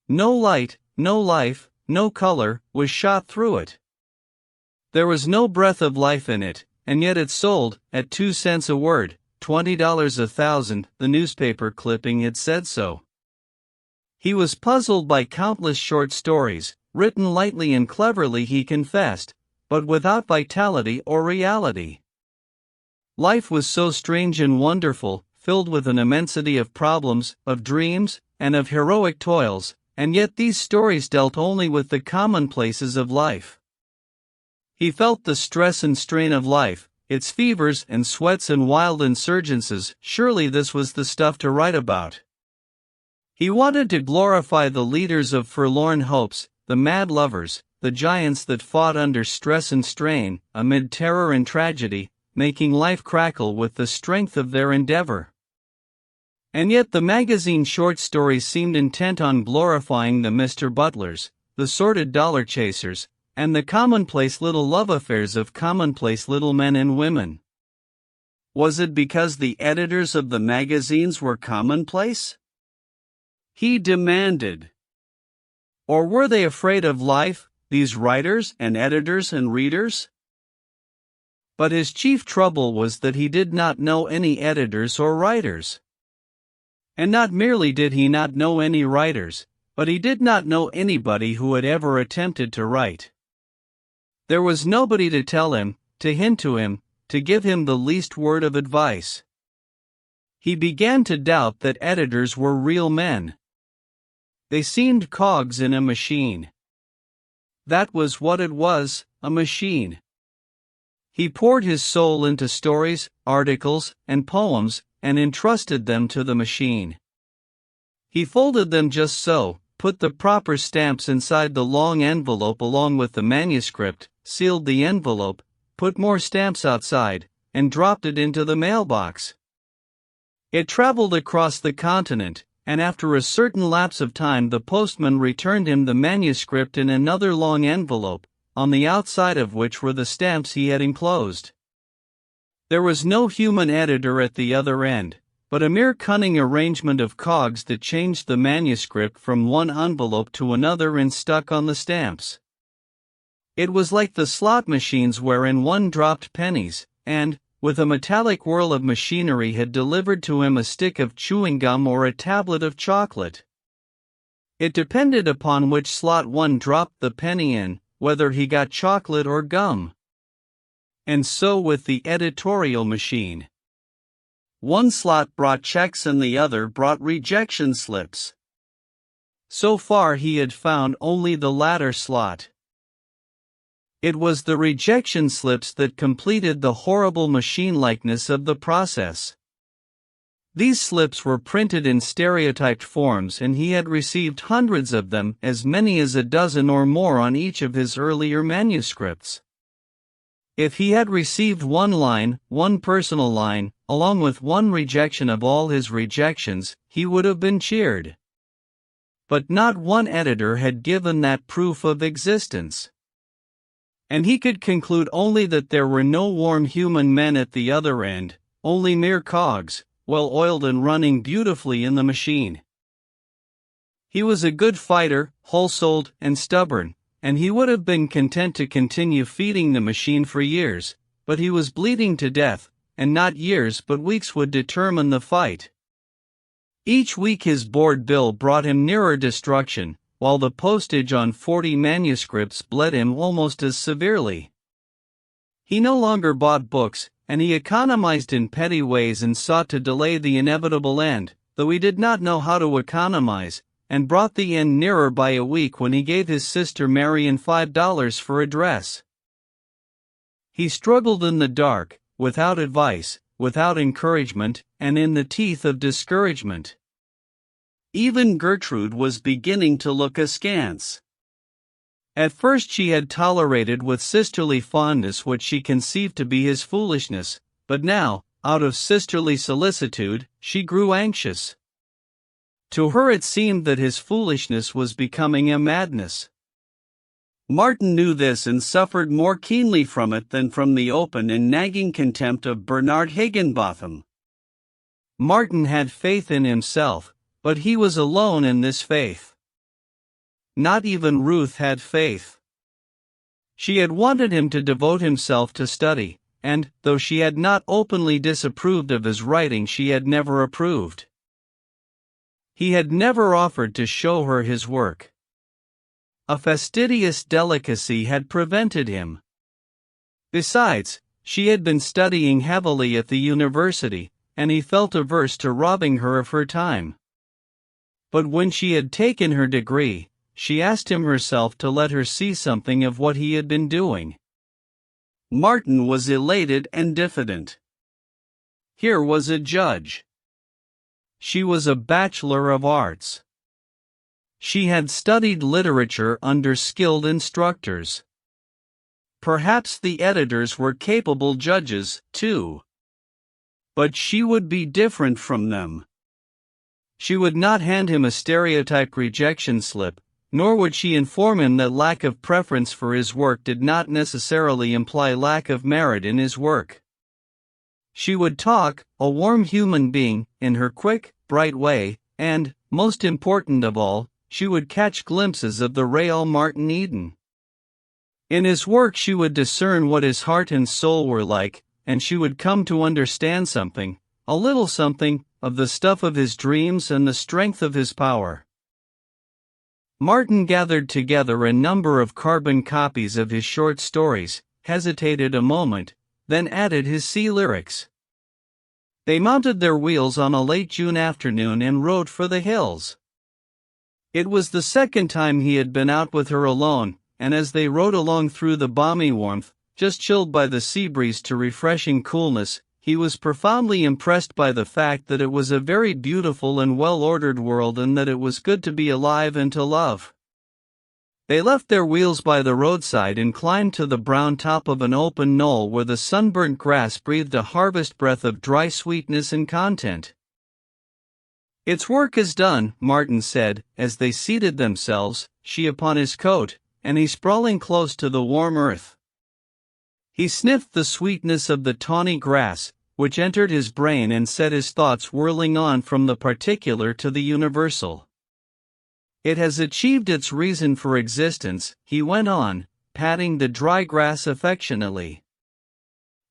No light, no life, no color was shot through it. There was no breath of life in it, and yet it sold, at 2 cents a word, $20 a thousand, the newspaper clipping had said so. He was puzzled by countless short stories, written lightly and cleverly he confessed, but without vitality or reality. Life was so strange and wonderful, filled with an immensity of problems, of dreams, and of heroic toils, and yet these stories dealt only with the commonplaces of life. He felt the stress and strain of life, its fevers and sweats and wild insurgences. Surely this was the stuff to write about. He wanted to glorify the leaders of forlorn hopes, the mad lovers, the giants that fought under stress and strain, amid terror and tragedy, making life crackle with the strength of their endeavor. And yet the magazine short stories seemed intent on glorifying the Mr. Butlers, the sordid dollar chasers, and the commonplace little love affairs of commonplace little men and women. Was it because the editors of the magazines were commonplace? He demanded. Or were they afraid of life, these writers and editors and readers? But his chief trouble was that he did not know any editors or writers. And not merely did he not know any writers, but he did not know anybody who had ever attempted to write. There was nobody to tell him, to hint to him, to give him the least word of advice. He began to doubt that editors were real men. They seemed cogs in a machine. That was what it was, a machine. He poured his soul into stories, articles, and poems, and entrusted them to the machine. He folded them just so, put the proper stamps inside the long envelope along with the manuscript, sealed the envelope, put more stamps outside, and dropped it into the mailbox. It traveled across the continent, and after a certain lapse of time the postman returned him the manuscript in another long envelope, on the outside of which were the stamps he had enclosed. There was no human editor at the other end, but a mere cunning arrangement of cogs that changed the manuscript from one envelope to another and stuck on the stamps. It was like the slot machines wherein one dropped pennies, and, with a metallic whirl of machinery, had delivered to him a stick of chewing gum or a tablet of chocolate. It depended upon which slot one dropped the penny in, whether he got chocolate or gum. And so with the editorial machine. One slot brought checks and the other brought rejection slips. So far he had found only the latter slot. It was the rejection slips that completed the horrible machine-likeness of the process. These slips were printed in stereotyped forms, and he had received hundreds of them, as many as a dozen or more on each of his earlier manuscripts. If he had received one line, one personal line, along with one rejection of all his rejections, he would have been cheered. But not one editor had given that proof of existence. And he could conclude only that there were no warm human men at the other end, only mere cogs, well-oiled and running beautifully in the machine. He was a good fighter, whole-souled and stubborn, and he would have been content to continue feeding the machine for years, but he was bleeding to death, and not years but weeks would determine the fight. Each week his board bill brought him nearer destruction, while the postage on 40 manuscripts bled him almost as severely. He no longer bought books, and he economized in petty ways and sought to delay the inevitable end, though he did not know how to economize, and brought the end nearer by a week when he gave his sister Marion $5 for a dress. He struggled in the dark, without advice, without encouragement, and in the teeth of discouragement. Even Gertrude was beginning to look askance. At first she had tolerated with sisterly fondness what she conceived to be his foolishness, but now, out of sisterly solicitude, she grew anxious. To her it seemed that his foolishness was becoming a madness. Martin knew this and suffered more keenly from it than from the open and nagging contempt of Bernard Higginbotham. Martin had faith in himself, but he was alone in this faith. Not even Ruth had faith. She had wanted him to devote himself to study, and, though she had not openly disapproved of his writing, she had never approved. He had never offered to show her his work. A fastidious delicacy had prevented him. Besides, she had been studying heavily at the university, and he felt averse to robbing her of her time. But when she had taken her degree, she asked him herself to let her see something of what he had been doing. Martin was elated and diffident. Here was a judge. She was a Bachelor of Arts. She had studied literature under skilled instructors. Perhaps the editors were capable judges, too. But she would be different from them. She would not hand him a stereotyped rejection slip, nor would she inform him that lack of preference for his work did not necessarily imply lack of merit in his work. She would talk, a warm human being, in her quick, bright way, and, most important of all, she would catch glimpses of the real Martin Eden. In his work she would discern what his heart and soul were like, and she would come to understand something, a little something, of the stuff of his dreams and the strength of his power. Martin gathered together a number of carbon copies of his short stories, hesitated a moment, then added his sea lyrics. They mounted their wheels on a late June afternoon and rode for the hills. It was the second time he had been out with her alone, and as they rode along through the balmy warmth, just chilled by the sea breeze to refreshing coolness, he was profoundly impressed by the fact that it was a very beautiful and well-ordered world and that it was good to be alive and to love. They left their wheels by the roadside and climbed to the brown top of an open knoll where the sunburnt grass breathed a harvest breath of dry sweetness and content. "Its work is done," Martin said, as they seated themselves, she upon his coat, and he sprawling close to the warm earth. He sniffed the sweetness of the tawny grass, which entered his brain and set his thoughts whirling on from the particular to the universal. "It has achieved its reason for existence," he went on, patting the dry grass affectionately.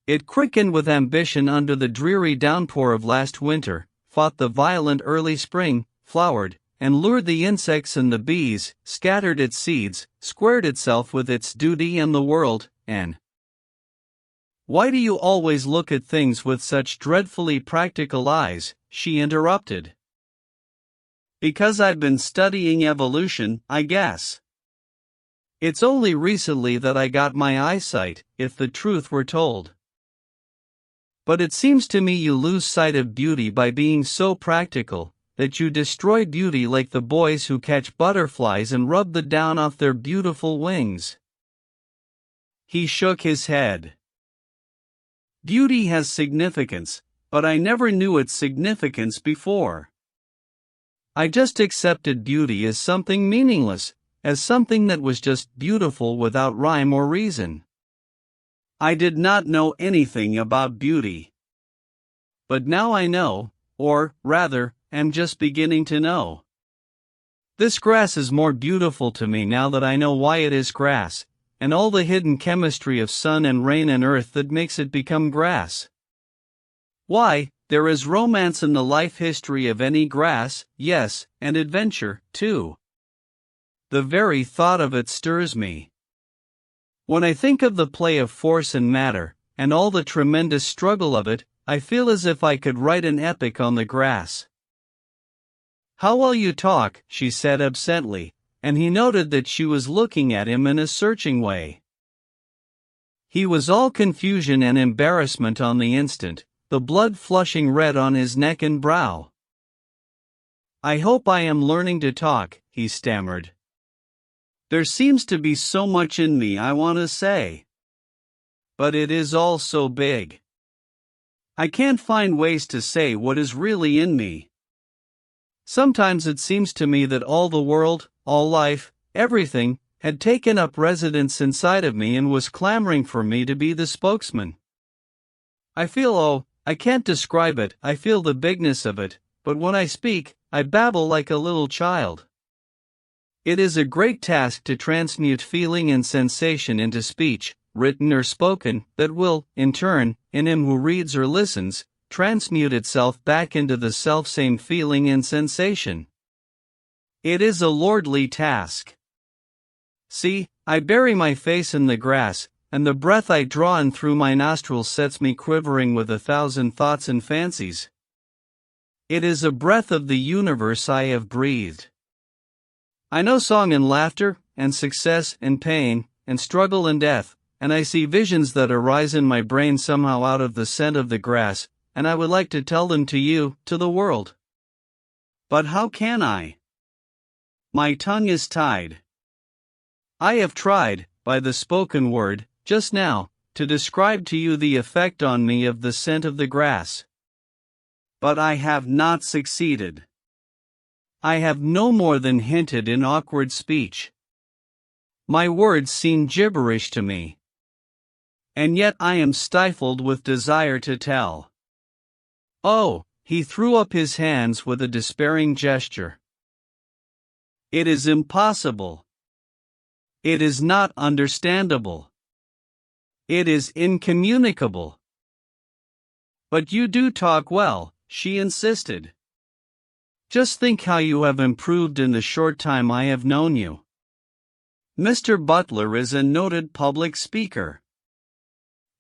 "It quickened with ambition under the dreary downpour of last winter, fought the violent early spring, flowered, and lured the insects and the bees, scattered its seeds, squared itself with its duty and the world, and—" "Why do you always look at things with such dreadfully practical eyes?" she interrupted. "Because I've been studying evolution, I guess. It's only recently that I got my eyesight, if the truth were told." But it seems to me you lose sight of beauty by being so practical, that you destroy beauty like the boys who catch butterflies and rub the down off their beautiful wings." He shook his head. "Beauty has significance, but I never knew its significance before. I just accepted beauty as something meaningless, as something that was just beautiful without rhyme or reason. I did not know anything about beauty. But now I know, or, rather, am just beginning to know. This grass is more beautiful to me now that I know why it is grass, and all the hidden chemistry of sun and rain and earth that makes it become grass. Why, there is romance in the life history of any grass, yes, and adventure, too. The very thought of it stirs me. When I think of the play of force and matter, and all the tremendous struggle of it, I feel as if I could write an epic on the grass." "How well you talk," she said absently, and he noted that she was looking at him in a searching way. He was all confusion and embarrassment on the instant, the blood flushing red on his neck and brow. "I hope I am learning to talk," he stammered. "There seems to be so much in me I want to say. But it is all so big. I can't find ways to say what is really in me. Sometimes it seems to me that all the world, all life, everything, had taken up residence inside of me and was clamoring for me to be the spokesman. I feel, I can't describe it, I feel the bigness of it, but when I speak, I babble like a little child. It is a great task to transmute feeling and sensation into speech, written or spoken, that will, in turn, in him who reads or listens, transmute itself back into the selfsame feeling and sensation. It is a lordly task. See, I bury my face in the grass, and the breath I draw in through my nostrils sets me quivering with 1,000 thoughts and fancies. It is a breath of the universe I have breathed. I know song and laughter, and success and pain, and struggle and death, and I see visions that arise in my brain somehow out of the scent of the grass, and I would like to tell them to you, to the world. But how can I? My tongue is tied. I have tried, by the spoken word, just now, to describe to you the effect on me of the scent of the grass. But I have not succeeded. I have no more than hinted in awkward speech. My words seem gibberish to me. And yet I am stifled with desire to tell. Oh, he threw up his hands with a despairing gesture. It is impossible. It is not understandable. It is incommunicable. But you do talk well, she insisted. Just think how you have improved in the short time I have known you. Mr. Butler is a noted public speaker.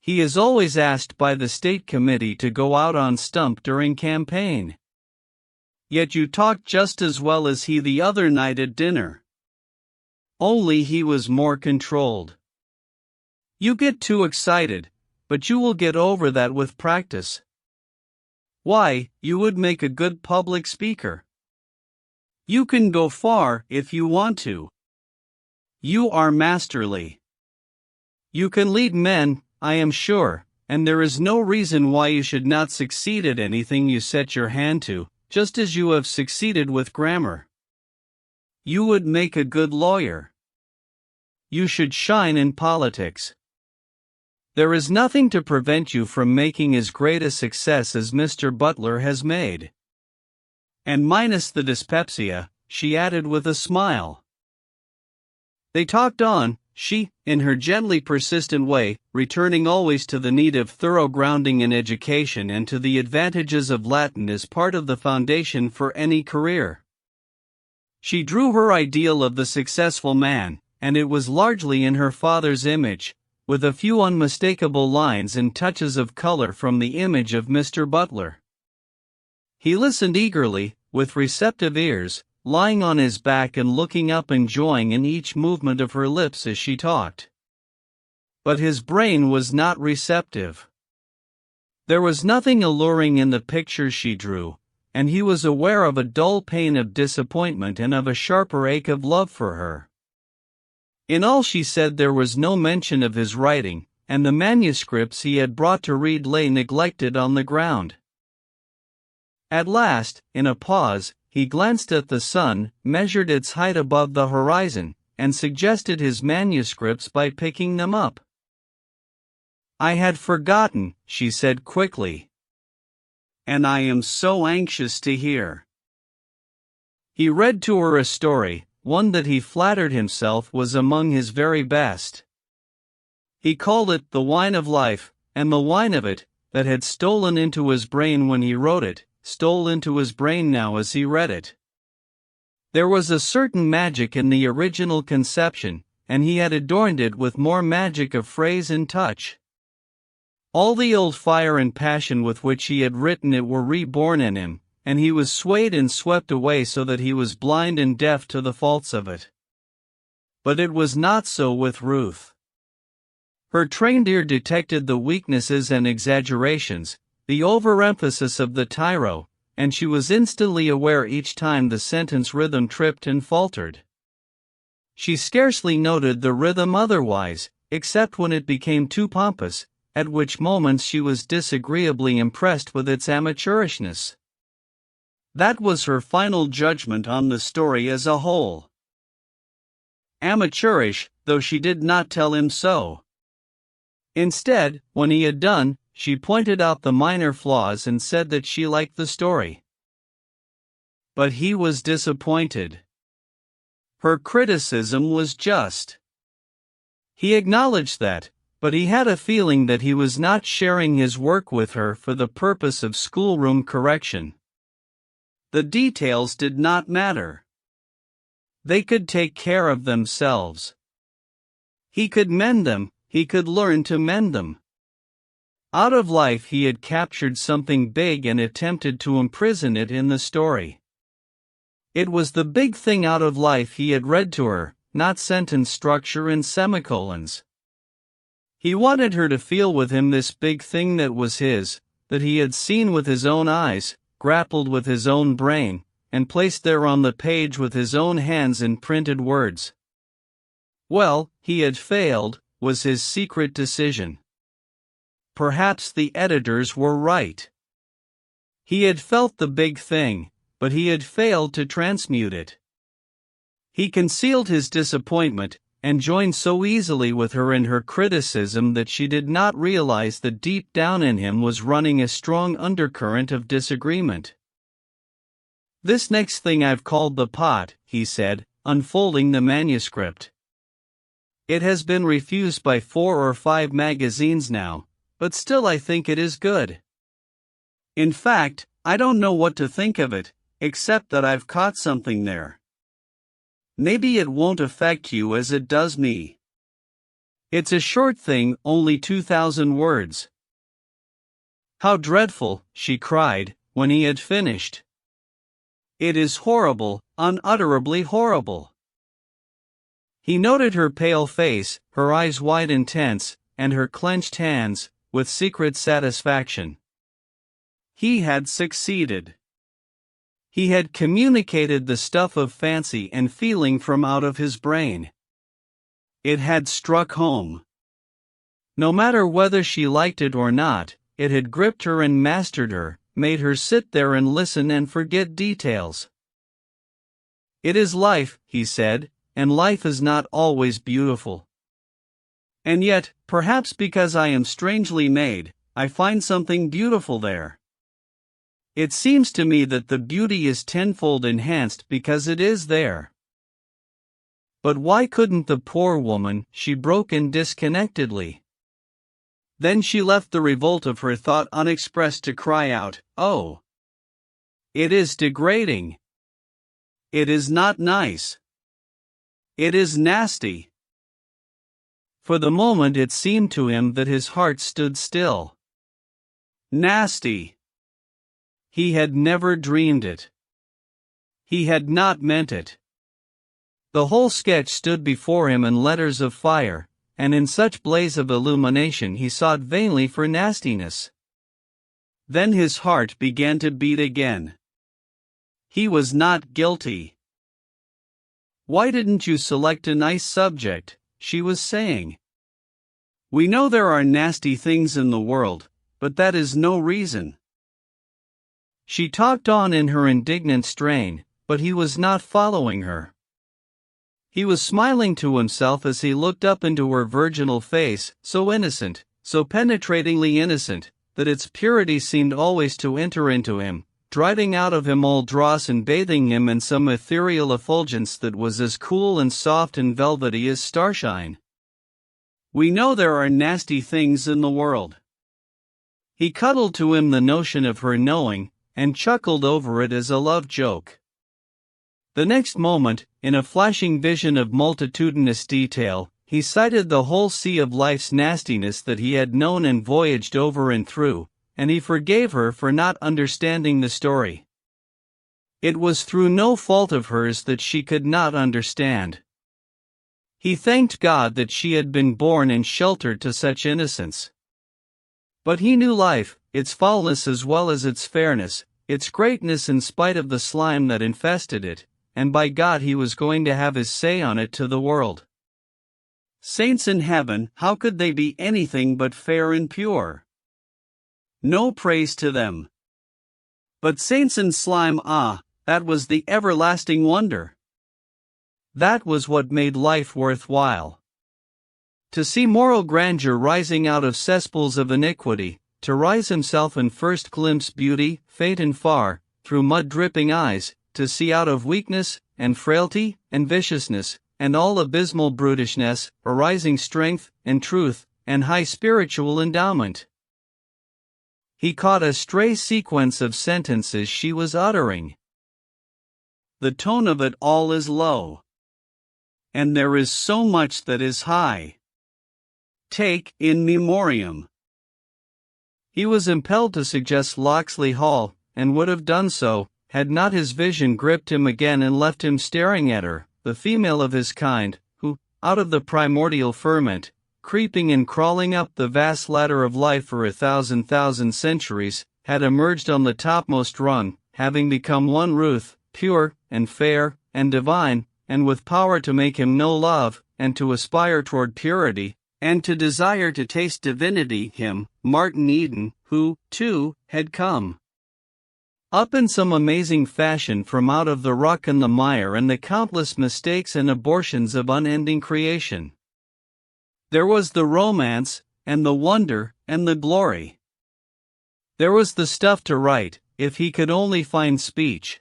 He is always asked by the state committee to go out on stump during campaign. Yet you talked just as well as he the other night at dinner. Only he was more controlled. You get too excited, but you will get over that with practice. Why, you would make a good public speaker. You can go far if you want to. You are masterly. You can lead men, I am sure, and there is no reason why you should not succeed at anything you set your hand to, just as you have succeeded with grammar. You would make a good lawyer. You should shine in politics. There is nothing to prevent you from making as great a success as Mr. Butler has made. And minus the dyspepsia, she added with a smile. They talked on, she, in her gently persistent way, returning always to the need of thorough grounding in education and to the advantages of Latin as part of the foundation for any career. She drew her ideal of the successful man, and it was largely in her father's image, with a few unmistakable lines and touches of color from the image of Mr. Butler. He listened eagerly, with receptive ears, lying on his back and looking up, enjoying in each movement of her lips as she talked. But his brain was not receptive. There was nothing alluring in the pictures she drew, and he was aware of a dull pain of disappointment and of a sharper ache of love for her. In all she said there was no mention of his writing, and the manuscripts he had brought to read lay neglected on the ground. At last, in a pause, he glanced at the sun, measured its height above the horizon, and suggested his manuscripts by picking them up. "I had forgotten," she said quickly. "And I am so anxious to hear." He read to her a story, one that he flattered himself was among his very best. He called it The Wine of Life, and the wine of it, that had stolen into his brain when he wrote it, stole into his brain now as he read it. There was a certain magic in the original conception, and he had adorned it with more magic of phrase and touch. All the old fire and passion with which he had written it were reborn in him, and he was swayed and swept away so that he was blind and deaf to the faults of it. But it was not so with Ruth. Her trained ear detected the weaknesses and exaggerations, the overemphasis of the tyro, and she was instantly aware each time the sentence rhythm tripped and faltered. She scarcely noted the rhythm otherwise, except when it became too pompous, at which moments she was disagreeably impressed with its amateurishness. That was her final judgment on the story as a whole. Amateurish, though she did not tell him so. Instead, when he had done, she pointed out the minor flaws and said that she liked the story. But he was disappointed. Her criticism was just. He acknowledged that, but he had a feeling that he was not sharing his work with her for the purpose of schoolroom correction. The details did not matter. They could take care of themselves. He could mend them, he could learn to mend them. Out of life he had captured something big and attempted to imprison it in the story. It was the big thing out of life he had read to her, not sentence structure and semicolons. He wanted her to feel with him this big thing that was his, that he had seen with his own eyes, grappled with his own brain, and placed there on the page with his own hands in printed words. Well, he had failed, was his secret decision. Perhaps the editors were right. He had felt the big thing, but he had failed to transmute it. He concealed his disappointment, and joined so easily with her in her criticism that she did not realize that deep down in him was running a strong undercurrent of disagreement. "This next thing I've called The Pot," he said, unfolding the manuscript. "It has been refused by 4 or 5 magazines now, but still I think it is good. In fact, I don't know what to think of it, except that I've caught something there. Maybe it won't affect you as it does me. It's a short thing, only 2,000 words. How dreadful," she cried, when he had finished. "It is horrible, unutterably horrible." He noted her pale face, her eyes wide and tense, and her clenched hands, with secret satisfaction. He had succeeded. He had communicated the stuff of fancy and feeling from out of his brain. It had struck home. No matter whether she liked it or not, it had gripped her and mastered her, made her sit there and listen and forget details. "It is life," he said, "and life is not always beautiful. And yet, perhaps because I am strangely made, I find something beautiful there. It seems to me that the beauty is tenfold enhanced because it is there." "But why couldn't the poor woman," she broke in disconnectedly. Then she left the revolt of her thought unexpressed to cry out, "Oh! It is degrading. It is not nice. It is nasty." For the moment it seemed to him that his heart stood still. Nasty. He had never dreamed it. He had not meant it. The whole sketch stood before him in letters of fire, and in such blaze of illumination he sought vainly for nastiness. Then his heart began to beat again. He was not guilty. "Why didn't you select a nice subject?" she was saying. "We know there are nasty things in the world, but that is no reason." She talked on in her indignant strain, but he was not following her. He was smiling to himself as he looked up into her virginal face, so innocent, so penetratingly innocent, that its purity seemed always to enter into him, driving out of him all dross and bathing him in some ethereal effulgence that was as cool and soft and velvety as starshine. "We know there are nasty things in the world." He cuddled to him the notion of her knowing, and chuckled over it as a love joke. The next moment, in a flashing vision of multitudinous detail, he sighted the whole sea of life's nastiness that he had known and voyaged over and through, and he forgave her for not understanding the story. It was through no fault of hers that she could not understand. He thanked God that she had been born and sheltered to such innocence. But he knew life, its foulness as well as its fairness, its greatness in spite of the slime that infested it, and by God he was going to have his say on it to the world. Saints in heaven, how could they be anything but fair and pure? No praise to them. But saints in slime, that was the everlasting wonder. That was what made life worthwhile. To see moral grandeur rising out of cesspools of iniquity, to rise himself and first glimpse beauty, faint and far, through mud-dripping eyes, to see out of weakness, and frailty, and viciousness, and all abysmal brutishness, arising strength, and truth, and high spiritual endowment. He caught a stray sequence of sentences she was uttering. The tone of it all is low. And there is so much that is high. Take in memoriam. He was impelled to suggest Locksley Hall, and would have done so, had not his vision gripped him again and left him staring at her, the female of his kind, who, out of the primordial ferment, creeping and crawling up the vast ladder of life for 1,000 centuries, had emerged on the topmost rung, having become one Ruth, pure, and fair, and divine, and with power to make him know love, and to aspire toward purity, and to desire to taste divinity, him, Martin Eden, who, too, had come up in some amazing fashion from out of the ruck and the mire and the countless mistakes and abortions of unending creation. There was the romance, and the wonder, and the glory. There was the stuff to write, if he could only find speech.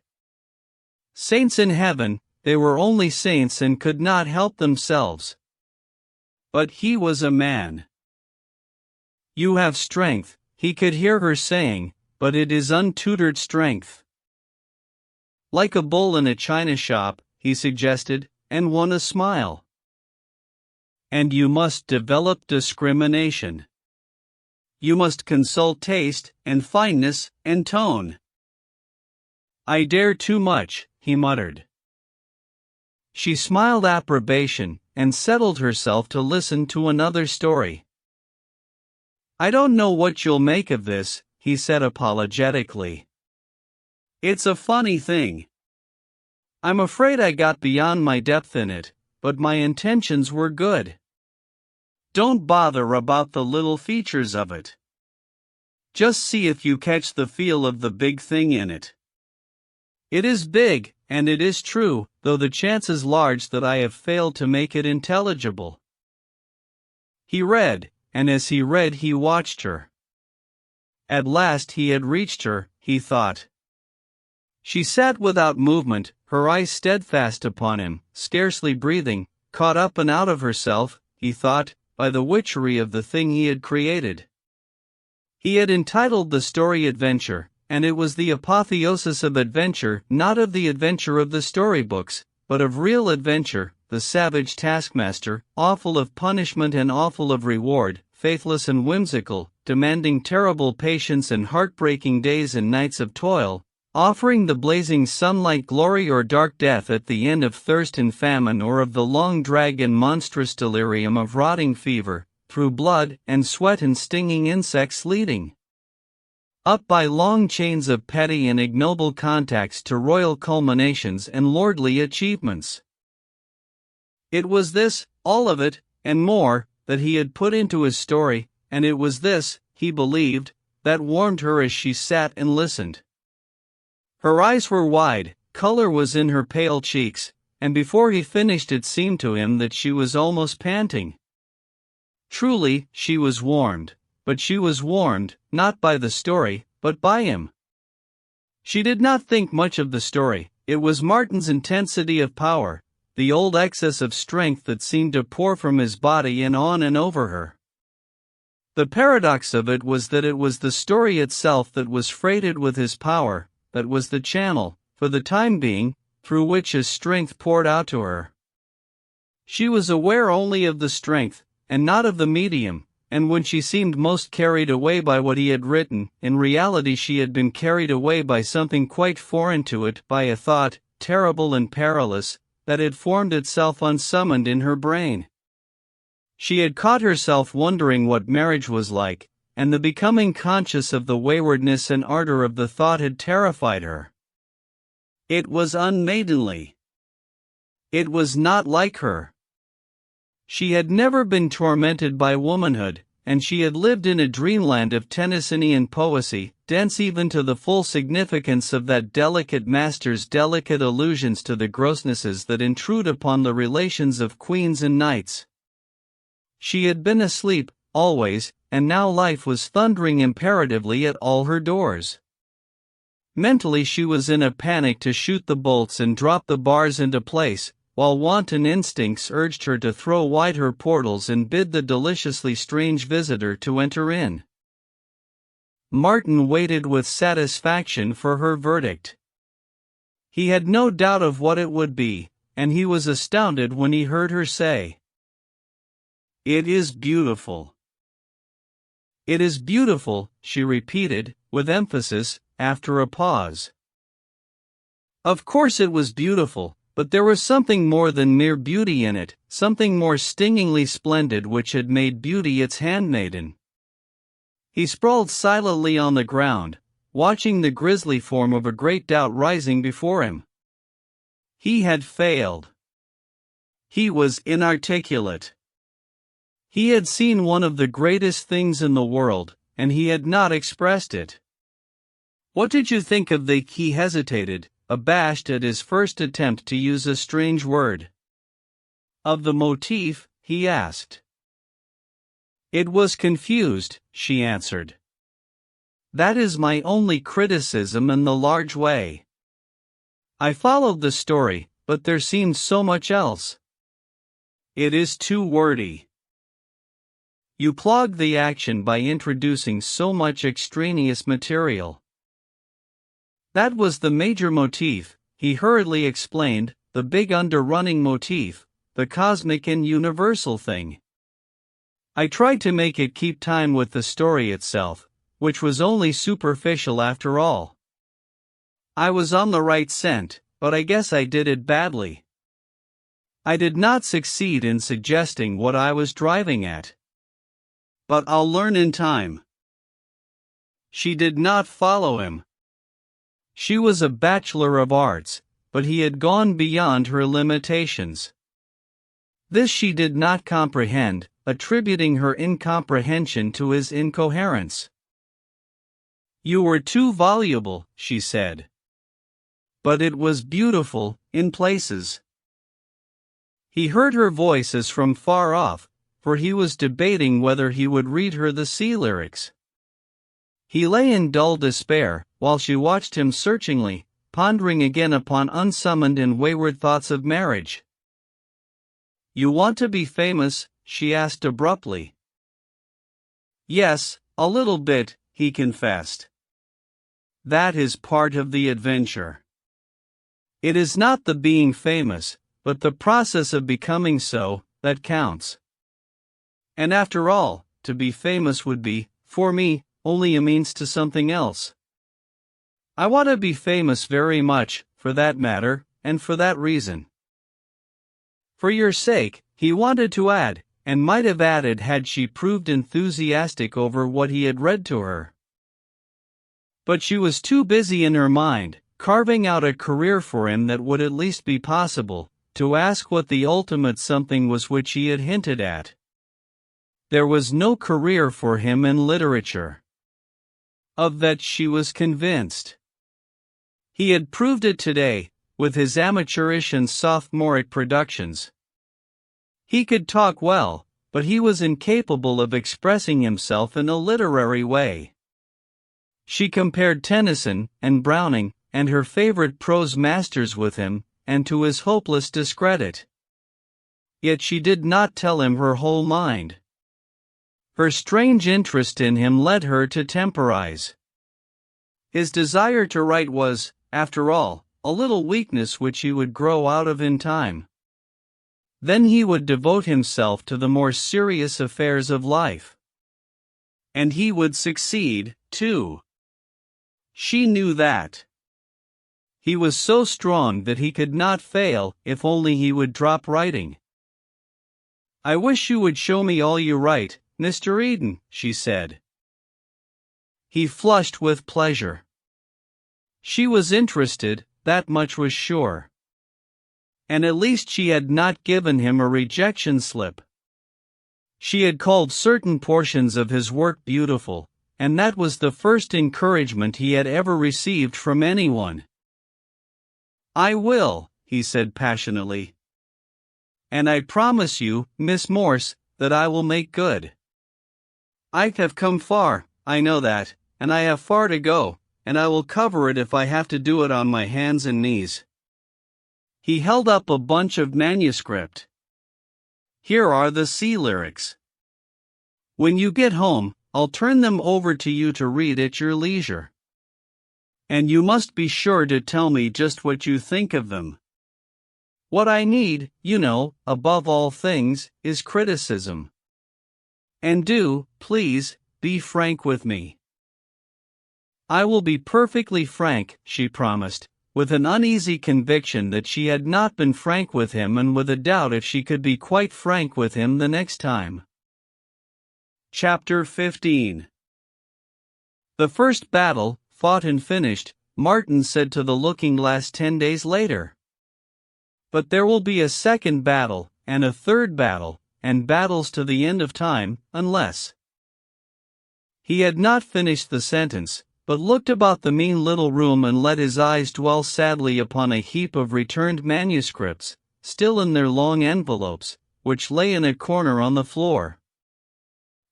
Saints in heaven, they were only saints and could not help themselves. But he was a man. "You have strength," he could hear her saying, "but it is untutored strength." "Like a bull in a china shop," he suggested, and won a smile. "And you must develop discrimination. You must consult taste, and fineness, and tone." "I dare too much," he muttered. She smiled approbation, and settled herself to listen to another story. "I don't know what you'll make of this," he said apologetically. "It's a funny thing. I'm afraid I got beyond my depth in it, but my intentions were good. Don't bother about the little features of it. Just see if you catch the feel of the big thing in it. It is big, and it is true, though the chance is large that I have failed to make it intelligible." He read, and as he read he watched her. At last he had reached her, he thought. She sat without movement, her eyes steadfast upon him, scarcely breathing, caught up and out of herself, he thought, by the witchery of the thing he had created. He had entitled the story Adventure, and it was the apotheosis of adventure, not of the adventure of the storybooks, but of real adventure, the savage taskmaster, awful of punishment and awful of reward, faithless and whimsical, demanding terrible patience and heartbreaking days and nights of toil, offering the blazing sunlight glory or dark death at the end of thirst and famine or of the long drag and monstrous delirium of rotting fever, through blood and sweat and stinging insects leading. up by long chains of petty and ignoble contacts to royal culminations and lordly achievements. It was this, all of it, and more, that he had put into his story, and it was this, he believed, that warmed her as she sat and listened. Her eyes were wide, color was in her pale cheeks, and before he finished it seemed to him that she was almost panting. Truly, she was warmed, but she was warmed, not by the story, but by him. She did not think much of the story, it was Martin's intensity of power, the old excess of strength that seemed to pour from his body and on and over her. The paradox of it was that it was the story itself that was freighted with his power, that was the channel, for the time being, through which his strength poured out to her. She was aware only of the strength, and not of the medium, and when she seemed most carried away by what he had written, in reality she had been carried away by something quite foreign to it, by a thought, terrible and perilous, that had formed itself unsummoned in her brain. She had caught herself wondering what marriage was like, and the becoming conscious of the waywardness and ardor of the thought had terrified her. It was unmaidenly. It was not like her. She had never been tormented by womanhood, and she had lived in a dreamland of Tennysonian poesy, dense even to the full significance of that delicate master's delicate allusions to the grossnesses that intrude upon the relations of queens and knights. She had been asleep, always, and now life was thundering imperatively at all her doors. Mentally she was in a panic to shoot the bolts and drop the bars into place, while wanton instincts urged her to throw wide her portals and bid the deliciously strange visitor to enter in. Martin waited with satisfaction for her verdict. He had no doubt of what it would be, and he was astounded when he heard her say, "It is beautiful." "It is beautiful," she repeated, with emphasis, after a pause. Of course it was beautiful, but there was something more than mere beauty in it, something more stingingly splendid which had made beauty its handmaiden. He sprawled silently on the ground, watching the grisly form of a great doubt rising before him. He had failed. He was inarticulate. He had seen one of the greatest things in the world, and he had not expressed it. "What did you think of the—" he hesitated, abashed at his first attempt to use a strange word. "Of the motif?" he asked. "It was confused," she answered. "That is my only criticism in the large way. I followed the story, but there seemed so much else. It is too wordy. You clogged the action by introducing so much extraneous material." "That was the major motif," he hurriedly explained, "the big underrunning motif, the cosmic and universal thing. I tried to make it keep time with the story itself, which was only superficial after all. I was on the right scent, but I guess I did it badly. I did not succeed in suggesting what I was driving at. But I'll learn in time." She did not follow him. She was a bachelor of arts, but he had gone beyond her limitations. This she did not comprehend, attributing her incomprehension to his incoherence. "You were too voluble," she said. "But it was beautiful, in places." He heard her voice as from far off, for he was debating whether he would read her the sea lyrics. He lay in dull despair, while she watched him searchingly, pondering again upon unsummoned and wayward thoughts of marriage. "You want to be famous?" she asked abruptly. "Yes, a little bit," he confessed. "That is part of the adventure. It is not the being famous, but the process of becoming so, that counts. And after all, to be famous would be, for me, only a means to something else. I want to be famous very much, for that matter, and for that reason." "For your sake," he wanted to add, and might have added had she proved enthusiastic over what he had read to her. But she was too busy in her mind, carving out a career for him that would at least be possible, to ask what the ultimate something was which he had hinted at. There was no career for him in literature. Of that she was convinced. He had proved it today, with his amateurish and sophomoric productions. He could talk well, but he was incapable of expressing himself in a literary way. She compared Tennyson and Browning and her favorite prose masters with him, and to his hopeless discredit. Yet she did not tell him her whole mind. Her strange interest in him led her to temporize. His desire to write was, after all, a little weakness which he would grow out of in time. Then he would devote himself to the more serious affairs of life. And he would succeed, too. She knew that. He was so strong that he could not fail if only he would drop writing. "I wish you would show me all you write, Mr. Eden," she said. He flushed with pleasure. She was interested, that much was sure. And at least she had not given him a rejection slip. She had called certain portions of his work beautiful, and that was the first encouragement he had ever received from anyone. "I will," he said passionately. "And I promise you, Miss Morse, that I will make good. I have come far, I know that, and I have far to go, and I will cover it if I have to do it on my hands and knees." He held up a bunch of manuscript. "Here are the sea lyrics. When you get home, I'll turn them over to you to read at your leisure. And you must be sure to tell me just what you think of them. What I need, you know, above all things, is criticism. And do, please, be frank with me." "I will be perfectly frank," she promised, with an uneasy conviction that she had not been frank with him and with a doubt if she could be quite frank with him the next time. Chapter 15. The first battle, fought and finished, Martin said to the looking-glass 10 days later. But there will be a second battle, and a third battle, and battles to the end of time, unless. He had not finished the sentence, but looked about the mean little room and let his eyes dwell sadly upon a heap of returned manuscripts, still in their long envelopes, which lay in a corner on the floor.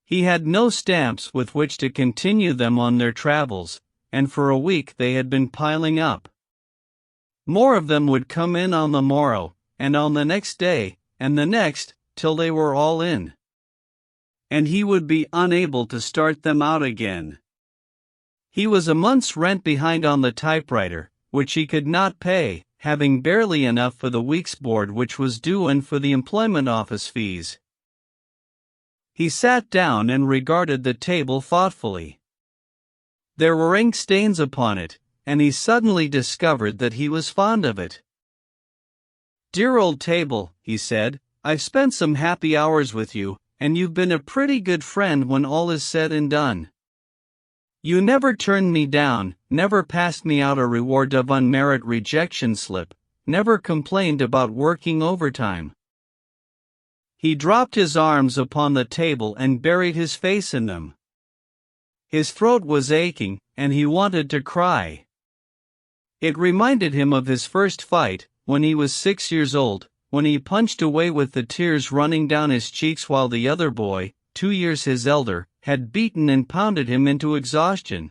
He had no stamps with which to continue them on their travels, and for a week they had been piling up. More of them would come in on the morrow, and on the next day, and the next, till they were all in. And he would be unable to start them out again. He was a month's rent behind on the typewriter, which he could not pay, having barely enough for the week's board which was due and for the employment office fees. He sat down and regarded the table thoughtfully. There were ink stains upon it, and he suddenly discovered that he was fond of it. "Dear old table," he said, "I've spent some happy hours with you, and you've been a pretty good friend when all is said and done. You never turned me down, never passed me out a reward of unmerited rejection slip, never complained about working overtime." He dropped his arms upon the table and buried his face in them. His throat was aching, and he wanted to cry. It reminded him of his first fight, when he was 6 years old, when he punched away with the tears running down his cheeks while the other boy, 2 years his elder, had beaten and pounded him into exhaustion.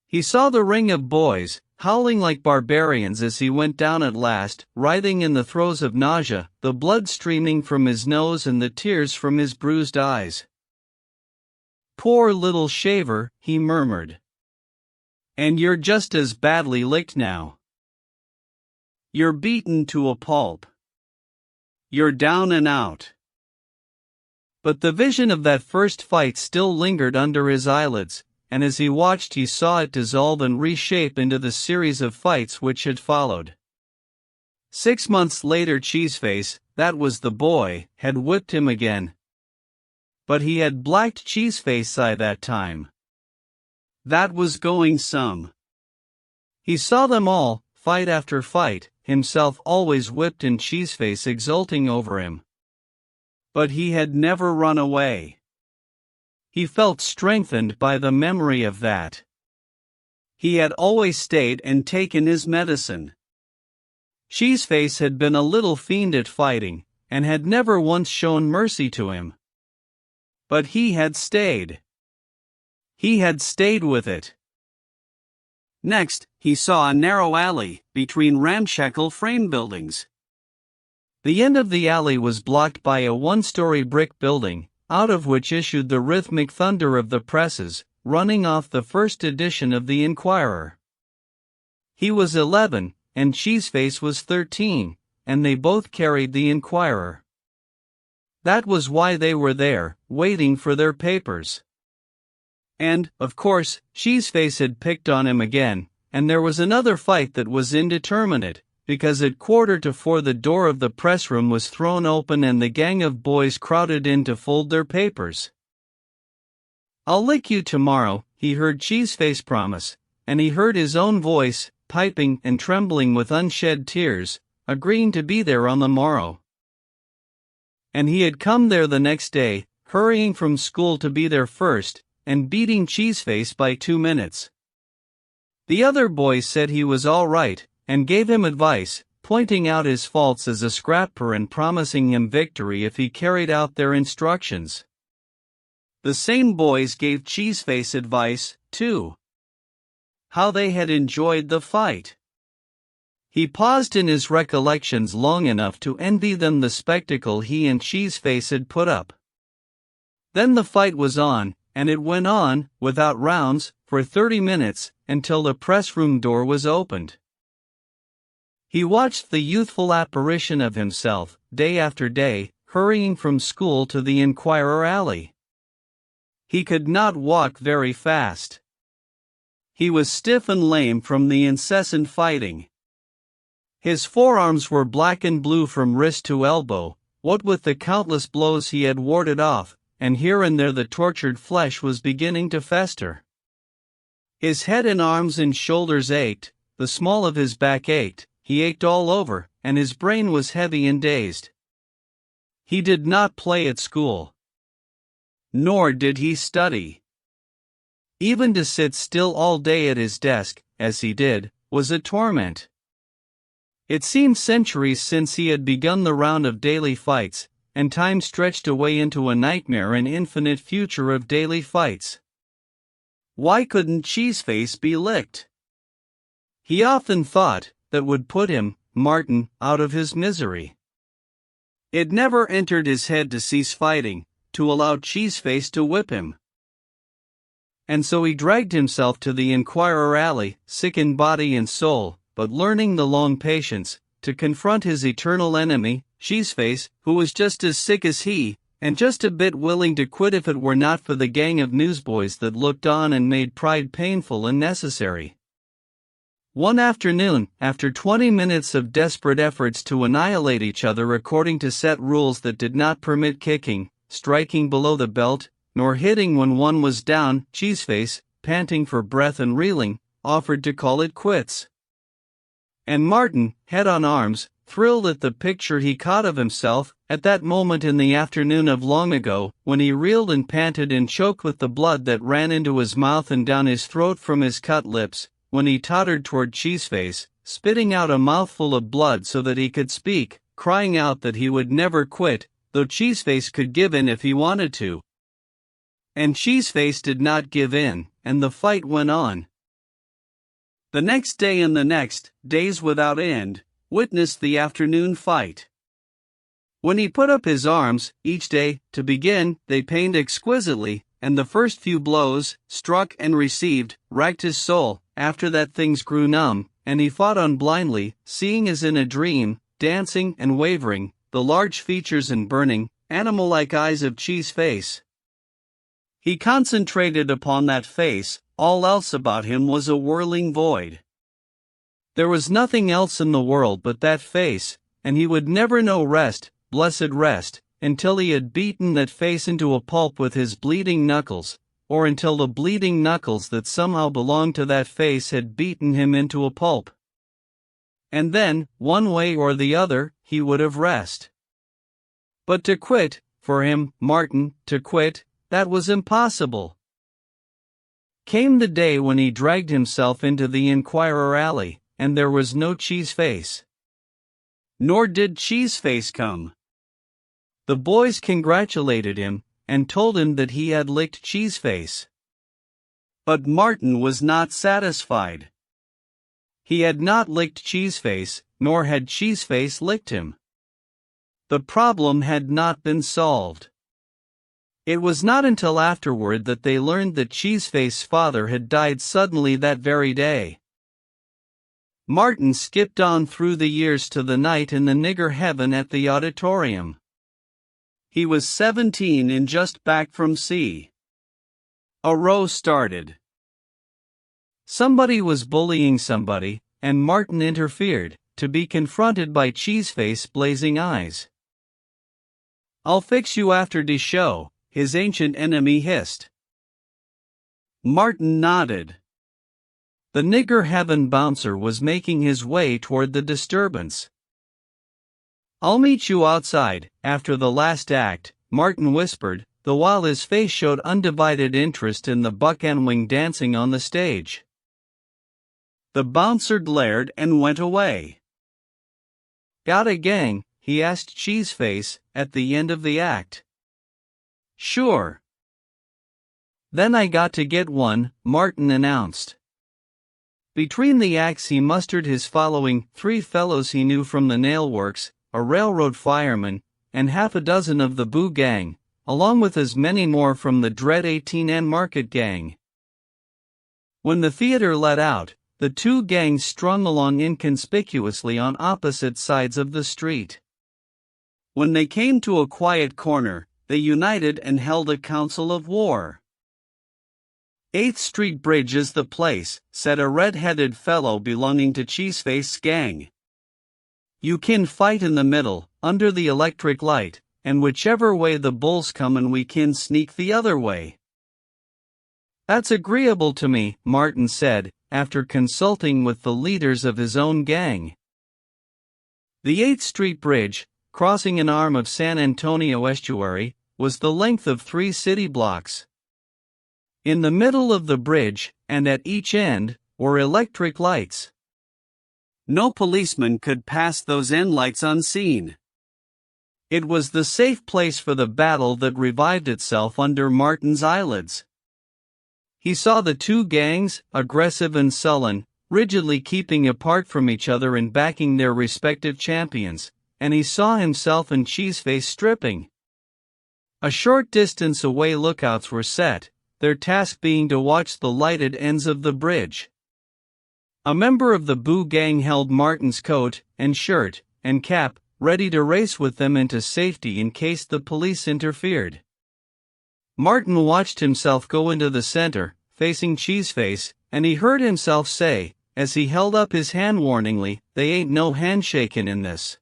He saw the ring of boys, howling like barbarians as he went down at last, writhing in the throes of nausea, the blood streaming from his nose and the tears from his bruised eyes. "Poor little shaver," he murmured. "And you're just as badly licked now. You're beaten to a pulp. You're down and out." But the vision of that first fight still lingered under his eyelids, and as he watched he saw it dissolve and reshape into the series of fights which had followed. 6 months later Cheeseface, that was the boy, had whipped him again. But he had blacked Cheeseface by that time. That was going some. He saw them all, fight after fight, himself always whipped and Cheeseface exulting over him. But he had never run away. He felt strengthened by the memory of that. He had always stayed and taken his medicine. Cheeseface had been a little fiend at fighting, and had never once shown mercy to him. But he had stayed. He had stayed with it. Next, he saw a narrow alley, between ramshackle frame buildings. The end of the alley was blocked by a one-story brick building, out of which issued the rhythmic thunder of the presses, running off the first edition of the Inquirer. He was 11, and Cheeseface was 13, and they both carried the Inquirer. That was why they were there, waiting for their papers. And, of course, Cheeseface had picked on him again, and there was another fight that was indeterminate, because at 3:45 the door of the press room was thrown open and the gang of boys crowded in to fold their papers. "I'll lick you tomorrow," he heard Cheeseface promise, and he heard his own voice, piping and trembling with unshed tears, agreeing to be there on the morrow. And he had come there the next day, hurrying from school to be there first, and beating Cheeseface by 2 minutes. The other boys said he was all right, and gave him advice, pointing out his faults as a scrapper and promising him victory if he carried out their instructions. The same boys gave Cheeseface advice, too. How they had enjoyed the fight. He paused in his recollections long enough to envy them the spectacle he and Cheeseface had put up. Then the fight was on, and it went on, without rounds, for 30 minutes, until the press room door was opened. He watched the youthful apparition of himself, day after day, hurrying from school to the Inquirer alley. He could not walk very fast. He was stiff and lame from the incessant fighting. His forearms were black and blue from wrist to elbow, what with the countless blows he had warded off, and here and there the tortured flesh was beginning to fester. His head and arms and shoulders ached, the small of his back ached, he ached all over, and his brain was heavy and dazed. He did not play at school. Nor did he study. Even to sit still all day at his desk, as he did, was a torment. It seemed centuries since he had begun the round of daily fights, and time stretched away into a nightmare and infinite future of daily fights. Why couldn't Cheeseface be licked? He often thought that would put him, Martin, out of his misery. It never entered his head to cease fighting, to allow Cheeseface to whip him. And so he dragged himself to the Inquirer alley, sick in body and soul, but learning the long patience, to confront his eternal enemy, Cheeseface, who was just as sick as he, and just a bit willing to quit if it were not for the gang of newsboys that looked on and made pride painful and necessary. One afternoon, after 20 minutes of desperate efforts to annihilate each other according to set rules that did not permit kicking, striking below the belt, nor hitting when one was down, Cheeseface, panting for breath and reeling, offered to call it quits. And Martin, head on arms, thrilled at the picture he caught of himself, at that moment in the afternoon of long ago, when he reeled and panted and choked with the blood that ran into his mouth and down his throat from his cut lips, when he tottered toward Cheeseface, spitting out a mouthful of blood so that he could speak, crying out that he would never quit, though Cheeseface could give in if he wanted to. And Cheeseface did not give in, and the fight went on. The next day and the next, days without end, witnessed the afternoon fight. When he put up his arms, each day, to begin, they pained exquisitely, and the first few blows, struck and received, racked his soul. After that things grew numb, and he fought on blindly, seeing as in a dream, dancing and wavering, the large features and burning, animal-like eyes of Cheeseface. He concentrated upon that face, all else about him was a whirling void. There was nothing else in the world but that face, and he would never know rest, blessed rest, until he had beaten that face into a pulp with his bleeding knuckles, or until the bleeding knuckles that somehow belonged to that face had beaten him into a pulp. And then, one way or the other, he would have rest. But to quit, for him, Martin, to quit, that was impossible. Came the day when he dragged himself into the Inquirer Alley, and there was no Cheeseface. Nor did Cheeseface come. The boys congratulated him, and told him that he had licked Cheeseface. But Martin was not satisfied. He had not licked Cheeseface, nor had Cheeseface licked him. The problem had not been solved. It was not until afterward that they learned that Cheeseface's father had died suddenly that very day. Martin skipped on through the years to the night in the nigger heaven at the auditorium. He was 17 and just back from sea. A row started. Somebody was bullying somebody, and Martin interfered, to be confronted by Cheeseface's blazing eyes. "I'll fix you after de show," his ancient enemy hissed. Martin nodded. The nigger heaven bouncer was making his way toward the disturbance. "I'll meet you outside, after the last act," Martin whispered, the while his face showed undivided interest in the buck and wing dancing on the stage. The bouncer glared and went away. "Got a gang?" he asked Cheeseface, at the end of the act. "Sure." "Then I got to get one," Martin announced. Between the acts he mustered his following: 3 fellows he knew from the nail works, a railroad fireman, and half a dozen of the Boo gang, along with as many more from the Dread 18N Market gang. When the theater let out, the 2 gangs strung along inconspicuously on opposite sides of the street. When they came to a quiet corner, they united and held a council of war. 8th Street Bridge is the place, said a red-headed fellow belonging to Cheeseface's gang. "You kin fight in the middle, under the electric light, and whichever way the bulls comin' we kin sneak the other way." "That's agreeable to me," Martin said, after consulting with the leaders of his own gang. The 8th Street Bridge, crossing an arm of San Antonio estuary, was the length of 3 city blocks. In the middle of the bridge, and at each end, were electric lights. No policeman could pass those end lights unseen. It was the safe place for the battle that revived itself under Martin's eyelids. He saw the 2 gangs, aggressive and sullen, rigidly keeping apart from each other and backing their respective champions, and he saw himself and Cheeseface stripping. A short distance away lookouts were set, their task being to watch the lighted ends of the bridge. A member of the Boo gang held Martin's coat, and shirt, and cap, ready to race with them into safety in case the police interfered. Martin watched himself go into the center, facing Cheeseface, and he heard himself say, as he held up his hand warningly, "They ain't no handshaking in this.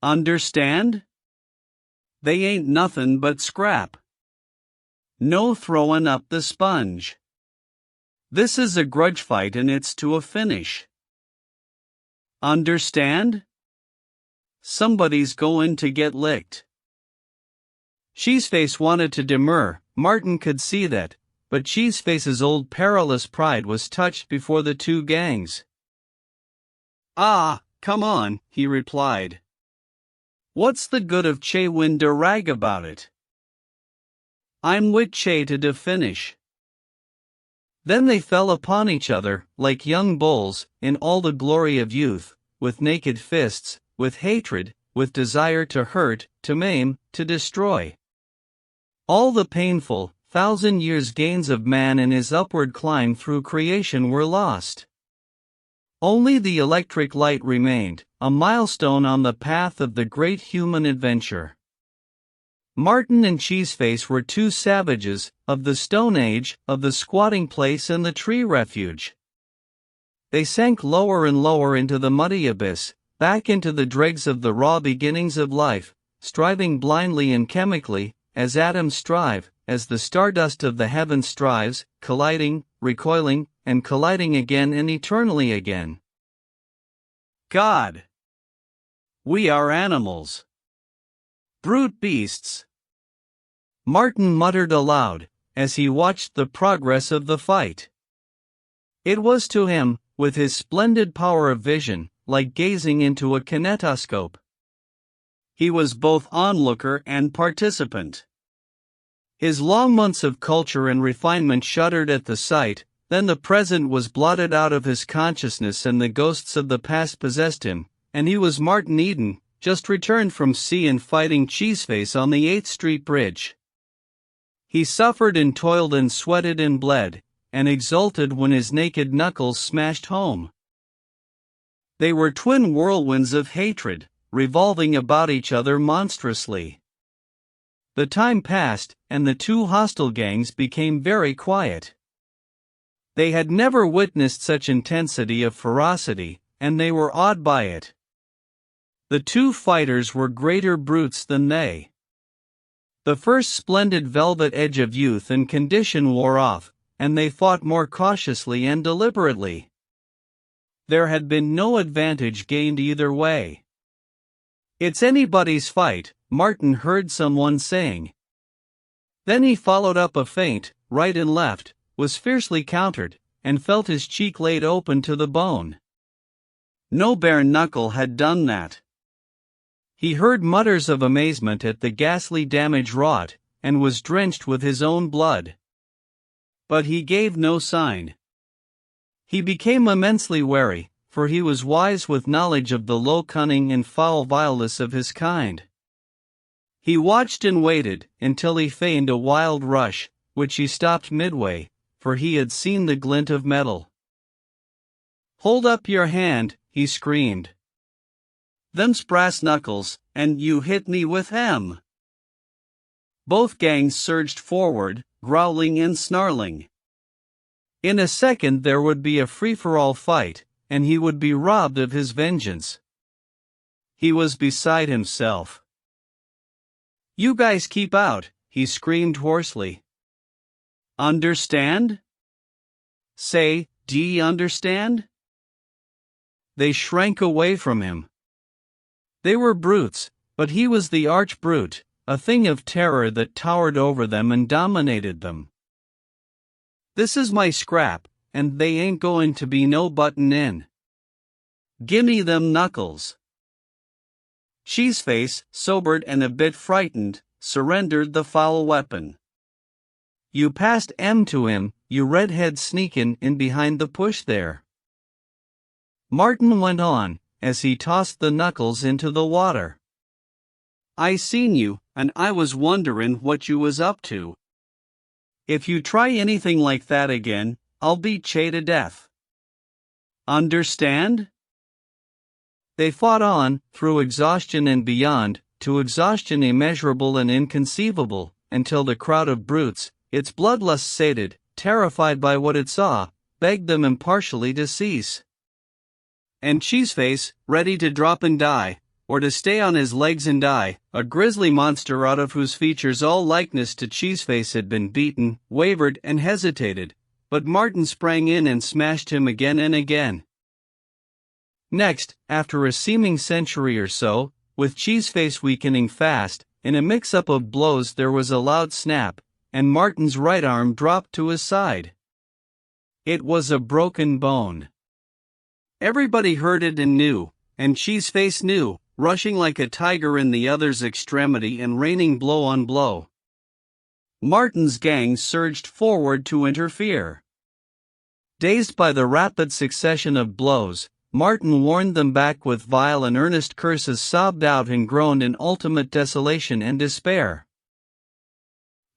Understand? They ain't nothin' but scrap. No throwin' up the sponge. This is a grudge fight and it's to a finish. Understand? Somebody's goin' to get licked." Cheeseface wanted to demur, Martin could see that, but Cheeseface's old perilous pride was touched before the 2 gangs. "Ah, come on," he replied. "What's the good of chewin' de rag about it? I'm with Che to de finish." Then they fell upon each other, like young bulls, in all the glory of youth, with naked fists, with hatred, with desire to hurt, to maim, to destroy. All the painful, 1,000 years gains of man in his upward climb through creation were lost. Only the electric light remained, a milestone on the path of the great human adventure. Martin and Cheeseface were 2 savages, of the Stone Age, of the squatting place and the tree refuge. They sank lower and lower into the muddy abyss, back into the dregs of the raw beginnings of life, striving blindly and chemically, as atoms strive, as the stardust of the heavens strives, colliding, recoiling, and colliding again and eternally again. God. We are animals. Brute beasts. Martin muttered aloud, as he watched the progress of the fight. It was to him, with his splendid power of vision, like gazing into a kinetoscope. He was both onlooker and participant. His long months of culture and refinement shuddered at the sight, then the present was blotted out of his consciousness and the ghosts of the past possessed him, and he was Martin Eden, just returned from sea and fighting Cheeseface on the 8th Street Bridge. He suffered and toiled and sweated and bled, and exulted when his naked knuckles smashed home. They were twin whirlwinds of hatred, revolving about each other monstrously. The time passed, and the two hostile gangs became very quiet. They had never witnessed such intensity of ferocity, and they were awed by it. The two fighters were greater brutes than they. The first splendid velvet edge of youth and condition wore off, and they fought more cautiously and deliberately. There had been no advantage gained either way. "It's anybody's fight," Martin heard someone saying. Then he followed up a feint, right and left, was fiercely countered, and felt his cheek laid open to the bone. No bare knuckle had done that. He heard mutters of amazement at the ghastly damage wrought, and was drenched with his own blood. But he gave no sign. He became immensely wary, for he was wise with knowledge of the low cunning and foul vileness of his kind. He watched and waited, until he feigned a wild rush, which he stopped midway, for he had seen the glint of metal. "Hold up your hand," he screamed. "Them's brass knuckles, and you hit me with them." Both gangs surged forward, growling and snarling. In a second there would be a free-for-all fight, and he would be robbed of his vengeance. He was beside himself. "You guys keep out," he screamed hoarsely. "Understand? Say, d'ye understand?" They shrank away from him. They were brutes, but he was the arch-brute, a thing of terror that towered over them and dominated them. "This is my scrap, and they ain't going to be no button in. Gimme them knuckles." Cheeseface, sobered and a bit frightened, surrendered the foul weapon. "You passed M to him, you redhead sneakin' in behind the push there." Martin went on, as he tossed the knuckles into the water. "I seen you, and I was wonderin' what you was up to. If you try anything like that again, I'll beat Che to death. Understand?" They fought on, through exhaustion and beyond, to exhaustion immeasurable and inconceivable, until the crowd of brutes, its bloodlust sated, terrified by what it saw, begged them impartially to cease. And Cheeseface, ready to drop and die, or to stay on his legs and die, a grisly monster out of whose features all likeness to Cheeseface had been beaten, wavered and hesitated, but Martin sprang in and smashed him again and again. Next, after a seeming century or so, with Cheeseface weakening fast, in a mix-up of blows there was a loud snap, and Martin's right arm dropped to his side. It was a broken bone. Everybody heard it and knew, and Cheeseface knew, rushing like a tiger in the other's extremity and raining blow on blow. Martin's gang surged forward to interfere. Dazed by the rapid succession of blows, Martin warned them back with vile and earnest curses sobbed out and groaned in ultimate desolation and despair.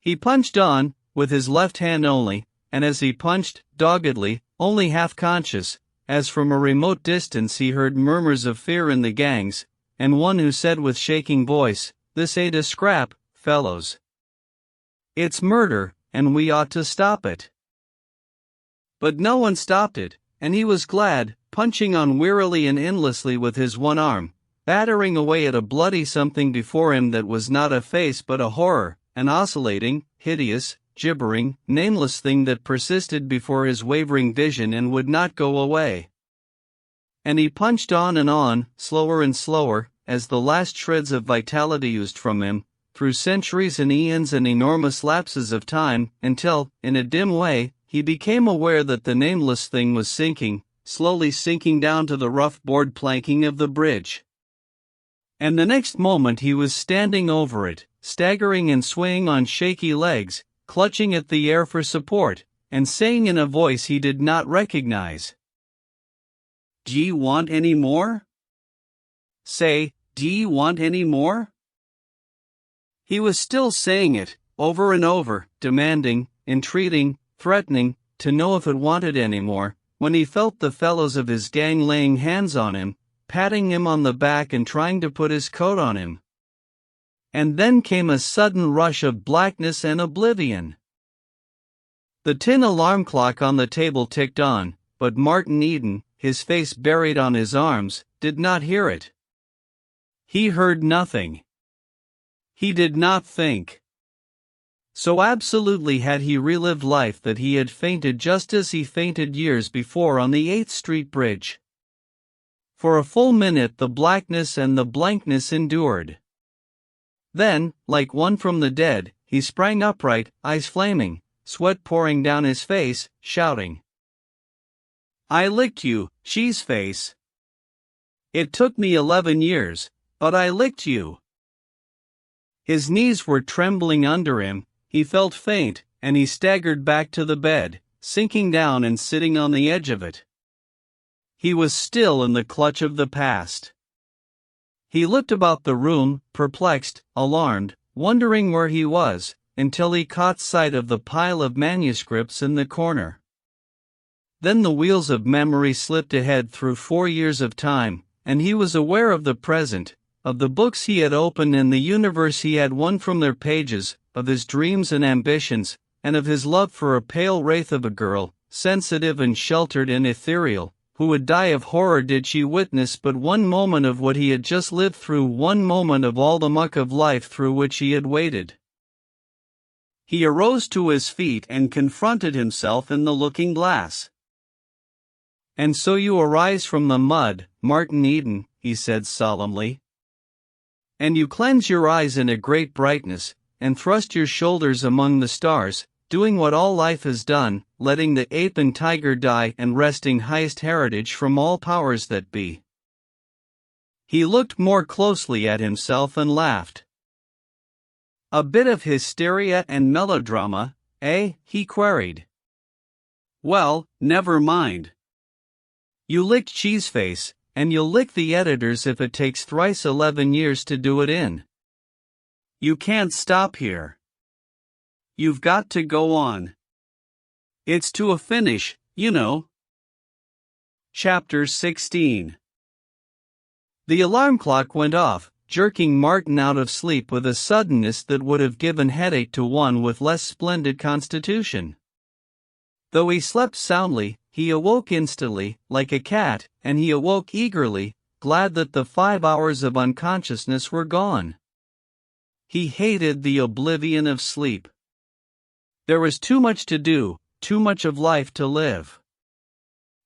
He punched on, with his left hand only, and as he punched, doggedly, only half-conscious, as from a remote distance he heard murmurs of fear in the gangs, and one who said with shaking voice, "This ain't a scrap, fellows. It's murder, and we ought to stop it." But no one stopped it, and he was glad, punching on wearily and endlessly with his one arm, battering away at a bloody something before him that was not a face but a horror, an oscillating, hideous, gibbering, nameless thing that persisted before his wavering vision and would not go away. And he punched on, slower and slower, as the last shreds of vitality oozed from him, through centuries and eons and enormous lapses of time, until, in a dim way, he became aware that the nameless thing was sinking, slowly sinking down to the rough board planking of the bridge. And the next moment he was standing over it, staggering and swaying on shaky legs, clutching at the air for support, and saying in a voice he did not recognize, "D'ye want any more? Say, d'ye want any more?" He was still saying it, over and over, demanding, entreating, threatening, to know if it wanted any more, when he felt the fellows of his gang laying hands on him, patting him on the back and trying to put his coat on him. And then came a sudden rush of blackness and oblivion. The tin alarm clock on the table ticked on, but Martin Eden, his face buried on his arms, did not hear it. He heard nothing. He did not think. So absolutely had he relived life that he had fainted just as he fainted years before on the 8th Street Bridge. For a full minute the blackness and the blankness endured. Then, like one from the dead, he sprang upright, eyes flaming, sweat pouring down his face, shouting, "I licked you, Cheeseface. It took me 11 years, but I licked you." His knees were trembling under him, he felt faint, and he staggered back to the bed, sinking down and sitting on the edge of it. He was still in the clutch of the past. He looked about the room, perplexed, alarmed, wondering where he was, until he caught sight of the pile of manuscripts in the corner. Then the wheels of memory slipped ahead through 4 years of time, and he was aware of the present, of the books he had opened and the universe he had won from their pages, of his dreams and ambitions, and of his love for a pale wraith of a girl, sensitive and sheltered and ethereal, who would die of horror did she witness but one moment of what he had just lived through, one moment of all the muck of life through which he had waded. He arose to his feet and confronted himself in the looking-glass. "And so you arise from the mud, Martin Eden," he said solemnly. "And you cleanse your eyes in a great brightness, and thrust your shoulders among the stars, doing what all life has done, letting the ape and tiger die and wresting highest heritage from all powers that be." He looked more closely at himself and laughed. "A bit of hysteria and melodrama, eh?" he queried. "Well, never mind. You licked Cheeseface, and you'll lick the editors if it takes thrice 11 years to do it in. You can't stop here. You've got to go on. It's to a finish, you know." Chapter 16. The alarm clock went off, jerking Martin out of sleep with a suddenness that would have given headache to one with less splendid constitution. Though he slept soundly, he awoke instantly, like a cat, and he awoke eagerly, glad that the 5 hours of unconsciousness were gone. He hated the oblivion of sleep. There was too much to do, too much of life to live.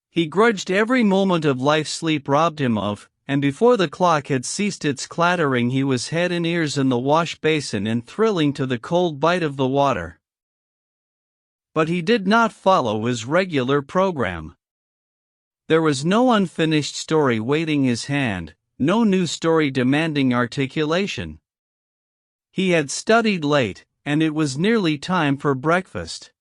He grudged every moment of life sleep robbed him of, and before the clock had ceased its clattering he was head and ears in the wash basin and thrilling to the cold bite of the water. But he did not follow his regular program. There was no unfinished story waiting his hand, no new story demanding articulation. He had studied late, and it was nearly time for breakfast.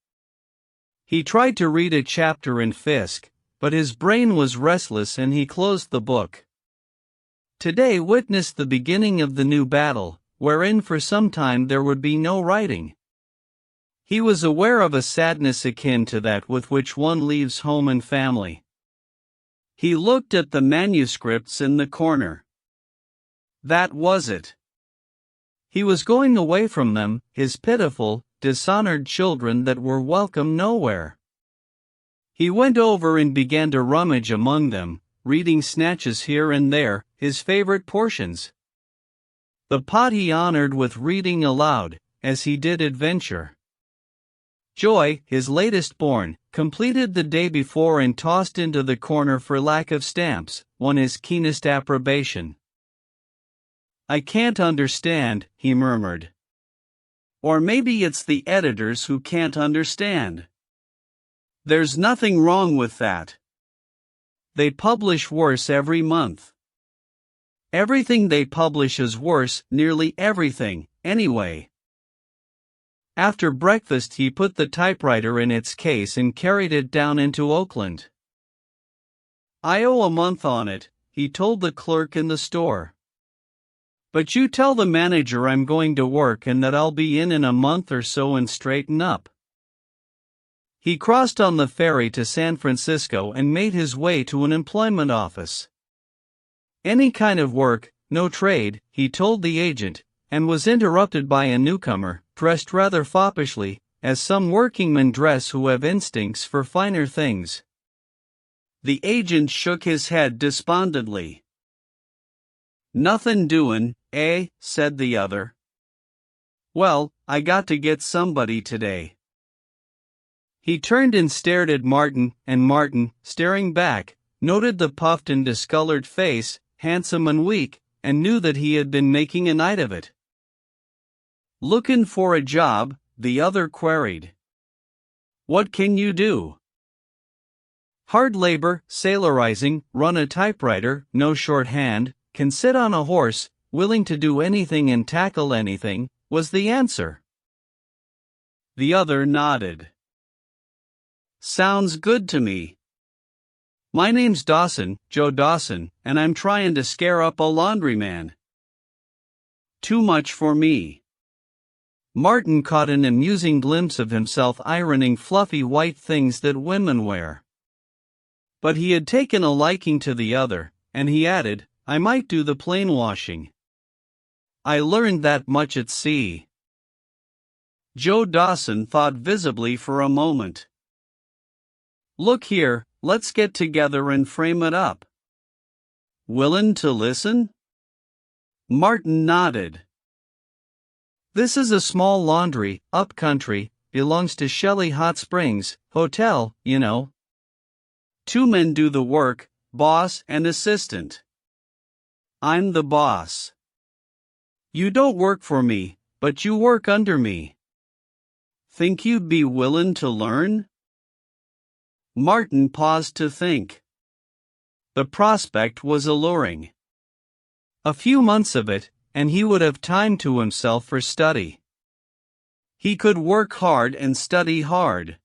He tried to read a chapter in Fisk, but his brain was restless and he closed the book. Today witnessed the beginning of the new battle, wherein for some time there would be no writing. He was aware of a sadness akin to that with which one leaves home and family. He looked at the manuscripts in the corner. That was it. He was going away from them, his pitiful, dishonored children that were welcome nowhere. He went over and began to rummage among them, reading snatches here and there, his favorite portions. The pot he honored with reading aloud, as he did adventure. Joy, his latest born, completed the day before and tossed into the corner for lack of stamps, won his keenest approbation. "I can't understand," he murmured. "Or maybe it's the editors who can't understand. There's nothing wrong with that. They publish worse every month. Everything they publish is worse, nearly everything, anyway." After breakfast he put the typewriter in its case and carried it down into Oakland. "I owe a month on it," he told the clerk in the store. "But you tell the manager I'm going to work and that I'll be in a month or so and straighten up." He crossed on the ferry to San Francisco and made his way to an employment office. Any kind of work, no trade, he told the agent, and was interrupted by a newcomer, dressed rather foppishly, as some workingmen dress who have instincts for finer things. The agent shook his head despondently. "Nothin' doin', eh?" said the other. "Well, I got to get somebody today." He turned and stared at Martin, and Martin, staring back, noted the puffed and discolored face, handsome and weak, and knew that he had been making a night of it. "Lookin' for a job?" the other queried. "What can you do?" "Hard labor, sailorizing, run a typewriter, no shorthand, can sit on a horse, willing to do anything and tackle anything," was the answer. The other nodded. "Sounds good to me. My name's Dawson, Joe Dawson, and I'm tryin' to scare up a laundryman." "Too much for me." Martin caught an amusing glimpse of himself ironing fluffy white things that women wear. But he had taken a liking to the other, and he added, "I might do the plain washing. I learned that much at sea." Joe Dawson thought visibly for a moment. "Look here, let's get together and frame it up. Willin' to listen?" Martin nodded. "This is a small laundry, up country, belongs to Shelley Hot Springs, hotel, you know. 2 men do the work, boss and assistant. I'm the boss. You don't work for me, but you work under me. Think you'd be willin' to learn?" Martin paused to think. The prospect was alluring. A few months of it, and he would have time to himself for study. He could work hard and study hard.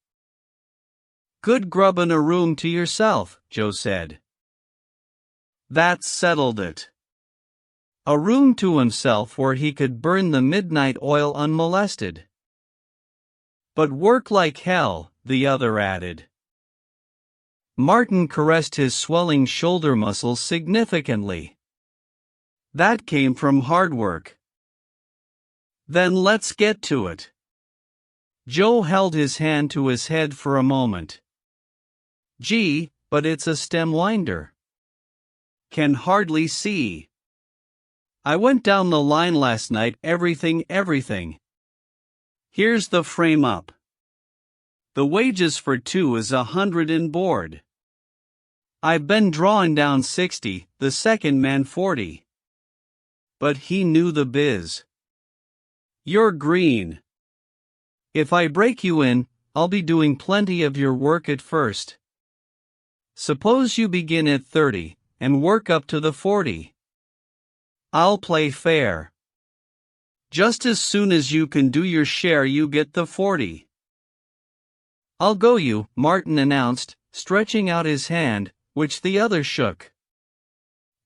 "Good grub in a room to yourself," Joe said. That settled it. A room to himself where he could burn the midnight oil unmolested. "But work like hell," the other added. Martin caressed his swelling shoulder muscles significantly. "That came from hard work." "Then let's get to it." Joe held his hand to his head for a moment. "Gee, but it's a stem winder. Can hardly see. I went down the line last night, everything. Here's the frame up. The wages for 2 is 100 and board. I've been drawing down 60, the second man 40. But he knew the biz. You're green. If I break you in, I'll be doing plenty of your work at first. Suppose you begin at 30, and work up to the 40. I'll play fair. Just as soon as you can do your share you get the 40. I'll go you," Martin announced, stretching out his hand, which the other shook.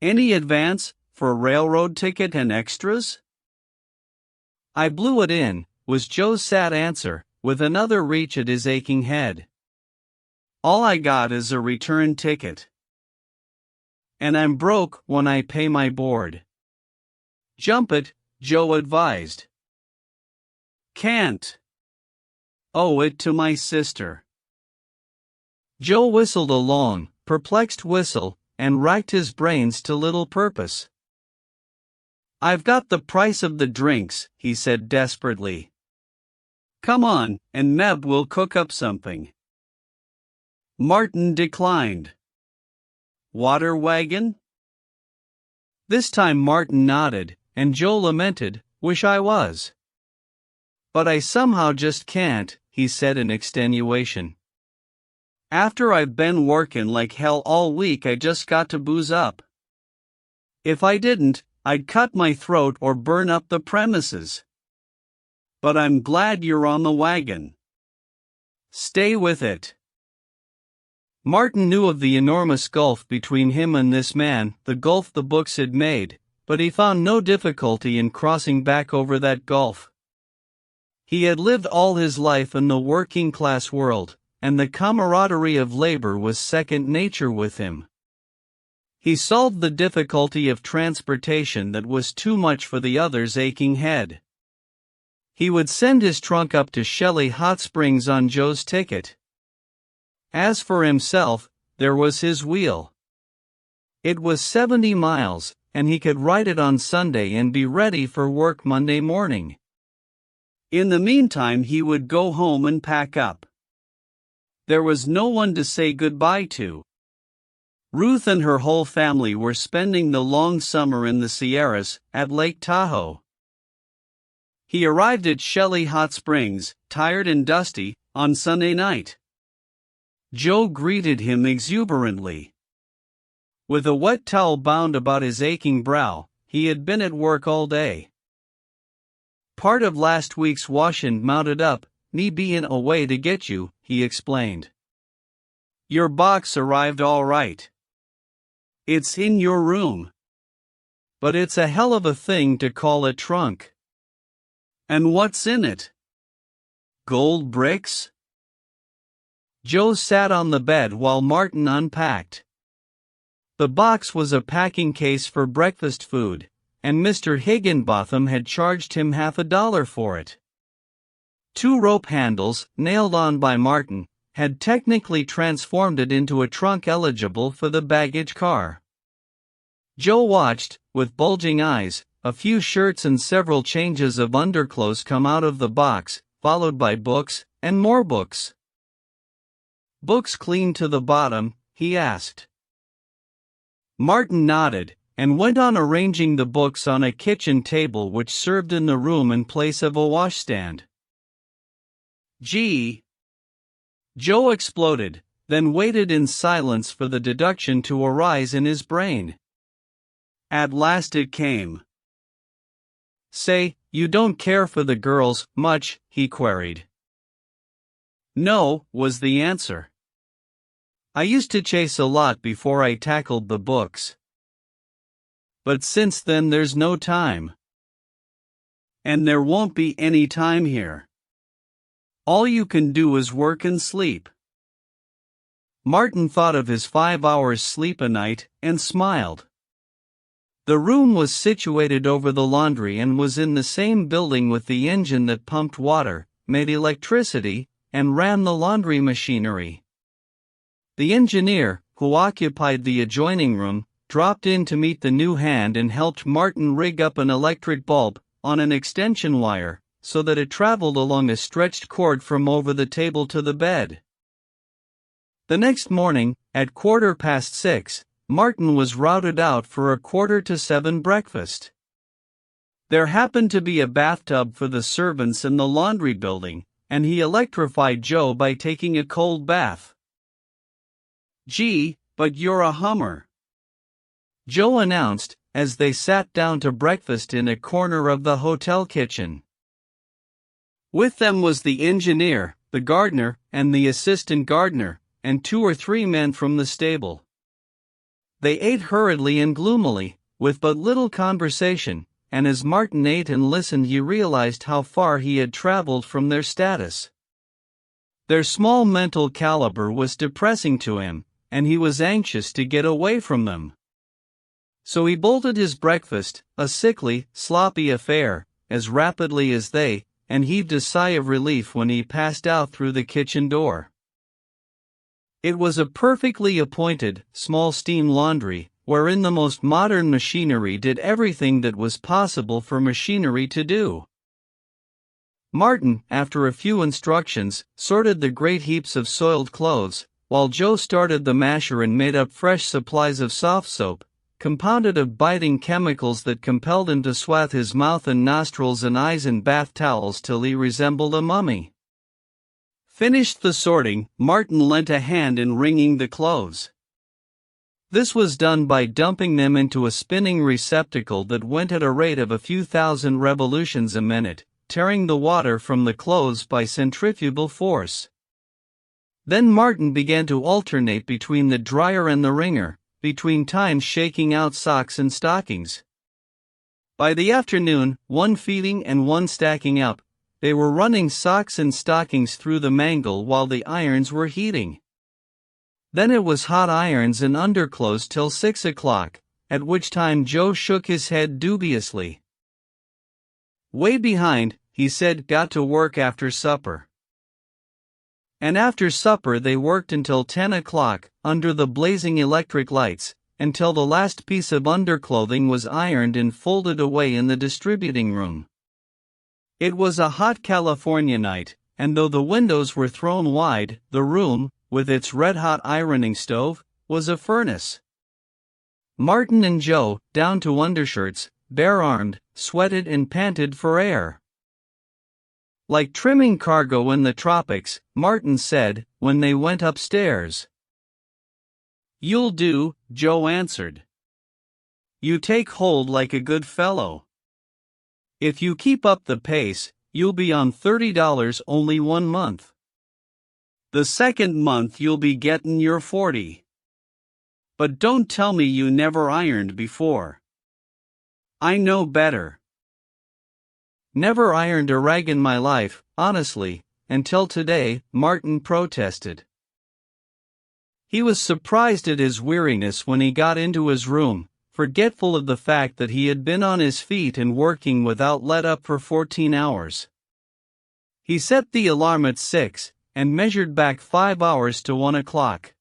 "Any advance, for railroad ticket and extras?" "I blew it in," was Joe's sad answer, with another reach at his aching head. "All I got is a return ticket. And I'm broke when I pay my board." "Jump it," Joe advised. "Can't. Owe it to my sister." Joe whistled a long, perplexed whistle, and racked his brains to little purpose. "I've got the price of the drinks," he said desperately. Come on, and Meb will cook up something. Martin declined. Water wagon? This time Martin nodded, and Joe lamented, "Wish I was. But I somehow just can't," he said in extenuation. "After I've been workin' like hell all week, I just got to booze up. If I didn't, I'd cut my throat or burn up the premises. But I'm glad you're on the wagon. Stay with it." Martin knew of the enormous gulf between him and this man, the gulf the books had made, but he found no difficulty in crossing back over that gulf. He had lived all his life in the working-class world, and the camaraderie of labor was second nature with him. He solved the difficulty of transportation that was too much for the other's aching head. He would send his trunk up to Shelley Hot Springs on Joe's ticket. As for himself, there was his wheel. It was 70 miles, and he could ride it on Sunday and be ready for work Monday morning. In the meantime, he would go home and pack up. There was no one to say goodbye to. Ruth and her whole family were spending the long summer in the Sierras, at Lake Tahoe. He arrived at Shelley Hot Springs, tired and dusty, on Sunday night. Joe greeted him exuberantly. With a wet towel bound about his aching brow, he had been at work all day. "Part of last week's washin' mounted up, me bein' away to get you," he explained. "Your box arrived all right. It's in your room. But it's a hell of a thing to call a trunk. And what's in it? Gold bricks?" Joe sat on the bed while Martin unpacked. The box was a packing case for breakfast food, and Mr. Higginbotham had charged him $50 for it. 2 rope handles, nailed on by Martin, had technically transformed it into a trunk eligible for the baggage car. Joe watched, with bulging eyes, a few shirts and several changes of underclothes come out of the box, followed by books, and more books. "Books clean to the bottom?" he asked. Martin nodded, and went on arranging the books on a kitchen table which served in the room in place of a washstand. "Gee!" Joe exploded, then waited in silence for the deduction to arise in his brain. At last it came. "Say, you don't care for the girls much?" he queried. "No," was the answer. "I used to chase a lot before I tackled the books. But since then there's no time. And there won't be any time here. All you can do is work and sleep." Martin thought of his 5 hours sleep a night, and smiled. The room was situated over the laundry and was in the same building with the engine that pumped water, made electricity, and ran the laundry machinery. The engineer, who occupied the adjoining room, dropped in to meet the new hand and helped Martin rig up an electric bulb on an extension wire, so that it traveled along a stretched cord from over the table to the bed. The next morning, at 6:15, Martin was routed out for a 6:45 breakfast. There happened to be a bathtub for the servants in the laundry building, and he electrified Joe by taking a cold bath. "Gee, but you're a hummer," Joe announced, as they sat down to breakfast in a corner of the hotel kitchen. With them was the engineer, the gardener, and the assistant gardener, and 2 or 3 men from the stable. They ate hurriedly and gloomily, with but little conversation, and as Martin ate and listened he realized how far he had traveled from their status. Their small mental caliber was depressing to him, and he was anxious to get away from them. So he bolted his breakfast, a sickly, sloppy affair, as rapidly as they, and heaved a sigh of relief when he passed out through the kitchen door. It was a perfectly appointed, small steam laundry, wherein the most modern machinery did everything that was possible for machinery to do. Martin, after a few instructions, sorted the great heaps of soiled clothes, while Joe started the masher and made up fresh supplies of soft soap, compounded of biting chemicals that compelled him to swathe his mouth and nostrils and eyes in bath towels till he resembled a mummy. Finished the sorting, Martin lent a hand in wringing the clothes. This was done by dumping them into a spinning receptacle that went at a rate of a few thousand revolutions a minute, tearing the water from the clothes by centrifugal force. Then Martin began to alternate between the dryer and the wringer, between times shaking out socks and stockings. By the afternoon, one feeding and one stacking up, they were running socks and stockings through the mangle while the irons were heating. Then it was hot irons and underclothes till 6 o'clock, at which time Joe shook his head dubiously. "Way behind," he said, "got to work after supper." And after supper they worked until 10 o'clock, under the blazing electric lights, until the last piece of underclothing was ironed and folded away in the distributing room. It was a hot California night, and though the windows were thrown wide, the room, with its red-hot ironing stove, was a furnace. Martin and Joe, down to undershirts, bare-armed, sweated and panted for air. "Like trimming cargo in the tropics," Martin said, when they went upstairs. "You'll do," Joe answered. "You take hold like a good fellow. If you keep up the pace, you'll be on $30 only 1 month. The second month you'll be gettin' your 40. But don't tell me you never ironed before. I know better." "Never ironed a rag in my life, honestly, until today," Martin protested. He was surprised at his weariness when he got into his room, forgetful of the fact that he had been on his feet and working without let up for 14 hours. He set the alarm at 6, and measured back 5 hours to 1 o'clock.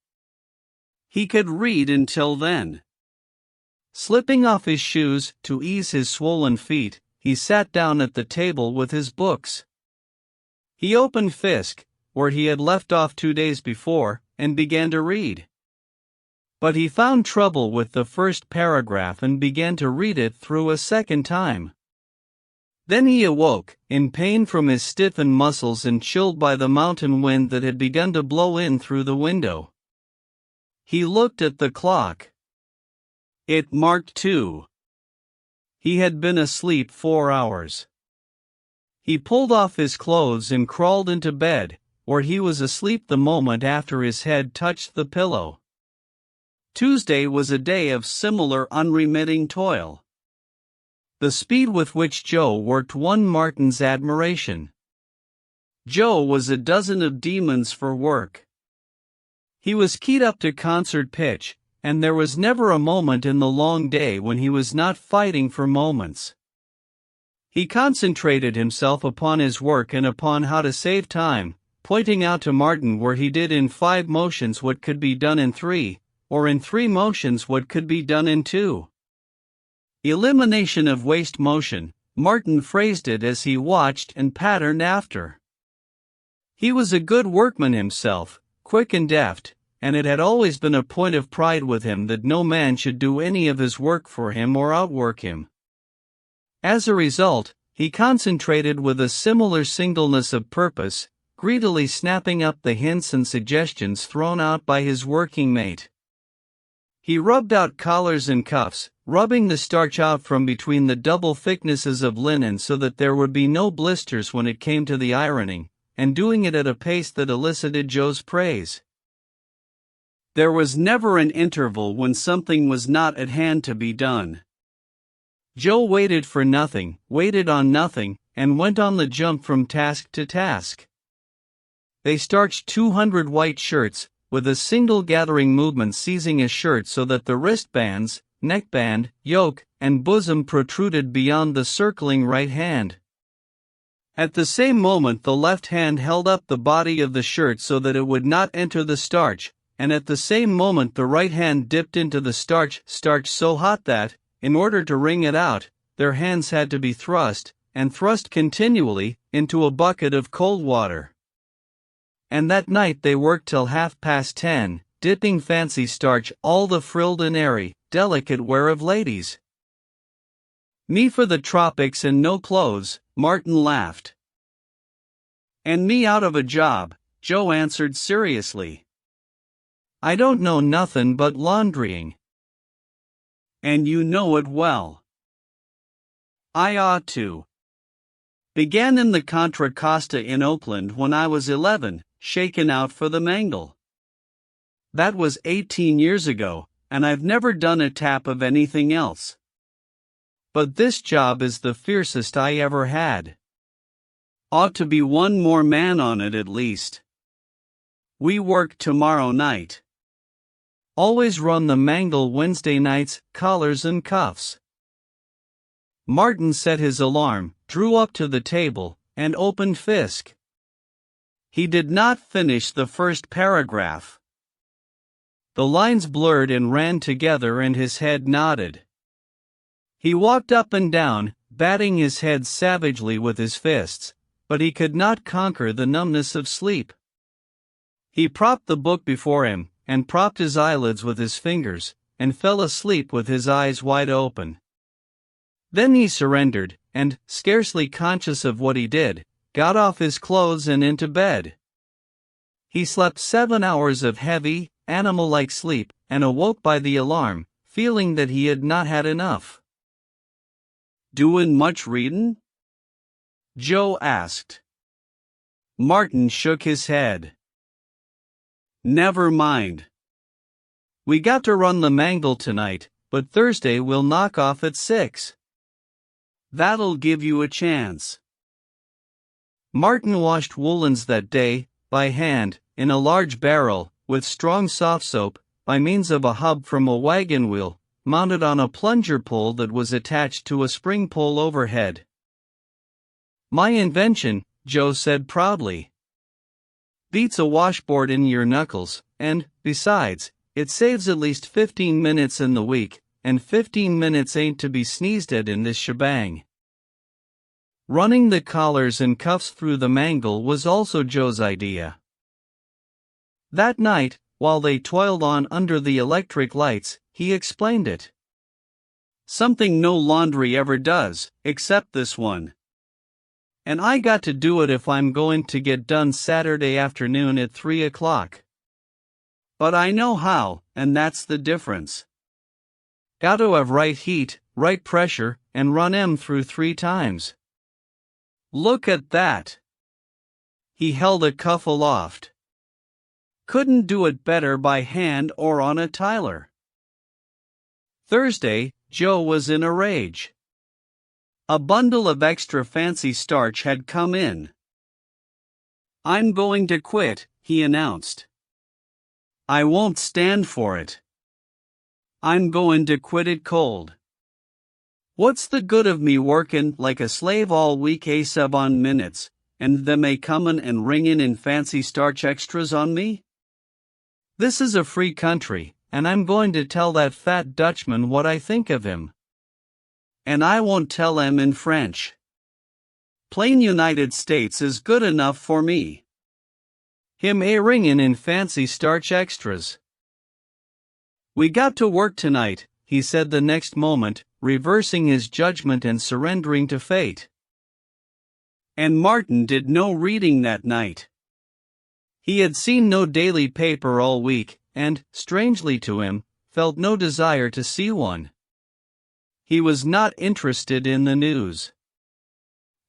He could read until then. Slipping off his shoes, to ease his swollen feet, he sat down at the table with his books. He opened Fisk, where he had left off 2 days before, and began to read. But he found trouble with the first paragraph and began to read it through a second time. Then he awoke, in pain from his stiffened muscles and chilled by the mountain wind that had begun to blow in through the window. He looked at the clock. It marked 2. He had been asleep 4 hours. He pulled off his clothes and crawled into bed, where he was asleep the moment after his head touched the pillow. Tuesday was a day of similar unremitting toil. The speed with which Joe worked won Martin's admiration. Joe was a dozen of demons for work. He was keyed up to concert pitch, and there was never a moment in the long day when he was not fighting for moments. He concentrated himself upon his work and upon how to save time, pointing out to Martin where he did in 5 motions what could be done in 3, or in 3 motions what could be done in 2. Elimination of waste motion, Martin phrased it as he watched and patterned after. He was a good workman himself, quick and deft, and it had always been a point of pride with him that no man should do any of his work for him or outwork him. As a result, he concentrated with a similar singleness of purpose, greedily snapping up the hints and suggestions thrown out by his working mate. He rubbed out collars and cuffs, rubbing the starch out from between the double thicknesses of linen so that there would be no blisters when it came to the ironing, and doing it at a pace that elicited Joe's praise. There was never an interval when something was not at hand to be done. Joe waited for nothing, waited on nothing, and went on the jump from task to task. They starched 200 white shirts, with a single gathering movement seizing a shirt so that the wristbands, neckband, yoke, and bosom protruded beyond the circling right hand. At the same moment the left hand held up the body of the shirt so that it would not enter the starch, and at the same moment the right hand dipped into the starch so hot that, in order to wring it out, their hands had to be thrust, and thrust continually into a bucket of cold water. And that night they worked till 10:30, dipping fancy starch all the frilled and airy, delicate wear of ladies. Me for the tropics and no clothes, Martin laughed. And me out of a job, Joe answered seriously. I don't know nothin' but laundrying. And you know it well. I ought to. Began in the Contra Costa in Oakland when I was 11, shaken out for the mangle. That was 18 years ago, and I've never done a tap of anything else. But this job is the fiercest I ever had. Ought to be one more man on it at least. We work tomorrow night. Always run the mangle Wednesday nights, collars and cuffs. Martin set his alarm, drew up to the table, and opened Fisk. He did not finish the first paragraph. The lines blurred and ran together and his head nodded. He walked up and down, batting his head savagely with his fists, but he could not conquer the numbness of sleep. He propped the book before him, and propped his eyelids with his fingers, and fell asleep with his eyes wide open. Then he surrendered, and, scarcely conscious of what he did, got off his clothes and into bed. He slept 7 hours of heavy, animal-like sleep, and awoke by the alarm, feeling that he had not had enough. Doin' much readin'? Joe asked. Martin shook his head. Never mind. We got to run the mangle tonight, but Thursday we'll knock off at 6. That'll give you a chance. Martin washed woolens that day, by hand, in a large barrel, with strong soft soap, by means of a hub from a wagon wheel, mounted on a plunger pole that was attached to a spring pole overhead. My invention, Joe said proudly. Beats a washboard in your knuckles, and, besides, it saves at least 15 minutes in the week, and 15 minutes ain't to be sneezed at in this shebang. Running the collars and cuffs through the mangle was also Joe's idea. That night, while they toiled on under the electric lights, he explained it. Something no laundry ever does, except this one. And I got to do it if I'm going to get done Saturday afternoon at 3 o'clock. But I know how, and that's the difference. Got to have right heat, right pressure, and run 'em through 3 times. Look at that. He held a cuff aloft. Couldn't do it better by hand or on a tiler. Thursday, Joe was in a rage. A bundle of extra fancy starch had come in. I'm going to quit, he announced. I won't stand for it. I'm going to quit it cold. What's the good of me workin' like a slave all week a-7 minutes, and them a-comin' and ringin' in fancy starch extras on me? This is a free country, and I'm going to tell that fat Dutchman what I think of him. And I won't tell 'em in French. Plain United States is good enough for me. Him a-ringin' in fancy starch extras. We got to work tonight, he said the next moment, reversing his judgment and surrendering to fate. And Martin did no reading that night. He had seen no daily paper all week, and, strangely to him, felt no desire to see one. He was not interested in the news.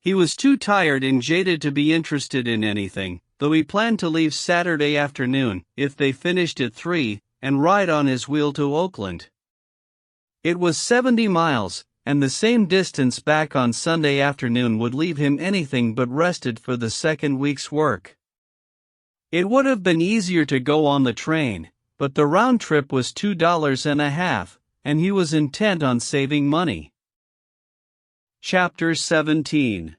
He was too tired and jaded to be interested in anything, though he planned to leave Saturday afternoon, if they finished at 3, and ride on his wheel to Oakland. It was 70 miles, and the same distance back on Sunday afternoon would leave him anything but rested for the second week's work. It would have been easier to go on the train, but the round trip was $2.50, and he was intent on saving money. Chapter 17.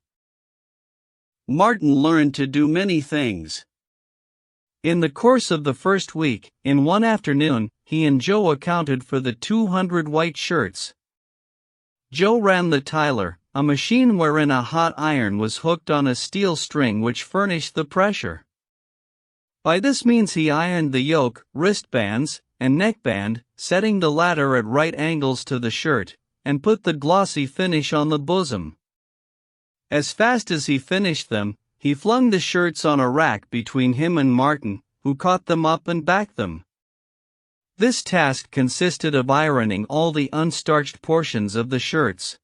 Martin learned to do many things. In the course of the first week, in one afternoon, he and Joe accounted for the 200 white shirts. Joe ran the tiler, a machine wherein a hot iron was hooked on a steel string which furnished the pressure. By this means he ironed the yoke, wristbands, and neckband, setting the latter at right angles to the shirt, and put the glossy finish on the bosom. As fast as he finished them, he flung the shirts on a rack between him and Martin, who caught them up and backed them. This task consisted of ironing all the unstarched portions of the shirts.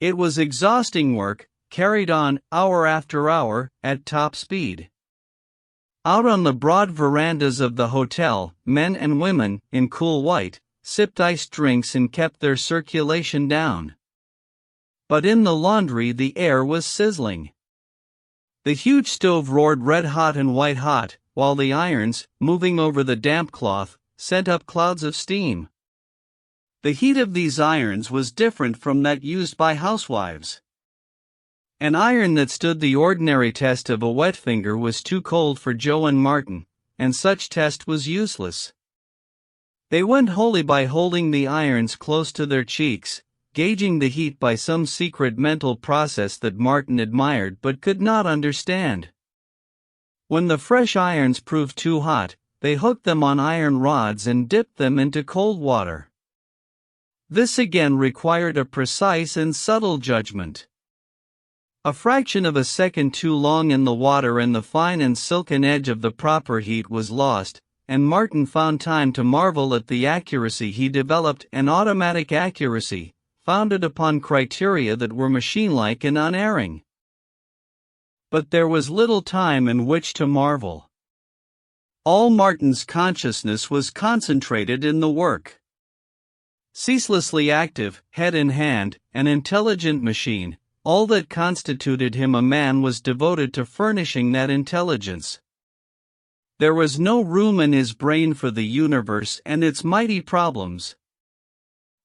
It was exhausting work, carried on, hour after hour, at top speed. Out on the broad verandas of the hotel, men and women, in cool white, sipped iced drinks and kept their circulation down. But in the laundry the air was sizzling. The huge stove roared red-hot and white-hot, while the irons, moving over the damp cloth, sent up clouds of steam. The heat of these irons was different from that used by housewives. An iron that stood the ordinary test of a wet finger was too cold for Joe and Martin, and such test was useless. They went wholly by holding the irons close to their cheeks, gauging the heat by some secret mental process that Martin admired but could not understand. When the fresh irons proved too hot, they hooked them on iron rods and dipped them into cold water. This again required a precise and subtle judgment. A fraction of a second too long in the water and the fine and silken edge of the proper heat was lost, and Martin found time to marvel at the accuracy he developed, an automatic accuracy, founded upon criteria that were machine-like and unerring. But there was little time in which to marvel. All Martin's consciousness was concentrated in the work. Ceaselessly active, head in hand, an intelligent machine, all that constituted him a man was devoted to furnishing that intelligence. There was no room in his brain for the universe and its mighty problems.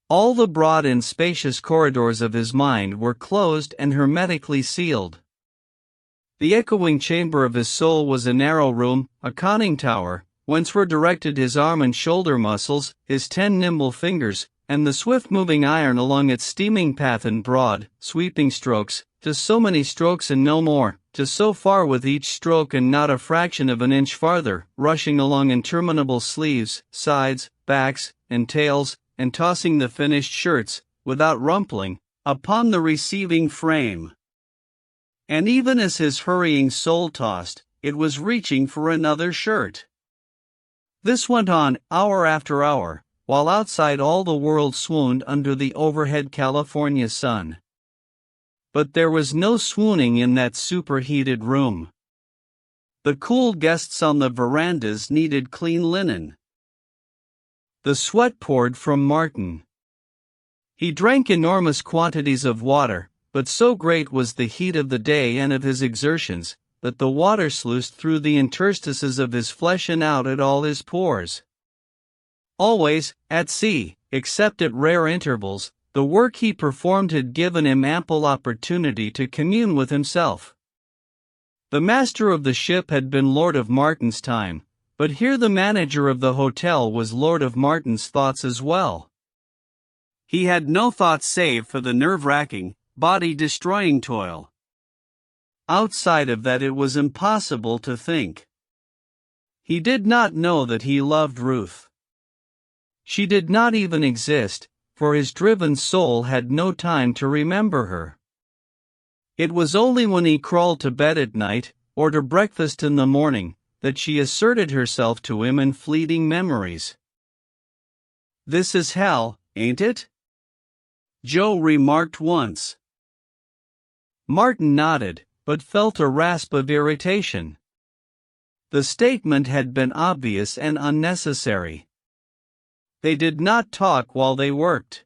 All the broad and spacious corridors of his mind were closed and hermetically sealed. The echoing chamber of his soul was a narrow room, a conning tower, whence were directed his arm and shoulder muscles, his 10 nimble fingers, and the swift-moving iron along its steaming path in broad, sweeping strokes, just so many strokes and no more, just so far with each stroke and not a fraction of an inch farther, rushing along interminable sleeves, sides, backs, and tails, and tossing the finished shirts, without rumpling, upon the receiving frame. And even as his hurrying soul tossed, it was reaching for another shirt. This went on, hour after hour, while outside all the world swooned under the overhead California sun. But there was no swooning in that superheated room. The cool guests on the verandas needed clean linen. The sweat poured from Martin. He drank enormous quantities of water, but so great was the heat of the day and of his exertions, that the water sluiced through the interstices of his flesh and out at all his pores. Always, at sea, except at rare intervals, the work he performed had given him ample opportunity to commune with himself. The master of the ship had been lord of Martin's time, but here the manager of the hotel was lord of Martin's thoughts as well. He had no thoughts save for the nerve-wracking, body-destroying toil. Outside of that it was impossible to think. He did not know that he loved Ruth. She did not even exist, for his driven soul had no time to remember her. It was only when he crawled to bed at night, or to breakfast in the morning, that she asserted herself to him in fleeting memories. "This is hell, ain't it?" Joe remarked once. Martin nodded, but felt a rasp of irritation. The statement had been obvious and unnecessary. They did not talk while they worked.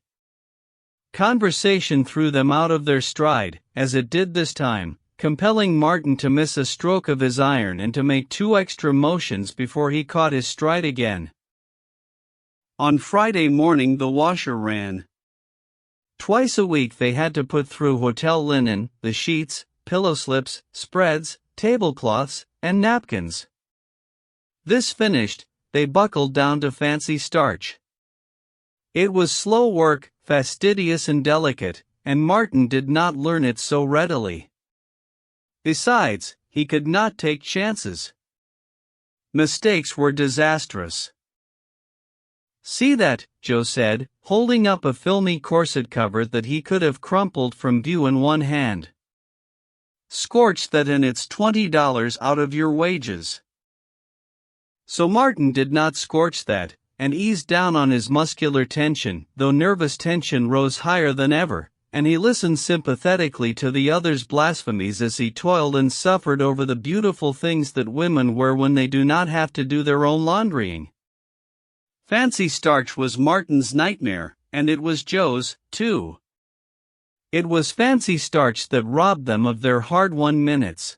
Conversation threw them out of their stride, as it did this time, compelling Martin to miss a stroke of his iron and to make 2 extra motions before he caught his stride again. On Friday morning the washer ran. Twice a week they had to put through hotel linen, the sheets, pillow slips, spreads, tablecloths, and napkins. This finished, they buckled down to fancy starch. It was slow work, fastidious and delicate, and Martin did not learn it so readily. Besides, he could not take chances. Mistakes were disastrous. "See that," Joe said, holding up a filmy corset cover that he could have crumpled from view in one hand. "Scorch that and it's $20 out of your wages." So Martin did not scorch that, and eased down on his muscular tension, though nervous tension rose higher than ever, and he listened sympathetically to the other's blasphemies as he toiled and suffered over the beautiful things that women wear when they do not have to do their own laundrying. Fancy starch was Martin's nightmare, and it was Joe's, too. It was fancy starch that robbed them of their hard-won minutes.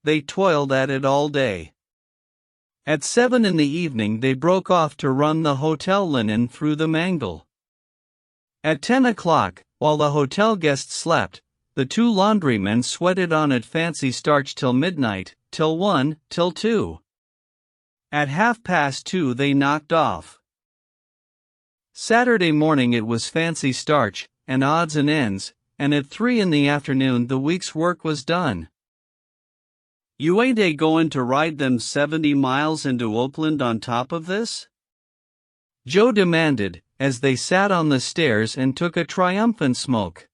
They toiled at it all day. At 7 in the evening they broke off to run the hotel linen through the mangle. At 10 o'clock, while the hotel guests slept, the two laundrymen sweated on at fancy starch till midnight, till 1, till 2. At 2:30 they knocked off. Saturday morning it was fancy starch, and odds and ends, and at 3 in the afternoon the week's work was done. "You ain't goin' to ride them 70 miles into Oakland on top of this?" Joe demanded, as they sat on the stairs and took a triumphant smoke.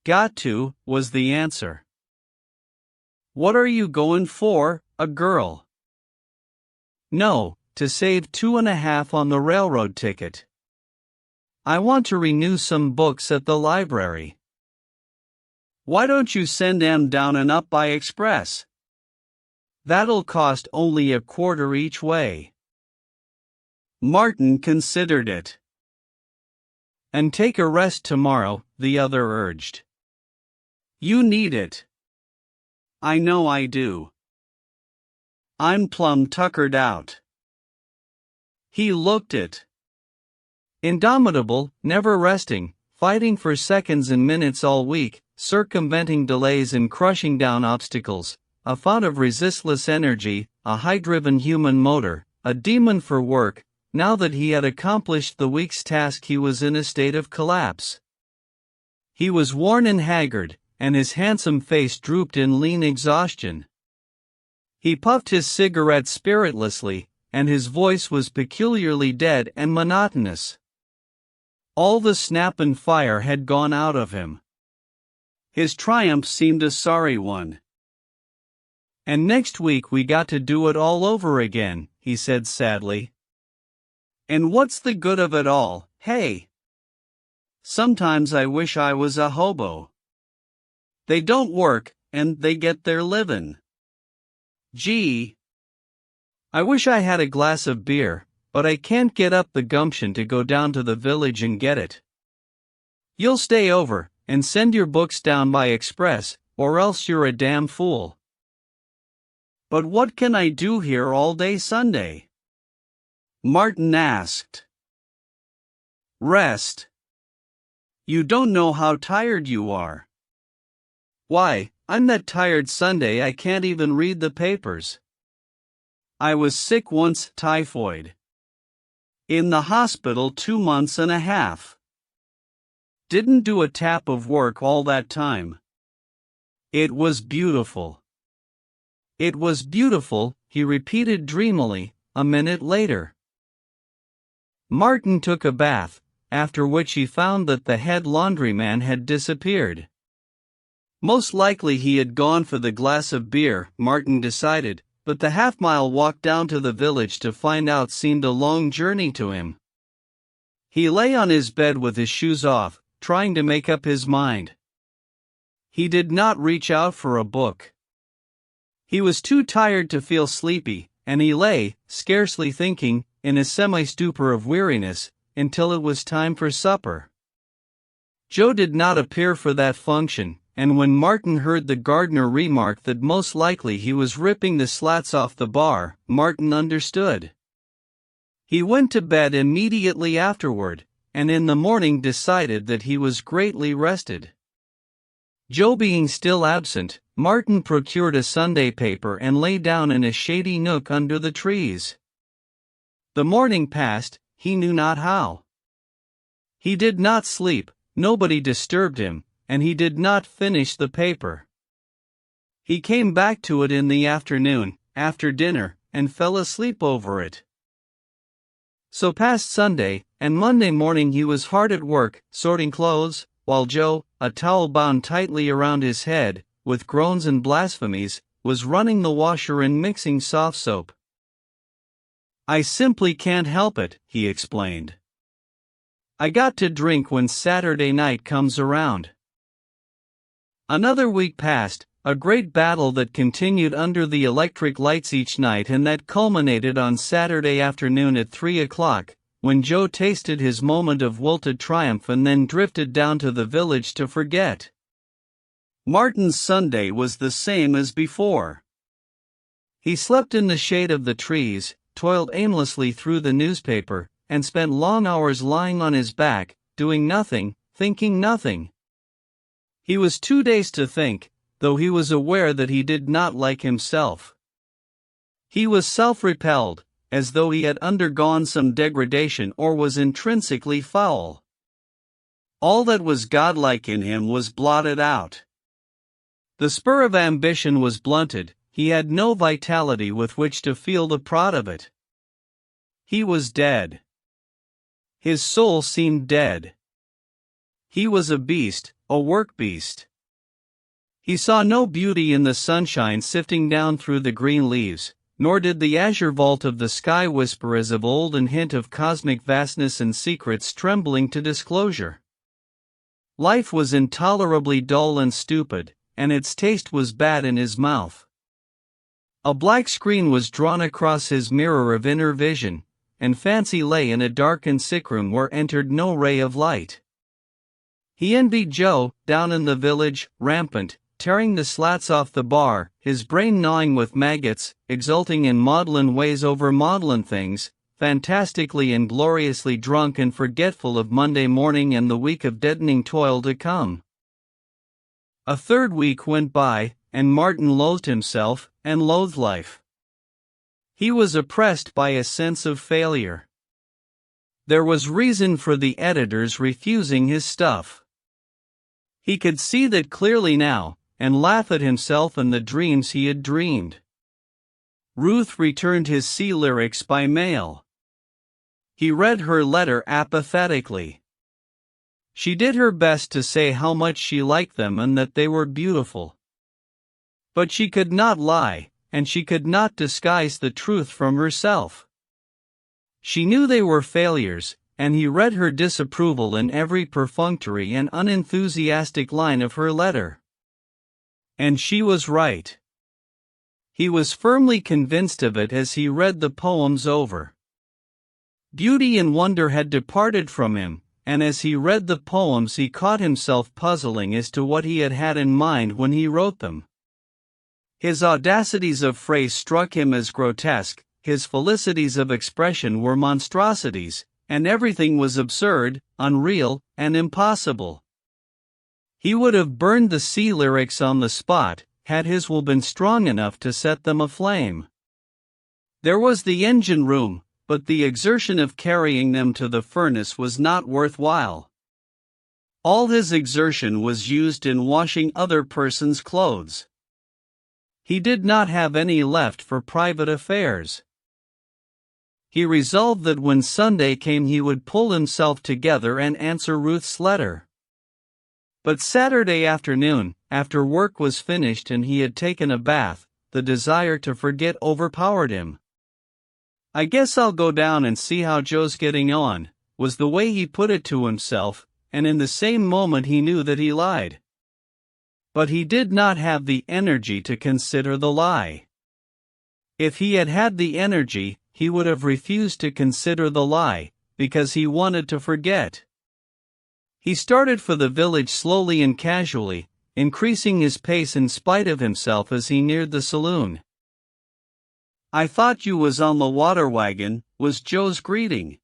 "Got to," was the answer. "What are you goin' for, a girl?" "No, to save $2.50 on the railroad ticket. I want to renew some books at the library." "Why don't you send 'em down and up by express? That'll cost only a quarter each way." Martin considered it. "And take a rest tomorrow," the other urged. "You need it." "I know I do. I'm plumb tuckered out." He looked it. Indomitable, never resting, fighting for seconds and minutes all week, circumventing delays and crushing down obstacles, a fount of resistless energy, a high-driven human motor, a demon for work. Now that he had accomplished the week's task he was in a state of collapse. He was worn and haggard, and his handsome face drooped in lean exhaustion. He puffed his cigarette spiritlessly, and his voice was peculiarly dead and monotonous. All the snap and fire had gone out of him. His triumph seemed a sorry one. "And next week we got to do it all over again," he said sadly. "And what's the good of it all, hey? Sometimes I wish I was a hobo. They don't work, and they get their livin'. Gee. I wish I had a glass of beer, but I can't get up the gumption to go down to the village and get it. You'll stay over, and send your books down by express, or else you're a damn fool." "But what can I do here all day Sunday?" Martin asked. "Rest. You don't know how tired you are." "Why, I'm that tired Sunday I can't even read the papers. I was sick once, typhoid. In the hospital 2 months and a half. Didn't do a tap of work all that time. It was beautiful." "It was beautiful," he repeated dreamily, a minute later. Martin took a bath, after which he found that the head laundryman had disappeared. Most likely he had gone for the glass of beer, Martin decided, but the half-mile walk down to the village to find out seemed a long journey to him. He lay on his bed with his shoes off, trying to make up his mind. He did not reach out for a book. He was too tired to feel sleepy, and he lay, scarcely thinking, in a semi-stupor of weariness, until it was time for supper. Joe did not appear for that function, and when Martin heard the gardener remark that most likely he was ripping the slats off the bar, Martin understood. He went to bed immediately afterward, and in the morning decided that he was greatly rested. Joe being still absent, Martin procured a Sunday paper and lay down in a shady nook under the trees. The morning passed, he knew not how. He did not sleep, nobody disturbed him, and he did not finish the paper. He came back to it in the afternoon, after dinner, and fell asleep over it. So passed Sunday, and Monday morning he was hard at work, sorting clothes, while Joe, a towel bound tightly around his head, with groans and blasphemies, was running the washer and mixing soft soap. "I simply can't help it," he explained. "I got to drink when Saturday night comes around." Another week passed, a great battle that continued under the electric lights each night and that culminated on Saturday afternoon at 3 o'clock, when Joe tasted his moment of wilted triumph and then drifted down to the village to forget. Martin's Sunday was the same as before. He slept in the shade of the trees, toiled aimlessly through the newspaper, and spent long hours lying on his back, doing nothing, thinking nothing. He was too dazed to think, though he was aware that he did not like himself. He was self-repelled, as though he had undergone some degradation or was intrinsically foul. All that was godlike in him was blotted out. The spur of ambition was blunted, he had no vitality with which to feel the prod of it. He was dead. His soul seemed dead. He was a beast, a work beast. He saw no beauty in the sunshine sifting down through the green leaves, nor did the azure vault of the sky whisper as of old and hint of cosmic vastness and secrets trembling to disclosure. Life was intolerably dull and stupid, and its taste was bad in his mouth. A black screen was drawn across his mirror of inner vision, and fancy lay in a darkened sickroom where entered no ray of light. He envied Joe, down in the village, rampant, tearing the slats off the bar, his brain gnawing with maggots, exulting in maudlin ways over maudlin things, fantastically and gloriously drunk and forgetful of Monday morning and the week of deadening toil to come. A third week went by, and Martin loathed himself, and loathed life. He was oppressed by a sense of failure. There was reason for the editors refusing his stuff. He could see that clearly now, and laugh at himself and the dreams he had dreamed. Ruth returned his sea lyrics by mail. He read her letter apathetically. She did her best to say how much she liked them and that they were beautiful. But she could not lie, and she could not disguise the truth from herself. She knew they were failures, and he read her disapproval in every perfunctory and unenthusiastic line of her letter. And she was right. He was firmly convinced of it as he read the poems over. Beauty and wonder had departed from him, and as he read the poems he caught himself puzzling as to what he had had in mind when he wrote them. His audacities of phrase struck him as grotesque, his felicities of expression were monstrosities, and everything was absurd, unreal, and impossible. He would have burned the sea lyrics on the spot, had his will been strong enough to set them aflame. There was the engine room, but the exertion of carrying them to the furnace was not worthwhile. All his exertion was used in washing other persons' clothes. He did not have any left for private affairs. He resolved that when Sunday came he would pull himself together and answer Ruth's letter. But Saturday afternoon, after work was finished and he had taken a bath, the desire to forget overpowered him. "I guess I'll go down and see how Joe's getting on," was the way he put it to himself, and in the same moment he knew that he lied. But he did not have the energy to consider the lie. If he had had the energy, he would have refused to consider the lie, because he wanted to forget. He started for the village slowly and casually, increasing his pace in spite of himself as he neared the saloon. "I thought you was on the water wagon," was Joe's greeting.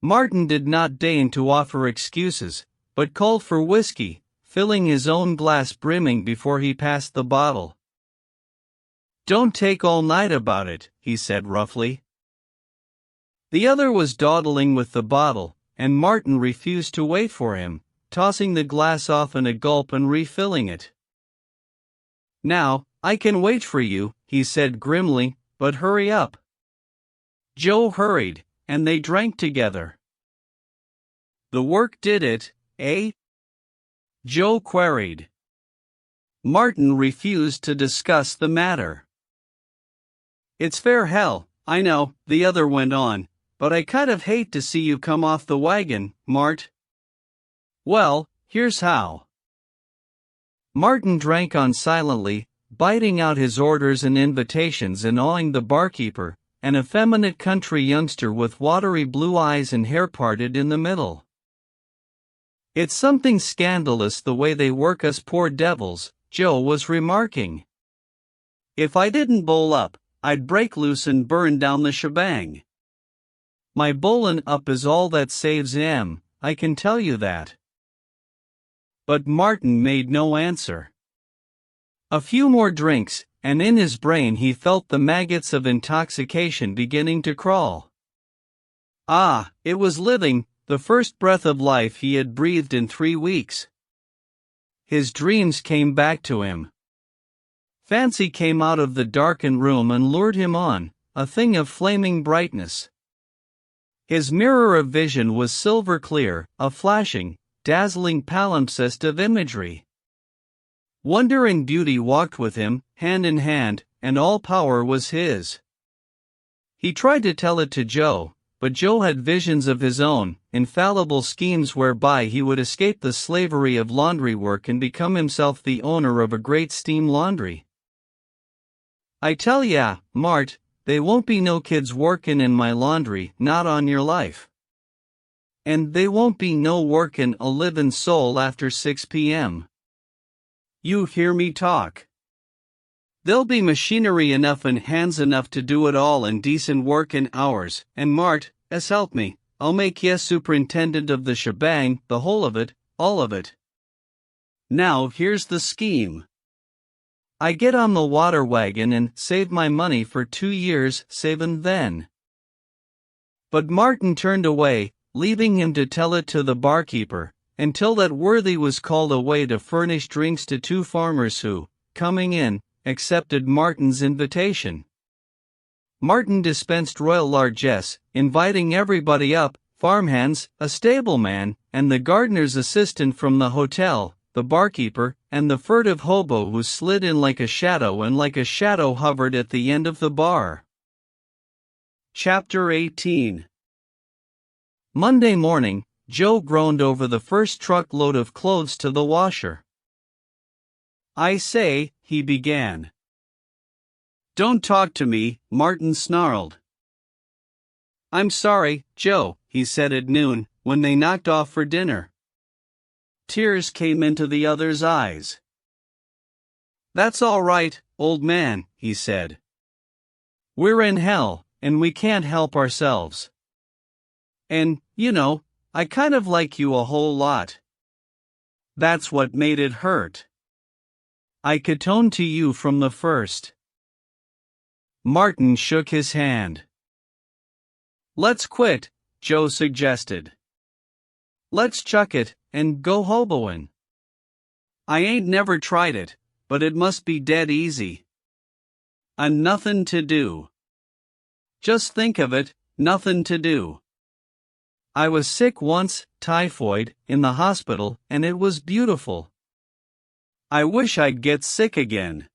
Martin did not deign to offer excuses, but called for whiskey, filling his own glass brimming before he passed the bottle. "Don't take all night about it," he said roughly. The other was dawdling with the bottle, and Martin refused to wait for him, tossing the glass off in a gulp and refilling it. "Now, I can wait for you," he said grimly, "but hurry up." Joe hurried, and they drank together. "The work did it, eh?" Joe queried. Martin refused to discuss the matter. "It's fair hell, I know," the other went on, "but I kind of hate to see you come off the wagon, Mart." "Well, here's how." Martin drank on silently, biting out his orders and invitations and awing the barkeeper, an effeminate country youngster with watery blue eyes and hair parted in the middle. "It's something scandalous the way they work us poor devils," Joe was remarking. "If I didn't bowl up, I'd break loose and burn down the shebang. My bowlin' up is all that saves 'em, I can tell you that." But Martin made no answer. A few more drinks, and in his brain he felt the maggots of intoxication beginning to crawl. Ah, it was living, the first breath of life he had breathed in 3 weeks. His dreams came back to him. Fancy came out of the darkened room and lured him on, a thing of flaming brightness. His mirror of vision was silver clear, a flashing, dazzling palimpsest of imagery. Wonder and beauty walked with him, hand in hand, and all power was his. He tried to tell it to Joe, but Joe had visions of his own, infallible schemes whereby he would escape the slavery of laundry work and become himself the owner of a great steam laundry. "I tell ya, Mart, they won't be no kids workin' in my laundry, not on your life. And they won't be no workin' a livin' soul after 6 p.m. You hear me talk? There'll be machinery enough and hands enough to do it all in decent workin' hours, and Mart, as help me, I'll make ye superintendent of the shebang, the whole of it, all of it. Now here's the scheme. I get on the water wagon and save my money for 2 years, savin' then." But Martin turned away, leaving him to tell it to the barkeeper, until that worthy was called away to furnish drinks to 2 farmers who, coming in, accepted Martin's invitation. Martin dispensed royal largesse, inviting everybody up, farmhands, a stableman, and the gardener's assistant from the hotel, the barkeeper, and the furtive hobo who slid in like a shadow and like a shadow hovered at the end of the bar. Chapter 18. Monday morning, Joe groaned over the first truckload of clothes to the washer. "I say," he began. "Don't talk to me," Martin snarled. "I'm sorry, Joe," he said at noon, when they knocked off for dinner. Tears came into the other's eyes. "That's all right, old man," he said. "We're in hell, and we can't help ourselves. And, you know, I kind of like you a whole lot. That's what made it hurt. I catoned to you from the first." Martin shook his hand. "Let's quit," Joe suggested. "Let's chuck it, and go hoboing. I ain't never tried it, but it must be dead easy. And nothin' to do. Just think of it, nothin' to do. I was sick once, typhoid, in the hospital, and it was beautiful. I wish I'd get sick again."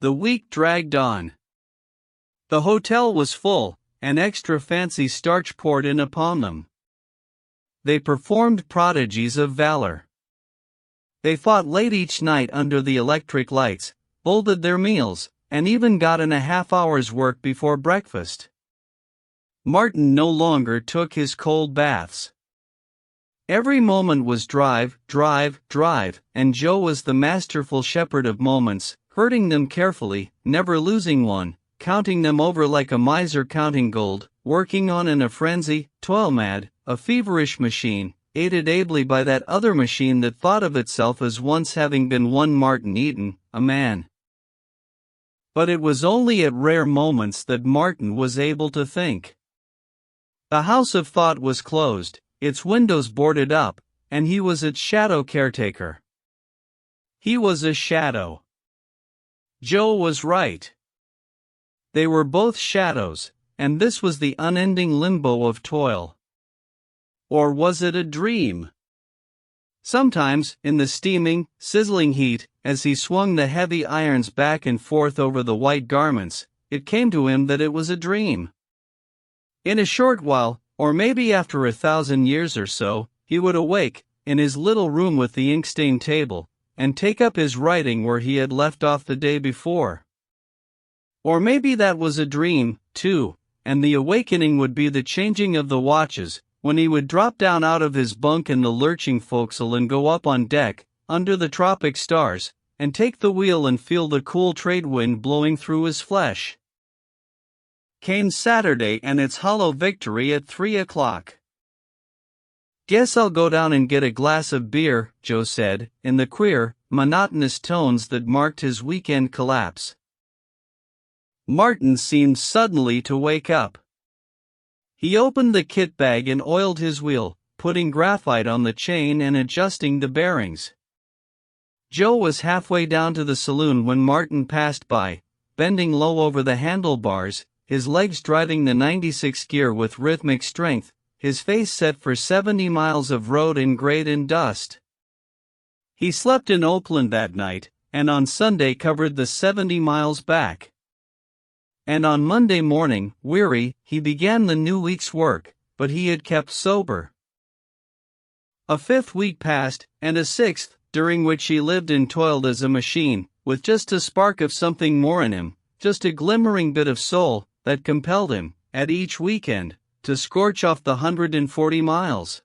The week dragged on. The hotel was full, and extra fancy starch poured in upon them. They performed prodigies of valor. They fought late each night under the electric lights, bolted their meals, and even got in a half-hour's work before breakfast. Martin no longer took his cold baths. Every moment was drive, drive, drive, and Joe was the masterful shepherd of moments, herding them carefully, never losing one, counting them over like a miser counting gold, working on in a frenzy, toil-mad, a feverish machine, aided ably by that other machine that thought of itself as once having been one Martin Eden, a man. But it was only at rare moments that Martin was able to think. The house of thought was closed, its windows boarded up, and he was its shadow caretaker. He was a shadow. Joe was right. They were both shadows, and this was the unending limbo of toil. Or was it a dream? Sometimes, in the steaming, sizzling heat, as he swung the heavy irons back and forth over the white garments, it came to him that it was a dream. In a short while, or maybe after 1,000 years or so, he would awake, in his little room with the ink-stained table, and take up his writing where he had left off the day before. Or maybe that was a dream, too, and the awakening would be the changing of the watches, when he would drop down out of his bunk in the lurching forecastle and go up on deck, under the tropic stars, and take the wheel and feel the cool trade wind blowing through his flesh. Came Saturday and its hollow victory at 3 o'clock. "Guess I'll go down and get a glass of beer," Joe said, in the queer, monotonous tones that marked his weekend collapse. Martin seemed suddenly to wake up. He opened the kit bag and oiled his wheel, putting graphite on the chain and adjusting the bearings. Joe was halfway down to the saloon when Martin passed by, bending low over the handlebars, his legs driving the 96 gear with rhythmic strength, his face set for 70 miles of road in grade and dust. He slept in Oakland that night, and on Sunday covered the 70 miles back. And on Monday morning, weary, he began the new week's work, but he had kept sober. A fifth week passed, and a sixth, during which he lived and toiled as a machine, with just a spark of something more in him, just a glimmering bit of soul, that compelled him, at each weekend, to scorch off the 140 miles.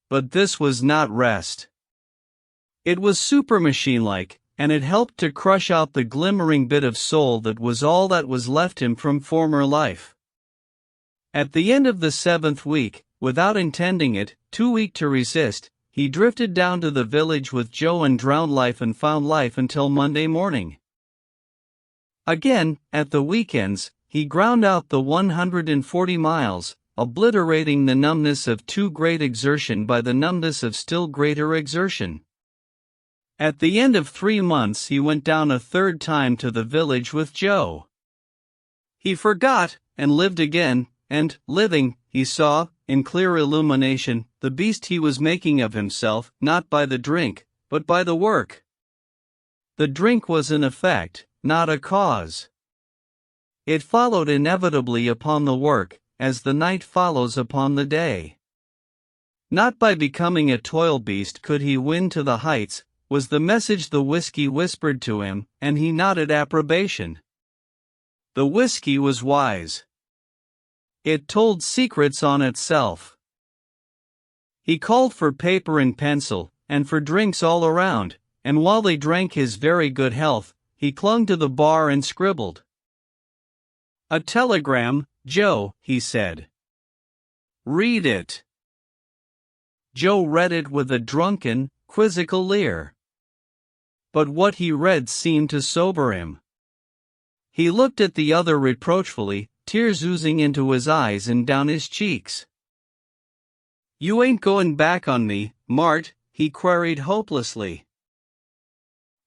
But this was not rest. It was supermachine-like, and it helped to crush out the glimmering bit of soul that was all that was left him from former life. At the end of the 7th week, without intending it, too weak to resist, he drifted down to the village with Joe and drowned life and found life until Monday morning. Again, at the weekends, he ground out the 140 miles, obliterating the numbness of too great exertion by the numbness of still greater exertion. At the end of 3 months he went down a third time to the village with Joe. He forgot, and lived again, and, living, he saw, in clear illumination, the beast he was making of himself, not by the drink, but by the work. The drink was an effect, not a cause. It followed inevitably upon the work, as the night follows upon the day. Not by becoming a toil beast could he win to the heights, was the message the whiskey whispered to him, and he nodded approbation. The whiskey was wise. It told secrets on itself. He called for paper and pencil, and for drinks all around, and while they drank his very good health, he clung to the bar and scribbled. "A telegram, Joe," he said. "Read it." Joe read it with a drunken, quizzical leer. But what he read seemed to sober him. He looked at the other reproachfully, tears oozing into his eyes and down his cheeks. "You ain't going back on me, Mart?" he queried hopelessly.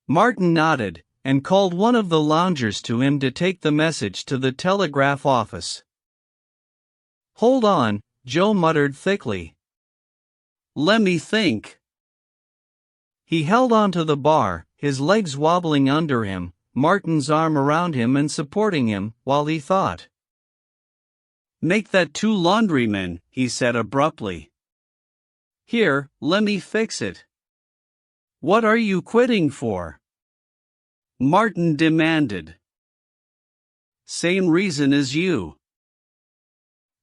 Martin nodded, and called one of the loungers to him to take the message to the telegraph office. "Hold on," Joe muttered thickly. "Lemme think." He held on to the bar, his legs wobbling under him, Martin's arm around him and supporting him, while he thought. "Make that 2 laundrymen," he said abruptly. "Here, lemme fix it." "What are you quitting for?" Martin demanded. "Same reason as you."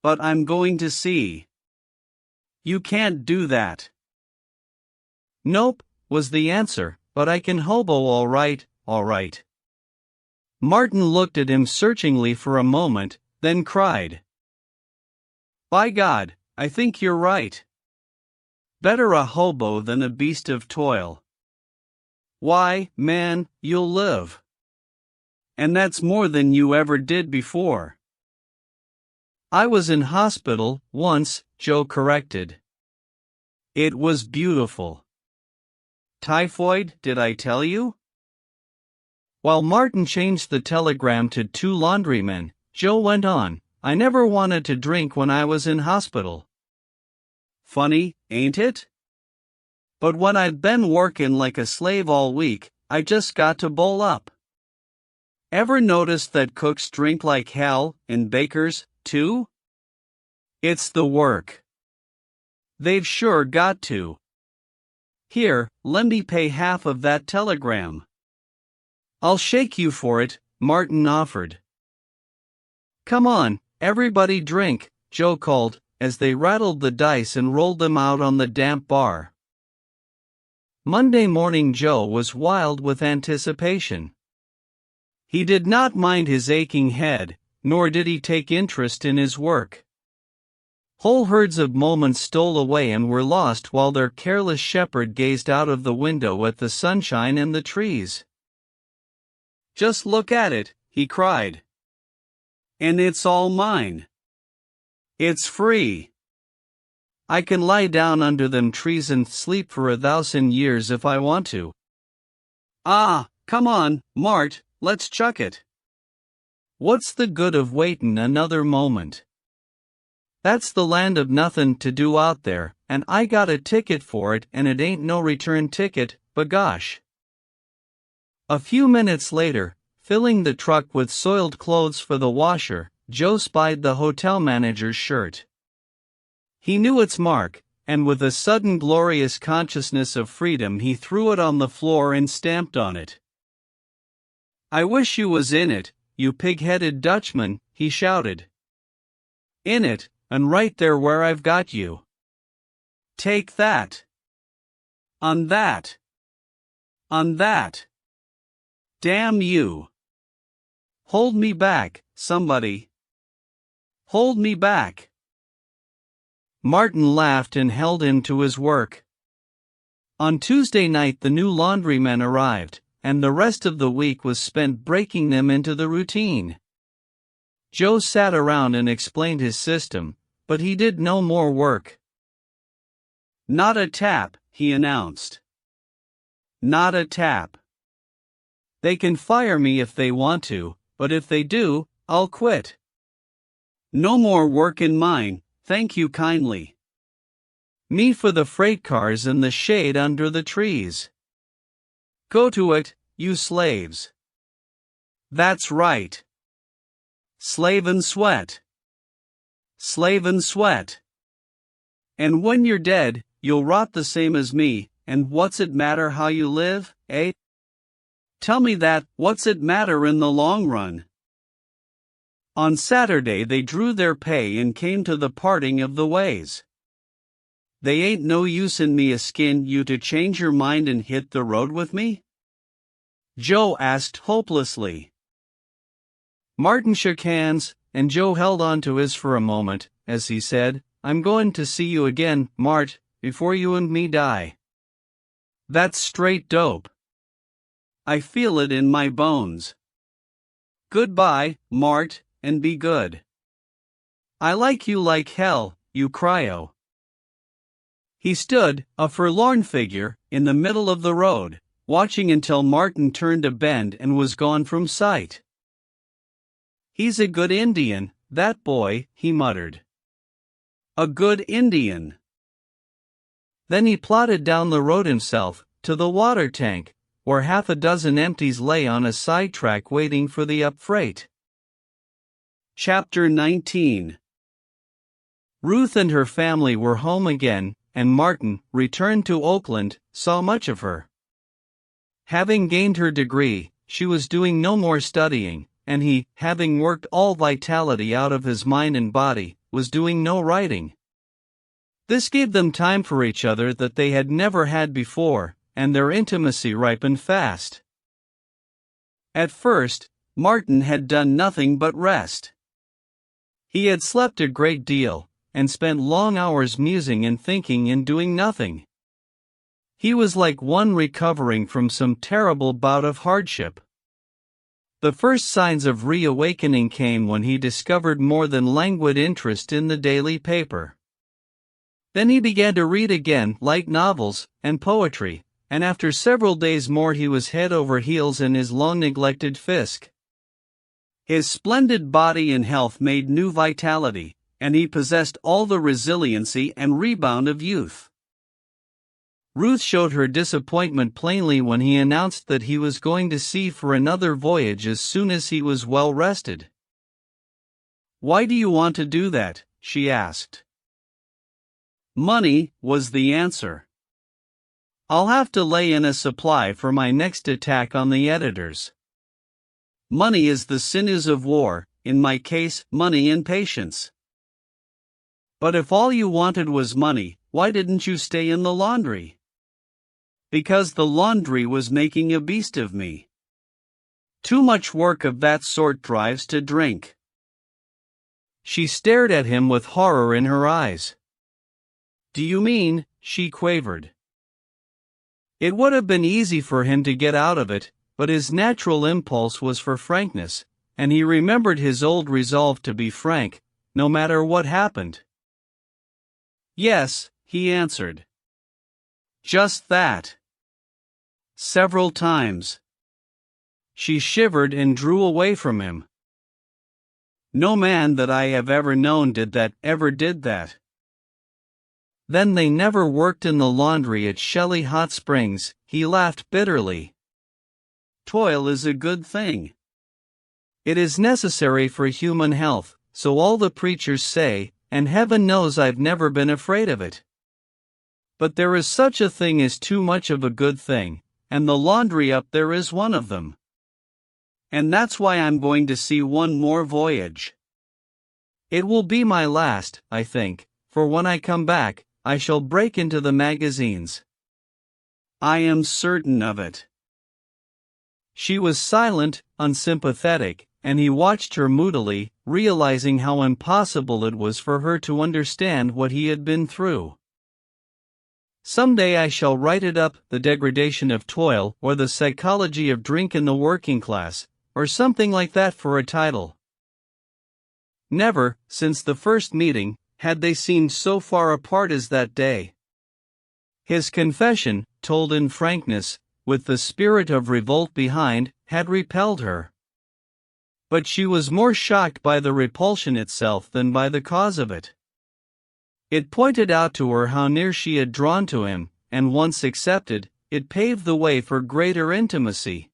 "But I'm going to see." "You can't do that." "Nope," was the answer, "but I can hobo all right, all right." Martin looked at him searchingly for a moment, then cried. "By God, I think you're right. Better a hobo than a beast of toil. Why, man, you'll live. And that's more than you ever did before." I was in hospital once, Joe corrected. It was beautiful. Typhoid, did I tell you? While Martin changed the telegram to 2 laundrymen, Joe went on, I never wanted to drink when I was in hospital. Funny, ain't it? But when I'd been workin' like a slave all week, I just got to bowl up. Ever noticed that cooks drink like hell, and bakers, too? It's the work. They've sure got to. Here, let me pay half of that telegram. I'll shake you for it, Martin offered. Come on, everybody drink, Joe called, as they rattled the dice and rolled them out on the damp bar. Monday morning Joe was wild with anticipation. He did not mind his aching head, nor did he take interest in his work. Whole herds of moments stole away and were lost while their careless shepherd gazed out of the window at the sunshine and the trees. Just look at it, he cried. And it's all mine. It's free. I can lie down under them trees and sleep for 1,000 years if I want to. Ah, come on, Mart, let's chuck it. What's the good of waitin' another moment? That's the land of nothin' to do out there, and I got a ticket for it and it ain't no return ticket, b'gosh. A few minutes later, filling the truck with soiled clothes for the washer, Joe spied the hotel manager's shirt. He knew its mark, and with a sudden glorious consciousness of freedom he threw it on the floor and stamped on it. I wish you was in it, you pig-headed Dutchman, he shouted. In it, and right there where I've got you. Take that. On that. On that. Damn you. Hold me back, somebody. Hold me back. Martin laughed and held him to his work. On Tuesday night the new laundrymen arrived, and the rest of the week was spent breaking them into the routine. Joe sat around and explained his system, but he did no more work. Not a tap, he announced. Not a tap. They can fire me if they want to, but if they do, I'll quit. No more work in mine, thank you kindly. Me for the freight cars and the shade under the trees. Go to it, you slaves. That's right. Slave and sweat. Slave and sweat. And when you're dead, you'll rot the same as me, and what's it matter how you live, eh? Tell me that, what's it matter in the long run? On Saturday they drew their pay and came to the parting of the ways. They ain't no use in me askin' you to change your mind and hit the road with me? Joe asked hopelessly. Martin shook hands, and Joe held on to his for a moment, as he said, I'm going to see you again, Mart, before you and me die. That's straight dope. I feel it in my bones. Goodbye, Mart, and be good. I like you like hell, you cryo. He stood, a forlorn figure, in the middle of the road, watching until Martin turned a bend and was gone from sight. He's a good Indian, that boy, he muttered. A good Indian. Then he plodded down the road himself, to the water tank, where half a dozen empties lay on a sidetrack waiting for the up freight. Chapter 19. Ruth and her family were home again, and Martin, returned to Oakland, saw much of her. Having gained her degree, she was doing no more studying, and he, having worked all vitality out of his mind and body, was doing no writing. This gave them time for each other that they had never had before, and their intimacy ripened fast. At first, Martin had done nothing but rest. He had slept a great deal, and spent long hours musing and thinking and doing nothing. He was like one recovering from some terrible bout of hardship. The first signs of reawakening came when he discovered more than languid interest in the daily paper. Then he began to read again, light novels and poetry, and after several days more he was head over heels in his long-neglected Fisk. His splendid body and health made new vitality, and he possessed all the resiliency and rebound of youth. Ruth showed her disappointment plainly when he announced that he was going to sea for another voyage as soon as he was well rested. "Why do you want to do that?" she asked. "Money," was the answer. "I'll have to lay in a supply for my next attack on the editors. Money is the sinews of war, in my case, money and patience." "But if all you wanted was money, why didn't you stay in the laundry?" "Because the laundry was making a beast of me. Too much work of that sort drives to drink." She stared at him with horror in her eyes. "Do you mean," she quavered. It would have been easy for him to get out of it, but his natural impulse was for frankness, and he remembered his old resolve to be frank, no matter what happened. "Yes," he answered. "Just that. Several times." She shivered and drew away from him. "No man that I have ever known ever did that." "Then they never worked in the laundry at Shelley Hot Springs," he laughed bitterly. "Toil is a good thing. It is necessary for human health, so all the preachers say, and heaven knows I've never been afraid of it. But there is such a thing as too much of a good thing, and the laundry up there is one of them. And that's why I'm going to see one more voyage. It will be my last, I think, for when I come back, I shall break into the magazines. I am certain of it." She was silent, unsympathetic, and he watched her moodily, realizing how impossible it was for her to understand what he had been through. "Someday I shall write it up, The Degradation of Toil, or The Psychology of Drink in the Working Class, or something like that for a title." Never, since the first meeting, had they seemed so far apart as that day. His confession, told in frankness, with the spirit of revolt behind, had repelled her. But she was more shocked by the repulsion itself than by the cause of it. It pointed out to her how near she had drawn to him, and once accepted, it paved the way for greater intimacy.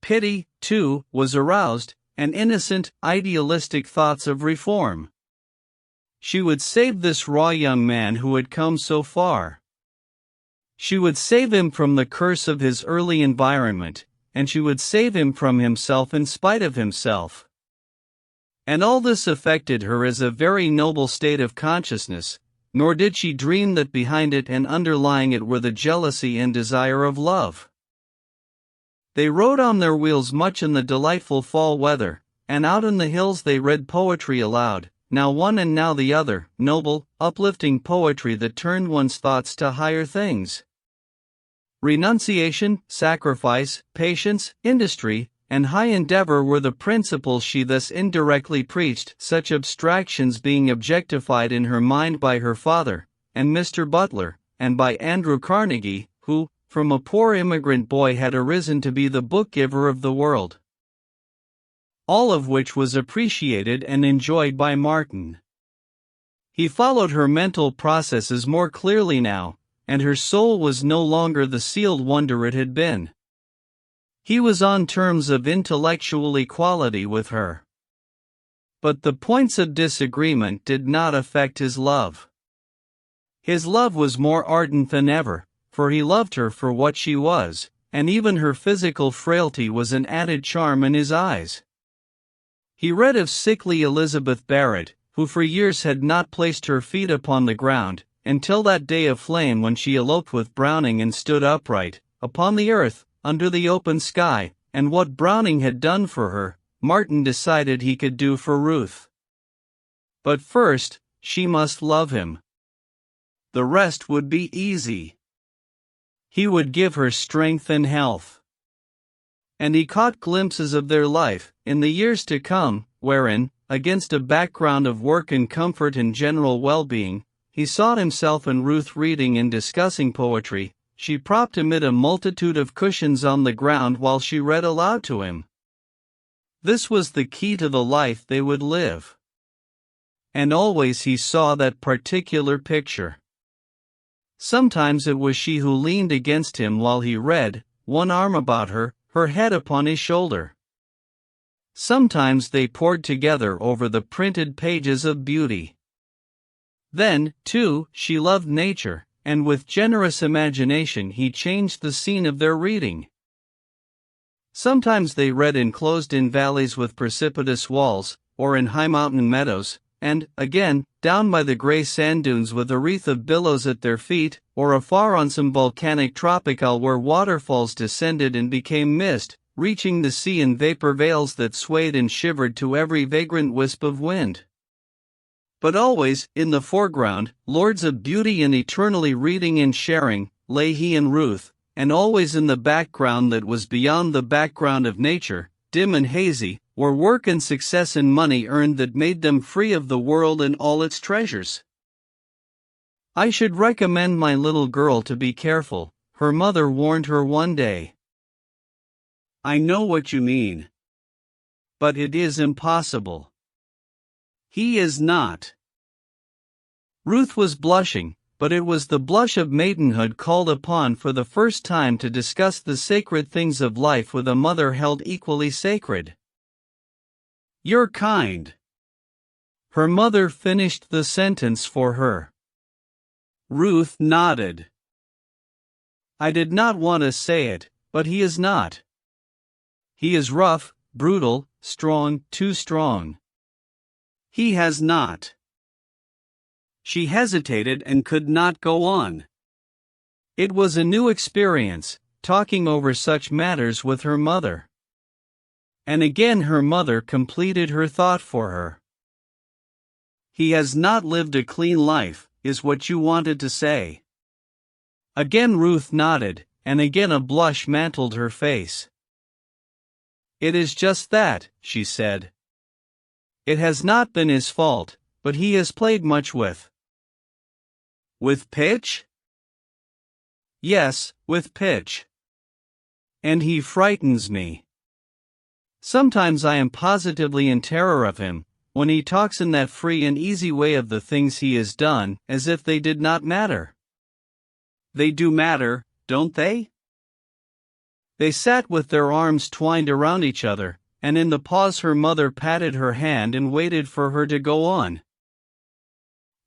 Pity, too, was aroused, and innocent, idealistic thoughts of reform. She would save this raw young man who had come so far. She would save him from the curse of his early environment, and she would save him from himself in spite of himself. And all this affected her as a very noble state of consciousness, nor did she dream that behind it and underlying it were the jealousy and desire of love. They rode on their wheels much in the delightful fall weather, and out in the hills they read poetry aloud, now one and now the other, noble, uplifting poetry that turned one's thoughts to higher things. Renunciation, sacrifice, patience, industry, and high endeavor were the principles she thus indirectly preached, such abstractions being objectified in her mind by her father, and Mr. Butler, and by Andrew Carnegie, who, from a poor immigrant boy had arisen to be the book-giver of the world. All of which was appreciated and enjoyed by Martin. He followed her mental processes more clearly now, and her soul was no longer the sealed wonder it had been. He was on terms of intellectual equality with her. But the points of disagreement did not affect his love. His love was more ardent than ever, for he loved her for what she was, and even her physical frailty was an added charm in his eyes. He read of sickly Elizabeth Barrett, who for years had not placed her feet upon the ground, until that day of flame when she eloped with Browning and stood upright, upon the earth, under the open sky, and what Browning had done for her, Martin decided he could do for Ruth. But first, she must love him. The rest would be easy. He would give her strength and health. and he caught glimpses of their life, in the years to come, wherein, against a background of work and comfort and general well-being, he saw himself and Ruth reading and discussing poetry. She propped amid a multitude of cushions on the ground while she read aloud to him. This was the key to the life they would live. And always he saw that particular picture. Sometimes it was she who leaned against him while he read, one arm about her, her head upon his shoulder. Sometimes they pored together over the printed pages of beauty. Then, too, she loved nature, and with generous imagination he changed the scene of their reading. Sometimes they read enclosed in valleys with precipitous walls, or in high mountain meadows, and, again, down by the gray sand dunes with a wreath of billows at their feet, or afar on some volcanic tropic isle where waterfalls descended and became mist, reaching the sea in vapor veils that swayed and shivered to every vagrant wisp of wind. But always, in the foreground, lords of beauty and eternally reading and sharing, lay he and Ruth, and always in the background that was beyond the background of nature, dim and hazy, were work and success and money earned that made them free of the world and all its treasures. I should recommend my little girl to be careful, her mother warned her one day. I know what you mean. But it is impossible. He is not. Ruth was blushing, but it was the blush of maidenhood called upon for the first time to discuss the sacred things of life with a mother held equally sacred. You're kind. Her mother finished the sentence for her. Ruth nodded. I did not want to say it, but he is not. He is rough, brutal, strong, too strong. He has not. She hesitated and could not go on. It was a new experience, talking over such matters with her mother. And again her mother completed her thought for her. He has not lived a clean life, is what you wanted to say. Again Ruth nodded, and again a blush mantled her face. It is just that, she said. It has not been his fault, but he has played much with. With pitch? Yes, with pitch. And he frightens me. Sometimes I am positively in terror of him, when he talks in that free and easy way of the things he has done, as if they did not matter. They do matter, don't they? They sat with their arms twined around each other, and in the pause her mother patted her hand and waited for her to go on.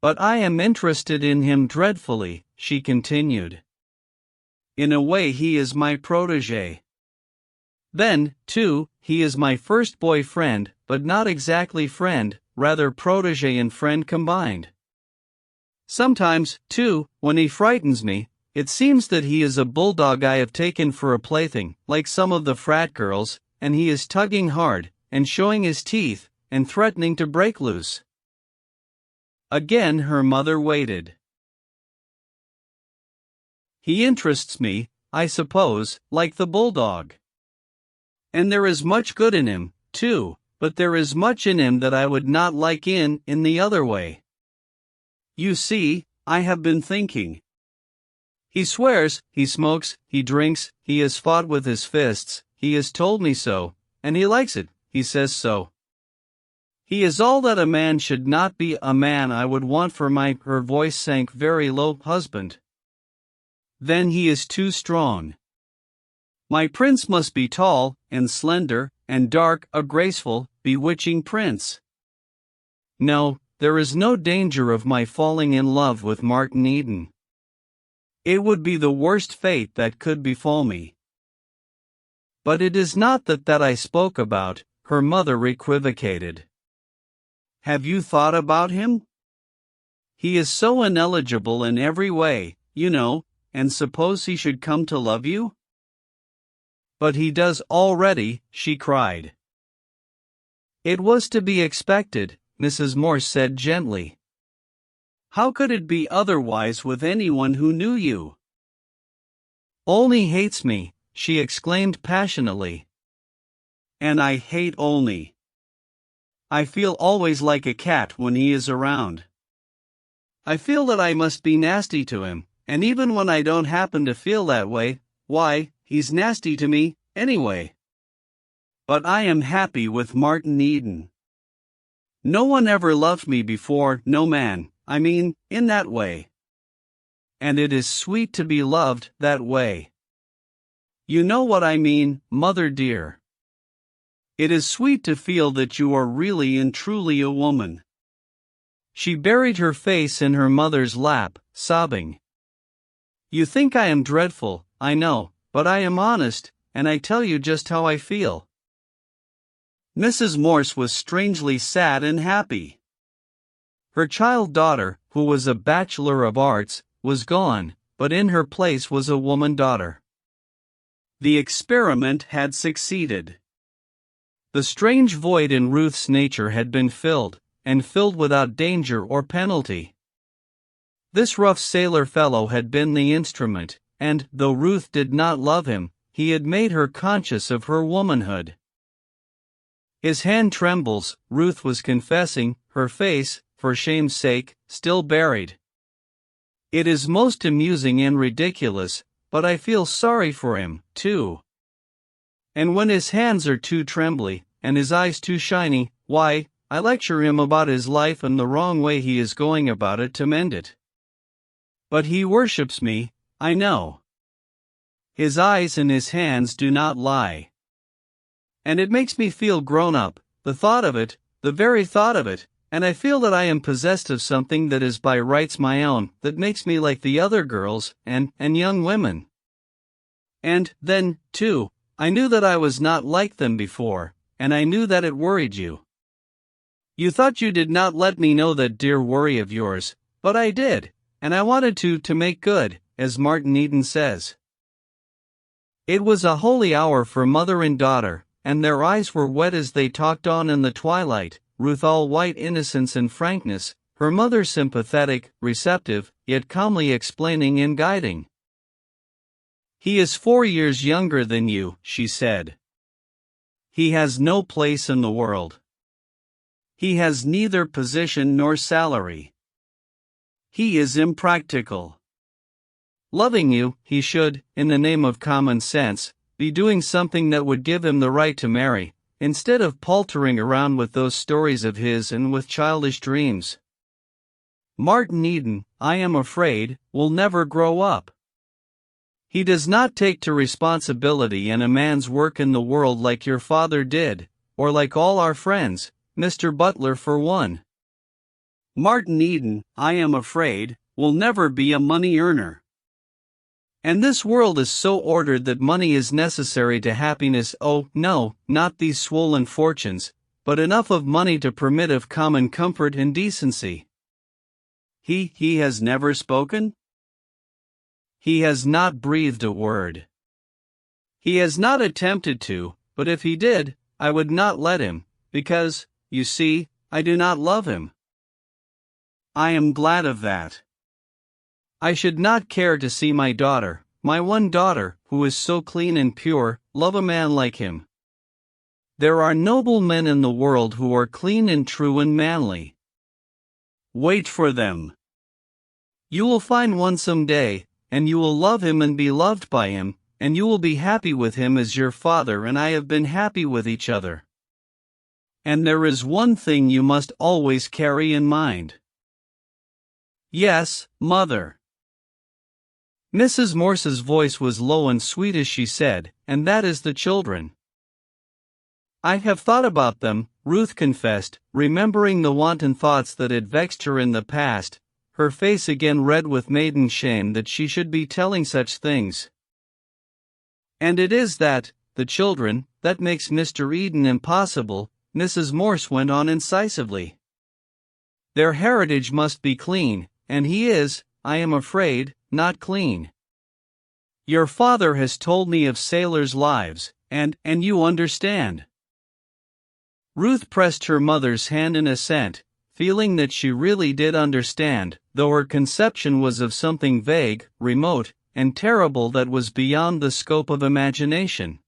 But I am interested in him dreadfully, she continued. In a way he is my protégé. Then, too, he is my first boyfriend, but not exactly friend, rather protégé and friend combined. Sometimes, too, when he frightens me, it seems that he is a bulldog I have taken for a plaything, like some of the frat girls, and he is tugging hard, and showing his teeth, and threatening to break loose. Again her mother waited. He interests me, I suppose, like the bulldog. And there is much good in him, too, but there is much in him that I would not like in the other way. You see, I have been thinking. He swears, he smokes, he drinks, he has fought with his fists, he has told me so, and he likes it, he says so. He is all that a man should not be a man I would want for my, her voice sank very low, husband. Then he is too strong. My prince must be tall, and slender, and dark, a graceful, bewitching prince. No, there is no danger of my falling in love with Martin Eden. It would be the worst fate that could befall me. But it is not that I spoke about, her mother equivocated. Have you thought about him? He is so ineligible in every way, you know, and suppose he should come to love you? But he does already, she cried. It was to be expected, Mrs. Morse said gently. How could it be otherwise with anyone who knew you? Only hates me, she exclaimed passionately. And I hate Olney. I feel always like a cat when he is around. I feel that I must be nasty to him, and even when I don't happen to feel that way, why, he's nasty to me, anyway. But I am happy with Martin Eden. No one ever loved me before, no man, I mean, in that way. And it is sweet to be loved that way. You know what I mean, mother dear. It is sweet to feel that you are really and truly a woman. She buried her face in her mother's lap, sobbing. You think I am dreadful, I know, but I am honest, and I tell you just how I feel. Mrs. Morse was strangely sad and happy. Her child daughter, who was a Bachelor of Arts, was gone, but in her place was a woman daughter. The experiment had succeeded. The strange void in Ruth's nature had been filled, and filled without danger or penalty. This rough sailor fellow had been the instrument, and, though Ruth did not love him, he had made her conscious of her womanhood. His hand trembles, Ruth was confessing, her face, for shame's sake, still buried. It is most amusing and ridiculous, but I feel sorry for him, too. And when his hands are too trembly, and his eyes too shiny, why, I lecture him about his life and the wrong way he is going about it to mend it. But he worships me, I know. His eyes and his hands do not lie. And it makes me feel grown up, the thought of it, the very thought of it, and I feel that I am possessed of something that is by rights my own, that makes me like the other girls, and young women. And, then, too, I knew that I was not like them before, and I knew that it worried you. You thought you did not let me know that dear worry of yours, but I did, and I wanted to make good, as Martin Eden says. It was a holy hour for mother and daughter, and their eyes were wet as they talked on in the twilight, Ruth all white innocence and frankness, her mother sympathetic, receptive, yet calmly explaining and guiding. He is 4 years younger than you, she said. He has no place in the world. He has neither position nor salary. He is impractical. Loving you, he should, in the name of common sense, be doing something that would give him the right to marry, instead of paltering around with those stories of his and with childish dreams. Martin Eden, I am afraid, will never grow up. He does not take to responsibility and a man's work in the world like your father did, or like all our friends, Mr. Butler for one. Martin Eden, I am afraid, will never be a money earner. And this world is so ordered that money is necessary to happiness. Oh, no, not these swollen fortunes, but enough of money to permit of common comfort and decency. He has never spoken? He has not breathed a word. He has not attempted to, but if he did, I would not let him, because, you see, I do not love him. I am glad of that. I should not care to see my daughter, my one daughter, who is so clean and pure, love a man like him. There are noble men in the world who are clean and true and manly. Wait for them. You will find one some day, and you will love him and be loved by him, and you will be happy with him as your father and I have been happy with each other. And there is one thing you must always carry in mind. Yes, mother. Mrs. Morse's voice was low and sweet as she said, and that is the children. I have thought about them, Ruth confessed, remembering the wanton thoughts that had vexed her in the past, her face again red with maiden shame that she should be telling such things. And it is that, the children, that makes Mr. Eden impossible, Mrs. Morse went on incisively. Their heritage must be clean, and he is, I am afraid, not clean. Your father has told me of sailors' lives, and you understand. Ruth pressed her mother's hand in assent, feeling that she really did understand, though her conception was of something vague, remote, and terrible that was beyond the scope of imagination.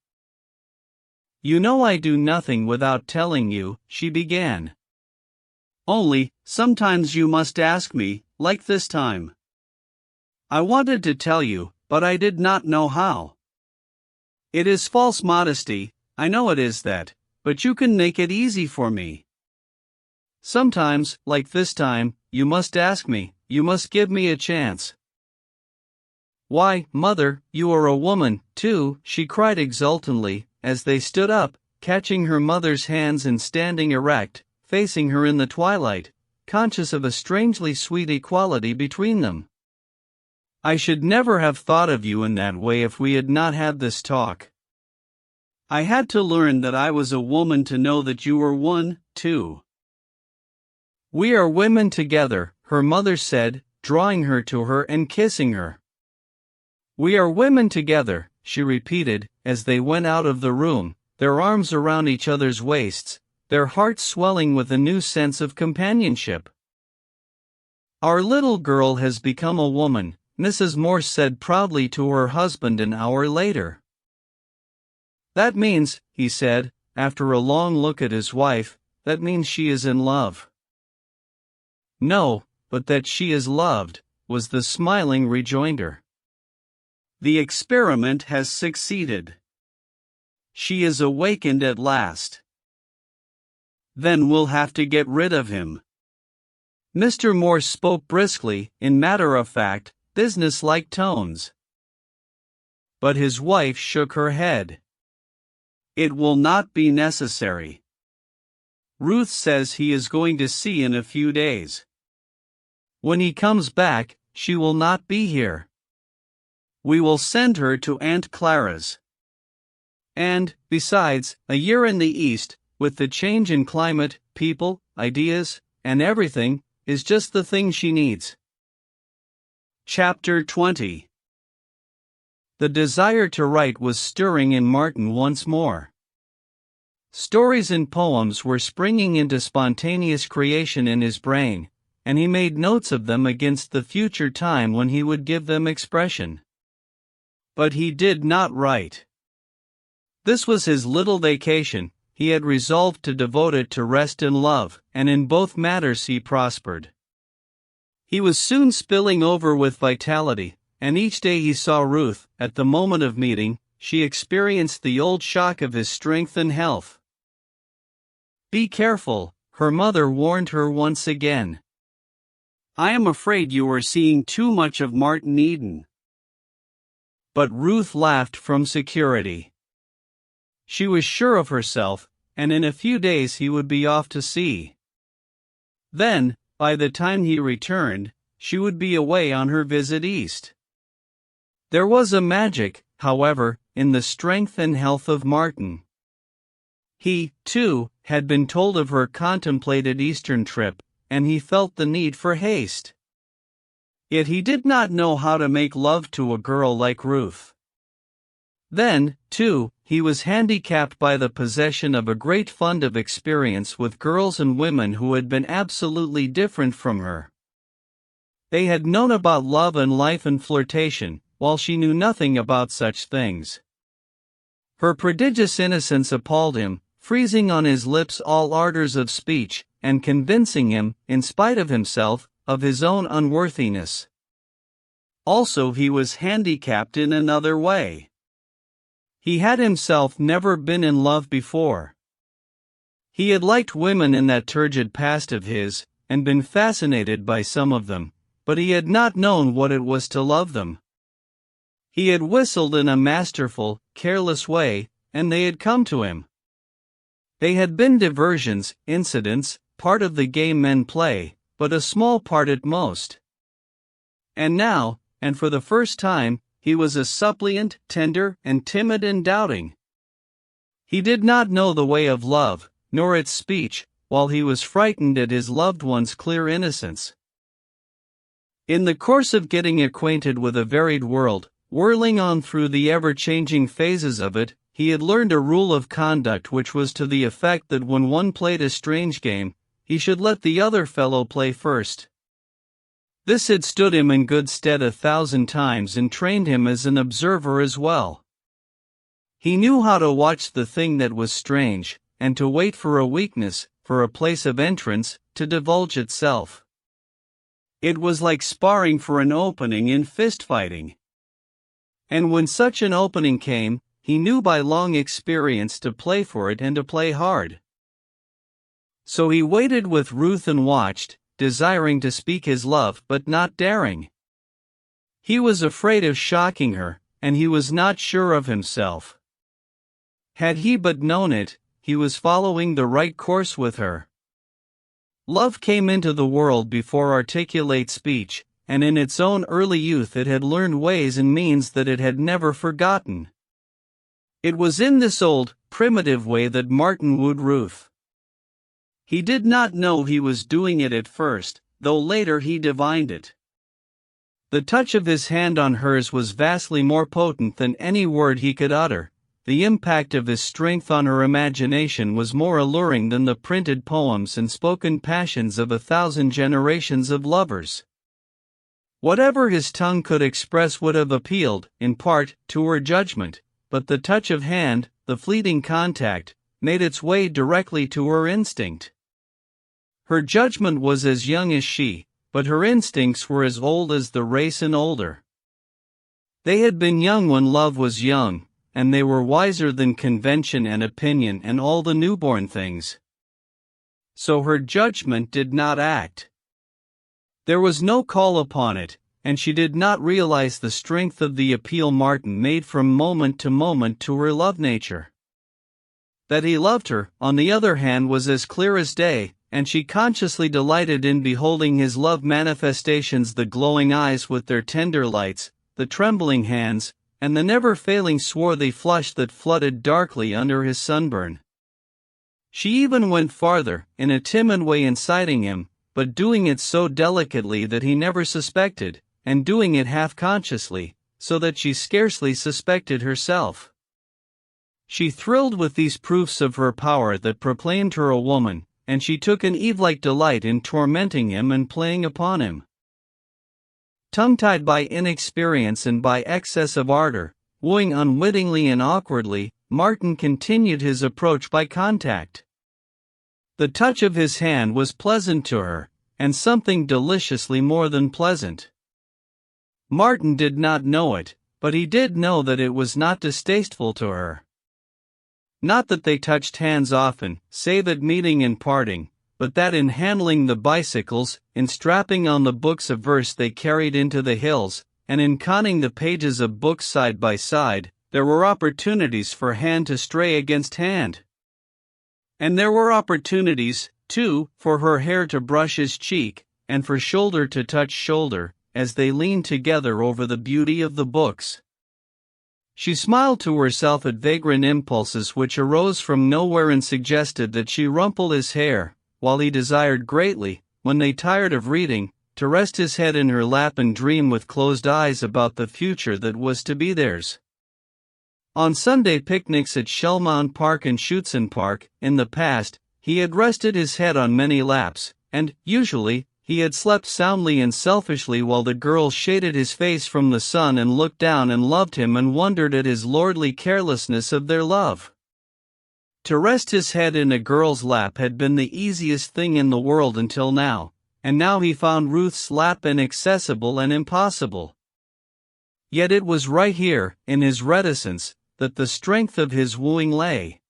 You know I do nothing without telling you, she began. Only, sometimes you must ask me, like this time. I wanted to tell you, but I did not know how. It is false modesty, I know it is that, but you can make it easy for me. Sometimes, like this time, you must ask me, you must give me a chance. Why, Mother, you are a woman, too, she cried exultantly, as they stood up, catching her mother's hands and standing erect, facing her in the twilight, conscious of a strangely sweet equality between them. I should never have thought of you in that way if we had not had this talk. I had to learn that I was a woman to know that you were one, too. We are women together, her mother said, drawing her to her and kissing her. We are women together, she repeated, as they went out of the room, their arms around each other's waists, their hearts swelling with a new sense of companionship. Our little girl has become a woman, Mrs. Morse said proudly to her husband an hour later. That means, he said, after a long look at his wife, that means she is in love. No, but that she is loved, was the smiling rejoinder. The experiment has succeeded. She is awakened at last. Then we'll have to get rid of him. Mr. Morse spoke briskly, in matter-of-fact, business-like tones. But his wife shook her head. It will not be necessary. Ruth says he is going to sea in a few days. When he comes back, she will not be here. We will send her to Aunt Clara's. And, besides, a year in the East, with the change in climate, people, ideas, and everything, is just the thing she needs. Chapter 20. The desire to write was stirring in Martin once more. Stories and poems were springing into spontaneous creation in his brain, and he made notes of them against the future time when he would give them expression. But he did not write. This was his little vacation. He had resolved to devote it to rest and love, and in both matters he prospered. He was soon spilling over with vitality, and each day he saw Ruth, at the moment of meeting, she experienced the old shock of his strength and health. Be careful, her mother warned her once again. I am afraid you are seeing too much of Martin Eden. But Ruth laughed from security. She was sure of herself, and in a few days he would be off to sea. Then, by the time he returned, she would be away on her visit east. There was a magic, however, in the strength and health of Martin. He, too, had been told of her contemplated eastern trip, and he felt the need for haste. Yet he did not know how to make love to a girl like Ruth. Then, too, he was handicapped by the possession of a great fund of experience with girls and women who had been absolutely different from her. They had known about love and life and flirtation, while she knew nothing about such things. Her prodigious innocence appalled him, freezing on his lips all ardors of speech, and convincing him, in spite of himself, of his own unworthiness. Also, he was handicapped in another way. He had himself never been in love before. He had liked women in that turgid past of his, and been fascinated by some of them, but he had not known what it was to love them. He had whistled in a masterful, careless way, and they had come to him. They had been diversions, incidents, part of the game men play, but a small part at most. And now, and for the first time, he was a suppliant, tender, and timid and doubting. He did not know the way of love, nor its speech, while he was frightened at his loved one's clear innocence. In the course of getting acquainted with a varied world, whirling on through the ever-changing phases of it, he had learned a rule of conduct which was to the effect that when one played a strange game, he should let the other fellow play first. This had stood him in good stead 1,000 times and trained him as an observer as well. He knew how to watch the thing that was strange, and to wait for a weakness, for a place of entrance, to divulge itself. It was like sparring for an opening in fist-fighting. And when such an opening came, he knew by long experience to play for it and to play hard. So he waited with Ruth and watched, desiring to speak his love but not daring. He was afraid of shocking her, and he was not sure of himself. Had he but known it, he was following the right course with her. Love came into the world before articulate speech, and in its own early youth it had learned ways and means that it had never forgotten. It was in this old, primitive way that Martin wooed Ruth. He did not know he was doing it at first, though later he divined it. The touch of his hand on hers was vastly more potent than any word he could utter. The impact of his strength on her imagination was more alluring than the printed poems and spoken passions of 1,000 generations of lovers. Whatever his tongue could express would have appealed, in part, to her judgment, but the touch of hand, the fleeting contact, made its way directly to her instinct. Her judgment was as young as she, but her instincts were as old as the race and older. They had been young when love was young, and they were wiser than convention and opinion and all the newborn things. So her judgment did not act. There was no call upon it, and she did not realize the strength of the appeal Martin made from moment to her love nature. That he loved her, on the other hand, was as clear as day, and she consciously delighted in beholding his love manifestations, the glowing eyes with their tender lights, the trembling hands, and the never-failing swarthy flush that flooded darkly under his sunburn. She even went farther, in a timid way inciting him, but doing it so delicately that he never suspected, and doing it half-consciously, so that she scarcely suspected herself. She thrilled with these proofs of her power that proclaimed her a woman, and she took an Eve-like delight in tormenting him and playing upon him. Tongue-tied by inexperience and by excess of ardor, wooing unwittingly and awkwardly, Martin continued his approach by contact. The touch of his hand was pleasant to her, and something deliciously more than pleasant. Martin did not know it, but he did know that it was not distasteful to her. Not that they touched hands often, save at meeting and parting, but that in handling the bicycles, in strapping on the books of verse they carried into the hills, and in conning the pages of books side by side, there were opportunities for hand to stray against hand. And there were opportunities, too, for her hair to brush his cheek, and for shoulder to touch shoulder, as they leaned together over the beauty of the books. She smiled to herself at vagrant impulses which arose from nowhere and suggested that she rumple his hair, while he desired greatly, when they tired of reading, to rest his head in her lap and dream with closed eyes about the future that was to be theirs. On Sunday picnics at Shellmound Park and Schuetzen Park, in the past, he had rested his head on many laps, and, usually, he had slept soundly and selfishly while the girls shaded his face from the sun and looked down and loved him and wondered at his lordly carelessness of their love. To rest his head in a girl's lap had been the easiest thing in the world until now, and now he found Ruth's lap inaccessible and impossible. Yet it was right here, in his reticence, that the strength of his wooing lay.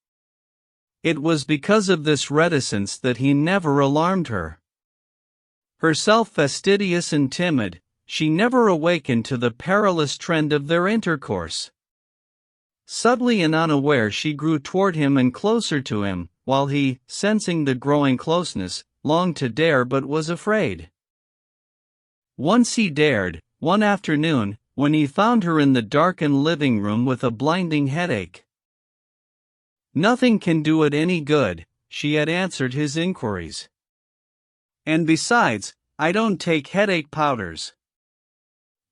It was because of this reticence that he never alarmed her. Herself fastidious and timid, she never awakened to the perilous trend of their intercourse. Subtly and unaware she grew toward him and closer to him, while he, sensing the growing closeness, longed to dare but was afraid. Once he dared, one afternoon, when he found her in the darkened living room with a blinding headache. "Nothing can do it any good," she had answered his inquiries. "And besides, I don't take headache powders.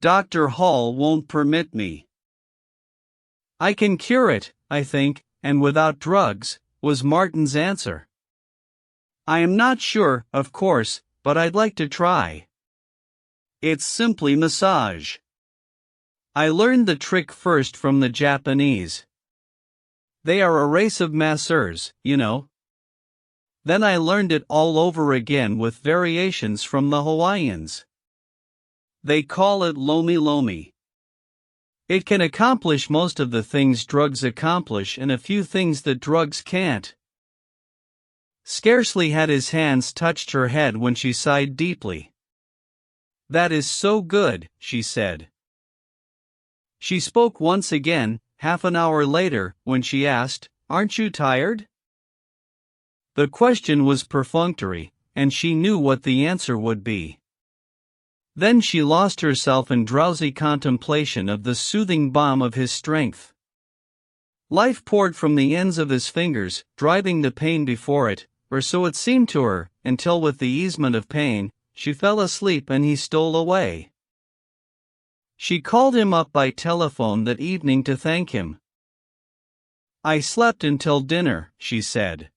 Dr. Hall won't permit me." "I can cure it, I think, and without drugs," was Martin's answer. "I am not sure, of course, but I'd like to try. It's simply massage. I learned the trick first from the Japanese. They are a race of masseurs, you know. Then I learned it all over again with variations from the Hawaiians. They call it lomi lomi. It can accomplish most of the things drugs accomplish and a few things that drugs can't. Scarcely had his hands touched her head when she sighed deeply. That is so good, she said. She spoke once again, half an hour later, when she asked, "Aren't you tired?" The question was perfunctory, and she knew what the answer would be. Then she lost herself in drowsy contemplation of the soothing balm of his strength. Life poured from the ends of his fingers, driving the pain before it, or so it seemed to her, until with the easement of pain, she fell asleep and he stole away. She called him up by telephone that evening to thank him. "I slept until dinner," she said.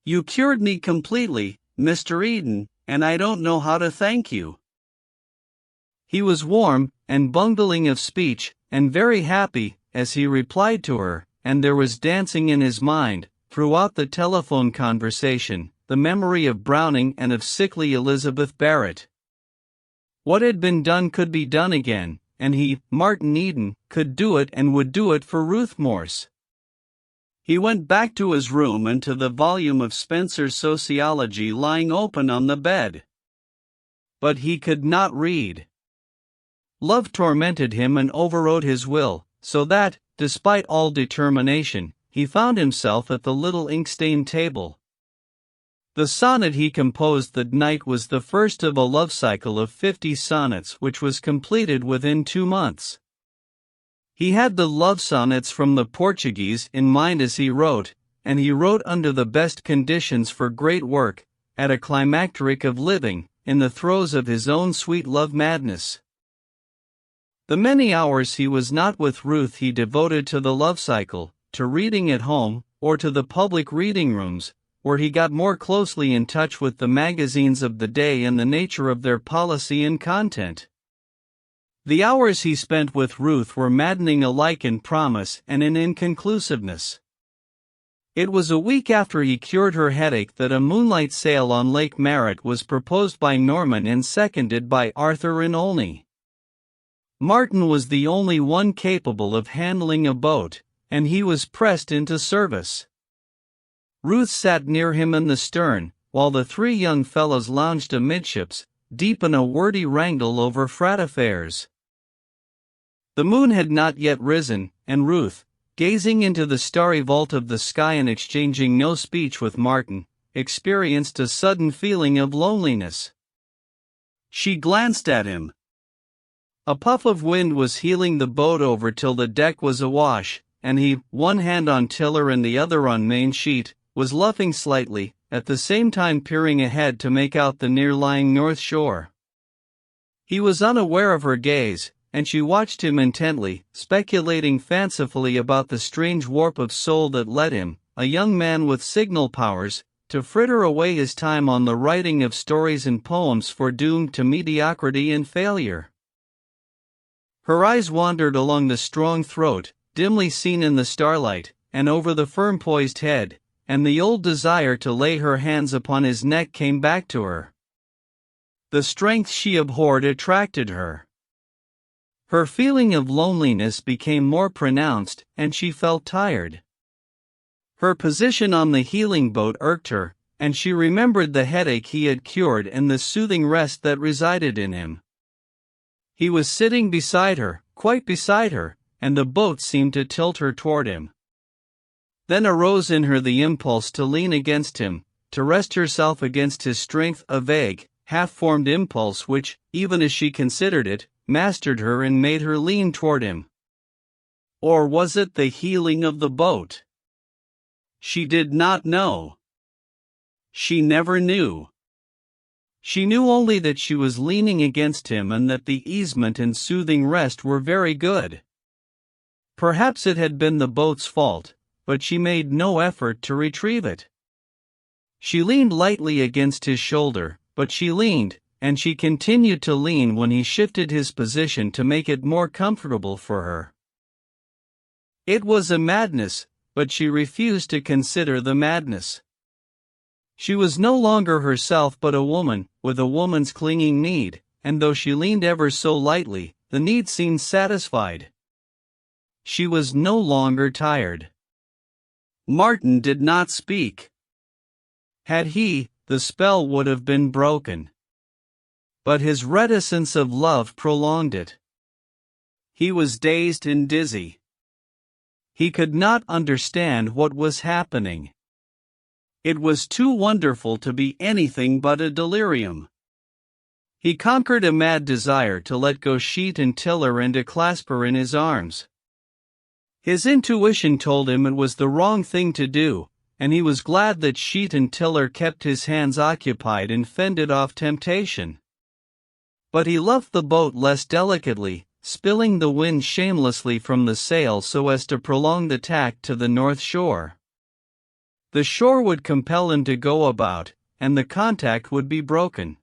"You cured me completely, Mr. Eden, and I don't know how to thank you." He was warm, and bungling of speech, and very happy, as he replied to her, and there was dancing in his mind, throughout the telephone conversation, the memory of Browning and of sickly Elizabeth Barrett. What had been done could be done again, and he, Martin Eden, could do it and would do it for Ruth Morse. He went back to his room and to the volume of Spencer's Sociology lying open on the bed. But he could not read. Love tormented him and overrode his will, so that, despite all determination, he found himself at the little ink-stained table. The sonnet he composed that night was the first of a love cycle of 50 sonnets which was completed within 2 months. He had the love sonnets from the Portuguese in mind as he wrote, and he wrote under the best conditions for great work, at a climacteric of living, in the throes of his own sweet love madness. The many hours he was not with Ruth he devoted to the love cycle, to reading at home, or to the public reading rooms, where he got more closely in touch with the magazines of the day and the nature of their policy and content. The hours he spent with Ruth were maddening alike in promise and in inconclusiveness. It was a week after he cured her headache that a moonlight sail on Lake Merritt was proposed by Norman and seconded by Arthur in Olney. Martin was the only one capable of handling a boat, and he was pressed into service. Ruth sat near him in the stern, while the 3 young fellows lounged amidships, deep in a wordy wrangle over frat affairs. The moon had not yet risen, and Ruth, gazing into the starry vault of the sky and exchanging no speech with Martin, experienced a sudden feeling of loneliness. She glanced at him. A puff of wind was heeling the boat over till the deck was awash, and he, one hand on tiller and the other on main sheet, was luffing slightly, at the same time peering ahead to make out the near-lying north shore. He was unaware of her gaze, and she watched him intently, speculating fancifully about the strange warp of soul that led him, a young man with signal powers, to fritter away his time on the writing of stories and poems foredoomed to mediocrity and failure. Her eyes wandered along the strong throat, dimly seen in the starlight, and over the firm-poised head, and the old desire to lay her hands upon his neck came back to her. The strength she abhorred attracted her. Her feeling of loneliness became more pronounced, and she felt tired. Her position on the healing boat irked her, and she remembered the headache he had cured and the soothing rest that resided in him. He was sitting beside her, quite beside her, and the boat seemed to tilt her toward him. Then arose in her the impulse to lean against him, to rest herself against his strength, a vague, half-formed impulse which, even as she considered it, mastered her and made her lean toward him. Or was it the heeling of the boat? She did not know. She never knew. She knew only that she was leaning against him and that the easement and soothing rest were very good. Perhaps it had been the boat's fault, but she made no effort to retrieve it. She leaned lightly against his shoulder, but she leaned, and she continued to lean when he shifted his position to make it more comfortable for her. It was a madness, but she refused to consider the madness. She was no longer herself but a woman, with a woman's clinging need, and though she leaned ever so lightly, the need seemed satisfied. She was no longer tired. Martin did not speak. Had he, the spell would have been broken. But his reticence of love prolonged it. He was dazed and dizzy. He could not understand what was happening. It was too wonderful to be anything but a delirium. He conquered a mad desire to let go sheet and tiller and to clasp her in his arms. His intuition told him it was the wrong thing to do, and he was glad that sheet and tiller kept his hands occupied and fended off temptation. But he loved the boat less delicately, spilling the wind shamelessly from the sail so as to prolong the tack to the north shore. The shore would compel him to go about, and the contact would be broken.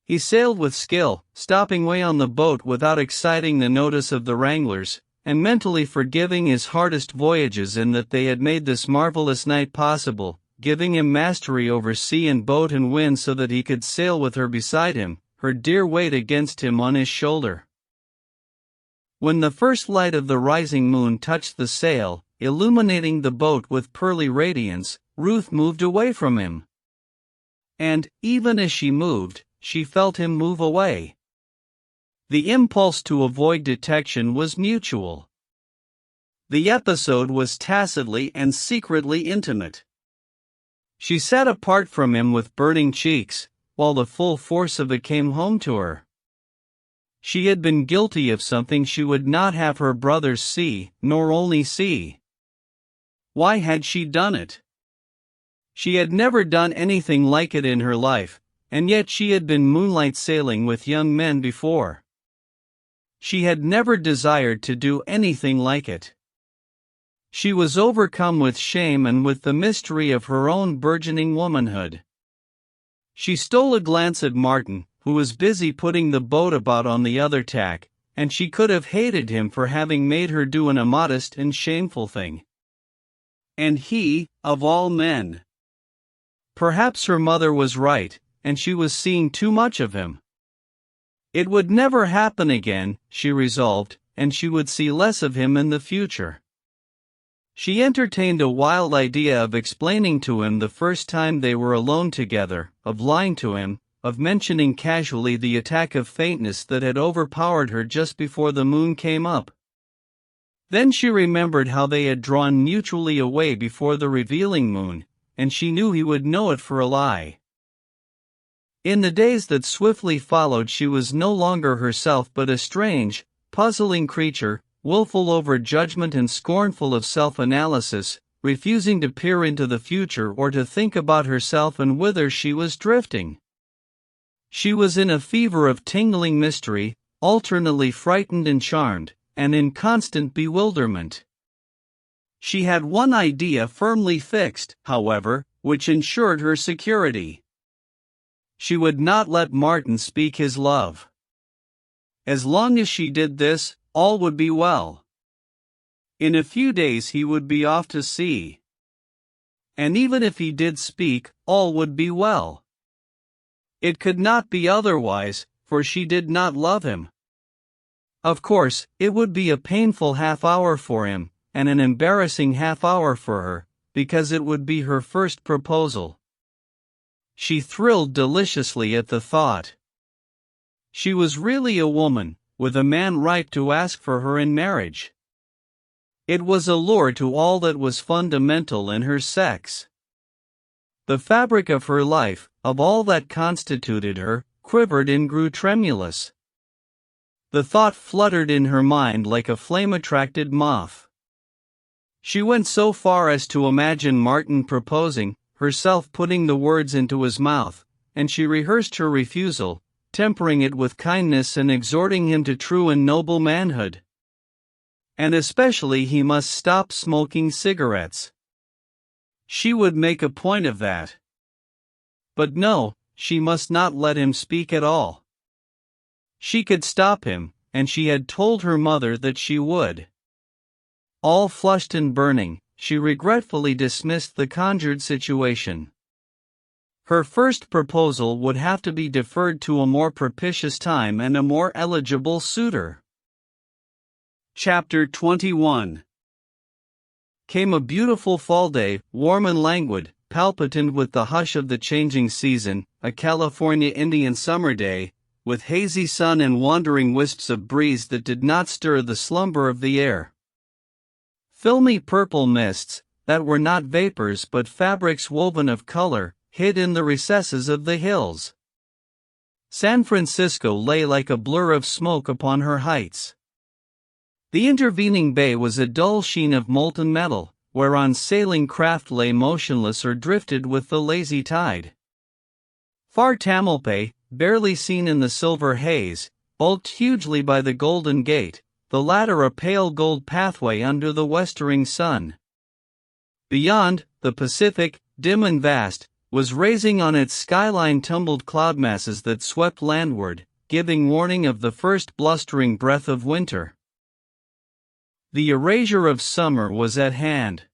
He sailed with skill, stopping way on the boat without exciting the notice of the wranglers, and mentally forgiving his hardest voyages in that they had made this marvelous night possible, giving him mastery over sea and boat and wind so that he could sail with her beside him, her dear weight against him on his shoulder. When the first light of the rising moon touched the sail, illuminating the boat with pearly radiance, Ruth moved away from him. And, even as she moved, she felt him move away. The impulse to avoid detection was mutual. The episode was tacitly and secretly intimate. She sat apart from him with burning cheeks, while the full force of it came home to her. She had been guilty of something she would not have her brothers see, nor only see. Why had she done it? She had never done anything like it in her life, and yet she had been moonlight sailing with young men before. She had never desired to do anything like it. She was overcome with shame and with the mystery of her own burgeoning womanhood. She stole a glance at Martin, who was busy putting the boat about on the other tack, and she could have hated him for having made her do an immodest and shameful thing. And he, of all men. Perhaps her mother was right, and she was seeing too much of him. It would never happen again, she resolved, and she would see less of him in the future. She entertained a wild idea of explaining to him the first time they were alone together, of lying to him, of mentioning casually the attack of faintness that had overpowered her just before the moon came up. Then she remembered how they had drawn mutually away before the revealing moon, and she knew he would know it for a lie. In the days that swiftly followed, she was no longer herself but a strange, puzzling creature, willful over judgment and scornful of self-analysis, refusing to peer into the future or to think about herself and whither she was drifting. She was in a fever of tingling mystery, alternately frightened and charmed, and in constant bewilderment. She had one idea firmly fixed, however, which ensured her security. She would not let Martin speak his love. As long as she did this, all would be well. In a few days he would be off to sea. And even if he did speak, all would be well. It could not be otherwise, for she did not love him. Of course, it would be a painful half-hour for him, and an embarrassing half-hour for her, because it would be her first proposal. She thrilled deliciously at the thought. She was really a woman, with a man ripe to ask for her in marriage. It was a lure to all that was fundamental in her sex. The fabric of her life, of all that constituted her, quivered and grew tremulous. The thought fluttered in her mind like a flame-attracted moth. She went so far as to imagine Martin proposing, herself putting the words into his mouth, and she rehearsed her refusal, tempering it with kindness and exhorting him to true and noble manhood. And especially he must stop smoking cigarettes. She would make a point of that. But no, she must not let him speak at all. She could stop him, and she had told her mother that she would. All flushed and burning, she regretfully dismissed the conjured situation. Her first proposal would have to be deferred to a more propitious time and a more eligible suitor. Chapter 21. Came a beautiful fall day, warm and languid, palpitant with the hush of the changing season, a California Indian summer day, with hazy sun and wandering wisps of breeze that did not stir the slumber of the air. Filmy purple mists, that were not vapors but fabrics woven of color, hid in the recesses of the hills. San Francisco lay like a blur of smoke upon her heights. The intervening bay was a dull sheen of molten metal, whereon sailing craft lay motionless or drifted with the lazy tide. Far Tamalpais, barely seen in the silver haze, bulked hugely by the Golden Gate, the latter a pale gold pathway under the westering sun. Beyond, the Pacific, dim and vast, was raising on its skyline tumbled cloud masses that swept landward, giving warning of the first blustering breath of winter. The erasure of summer was at hand.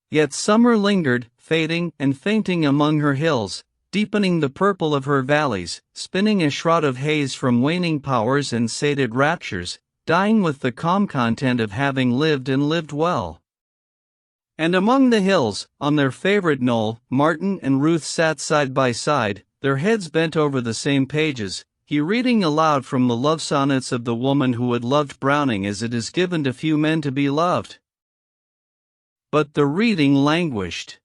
Yet summer lingered, fading and fainting among her hills, deepening the purple of her valleys, spinning a shroud of haze from waning powers and sated raptures, dying with the calm content of having lived and lived well. And among the hills, on their favorite knoll, Martin and Ruth sat side by side, their heads bent over the same pages, he reading aloud from the love sonnets of the woman who had loved Browning as it is given to few men to be loved. But the reading languished.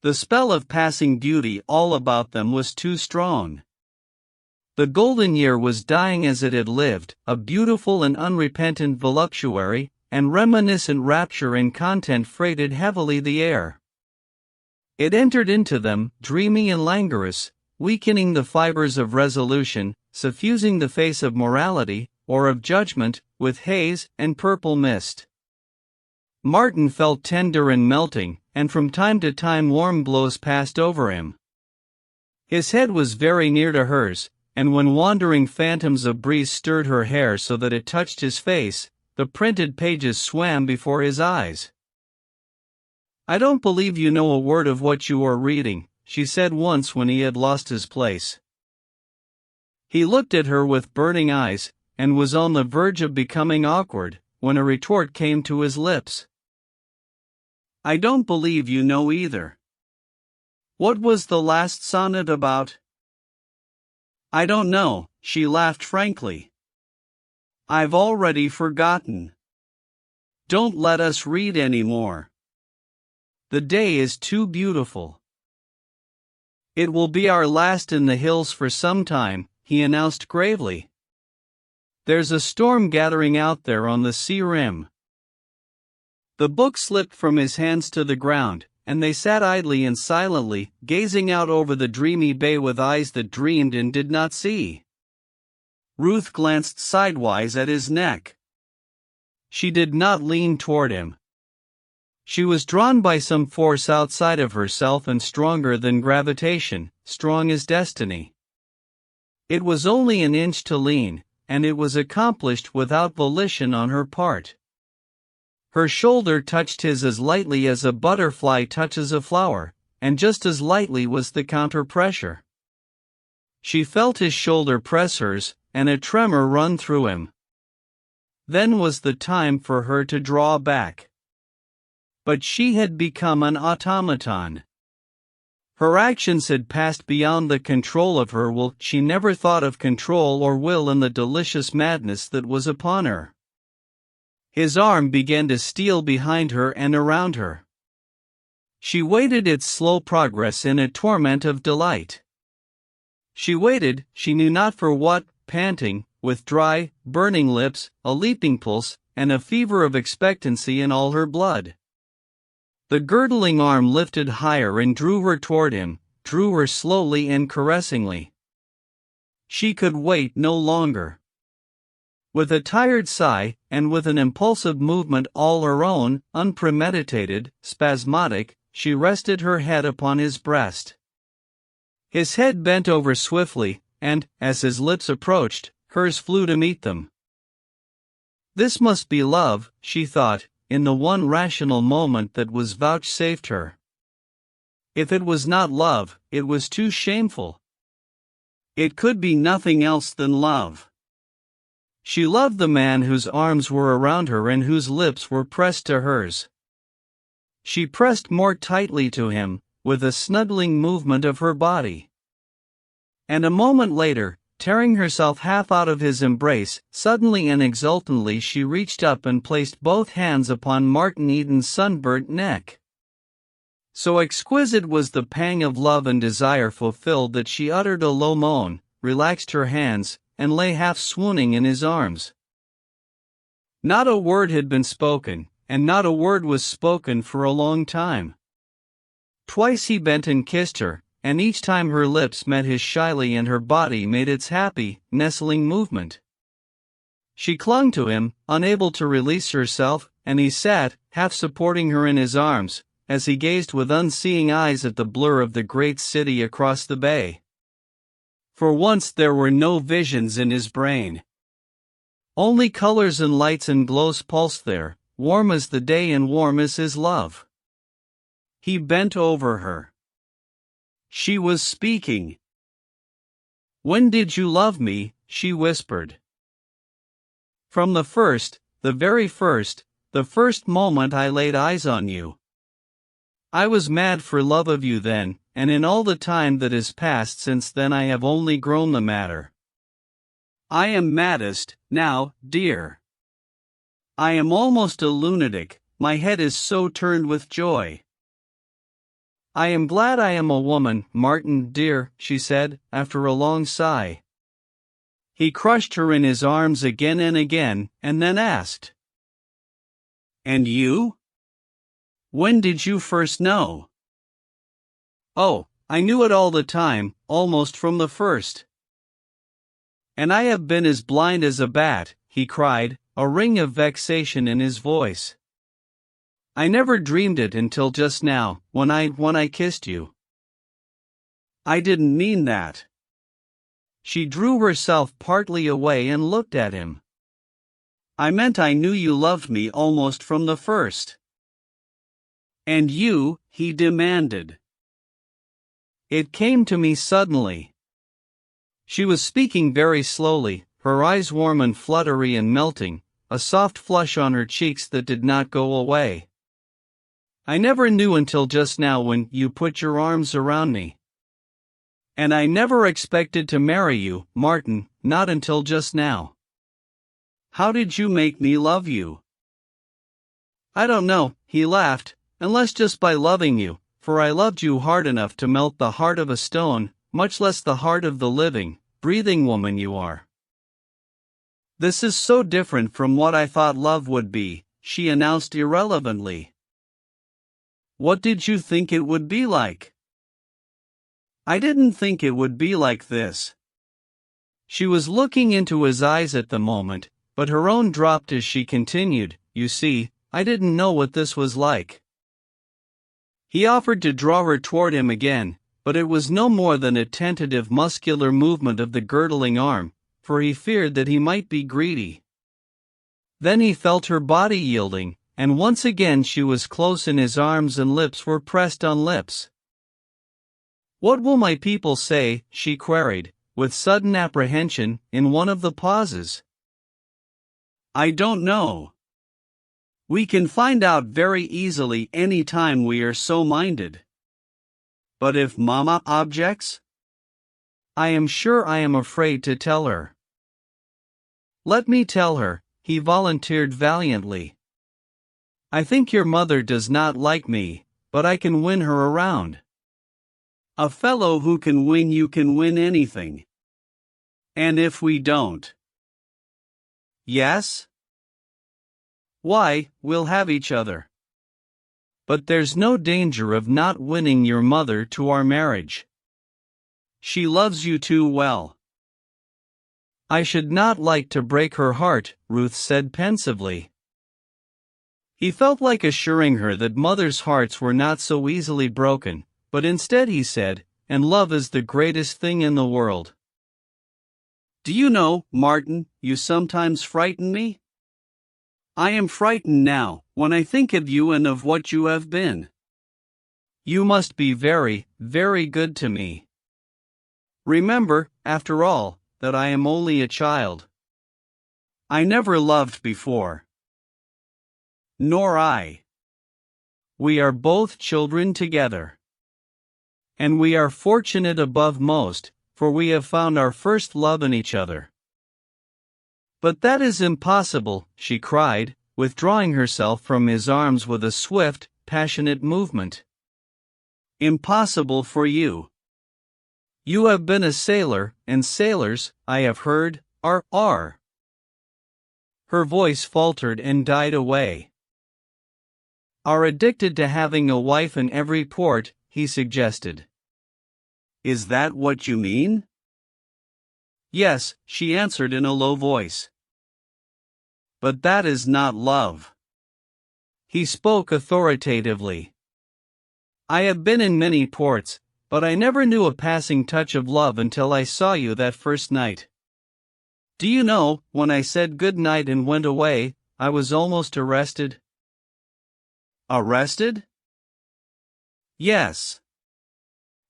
The spell of passing beauty all about them was too strong. The golden year was dying as it had lived, a beautiful and unrepentant voluptuary, and reminiscent rapture in content freighted heavily the air. It entered into them, dreamy and languorous, weakening the fibers of resolution, suffusing the face of morality, or of judgment, with haze and purple mist. Martin felt tender and melting, and from time to time warm blows passed over him. His head was very near to hers, and when wandering phantoms of breeze stirred her hair so that it touched his face, the printed pages swam before his eyes. "I don't believe you know a word of what you are reading," she said once when he had lost his place. He looked at her with burning eyes, and was on the verge of becoming awkward, when a retort came to his lips. "I don't believe you know either. What was the last sonnet about?" "I don't know," she laughed frankly. "I've already forgotten. Don't let us read any more. The day is too beautiful." "It will be our last in the hills for some time," he announced gravely. "There's a storm gathering out there on the sea rim." The book slipped from his hands to the ground, and they sat idly and silently, gazing out over the dreamy bay with eyes that dreamed and did not see. Ruth glanced sidewise at his neck. She did not lean toward him. She was drawn by some force outside of herself and stronger than gravitation, strong as destiny. It was only an inch to lean, and it was accomplished without volition on her part. Her shoulder touched his as lightly as a butterfly touches a flower, and just as lightly was the counter-pressure. She felt his shoulder press hers, and a tremor run through him. Then was the time for her to draw back. But she had become an automaton. Her actions had passed beyond the control of her will. She never thought of control or will in the delicious madness that was upon her. His arm began to steal behind her and around her. She waited its slow progress in a torment of delight. She waited, she knew not for what, panting, with dry, burning lips, a leaping pulse, and a fever of expectancy in all her blood. The girdling arm lifted higher and drew her toward him, drew her slowly and caressingly. She could wait no longer. With a tired sigh, and with an impulsive movement all her own, unpremeditated, spasmodic, she rested her head upon his breast. His head bent over swiftly, and, as his lips approached, hers flew to meet them. This must be love, she thought, in the one rational moment that was vouchsafed her. If it was not love, it was too shameful. It could be nothing else than love. She loved the man whose arms were around her and whose lips were pressed to hers. She pressed more tightly to him, with a snuggling movement of her body. And a moment later, tearing herself half out of his embrace, suddenly and exultantly she reached up and placed both hands upon Martin Eden's sunburnt neck. So exquisite was the pang of love and desire fulfilled that she uttered a low moan, relaxed her hands, and lay half swooning in his arms. Not a word had been spoken, and not a word was spoken for a long time. Twice he bent and kissed her, and each time her lips met his shyly and her body made its happy, nestling movement. She clung to him, unable to release herself, and he sat, half supporting her in his arms, as he gazed with unseeing eyes at the blur of the great city across the bay. For once there were no visions in his brain. Only colors and lights and glows pulsed there, warm as the day and warm as his love. He bent over her. She was speaking. "When did you love me?" she whispered. "From the first, the very first, the first moment I laid eyes on you. I was mad for love of you then, and in all the time that has passed since then I have only grown the madder. I am maddest, now, dear. I am almost a lunatic, my head is so turned with joy. I am glad I am a woman, Martin, dear," she said, after a long sigh. He crushed her in his arms again and again, and then asked, "And you? When did you first know?" "Oh, I knew it all the time, almost from the first. And I have been as blind as a bat," he cried, a ring of vexation in his voice. "I never dreamed it until just now, when I kissed you." "I didn't mean that." She drew herself partly away and looked at him. "I meant I knew you loved me almost from the first." "And you?" he demanded. "It came to me suddenly." She was speaking very slowly, her eyes warm and fluttery and melting, a soft flush on her cheeks that did not go away. "I never knew until just now when you put your arms around me. And I never expected to marry you, Martin, not until just now. How did you make me love you?" "I don't know," he laughed, "unless just by loving you, for I loved you hard enough to melt the heart of a stone, much less the heart of the living, breathing woman you are." "This is so different from what I thought love would be," she announced irrelevantly. "What did you think it would be like?" "I didn't think it would be like this." She was looking into his eyes at the moment, but her own dropped as she continued, "You see, I didn't know what this was like." He offered to draw her toward him again, but it was no more than a tentative muscular movement of the girdling arm, for he feared that he might be greedy. Then he felt her body yielding, and once again she was close in his arms and lips were pressed on lips. "What will my people say?" she queried, with sudden apprehension, in one of the pauses. "I don't know. We can find out very easily any time we are so minded. But if Mama objects?" "I am sure I am afraid to tell her." "Let me tell her," he volunteered valiantly. "I think your mother does not like me, but I can win her around." "A fellow who can win you can win anything. And if we don't?" "Yes?" "Why, we'll have each other. But there's no danger of not winning your mother to our marriage. She loves you too well." "I should not like to break her heart," Ruth said pensively. He felt like assuring her that mothers' hearts were not so easily broken, but instead he said, "And love is the greatest thing in the world. Do you know, Martin, you sometimes frighten me? I am frightened now, when I think of you and of what you have been. You must be very, very good to me. Remember, after all, that I am only a child. I never loved before. Nor I. We are both children together. And we are fortunate above most, for we have found our first love in each other. But that is impossible, she cried, withdrawing herself from his arms with a swift, passionate movement. Impossible for you. You have been a sailor, and sailors, I have heard, are. Her voice faltered and died away. Are addicted to having a wife in every port, he suggested. Is that what you mean? Yes, she answered in a low voice. But that is not love. He spoke authoritatively. I have been in many ports, but I never knew a passing touch of love until I saw you that first night. Do you know, when I said good night and went away, I was almost arrested? Arrested? Yes.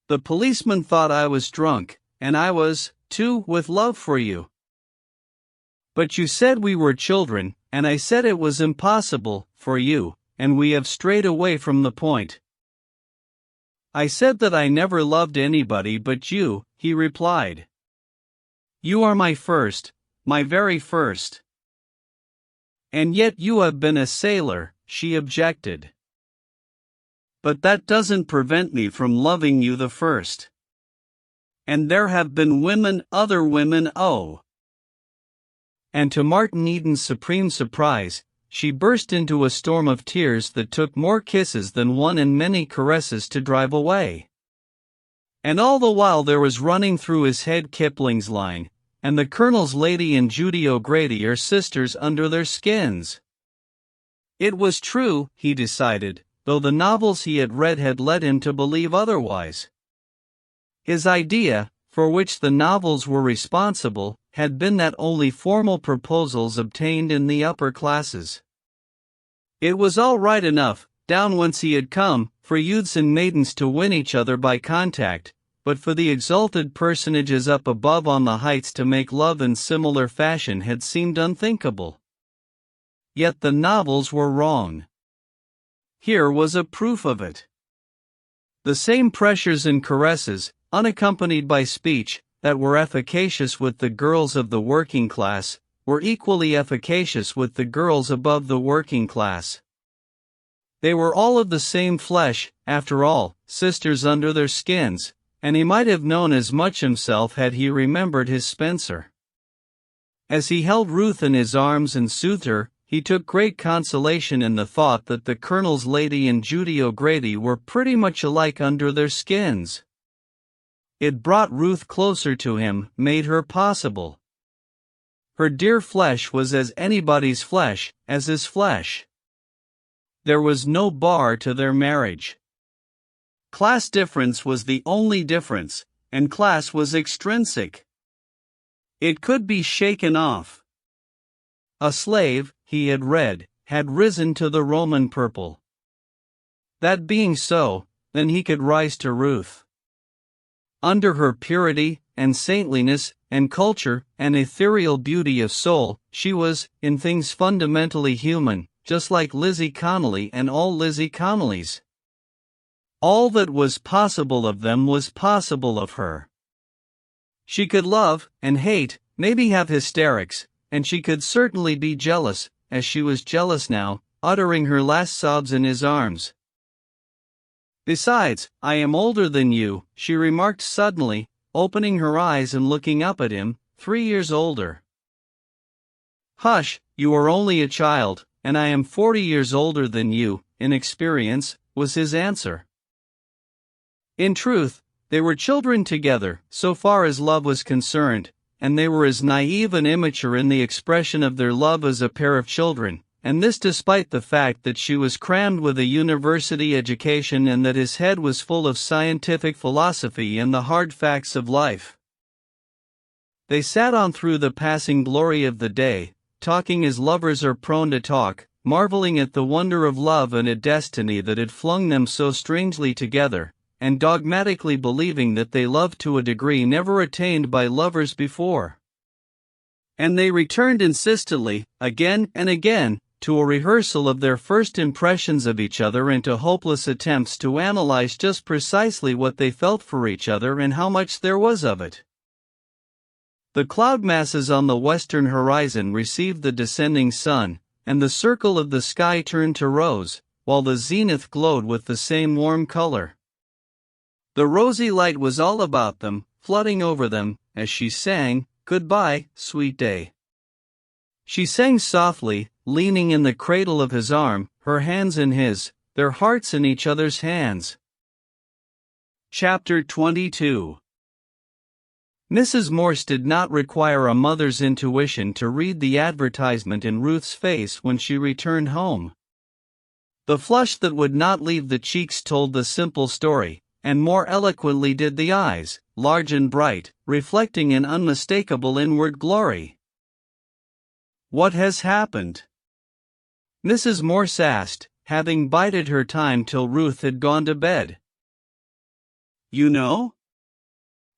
The policeman thought I was drunk, and I was, too, with love for you. But you said we were children, and I said it was impossible, for you, and we have strayed away from the point. I said that I never loved anybody but you, he replied. You are my first, my very first. And yet you have been a sailor, she objected. But that doesn't prevent me from loving you the first. And there have been women, other women, oh. And to Martin Eden's supreme surprise, she burst into a storm of tears that took more kisses than one and many caresses to drive away. And all the while there was running through his head Kipling's line, and the Colonel's Lady and Judy O'Grady are sisters under their skins. It was true, he decided, though the novels he had read had led him to believe otherwise. His idea, for which the novels were responsible, had been that only formal proposals obtained in the upper classes. It was all right enough, down whence he had come, for youths and maidens to win each other by contact, but for the exalted personages up above on the heights to make love in similar fashion had seemed unthinkable. Yet the novels were wrong. Here was a proof of it. The same pressures and caresses, unaccompanied by speech, that were efficacious with the girls of the working class, were equally efficacious with the girls above the working class. They were all of the same flesh, after all, sisters under their skins, and he might have known as much himself had he remembered his Spencer. As he held Ruth in his arms and soothed her, he took great consolation in the thought that the Colonel's Lady and Judy O'Grady were pretty much alike under their skins. It brought Ruth closer to him, made her possible. Her dear flesh was as anybody's flesh, as his flesh. There was no bar to their marriage. Class difference was the only difference, and class was extrinsic. It could be shaken off. A slave, he had read, had risen to the Roman purple. That being so, then he could rise to Ruth. Under her purity, and saintliness, and culture, and ethereal beauty of soul, she was, in things fundamentally human, just like Lizzie Connolly and all Lizzie Connollys. All that was possible of them was possible of her. She could love, and hate, maybe have hysterics, and she could certainly be jealous, as she was jealous now, uttering her last sobs in his arms. Besides, I am older than you, she remarked suddenly, opening her eyes and looking up at him, 3 years older. Hush, you are only a child, and I am 40 years older than you, in experience, was his answer. In truth, they were children together, so far as love was concerned, and they were as naive and immature in the expression of their love as a pair of children, and this despite the fact that she was crammed with a university education and that his head was full of scientific philosophy and the hard facts of life. They sat on through the passing glory of the day, talking as lovers are prone to talk, marveling at the wonder of love and a destiny that had flung them so strangely together, and dogmatically believing that they loved to a degree never attained by lovers before. And they returned insistently, again and again, to a rehearsal of their first impressions of each other and to hopeless attempts to analyze just precisely what they felt for each other and how much there was of it. The cloud masses on the western horizon received the descending sun, and the circle of the sky turned to rose, while the zenith glowed with the same warm color. The rosy light was all about them, flooding over them, as she sang, "Goodbye, sweet day." She sang softly, leaning in the cradle of his arm, her hands in his, their hearts in each other's hands. Chapter 22. Mrs. Morse did not require a mother's intuition to read the advertisement in Ruth's face when she returned home. The flush that would not leave the cheeks told the simple story, and more eloquently did the eyes, large and bright, reflecting an unmistakable inward glory. "What has happened?" Mrs. Morse asked, having bided her time till Ruth had gone to bed. "You know?"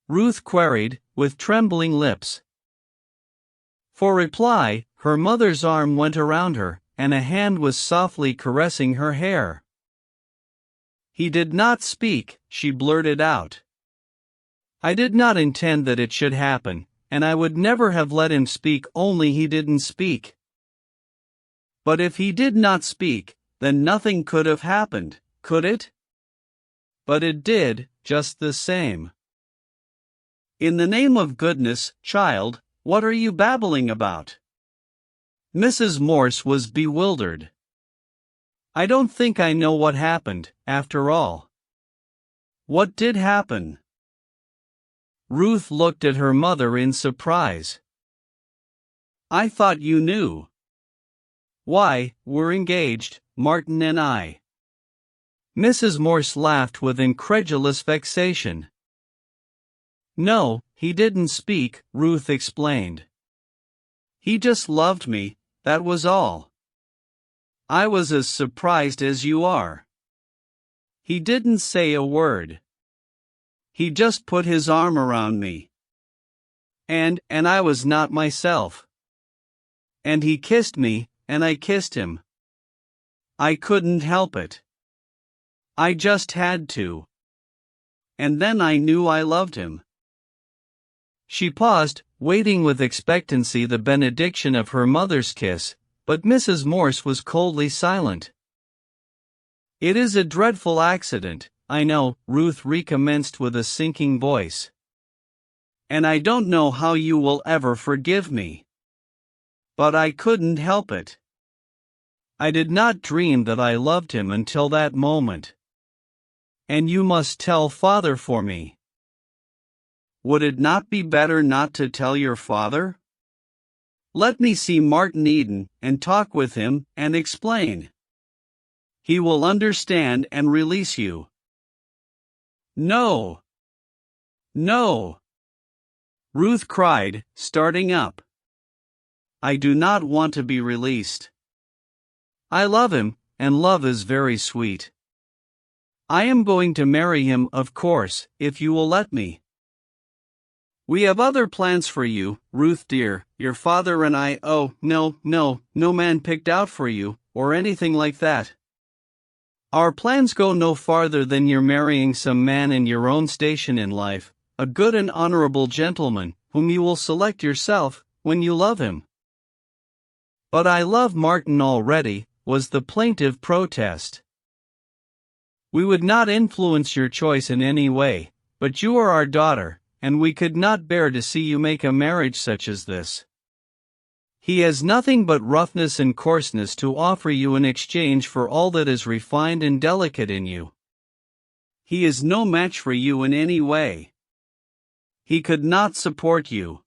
Ruth queried, with trembling lips. For reply, her mother's arm went around her, and a hand was softly caressing her hair. "He did not speak," she blurted out. "I did not intend that it should happen, and I would never have let him speak, only he didn't speak." "But if he did not speak, then nothing could have happened, could it?" "But it did, just the same." "In the name of goodness, child, what are you babbling about?" Mrs. Morse was bewildered. "I don't think I know what happened, after all." "What did happen?" Ruth looked at her mother in surprise. "I thought you knew." "Why, we're engaged, Martin and I." Mrs. Morse laughed with incredulous vexation. "No, he didn't speak," Ruth explained. "He just loved me, that was all. I was as surprised as you are. He didn't say a word. He just put his arm around me. And I was not myself. And he kissed me, and I kissed him. I couldn't help it. I just had to. And then I knew I loved him." She paused, waiting with expectancy the benediction of her mother's kiss, but Mrs. Morse was coldly silent. "It is a dreadful accident, I know," Ruth recommenced with a sinking voice. "And I don't know how you will ever forgive me. But I couldn't help it. I did not dream that I loved him until that moment. And you must tell Father for me." "Would it not be better not to tell your father? Let me see Martin Eden, and talk with him, and explain. He will understand and release you." "No! No!" Ruth cried, starting up. "I do not want to be released. I love him, and love is very sweet. I am going to marry him, of course, if you will let me. We have other plans for you, Ruth dear, your father and I. Oh, no man picked out for you, or anything like that. Our plans go no farther than your marrying some man in your own station in life, a good and honorable gentleman, whom you will select yourself, when you love him." "But I love Martin already," was the plaintive protest. "We would not influence your choice in any way, but you are our daughter, and we could not bear to see you make a marriage such as this. He has nothing but roughness and coarseness to offer you in exchange for all that is refined and delicate in you. He is no match for you in any way. He could not support you.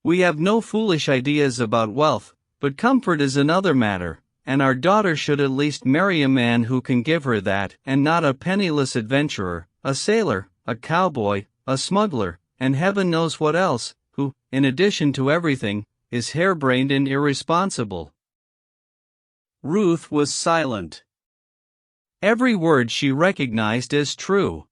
We have no foolish ideas about wealth, but comfort is another matter, and our daughter should at least marry a man who can give her that, and not a penniless adventurer, a sailor, a cowboy, a smuggler, and heaven knows what else, who, in addition to everything, is harebrained and irresponsible." Ruth was silent. Every word she recognized as true.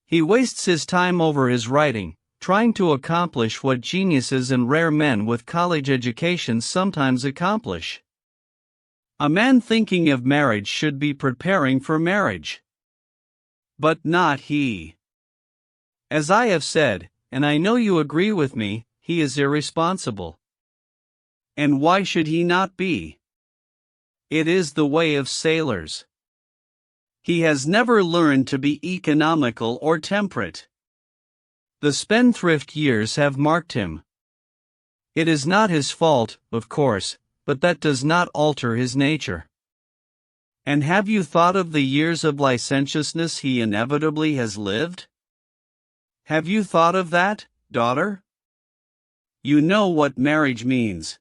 He wastes his time over his writing, trying to accomplish what geniuses and rare men with college educations sometimes accomplish. A man thinking of marriage should be preparing for marriage. But not he. As I have said, and I know you agree with me, he is irresponsible. And why should he not be? It is the way of sailors. He has never learned to be economical or temperate. The spendthrift years have marked him. It is not his fault, of course, but that does not alter his nature. And have you thought of the years of licentiousness he inevitably has lived? Have you thought of that, daughter? You know what marriage means.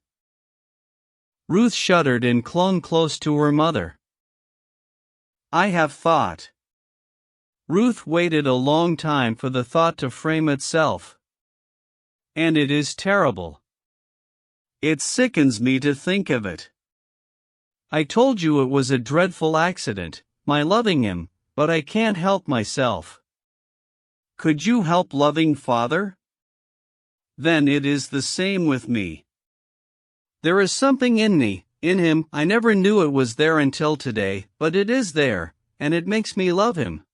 Ruth shuddered and clung close to her mother. I have thought. Ruth waited a long time for the thought to frame itself. And it is terrible. It sickens me to think of it. I told you it was a dreadful accident, my loving him, but I can't help myself. Could you help loving father? Then it is the same with me. There is something in me, in him, I never knew it was there until today, but it is there, and it makes me love him.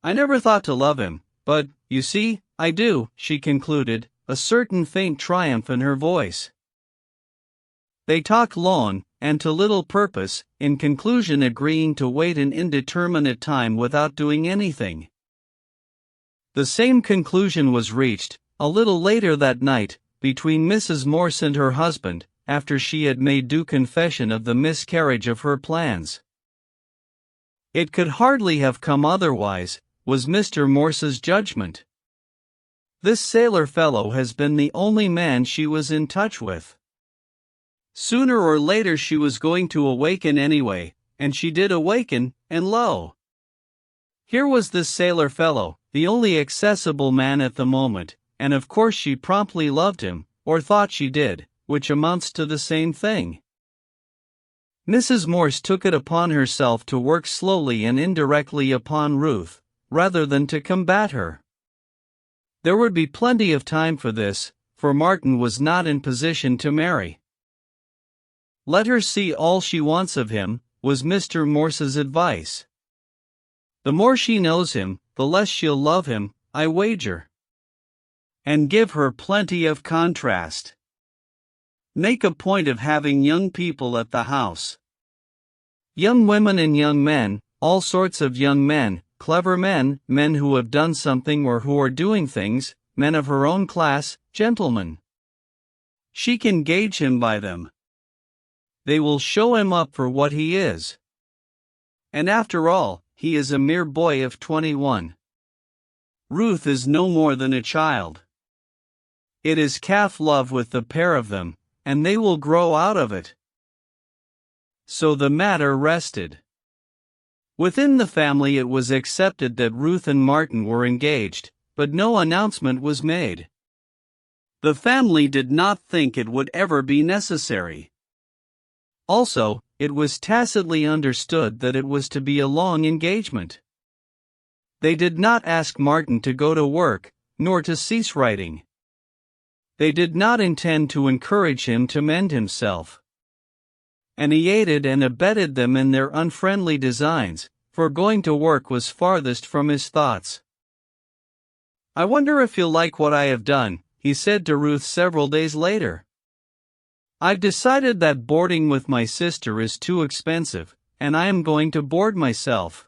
I never thought to love him, but, you see, I do, she concluded, a certain faint triumph in her voice. They talked long, and to little purpose, in conclusion agreeing to wait an indeterminate time without doing anything. The same conclusion was reached, a little later that night, between Mrs. Morse and her husband, after she had made due confession of the miscarriage of her plans. It could hardly have come otherwise, was Mr. Morse's judgment. This sailor fellow has been the only man she was in touch with. Sooner or later she was going to awaken anyway, and she did awaken, and lo! Here was this sailor fellow, the only accessible man at the moment, and of course she promptly loved him, or thought she did, which amounts to the same thing. Mrs. Morse took it upon herself to work slowly and indirectly upon Ruth, rather than to combat her. There would be plenty of time for this, for Martin was not in position to marry. Let her see all she wants of him, was Mr. Morse's advice. The more she knows him, the less she'll love him, I wager. And give her plenty of contrast. Make a point of having young people at the house. Young women and young men, all sorts of young men, clever men, men who have done something or who are doing things, men of her own class, gentlemen. She can gauge him by them. They will show him up for what he is. And after all, he is a mere boy of 21. Ruth is no more than a child. It is calf love with the pair of them, and they will grow out of it. So the matter rested. Within the family it was accepted that Ruth and Martin were engaged, but no announcement was made. The family did not think it would ever be necessary. Also, it was tacitly understood that it was to be a long engagement. They did not ask Martin to go to work, nor to cease writing. They did not intend to encourage him to mend himself. And he aided and abetted them in their unfriendly designs, for going to work was farthest from his thoughts. I wonder if he'll like what I have done, he said to Ruth several days later. I've decided that boarding with my sister is too expensive, and I am going to board myself.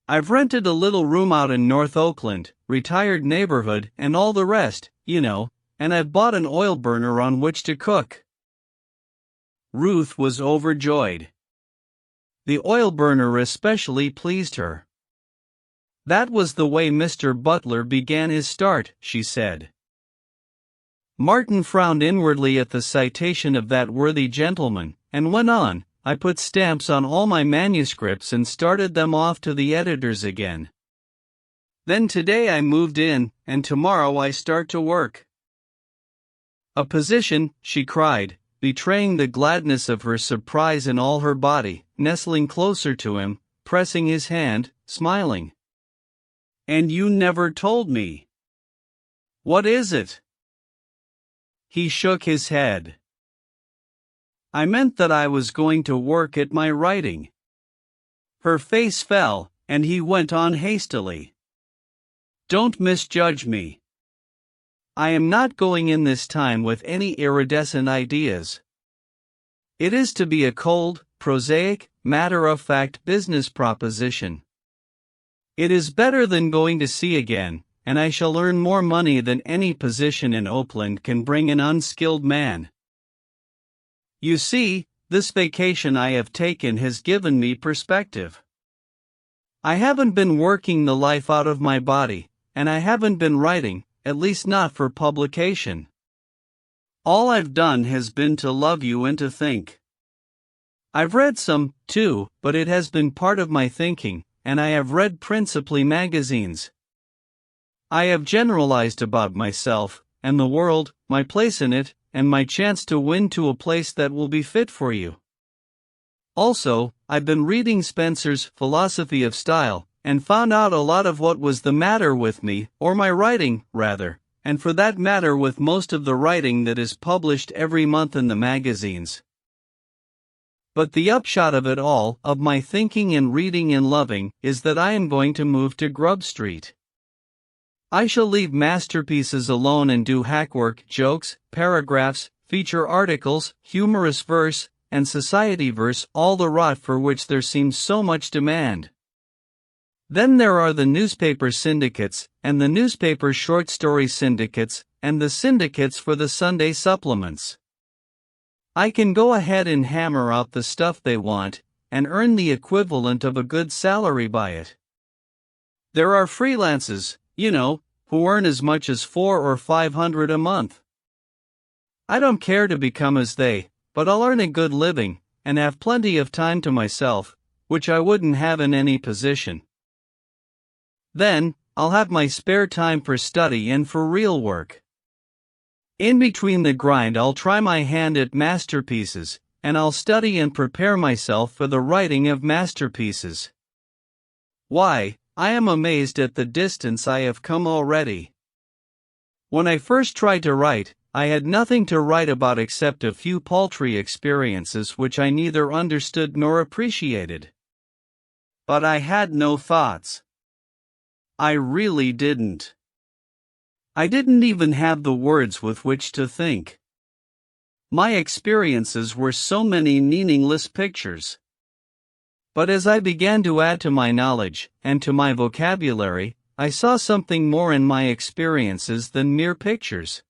I've rented a little room out in North Oakland, retired neighborhood, and all the rest, you know, and I've bought an oil burner on which to cook. Ruth was overjoyed. The oil burner especially pleased her. That was the way Mr. Butler began his start, she said. Martin frowned inwardly at the citation of that worthy gentleman, and went on, I put stamps on all my manuscripts and started them off to the editors again. Then today I moved in, and tomorrow I start to work. A position, she cried, betraying the gladness of her surprise in all her body, nestling closer to him, pressing his hand, smiling. And you never told me. What is it? He shook his head. I meant that I was going to work at my writing. Her face fell, and he went on hastily. Don't misjudge me. I am not going in this time with any iridescent ideas. It is to be a cold, prosaic, matter-of-fact business proposition. It is better than going to sea again, and I shall earn more money than any position in Oakland can bring an unskilled man. You see, this vacation I have taken has given me perspective. I haven't been working the life out of my body, and I haven't been writing, at least not for publication. All I've done has been to love you and to think. I've read some, too, but it has been part of my thinking, and I have read principally magazines. I have generalized about myself, and the world, my place in it, and my chance to win to a place that will be fit for you. Also, I've been reading Spencer's Philosophy of Style, and found out a lot of what was the matter with me, or my writing, rather, and for that matter with most of the writing that is published every month in the magazines. But the upshot of it all, of my thinking and reading and loving, is that I am going to move to Grub Street. I shall leave masterpieces alone and do hackwork, jokes, paragraphs, feature articles, humorous verse, and society verse, all the rot for which there seems so much demand. Then there are the newspaper syndicates, and the newspaper short story syndicates, and the syndicates for the Sunday supplements. I can go ahead and hammer out the stuff they want, and earn the equivalent of a good salary by it. There are freelances, you know, who earn as much as $400 or $500 a month. I don't care to become as they, but I'll earn a good living, and have plenty of time to myself, which I wouldn't have in any position. Then, I'll have my spare time for study and for real work. In between the grind I'll try my hand at masterpieces, and I'll study and prepare myself for the writing of masterpieces. Why, I am amazed at the distance I have come already. When I first tried to write, I had nothing to write about except a few paltry experiences which I neither understood nor appreciated. But I had no thoughts. I really didn't. I didn't even have the words with which to think. My experiences were so many meaningless pictures. But as I began to add to my knowledge, and to my vocabulary, I saw something more in my experiences than mere pictures.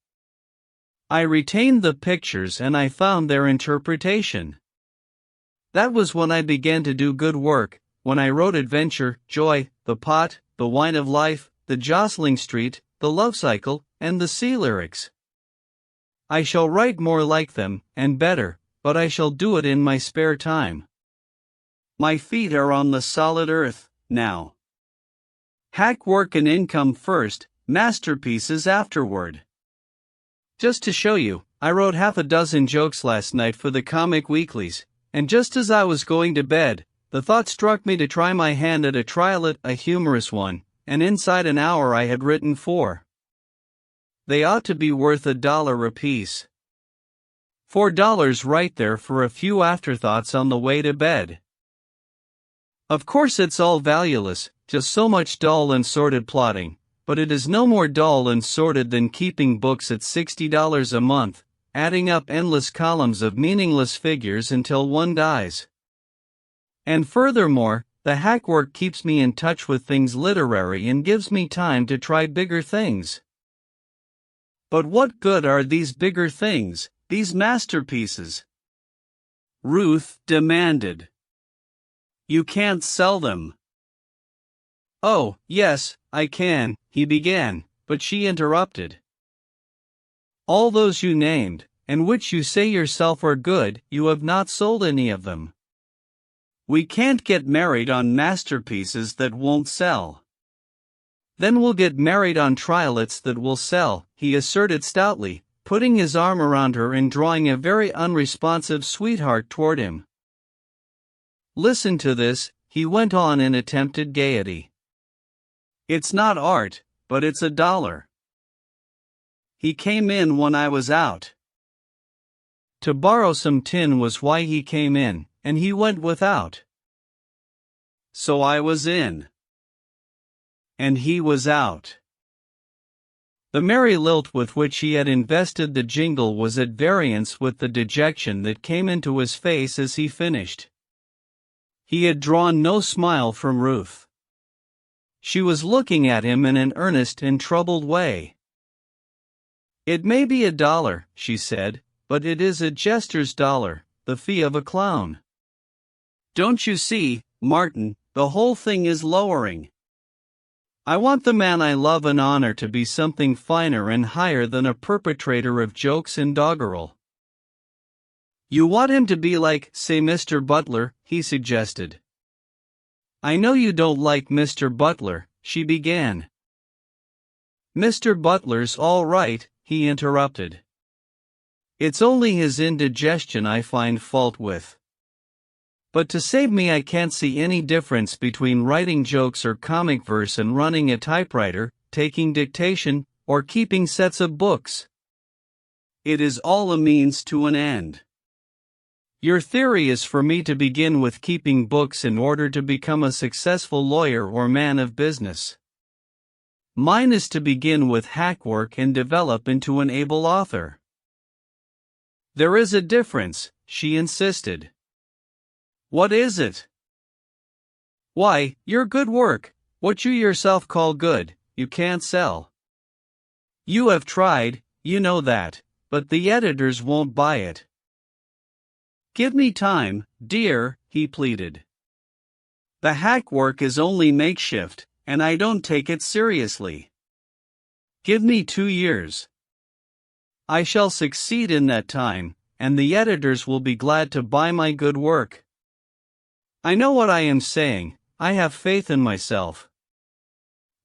I retained the pictures and I found their interpretation. That was when I began to do good work, when I wrote Adventure, Joy, The Pot, The Wine of Life, The Jostling Street, The Love Cycle, and the Sea Lyrics. I shall write more like them, and better, but I shall do it in my spare time. My feet are on the solid earth, now. Hack work and income first, masterpieces afterward. Just to show you, I wrote half a dozen jokes last night for the comic weeklies, and just as I was going to bed, the thought struck me to try my hand at a trial, a humorous one, and inside an hour I had written 4. They ought to be worth $1 apiece. $4 right there for a few afterthoughts on the way to bed. Of course it's all valueless, just so much dull and sordid plotting, but it is no more dull and sordid than keeping books at $60 a month, adding up endless columns of meaningless figures until one dies. And furthermore, the hack work keeps me in touch with things literary and gives me time to try bigger things. But what good are these bigger things, these masterpieces? Ruth demanded. You can't sell them. Oh, yes, I can, he began, but she interrupted. All those you named, and which you say yourself are good, you have not sold any of them. We can't get married on masterpieces that won't sell. Then we'll get married on triolets that will sell, he asserted stoutly, putting his arm around her and drawing a very unresponsive sweetheart toward him. "Listen to this," he went on in attempted gaiety. "It's not art, but it's $1. He came in when I was out. To borrow some tin was why he came in, and he went without. So I was in. And he was out." The merry lilt with which he had invested the jingle was at variance with the dejection that came into his face as he finished. He had drawn no smile from Ruth. She was looking at him in an earnest and troubled way. "It may be $1, she said, "but it is a jester's dollar, the fee of a clown. Don't you see, Martin, the whole thing is lowering. I want the man I love and honor to be something finer and higher than a perpetrator of jokes and doggerel." "You want him to be like, say, Mr. Butler," he suggested. "I know you don't like Mr. Butler," she began. "Mr. Butler's all right," he interrupted. "It's only his indigestion I find fault with. But to save me, I can't see any difference between writing jokes or comic verse and running a typewriter, taking dictation, or keeping sets of books. It is all a means to an end. Your theory is for me to begin with keeping books in order to become a successful lawyer or man of business. Mine is to begin with hack work and develop into an able author." "There is a difference," she insisted. "What is it?" "Why, your good work, what you yourself call good, you can't sell. You have tried, you know that, but the editors won't buy it." "Give me time, dear," he pleaded. "The hack work is only makeshift, and I don't take it seriously. Give me 2 years. I shall succeed in that time, and the editors will be glad to buy my good work. I know what I am saying, I have faith in myself.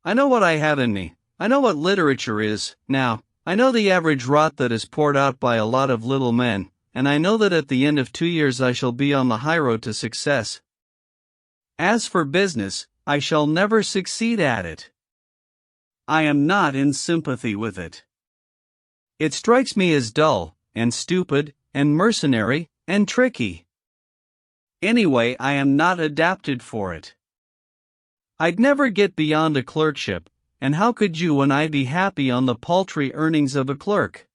I know what I have in me, I know what literature is, now, I know the average rot that is poured out by a lot of little men, and I know that at the end of 2 years I shall be on the highroad to success. As for business, I shall never succeed at it. I am not in sympathy with it. It strikes me as dull, and stupid, and mercenary, and tricky. Anyway, I am not adapted for it. I'd never get beyond a clerkship, and how could you and I be happy on the paltry earnings of a clerk?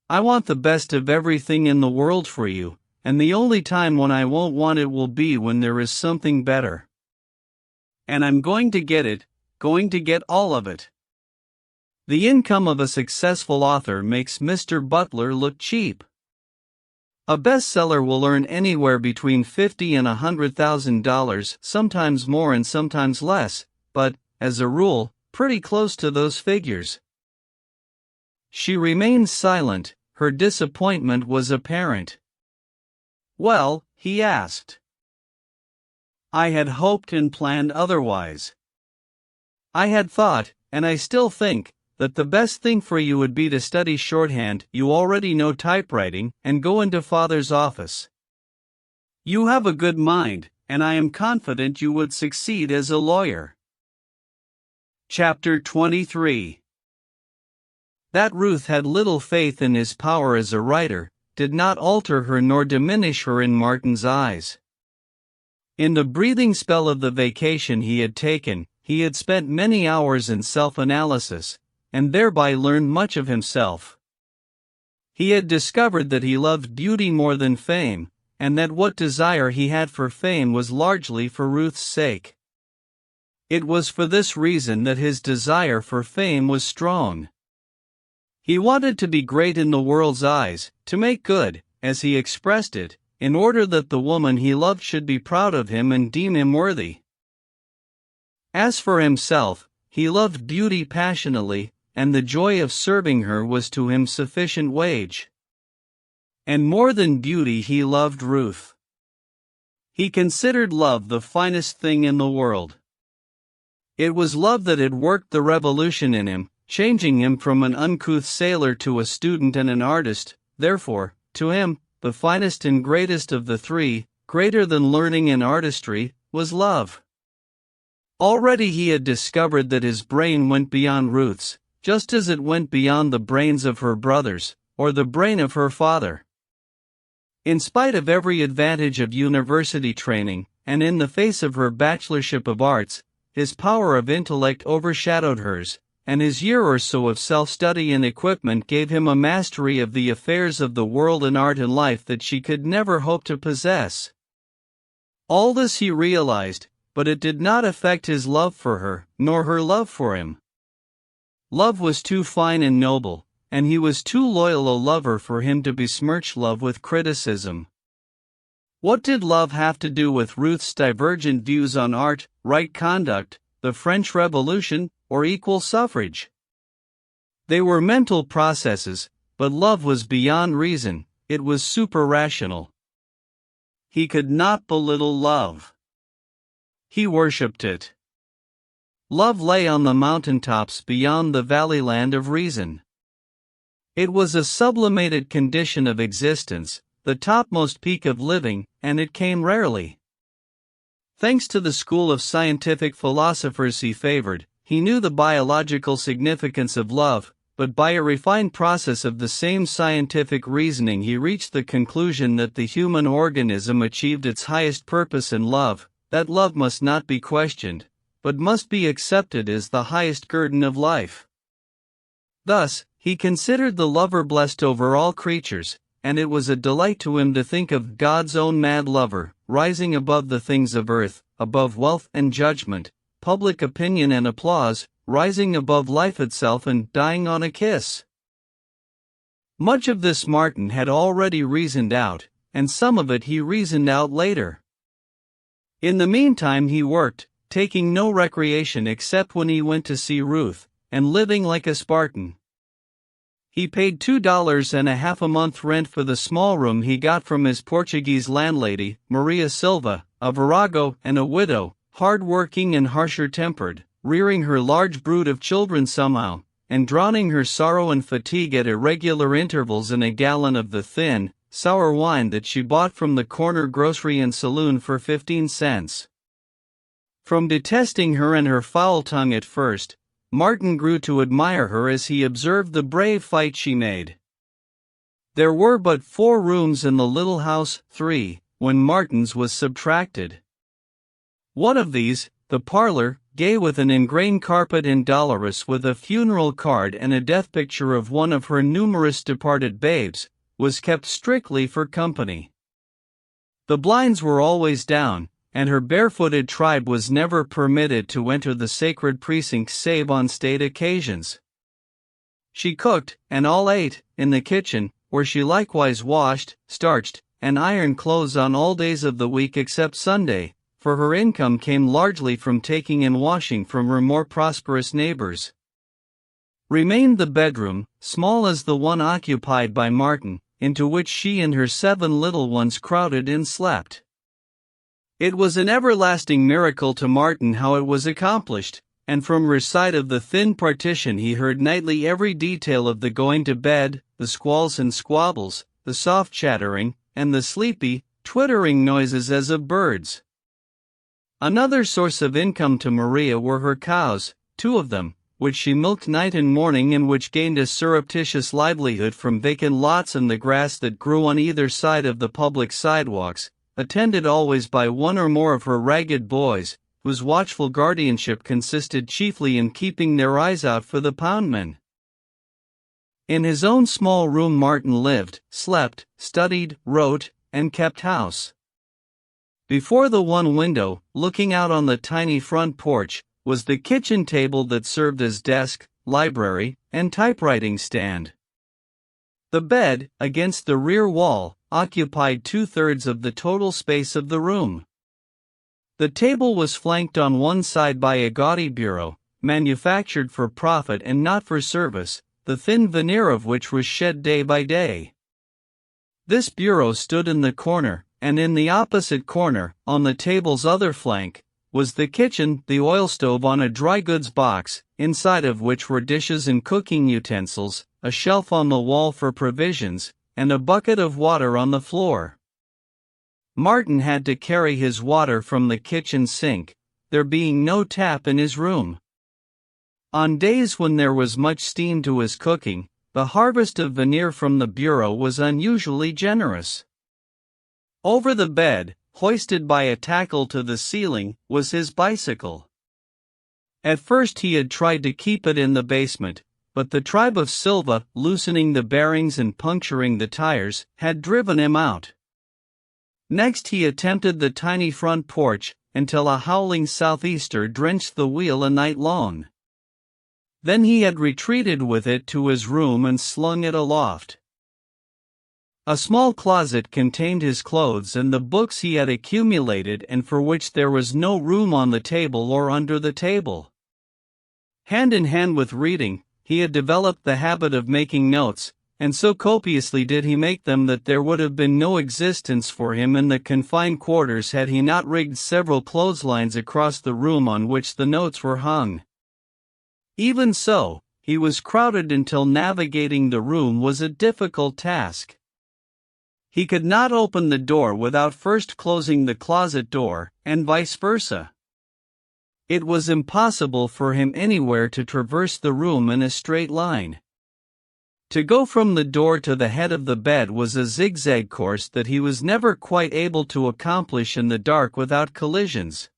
I want the best of everything in the world for you, and the only time when I won't want it will be when there is something better. And I'm going to get it, going to get all of it. The income of a successful author makes Mr. Butler look cheap. A bestseller will earn anywhere between $50,000 and $100,000, sometimes more and sometimes less, but, as a rule, pretty close to those figures." She remained silent, her disappointment was apparent. "Well?" he asked. "I had hoped and planned otherwise. I had thought, and I still think, that the best thing for you would be to study shorthand. You already know typewriting, and go into Father's office. You have a good mind, and I am confident you would succeed as a lawyer." Chapter 23. That Ruth had little faith in his power as a writer did not alter her nor diminish her in Martin's eyes. In the breathing spell of the vacation he had taken, he had spent many hours in self-analysis, and thereby learned much of himself. He had discovered that he loved beauty more than fame, and that what desire he had for fame was largely for Ruth's sake. It was for this reason that his desire for fame was strong. He wanted to be great in the world's eyes, to make good, as he expressed it, in order that the woman he loved should be proud of him and deem him worthy. As for himself, he loved beauty passionately, and the joy of serving her was to him sufficient wage. And more than beauty, he loved Ruth. He considered love the finest thing in the world. It was love that had worked the revolution in him. changing him from an uncouth sailor to a student and an artist. Therefore, to him, the finest and greatest of the three, greater than learning and artistry, was love. Already he had discovered that his brain went beyond Ruth's, just as it went beyond the brains of her brothers, or the brain of her father. In spite of every advantage of university training, and in the face of her bachelorship of arts, his power of intellect overshadowed hers, and his year or so of self-study and equipment gave him a mastery of the affairs of the world and art and life that she could never hope to possess. All this he realized, but it did not affect his love for her, nor her love for him. Love was too fine and noble, and he was too loyal a lover for him to besmirch love with criticism. What did love have to do with Ruth's divergent views on art, right conduct, the French Revolution, or equal suffrage? They were mental processes, but love was beyond reason, it was super-rational. He could not belittle love. He worshipped it. Love lay on the mountaintops beyond the valley land of reason. It was a sublimated condition of existence, the topmost peak of living, and it came rarely. Thanks to the school of scientific philosophers he favored, he knew the biological significance of love, but by a refined process of the same scientific reasoning he reached the conclusion that the human organism achieved its highest purpose in love, that love must not be questioned, but must be accepted as the highest guerdon of life. Thus, he considered the lover blessed over all creatures, and it was a delight to him to think of God's own mad lover, rising above the things of earth, above wealth and judgment, public opinion and applause, rising above life itself and dying on a kiss. Much of this Martin had already reasoned out, and some of it he reasoned out later. In the meantime he worked, taking no recreation except when he went to see Ruth, and living like a Spartan. He paid $2.50 a month rent for the small room he got from his Portuguese landlady, Maria Silva, a virago and a widow, hard-working and harsher-tempered, rearing her large brood of children somehow, and drowning her sorrow and fatigue at irregular intervals in a gallon of the thin, sour wine that she bought from the corner grocery and saloon for 15 cents. From detesting her and her foul tongue at first, Martin grew to admire her as he observed the brave fight she made. There were but 4 rooms in the little house, 3, when Martin's was subtracted. One of these, the parlor, gay with an ingrained carpet and dolorous with a funeral card and a death picture of one of her numerous departed babes, was kept strictly for company. The blinds were always down, and her barefooted tribe was never permitted to enter the sacred precincts save on state occasions. She cooked, and all ate, in the kitchen, where she likewise washed, starched, and ironed clothes on all days of the week except Sunday, for her income came largely from taking and washing from her more prosperous neighbors. Remained the bedroom, small as the one occupied by Martin, into which she and her 7 little ones crowded and slept. It was an everlasting miracle to Martin how it was accomplished, and from her side of the thin partition he heard nightly every detail of the going to bed, the squalls and squabbles, the soft chattering, and the sleepy, twittering noises as of birds. Another source of income to Maria were her cows, 2 of them, which she milked night and morning and which gained a surreptitious livelihood from vacant lots and the grass that grew on either side of the public sidewalks, attended always by one or more of her ragged boys, whose watchful guardianship consisted chiefly in keeping their eyes out for the poundmen. In his own small room Martin lived, slept, studied, wrote, and kept house. Before the one window, looking out on the tiny front porch, was the kitchen table that served as desk, library, and typewriting stand. The bed, against the rear wall, occupied 2/3 of the total space of the room. The table was flanked on one side by a gaudy bureau, manufactured for profit and not for service, the thin veneer of which was shed day by day. This bureau stood in the corner, and in the opposite corner, on the table's other flank, was the kitchen, the oil stove on a dry goods box, inside of which were dishes and cooking utensils, a shelf on the wall for provisions, and a bucket of water on the floor. Martin had to carry his water from the kitchen sink, there being no tap in his room. On days when there was much steam to his cooking, the harvest of veneer from the bureau was unusually generous. Over the bed, hoisted by a tackle to the ceiling, was his bicycle. At first he had tried to keep it in the basement, but the tribe of Silva, loosening the bearings and puncturing the tires, had driven him out. Next he attempted the tiny front porch, until a howling southeaster drenched the wheel a night long. Then he had retreated with it to his room and slung it aloft. A small closet contained his clothes and the books he had accumulated and for which there was no room on the table or under the table. Hand in hand with reading, he had developed the habit of making notes, and so copiously did he make them that there would have been no existence for him in the confined quarters had he not rigged several clotheslines across the room on which the notes were hung. Even so, he was crowded until navigating the room was a difficult task. He could not open the door without first closing the closet door, and vice versa. It was impossible for him anywhere to traverse the room in a straight line. To go from the door to the head of the bed was a zigzag course that he was never quite able to accomplish in the dark without collisions.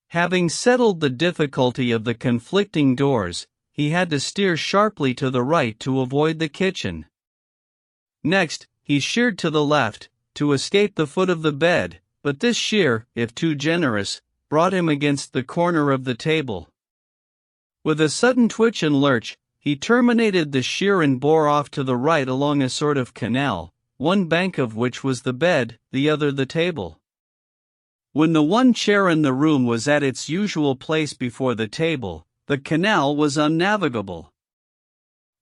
Having settled the difficulty of the conflicting doors, he had to steer sharply to the right to avoid the kitchen. Next, he sheered to the left, to escape the foot of the bed, but this sheer, if too generous, brought him against the corner of the table. With a sudden twitch and lurch, he terminated the sheer and bore off to the right along a sort of canal, one bank of which was the bed, the other the table. When the one chair in the room was at its usual place before the table, the canal was unnavigable.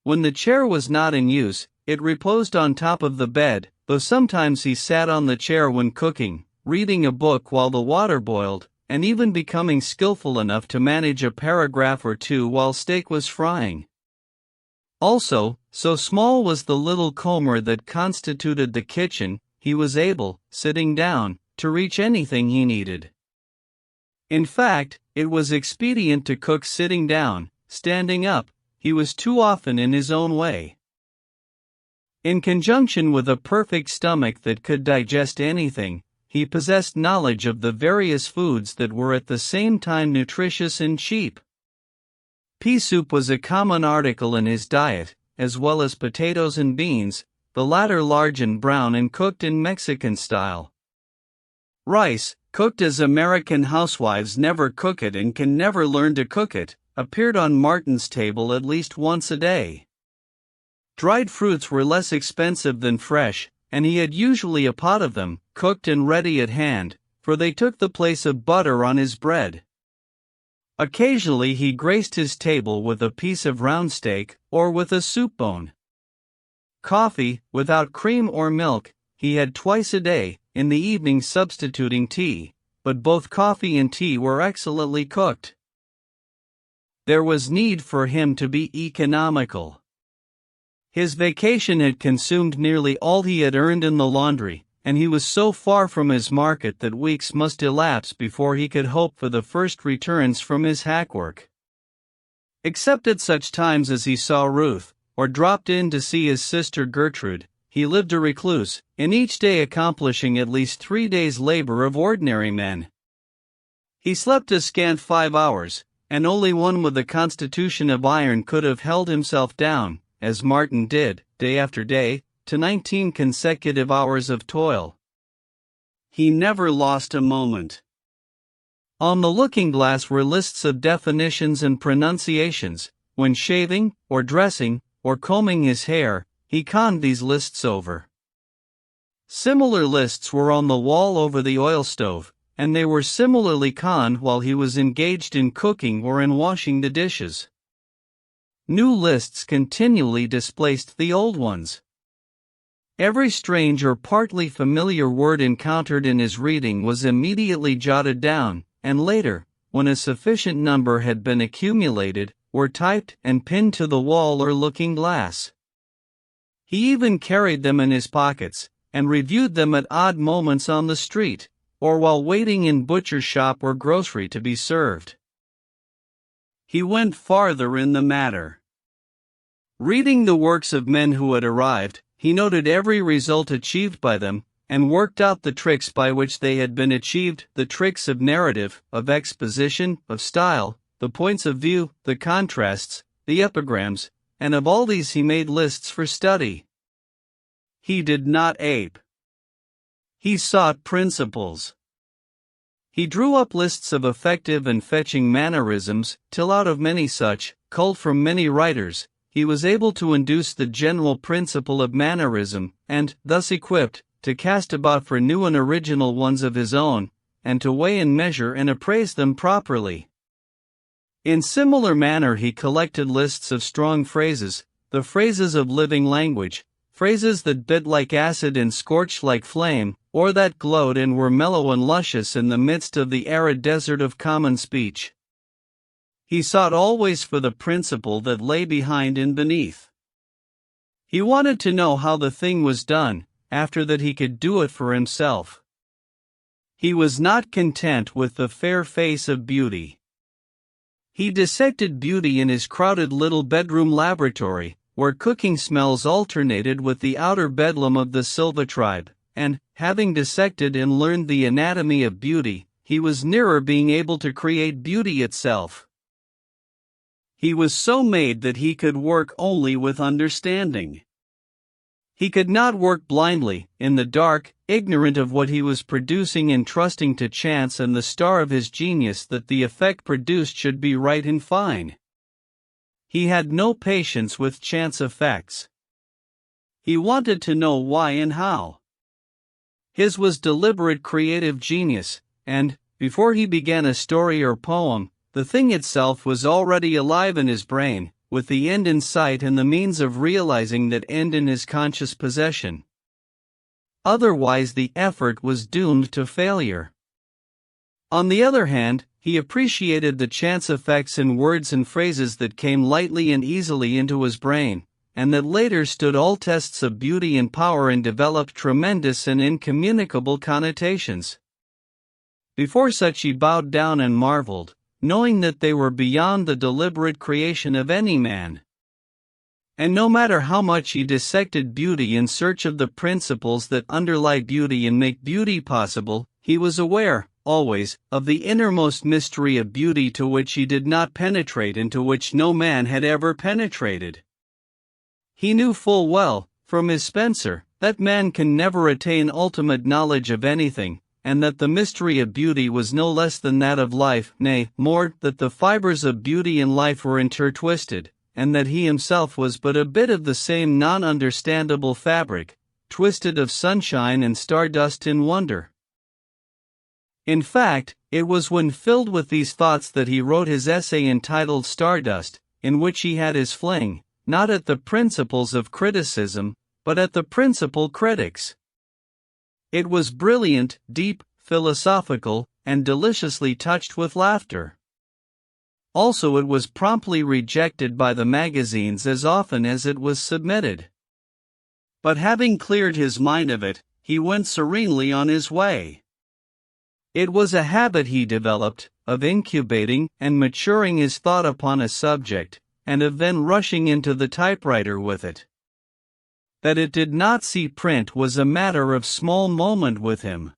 When the chair was not in use, it reposed on top of the bed, though sometimes he sat on the chair when cooking, reading a book while the water boiled, and even becoming skillful enough to manage a paragraph or two while steak was frying. Also, so small was the little comber that constituted the kitchen, he was able, sitting down, to reach anything he needed. In fact, it was expedient to cook sitting down. Standing up, he was too often in his own way. In conjunction with a perfect stomach that could digest anything, he possessed knowledge of the various foods that were at the same time nutritious and cheap. Pea soup was a common article in his diet, as well as potatoes and beans, the latter large and brown and cooked in Mexican style. Rice, cooked as American housewives never cook it and can never learn to cook it, appeared on Martin's table at least once a day. Dried fruits were less expensive than fresh, and he had usually a pot of them, cooked and ready at hand, for they took the place of butter on his bread. Occasionally he graced his table with a piece of round steak, or with a soup bone. Coffee, without cream or milk, he had twice a day, in the evening substituting tea, but both coffee and tea were excellently cooked. There was need for him to be economical. His vacation had consumed nearly all he had earned in the laundry, and he was so far from his market that weeks must elapse before he could hope for the first returns from his hackwork. Except at such times as he saw Ruth, or dropped in to see his sister Gertrude, he lived a recluse, in each day accomplishing at least 3 days' labor of ordinary men. He slept a scant 5 hours, and only one with a constitution of iron could have held himself down, as Martin did, day after day, to 19 consecutive hours of toil. He never lost a moment. On the looking-glass were lists of definitions and pronunciations. When shaving, or dressing, or combing his hair, he conned these lists over. Similar lists were on the wall over the oil stove, and they were similarly conned while he was engaged in cooking or in washing the dishes. New lists continually displaced the old ones. Every strange or partly familiar word encountered in his reading was immediately jotted down, and later, when a sufficient number had been accumulated, were typed and pinned to the wall or looking glass. He even carried them in his pockets, and reviewed them at odd moments on the street, or while waiting in butcher's shop or grocery to be served. He went farther in the matter. Reading the works of men who had arrived, he noted every result achieved by them, and worked out the tricks by which they had been achieved, the tricks of narrative, of exposition, of style, the points of view, the contrasts, the epigrams, and of all these he made lists for study. He did not ape. He sought principles. He drew up lists of effective and fetching mannerisms, till out of many such, culled from many writers, he was able to induce the general principle of mannerism, and, thus equipped, to cast about for new and original ones of his own, and to weigh and measure and appraise them properly. In similar manner he collected lists of strong phrases, the phrases of living language, phrases that bit like acid and scorched like flame, or that glowed and were mellow and luscious in the midst of the arid desert of common speech. He sought always for the principle that lay behind and beneath. He wanted to know how the thing was done, after that he could do it for himself. He was not content with the fair face of beauty. He dissected beauty in his crowded little bedroom laboratory, where cooking smells alternated with the outer bedlam of the Silva tribe, and, having dissected and learned the anatomy of beauty, he was nearer being able to create beauty itself. He was so made that he could work only with understanding. He could not work blindly, in the dark, ignorant of what he was producing and trusting to chance and the star of his genius that the effect produced should be right and fine. He had no patience with chance effects. He wanted to know why and how. His was deliberate creative genius, and, before he began a story or poem, the thing itself was already alive in his brain, with the end in sight and the means of realizing that end in his conscious possession. Otherwise the effort was doomed to failure. On the other hand, he appreciated the chance effects in words and phrases that came lightly and easily into his brain, and that later stood all tests of beauty and power and developed tremendous and incommunicable connotations. Before such he bowed down and marveled, knowing that they were beyond the deliberate creation of any man. And no matter how much he dissected beauty in search of the principles that underlie beauty and make beauty possible, he was aware, always, of the innermost mystery of beauty to which he did not penetrate and to which no man had ever penetrated. He knew full well, from his Spencer, that man can never attain ultimate knowledge of anything, and that the mystery of beauty was no less than that of life, nay, more, that the fibers of beauty and life were intertwisted, and that he himself was but a bit of the same non-understandable fabric, twisted of sunshine and stardust in wonder. In fact, it was when filled with these thoughts that he wrote his essay entitled Stardust, in which he had his fling, not at the principles of criticism, but at the principal critics. It was brilliant, deep, philosophical, and deliciously touched with laughter. Also it was promptly rejected by the magazines as often as it was submitted. But having cleared his mind of it, he went serenely on his way. It was a habit he developed, of incubating and maturing his thought upon a subject, and of then rushing into the typewriter with it. That it did not see print was a matter of small moment with him.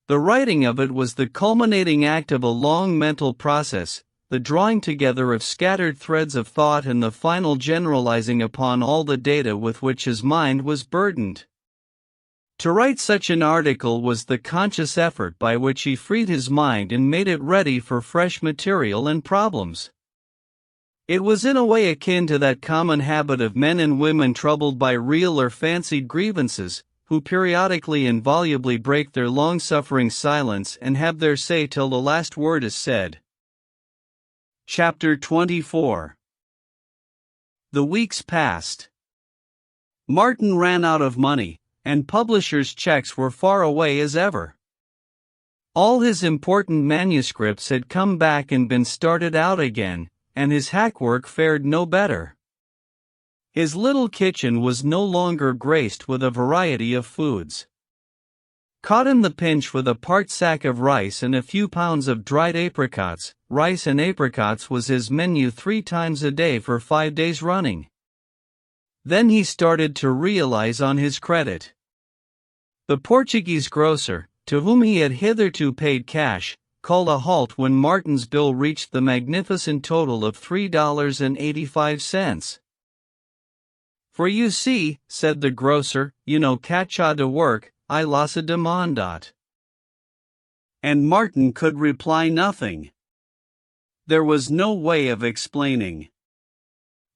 The writing of it was the culminating act of a long mental process, the drawing together of scattered threads of thought and the final generalizing upon all the data with which his mind was burdened. To write such an article was the conscious effort by which he freed his mind and made it ready for fresh material and problems. It was in a way akin to that common habit of men and women troubled by real or fancied grievances, who periodically and volubly break their long-suffering silence and have their say till the last word is said. Chapter 24. The weeks passed. Martin ran out of money, and publishers' checks were far away as ever. All his important manuscripts had come back and been started out again, and his hackwork fared no better. His little kitchen was no longer graced with a variety of foods. Caught in the pinch with a part sack of rice and a few pounds of dried apricots, rice and apricots was his menu 3 times a day for 5 days running. Then he started to realize on his credit. The Portuguese grocer, to whom he had hitherto paid cash, called a halt when Martin's bill reached the magnificent total of $3.85. "For you see," said the grocer, "you know catcha de work, I lost a demandot." And Martin could reply nothing. There was no way of explaining.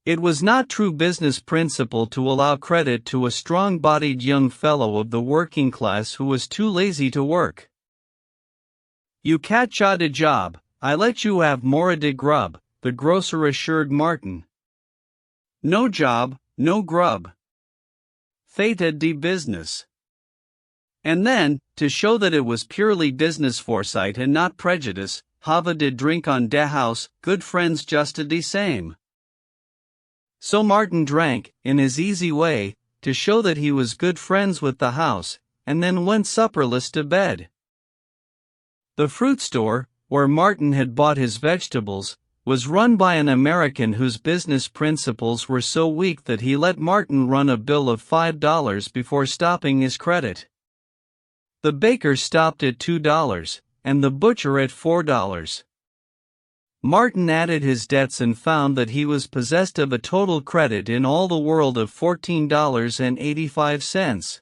It was not true business principle to allow credit to a strong-bodied young fellow of the working class who was too lazy to work. "You catcha de job, I let you have more de grub," the grocer assured Martin. "No job, no grub. Feta de business." And then, to show that it was purely business foresight and not prejudice, Hava did drink on de house, good friends just de same. So Martin drank, in his easy way, to show that he was good friends with the house, and then went supperless to bed. The fruit store, where Martin had bought his vegetables, was run by an American whose business principles were so weak that he let Martin run a bill of $5 before stopping his credit. The baker stopped at $2, and the butcher at $4. Martin added his debts and found that he was possessed of a total credit in all the world of $14.85.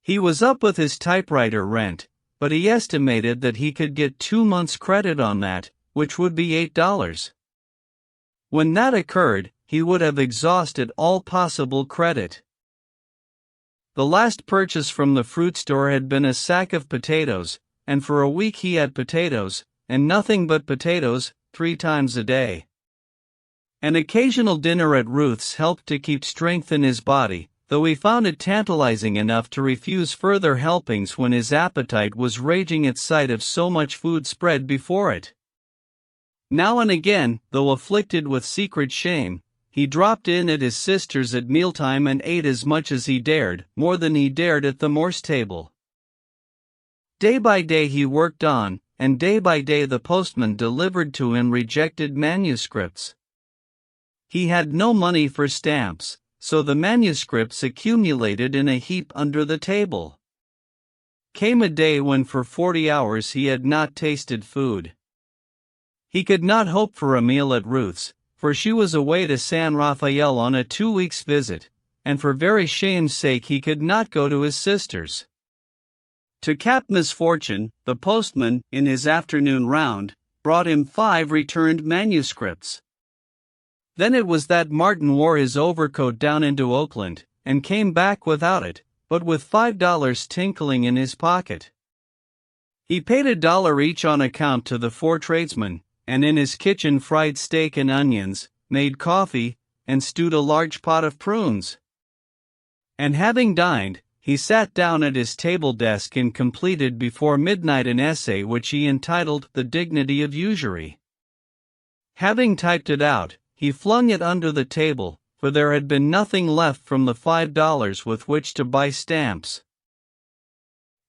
He was up with his typewriter rent, but he estimated that he could get 2 months' credit on that, which would be $8. When that occurred, he would have exhausted all possible credit. The last purchase from the fruit store had been a sack of potatoes, and for a week he had potatoes, and nothing but potatoes, 3 times a day. An occasional dinner at Ruth's helped to keep strength in his body, though he found it tantalizing enough to refuse further helpings when his appetite was raging at sight of so much food spread before it. Now and again, though afflicted with secret shame, he dropped in at his sister's at mealtime and ate as much as he dared, more than he dared at the Morse table. Day by day he worked on, and day by day the postman delivered to him rejected manuscripts. He had no money for stamps, so the manuscripts accumulated in a heap under the table. Came a day when for 40 hours he had not tasted food. He could not hope for a meal at Ruth's, for she was away to San Rafael on a 2 weeks' visit, and for very shame's sake he could not go to his sister's. To cap misfortune, the postman, in his afternoon round, brought him 5 returned manuscripts. Then it was that Martin wore his overcoat down into Oakland, and came back without it, but with $5 tinkling in his pocket. He paid $1 each on account to the 4 tradesmen, and in his kitchen fried steak and onions, made coffee, and stewed a large pot of prunes. And having dined, he sat down at his table desk and completed before midnight an essay which he entitled The Dignity of Usury. Having typed it out, he flung it under the table, for there had been nothing left from the $5 with which to buy stamps.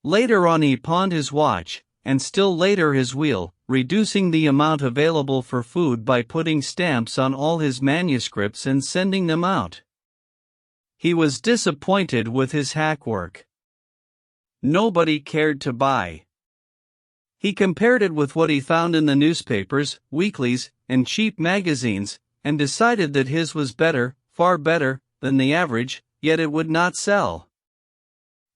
Later on he pawned his watch, and still later his wheel, reducing the amount available for food by putting stamps on all his manuscripts and sending them out. He was disappointed with his hackwork. Nobody cared to buy. He compared it with what he found in the newspapers, weeklies, and cheap magazines, and decided that his was better, far better, than the average, yet it would not sell.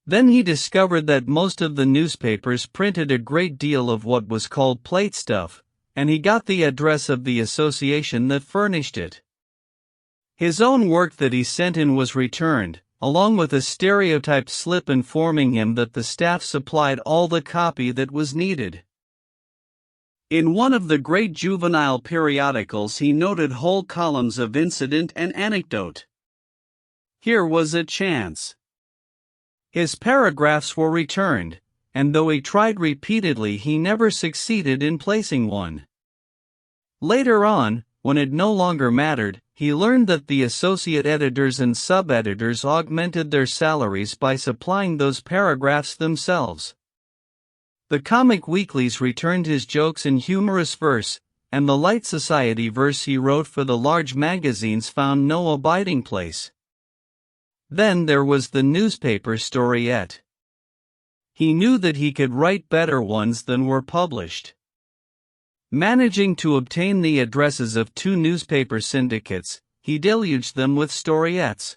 Then he discovered that most of the newspapers printed a great deal of what was called plate stuff, and he got the address of the association that furnished it. His own work that he sent in was returned, along with a stereotyped slip informing him that the staff supplied all the copy that was needed. In one of the great juvenile periodicals he noted whole columns of incident and anecdote. Here was a chance. His paragraphs were returned, and though he tried repeatedly he never succeeded in placing one. Later on, when it no longer mattered, he learned that the associate editors and sub-editors augmented their salaries by supplying those paragraphs themselves. The comic weeklies returned his jokes in humorous verse, and the light society verse he wrote for the large magazines found no abiding place. Then there was the newspaper storiette. He knew that he could write better ones than were published. Managing to obtain the addresses of 2 newspaper syndicates, he deluged them with storiettes.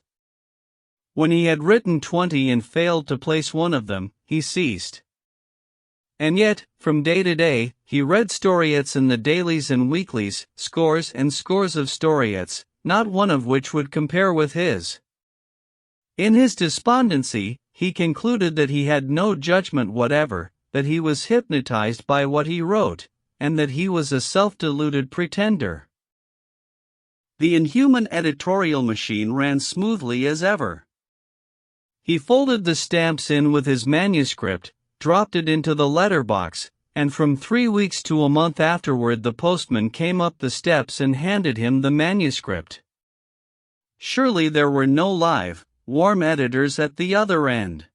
When he had written 20 and failed to place one of them, he ceased. And yet, from day to day, he read storiettes in the dailies and weeklies, scores and scores of storiettes, not one of which would compare with his. In his despondency, he concluded that he had no judgment whatever, that he was hypnotized by what he wrote, and that he was a self-deluded pretender. The inhuman editorial machine ran smoothly as ever. He folded the stamps in with his manuscript, dropped it into the letterbox, and from 3 weeks to a month afterward the postman came up the steps and handed him the manuscript. Surely there were no live, warm editors at the other end.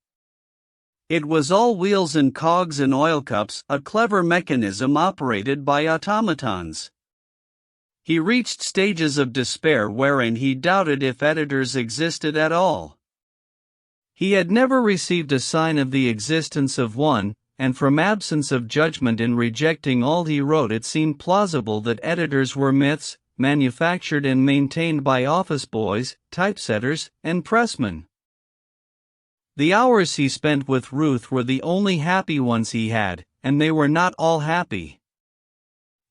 It was all wheels and cogs and oil cups, a clever mechanism operated by automatons. He reached stages of despair wherein he doubted if editors existed at all. He had never received a sign of the existence of one, and from absence of judgment in rejecting all he wrote it seemed plausible that editors were myths, manufactured and maintained by office boys, typesetters, and pressmen. The hours he spent with Ruth were the only happy ones he had, and they were not all happy.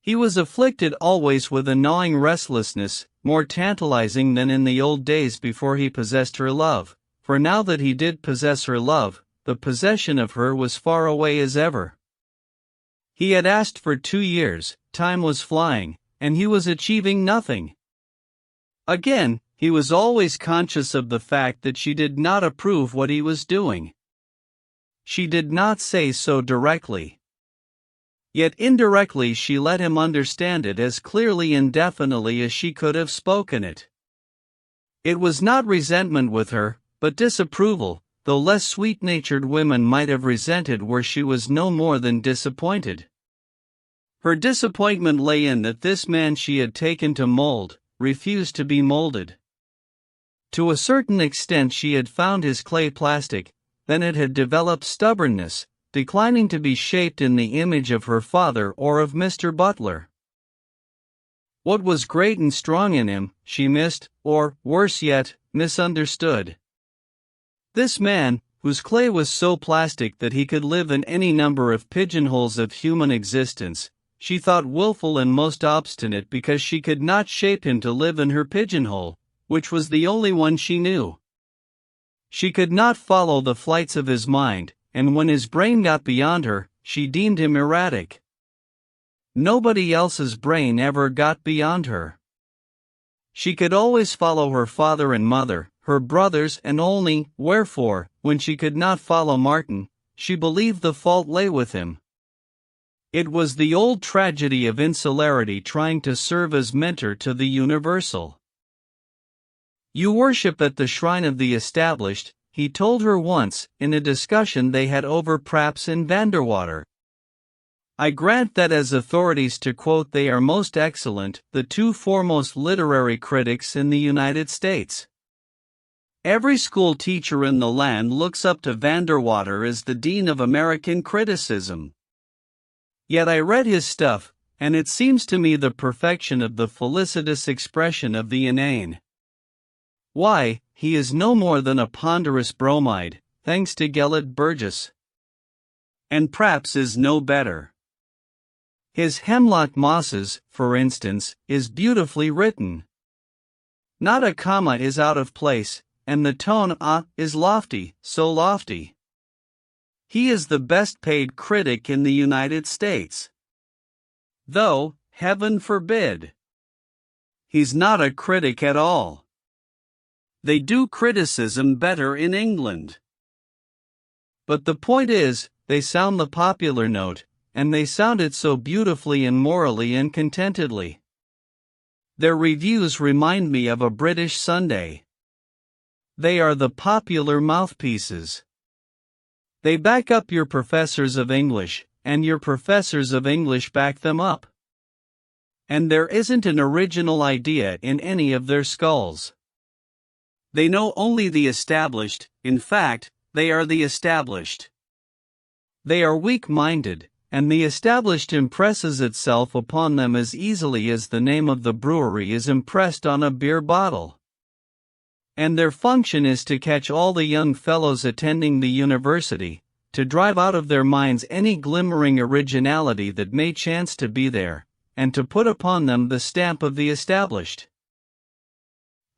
He was afflicted always with a gnawing restlessness, more tantalizing than in the old days before he possessed her love, for now that he did possess her love, the possession of her was far away as ever. He had asked for 2 years, time was flying, and he was achieving nothing. Again, he was always conscious of the fact that she did not approve what he was doing. She did not say so directly. Yet indirectly she let him understand it as clearly and definitely as she could have spoken it. It was not resentment with her, but disapproval, though less sweet-natured women might have resented where she was no more than disappointed. Her disappointment lay in that this man she had taken to mold, refused to be molded. To a certain extent she had found his clay plastic, then it had developed stubbornness, declining to be shaped in the image of her father or of Mr. Butler. What was great and strong in him, she missed, or, worse yet, misunderstood. This man, whose clay was so plastic that he could live in any number of pigeonholes of human existence, she thought willful and most obstinate because she could not shape him to live in her pigeonhole, which was the only one she knew. She could not follow the flights of his mind, and when his brain got beyond her, she deemed him erratic. Nobody else's brain ever got beyond her. She could always follow her father and mother, her brothers, and only, wherefore, when she could not follow Martin, she believed the fault lay with him. It was the old tragedy of insularity trying to serve as mentor to the universal. You worship at the shrine of the established, he told her once, in a discussion they had over Praps and Vanderwater. I grant that as authorities to quote they are most excellent, the 2 foremost literary critics in the United States. Every school teacher in the land looks up to Vanderwater as the dean of American criticism. Yet I read his stuff, and it seems to me the perfection of the felicitous expression of the inane. Why, he is no more than a ponderous bromide, thanks to Gelett Burgess. And Praps is no better. His Hemlock Mosses, for instance, is beautifully written. Not a comma is out of place, and the tone is lofty, so lofty. He is the best paid critic in the United States. Though, heaven forbid, he's not a critic at all. They do criticism better in England. But the point is, they sound the popular note, and they sound it so beautifully and morally and contentedly. Their reviews remind me of a British Sunday. They are the popular mouthpieces. They back up your professors of English, and your professors of English back them up. And there isn't an original idea in any of their skulls. They know only the established, in fact, they are the established. They are weak-minded, and the established impresses itself upon them as easily as the name of the brewery is impressed on a beer bottle. And their function is to catch all the young fellows attending the university, to drive out of their minds any glimmering originality that may chance to be there, and to put upon them the stamp of the established.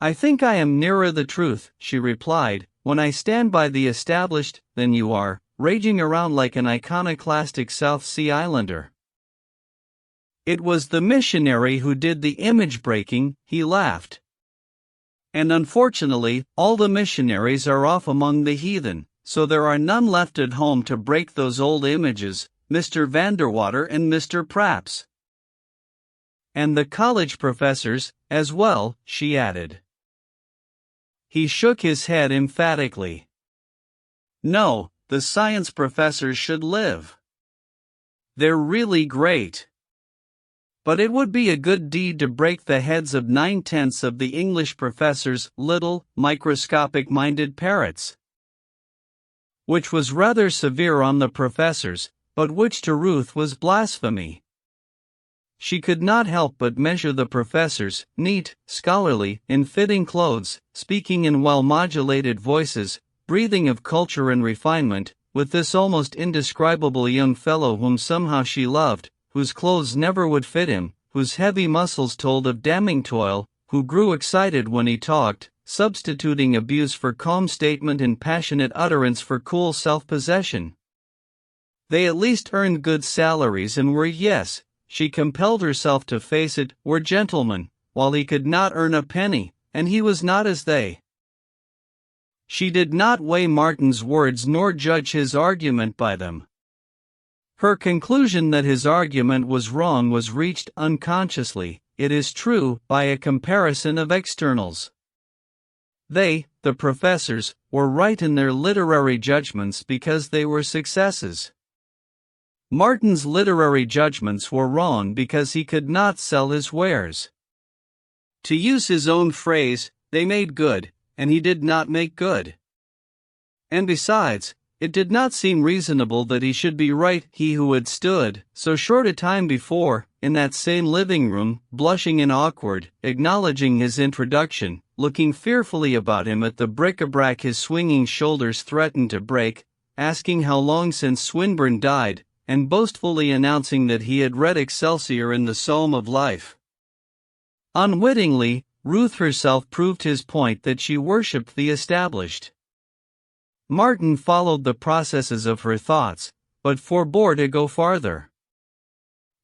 I think I am nearer the truth, she replied, when I stand by the established, than you are, raging around like an iconoclastic South Sea Islander. It was the missionary who did the image breaking, he laughed. And unfortunately, all the missionaries are off among the heathen, so there are none left at home to break those old images, Mr. Vanderwater and Mr. Praps. And the college professors, as well, she added. He shook his head emphatically. No, the science professors should live. They're really great. But it would be a good deed to break the heads of 9/10 of the English professors' little, microscopic-minded parrots. Which was rather severe on the professors, but which to Ruth was blasphemy. She could not help but measure the professors, neat, scholarly, in fitting clothes, speaking in well-modulated voices, breathing of culture and refinement, with this almost indescribable young fellow whom somehow she loved, whose clothes never would fit him, whose heavy muscles told of damning toil, who grew excited when he talked, substituting abuse for calm statement and passionate utterance for cool self-possession. They at least earned good salaries and were, yes, she compelled herself to face it, were gentlemen, while he could not earn a penny, and he was not as they. She did not weigh Martin's words nor judge his argument by them. Her conclusion that his argument was wrong was reached unconsciously, it is true, by a comparison of externals. They, the professors, were right in their literary judgments because they were successes. Martin's literary judgments were wrong because he could not sell his wares. To use his own phrase, they made good, and he did not make good. And besides, it did not seem reasonable that he should be right, he who had stood, so short a time before, in that same living room, blushing and awkward, acknowledging his introduction, looking fearfully about him at the bric-a-brac his swinging shoulders threatened to break, asking how long since Swinburne died, and boastfully announcing that he had read Excelsior in the Psalm of Life. Unwittingly, Ruth herself proved his point that she worshipped the established. Martin followed the processes of her thoughts, but forbore to go farther.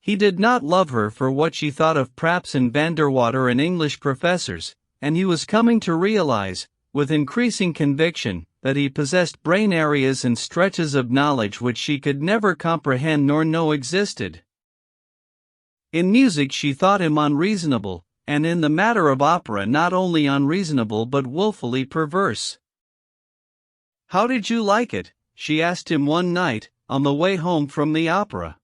He did not love her for what she thought of Praps and Vanderwater and English professors, and he was coming to realize, with increasing conviction, that he possessed brain areas and stretches of knowledge which she could never comprehend nor know existed. In music she thought him unreasonable, and in the matter of opera not only unreasonable but willfully perverse. "How did you like it?" she asked him one night, on the way home from the opera.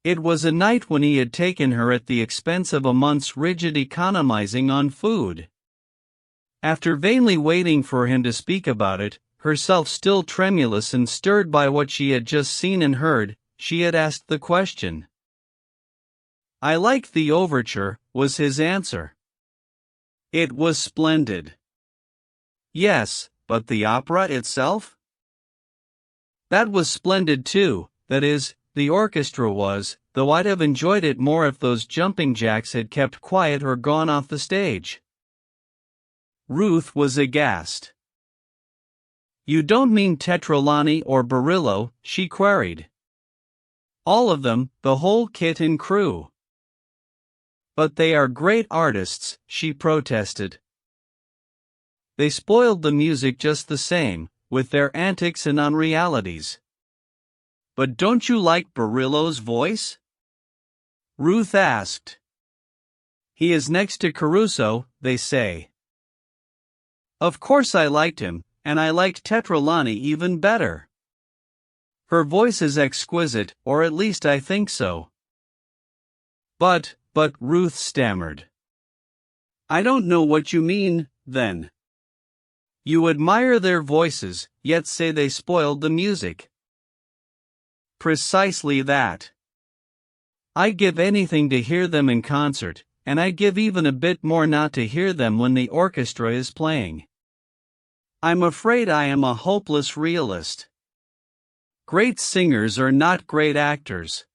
It was a night when he had taken her at the expense of a month's rigid economizing on food. After vainly waiting for him to speak about it, herself still tremulous and stirred by what she had just seen and heard, she had asked the question. "I liked the overture," was his answer. "It was splendid." "Yes, but the opera itself?" "That was splendid too, that is, the orchestra was, though I'd have enjoyed it more if those jumping jacks had kept quiet or gone off the stage." Ruth was aghast. "You don't mean Tetralani or Barillo?" she queried. "All of them, the whole kit and crew." "But they are great artists," she protested. "They spoiled the music just the same, with their antics and unrealities. But don't you like Barillo's voice? Ruth asked. He is next to Caruso, they say. Of course I liked him, and I liked Tetralani even better. Her voice is exquisite, or at least I think so. But, Ruth stammered. I don't know what you mean, then. You admire their voices, yet say they spoiled the music. Precisely that. I give anything to hear them in concert, and I give even a bit more not to hear them when the orchestra is playing. I'm afraid I am a hopeless realist. Great singers are not great actors.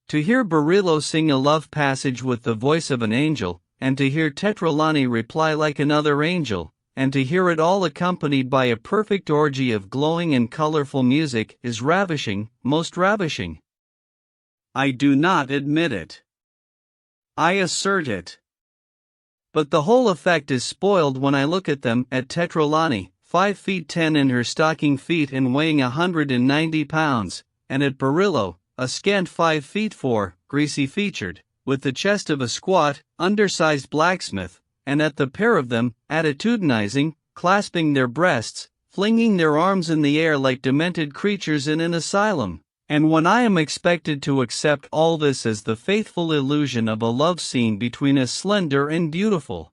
To hear Barillo sing a love passage with the voice of an angel, and to hear Tetralani reply like another angel, and to hear it all accompanied by a perfect orgy of glowing and colorful music is ravishing, most ravishing. I do not admit it. I assert it. But the whole effect is spoiled when I look at them, at Tetralani, 5 feet 10 in her stocking feet and weighing 190 pounds, and at Barillo, a scant 5 feet 4, greasy-featured, with the chest of a squat, undersized blacksmith, and at the pair of them, attitudinizing, clasping their breasts, flinging their arms in the air like demented creatures in an asylum, and when I am expected to accept all this as the faithful illusion of a love scene between a slender and beautiful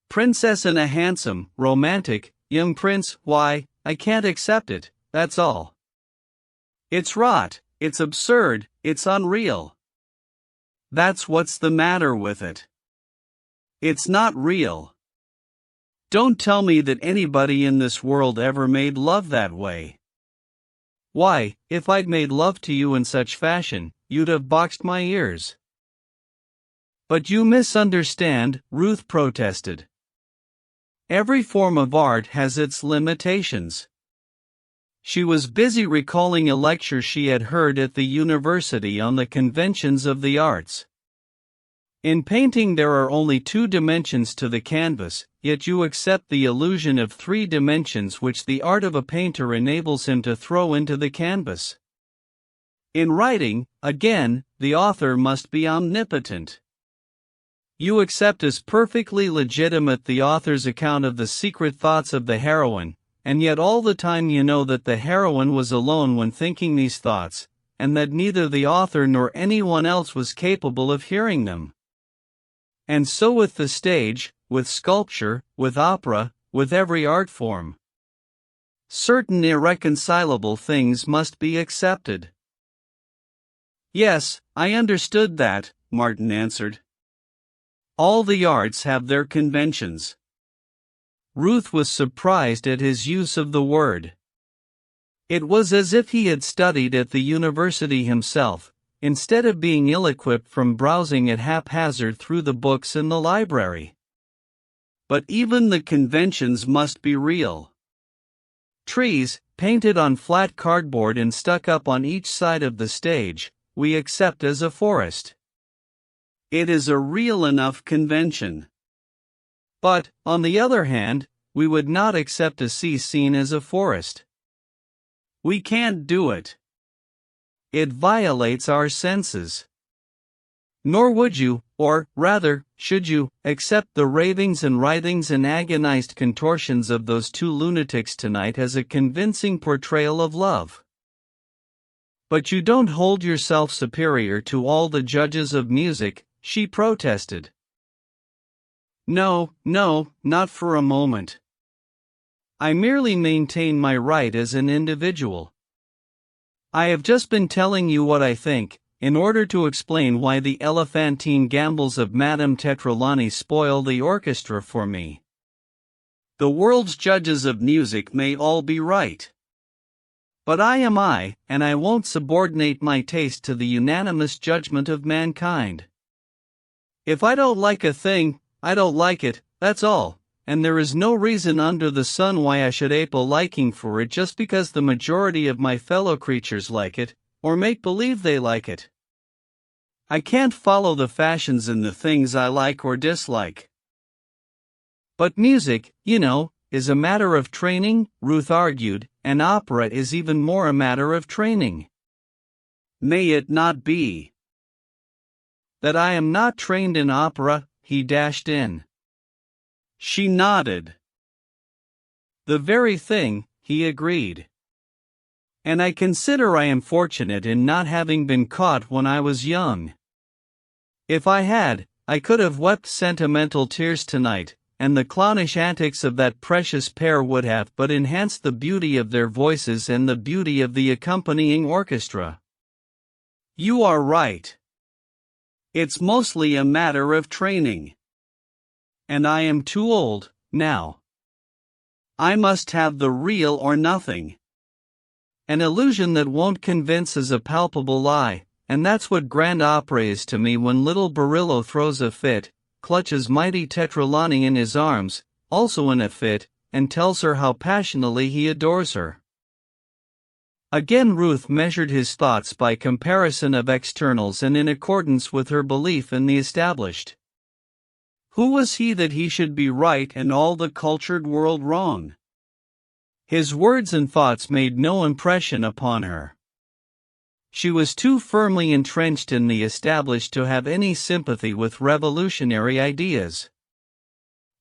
princess and a handsome, romantic, young prince, why, I can't accept it, that's all. It's rot, it's absurd, it's unreal. That's what's the matter with it. It's not real. Don't tell me that anybody in this world ever made love that way. Why, if I'd made love to you in such fashion, you'd have boxed my ears. But you misunderstand, Ruth protested. Every form of art has its limitations. She was busy recalling a lecture she had heard at the university on the conventions of the arts. In painting there are only 2 dimensions to the canvas, yet you accept the illusion of 3 dimensions which the art of a painter enables him to throw into the canvas. In writing, again, the author must be omnipotent. You accept as perfectly legitimate the author's account of the secret thoughts of the heroine, and yet all the time you know that the heroine was alone when thinking these thoughts, and that neither the author nor anyone else was capable of hearing them. And so with the stage, with sculpture, with opera, with every art form. Certain irreconcilable things must be accepted. Yes, I understood that, Martin answered. All the arts have their conventions. Ruth was surprised at his use of the word. It was as if he had studied at the university himself, instead of being ill-equipped from browsing at haphazard through the books in the library. But even the conventions must be real. Trees, painted on flat cardboard and stuck up on each side of the stage, we accept as a forest. It is a real enough convention. But, on the other hand, we would not accept a sea scene as a forest. We can't do it. It violates our senses. Nor would you, or, rather, should you, accept the ravings and writhings and agonized contortions of those 2 lunatics tonight as a convincing portrayal of love. But you don't hold yourself superior to all the judges of music, she protested. No, not for a moment. I merely maintain my right as an individual. I have just been telling you what I think, in order to explain why the elephantine gambols of Madame Tetralani spoil the orchestra for me. The world's judges of music may all be right. But I am I, and I won't subordinate my taste to the unanimous judgment of mankind. If I don't like a thing, I don't like it, that's all, and there is no reason under the sun why I should ape a liking for it just because the majority of my fellow creatures like it, or make believe they like it. I can't follow the fashions in the things I like or dislike. But music, you know, is a matter of training, Ruth argued, and opera is even more a matter of training. May it not be that I am not trained in opera? He dashed in. She nodded. The very thing, he agreed. And I consider I am fortunate in not having been caught when I was young. If I had, I could have wept sentimental tears tonight, and the clownish antics of that precious pair would have but enhanced the beauty of their voices and the beauty of the accompanying orchestra. You are right. It's mostly a matter of training. And I am too old, now. I must have the real or nothing. An illusion that won't convince is a palpable lie, and that's what grand opera is to me. When little Barillo throws a fit, clutches mighty Tetralani in his arms, also in a fit, and tells her how passionately he adores her. Again Ruth measured his thoughts by comparison of externals and in accordance with her belief in the established. Who was he that he should be right and all the cultured world wrong? His words and thoughts made no impression upon her. She was too firmly entrenched in the established to have any sympathy with revolutionary ideas.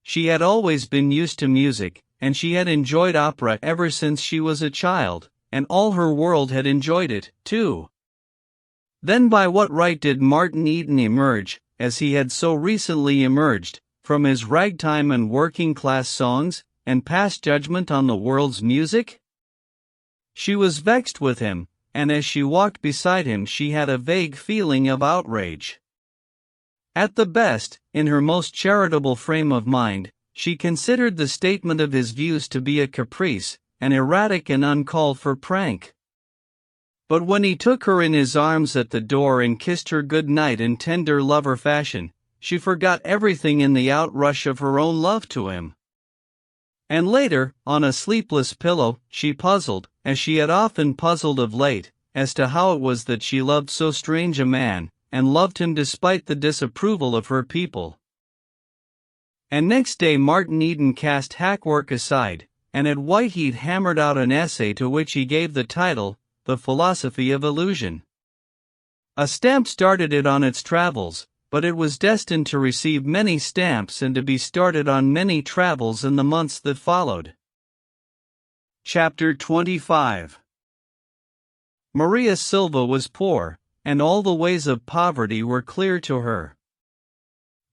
She had always been used to music, and she had enjoyed opera ever since she was a child, and all her world had enjoyed it, too. Then by what right did Martin Eden emerge, as he had so recently emerged, from his ragtime and working-class songs, and pass judgment on the world's music? She was vexed with him, and as she walked beside him she had a vague feeling of outrage. At the best, in her most charitable frame of mind, she considered the statement of his views to be a caprice, an erratic and uncalled for prank. But when he took her in his arms at the door and kissed her good night in tender lover fashion, she forgot everything in the outrush of her own love to him. And later, on a sleepless pillow, she puzzled, as she had often puzzled of late, as to how it was that she loved so strange a man, and loved him despite the disapproval of her people. And next day Martin Eden cast hackwork aside, and at Whiteheat hammered out an essay to which he gave the title, The Philosophy of Illusion. A stamp started it on its travels, but it was destined to receive many stamps and to be started on many travels in the months that followed. Chapter 25. Maria Silva was poor, and all the ways of poverty were clear to her.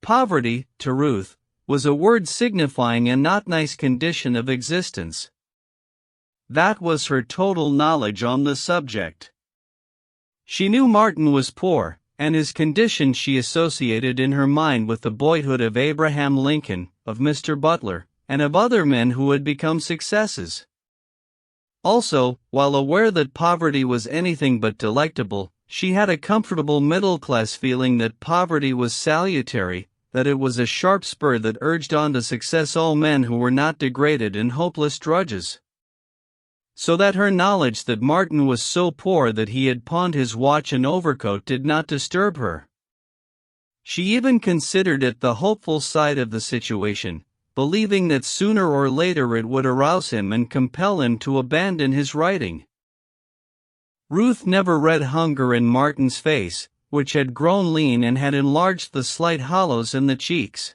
Poverty, to Ruth, was a word signifying a not nice condition of existence. That was her total knowledge on the subject. She knew Martin was poor, and his condition she associated in her mind with the boyhood of Abraham Lincoln, of Mr. Butler, and of other men who had become successes. Also, while aware that poverty was anything but delectable, she had a comfortable middle-class feeling that poverty was salutary, that it was a sharp spur that urged on to success all men who were not degraded and hopeless drudges. So that her knowledge that Martin was so poor that he had pawned his watch and overcoat did not disturb her. She even considered it the hopeful side of the situation, believing that sooner or later it would arouse him and compel him to abandon his writing. Ruth never read hunger in Martin's face, which had grown lean and had enlarged the slight hollows in the cheeks.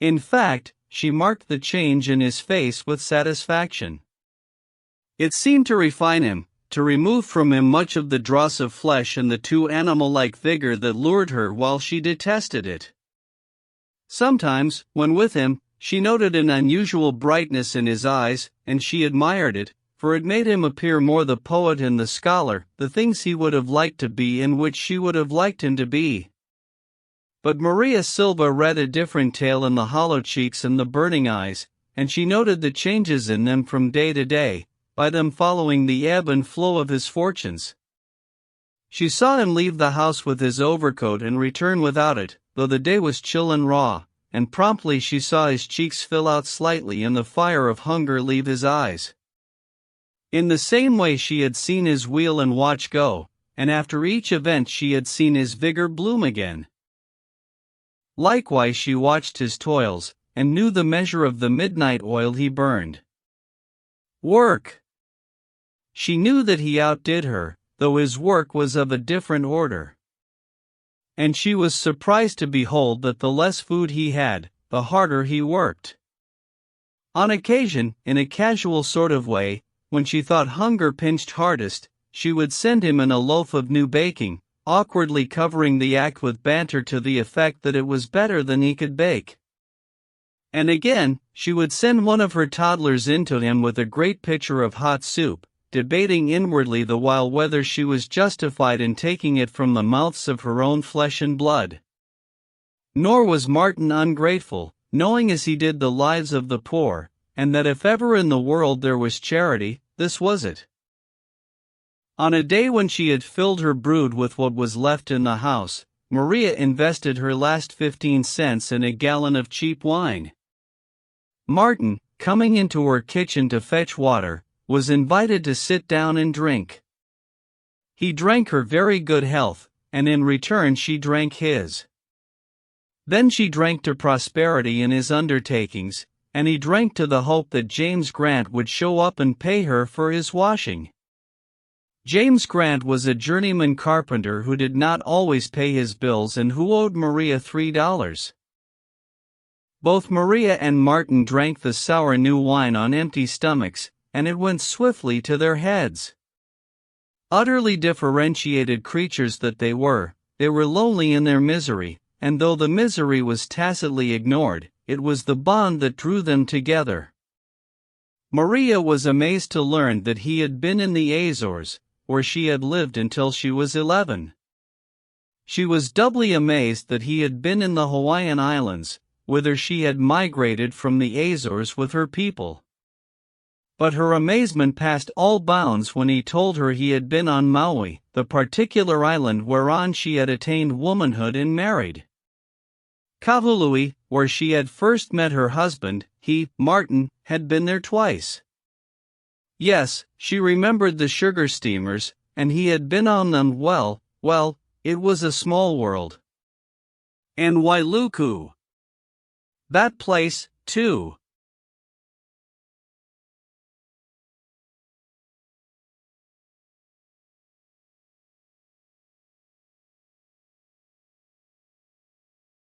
In fact, she marked the change in his face with satisfaction. It seemed to refine him, to remove from him much of the dross of flesh and the too animal-like vigor that lured her while she detested it. Sometimes, when with him, she noted an unusual brightness in his eyes, and she admired it, for it made him appear more the poet and the scholar, the things he would have liked to be and which she would have liked him to be. But Maria Silva read a different tale in the hollow cheeks and the burning eyes, and she noted the changes in them from day to day, by them following the ebb and flow of his fortunes. She saw him leave the house with his overcoat and return without it, though the day was chill and raw, and promptly she saw his cheeks fill out slightly and the fire of hunger leave his eyes. In the same way she had seen his wheel and watch go, and after each event she had seen his vigor bloom again. Likewise she watched his toils, and knew the measure of the midnight oil he burned. Work! She knew that he outdid her, though his work was of a different order. And she was surprised to behold that the less food he had, the harder he worked. On occasion, in a casual sort of way, when she thought hunger pinched hardest, she would send him in a loaf of new baking, awkwardly covering the act with banter to the effect that it was better than he could bake. And again, she would send one of her toddlers into him with a great pitcher of hot soup, debating inwardly the while whether she was justified in taking it from the mouths of her own flesh and blood. Nor was Martin ungrateful, knowing as he did the lives of the poor, and that if ever in the world there was charity, this was it. On a day when she had filled her brood with what was left in the house, Maria invested her last 15 cents in a gallon of cheap wine. Martin, coming into her kitchen to fetch water, was invited to sit down and drink. He drank her very good health, and in return she drank his. Then she drank to prosperity in his undertakings, and he drank to the hope that James Grant would show up and pay her for his washing. James Grant was a journeyman carpenter who did not always pay his bills and who owed Maria $3. Both Maria and Martin drank the sour new wine on empty stomachs, and it went swiftly to their heads. Utterly differentiated creatures that they were lonely in their misery, and though the misery was tacitly ignored, it was the bond that drew them together. Maria was amazed to learn that he had been in the Azores, where she had lived until she was 11. She was doubly amazed that he had been in the Hawaiian Islands, whither she had migrated from the Azores with her people. But her amazement passed all bounds when he told her he had been on Maui, the particular island whereon she had attained womanhood and married. Kahului, where she had first met her husband, he, Martin, had been there twice. Yes, she remembered the sugar steamers, and he had been on them. Well, it was a small world. And Wailuku. That place, too.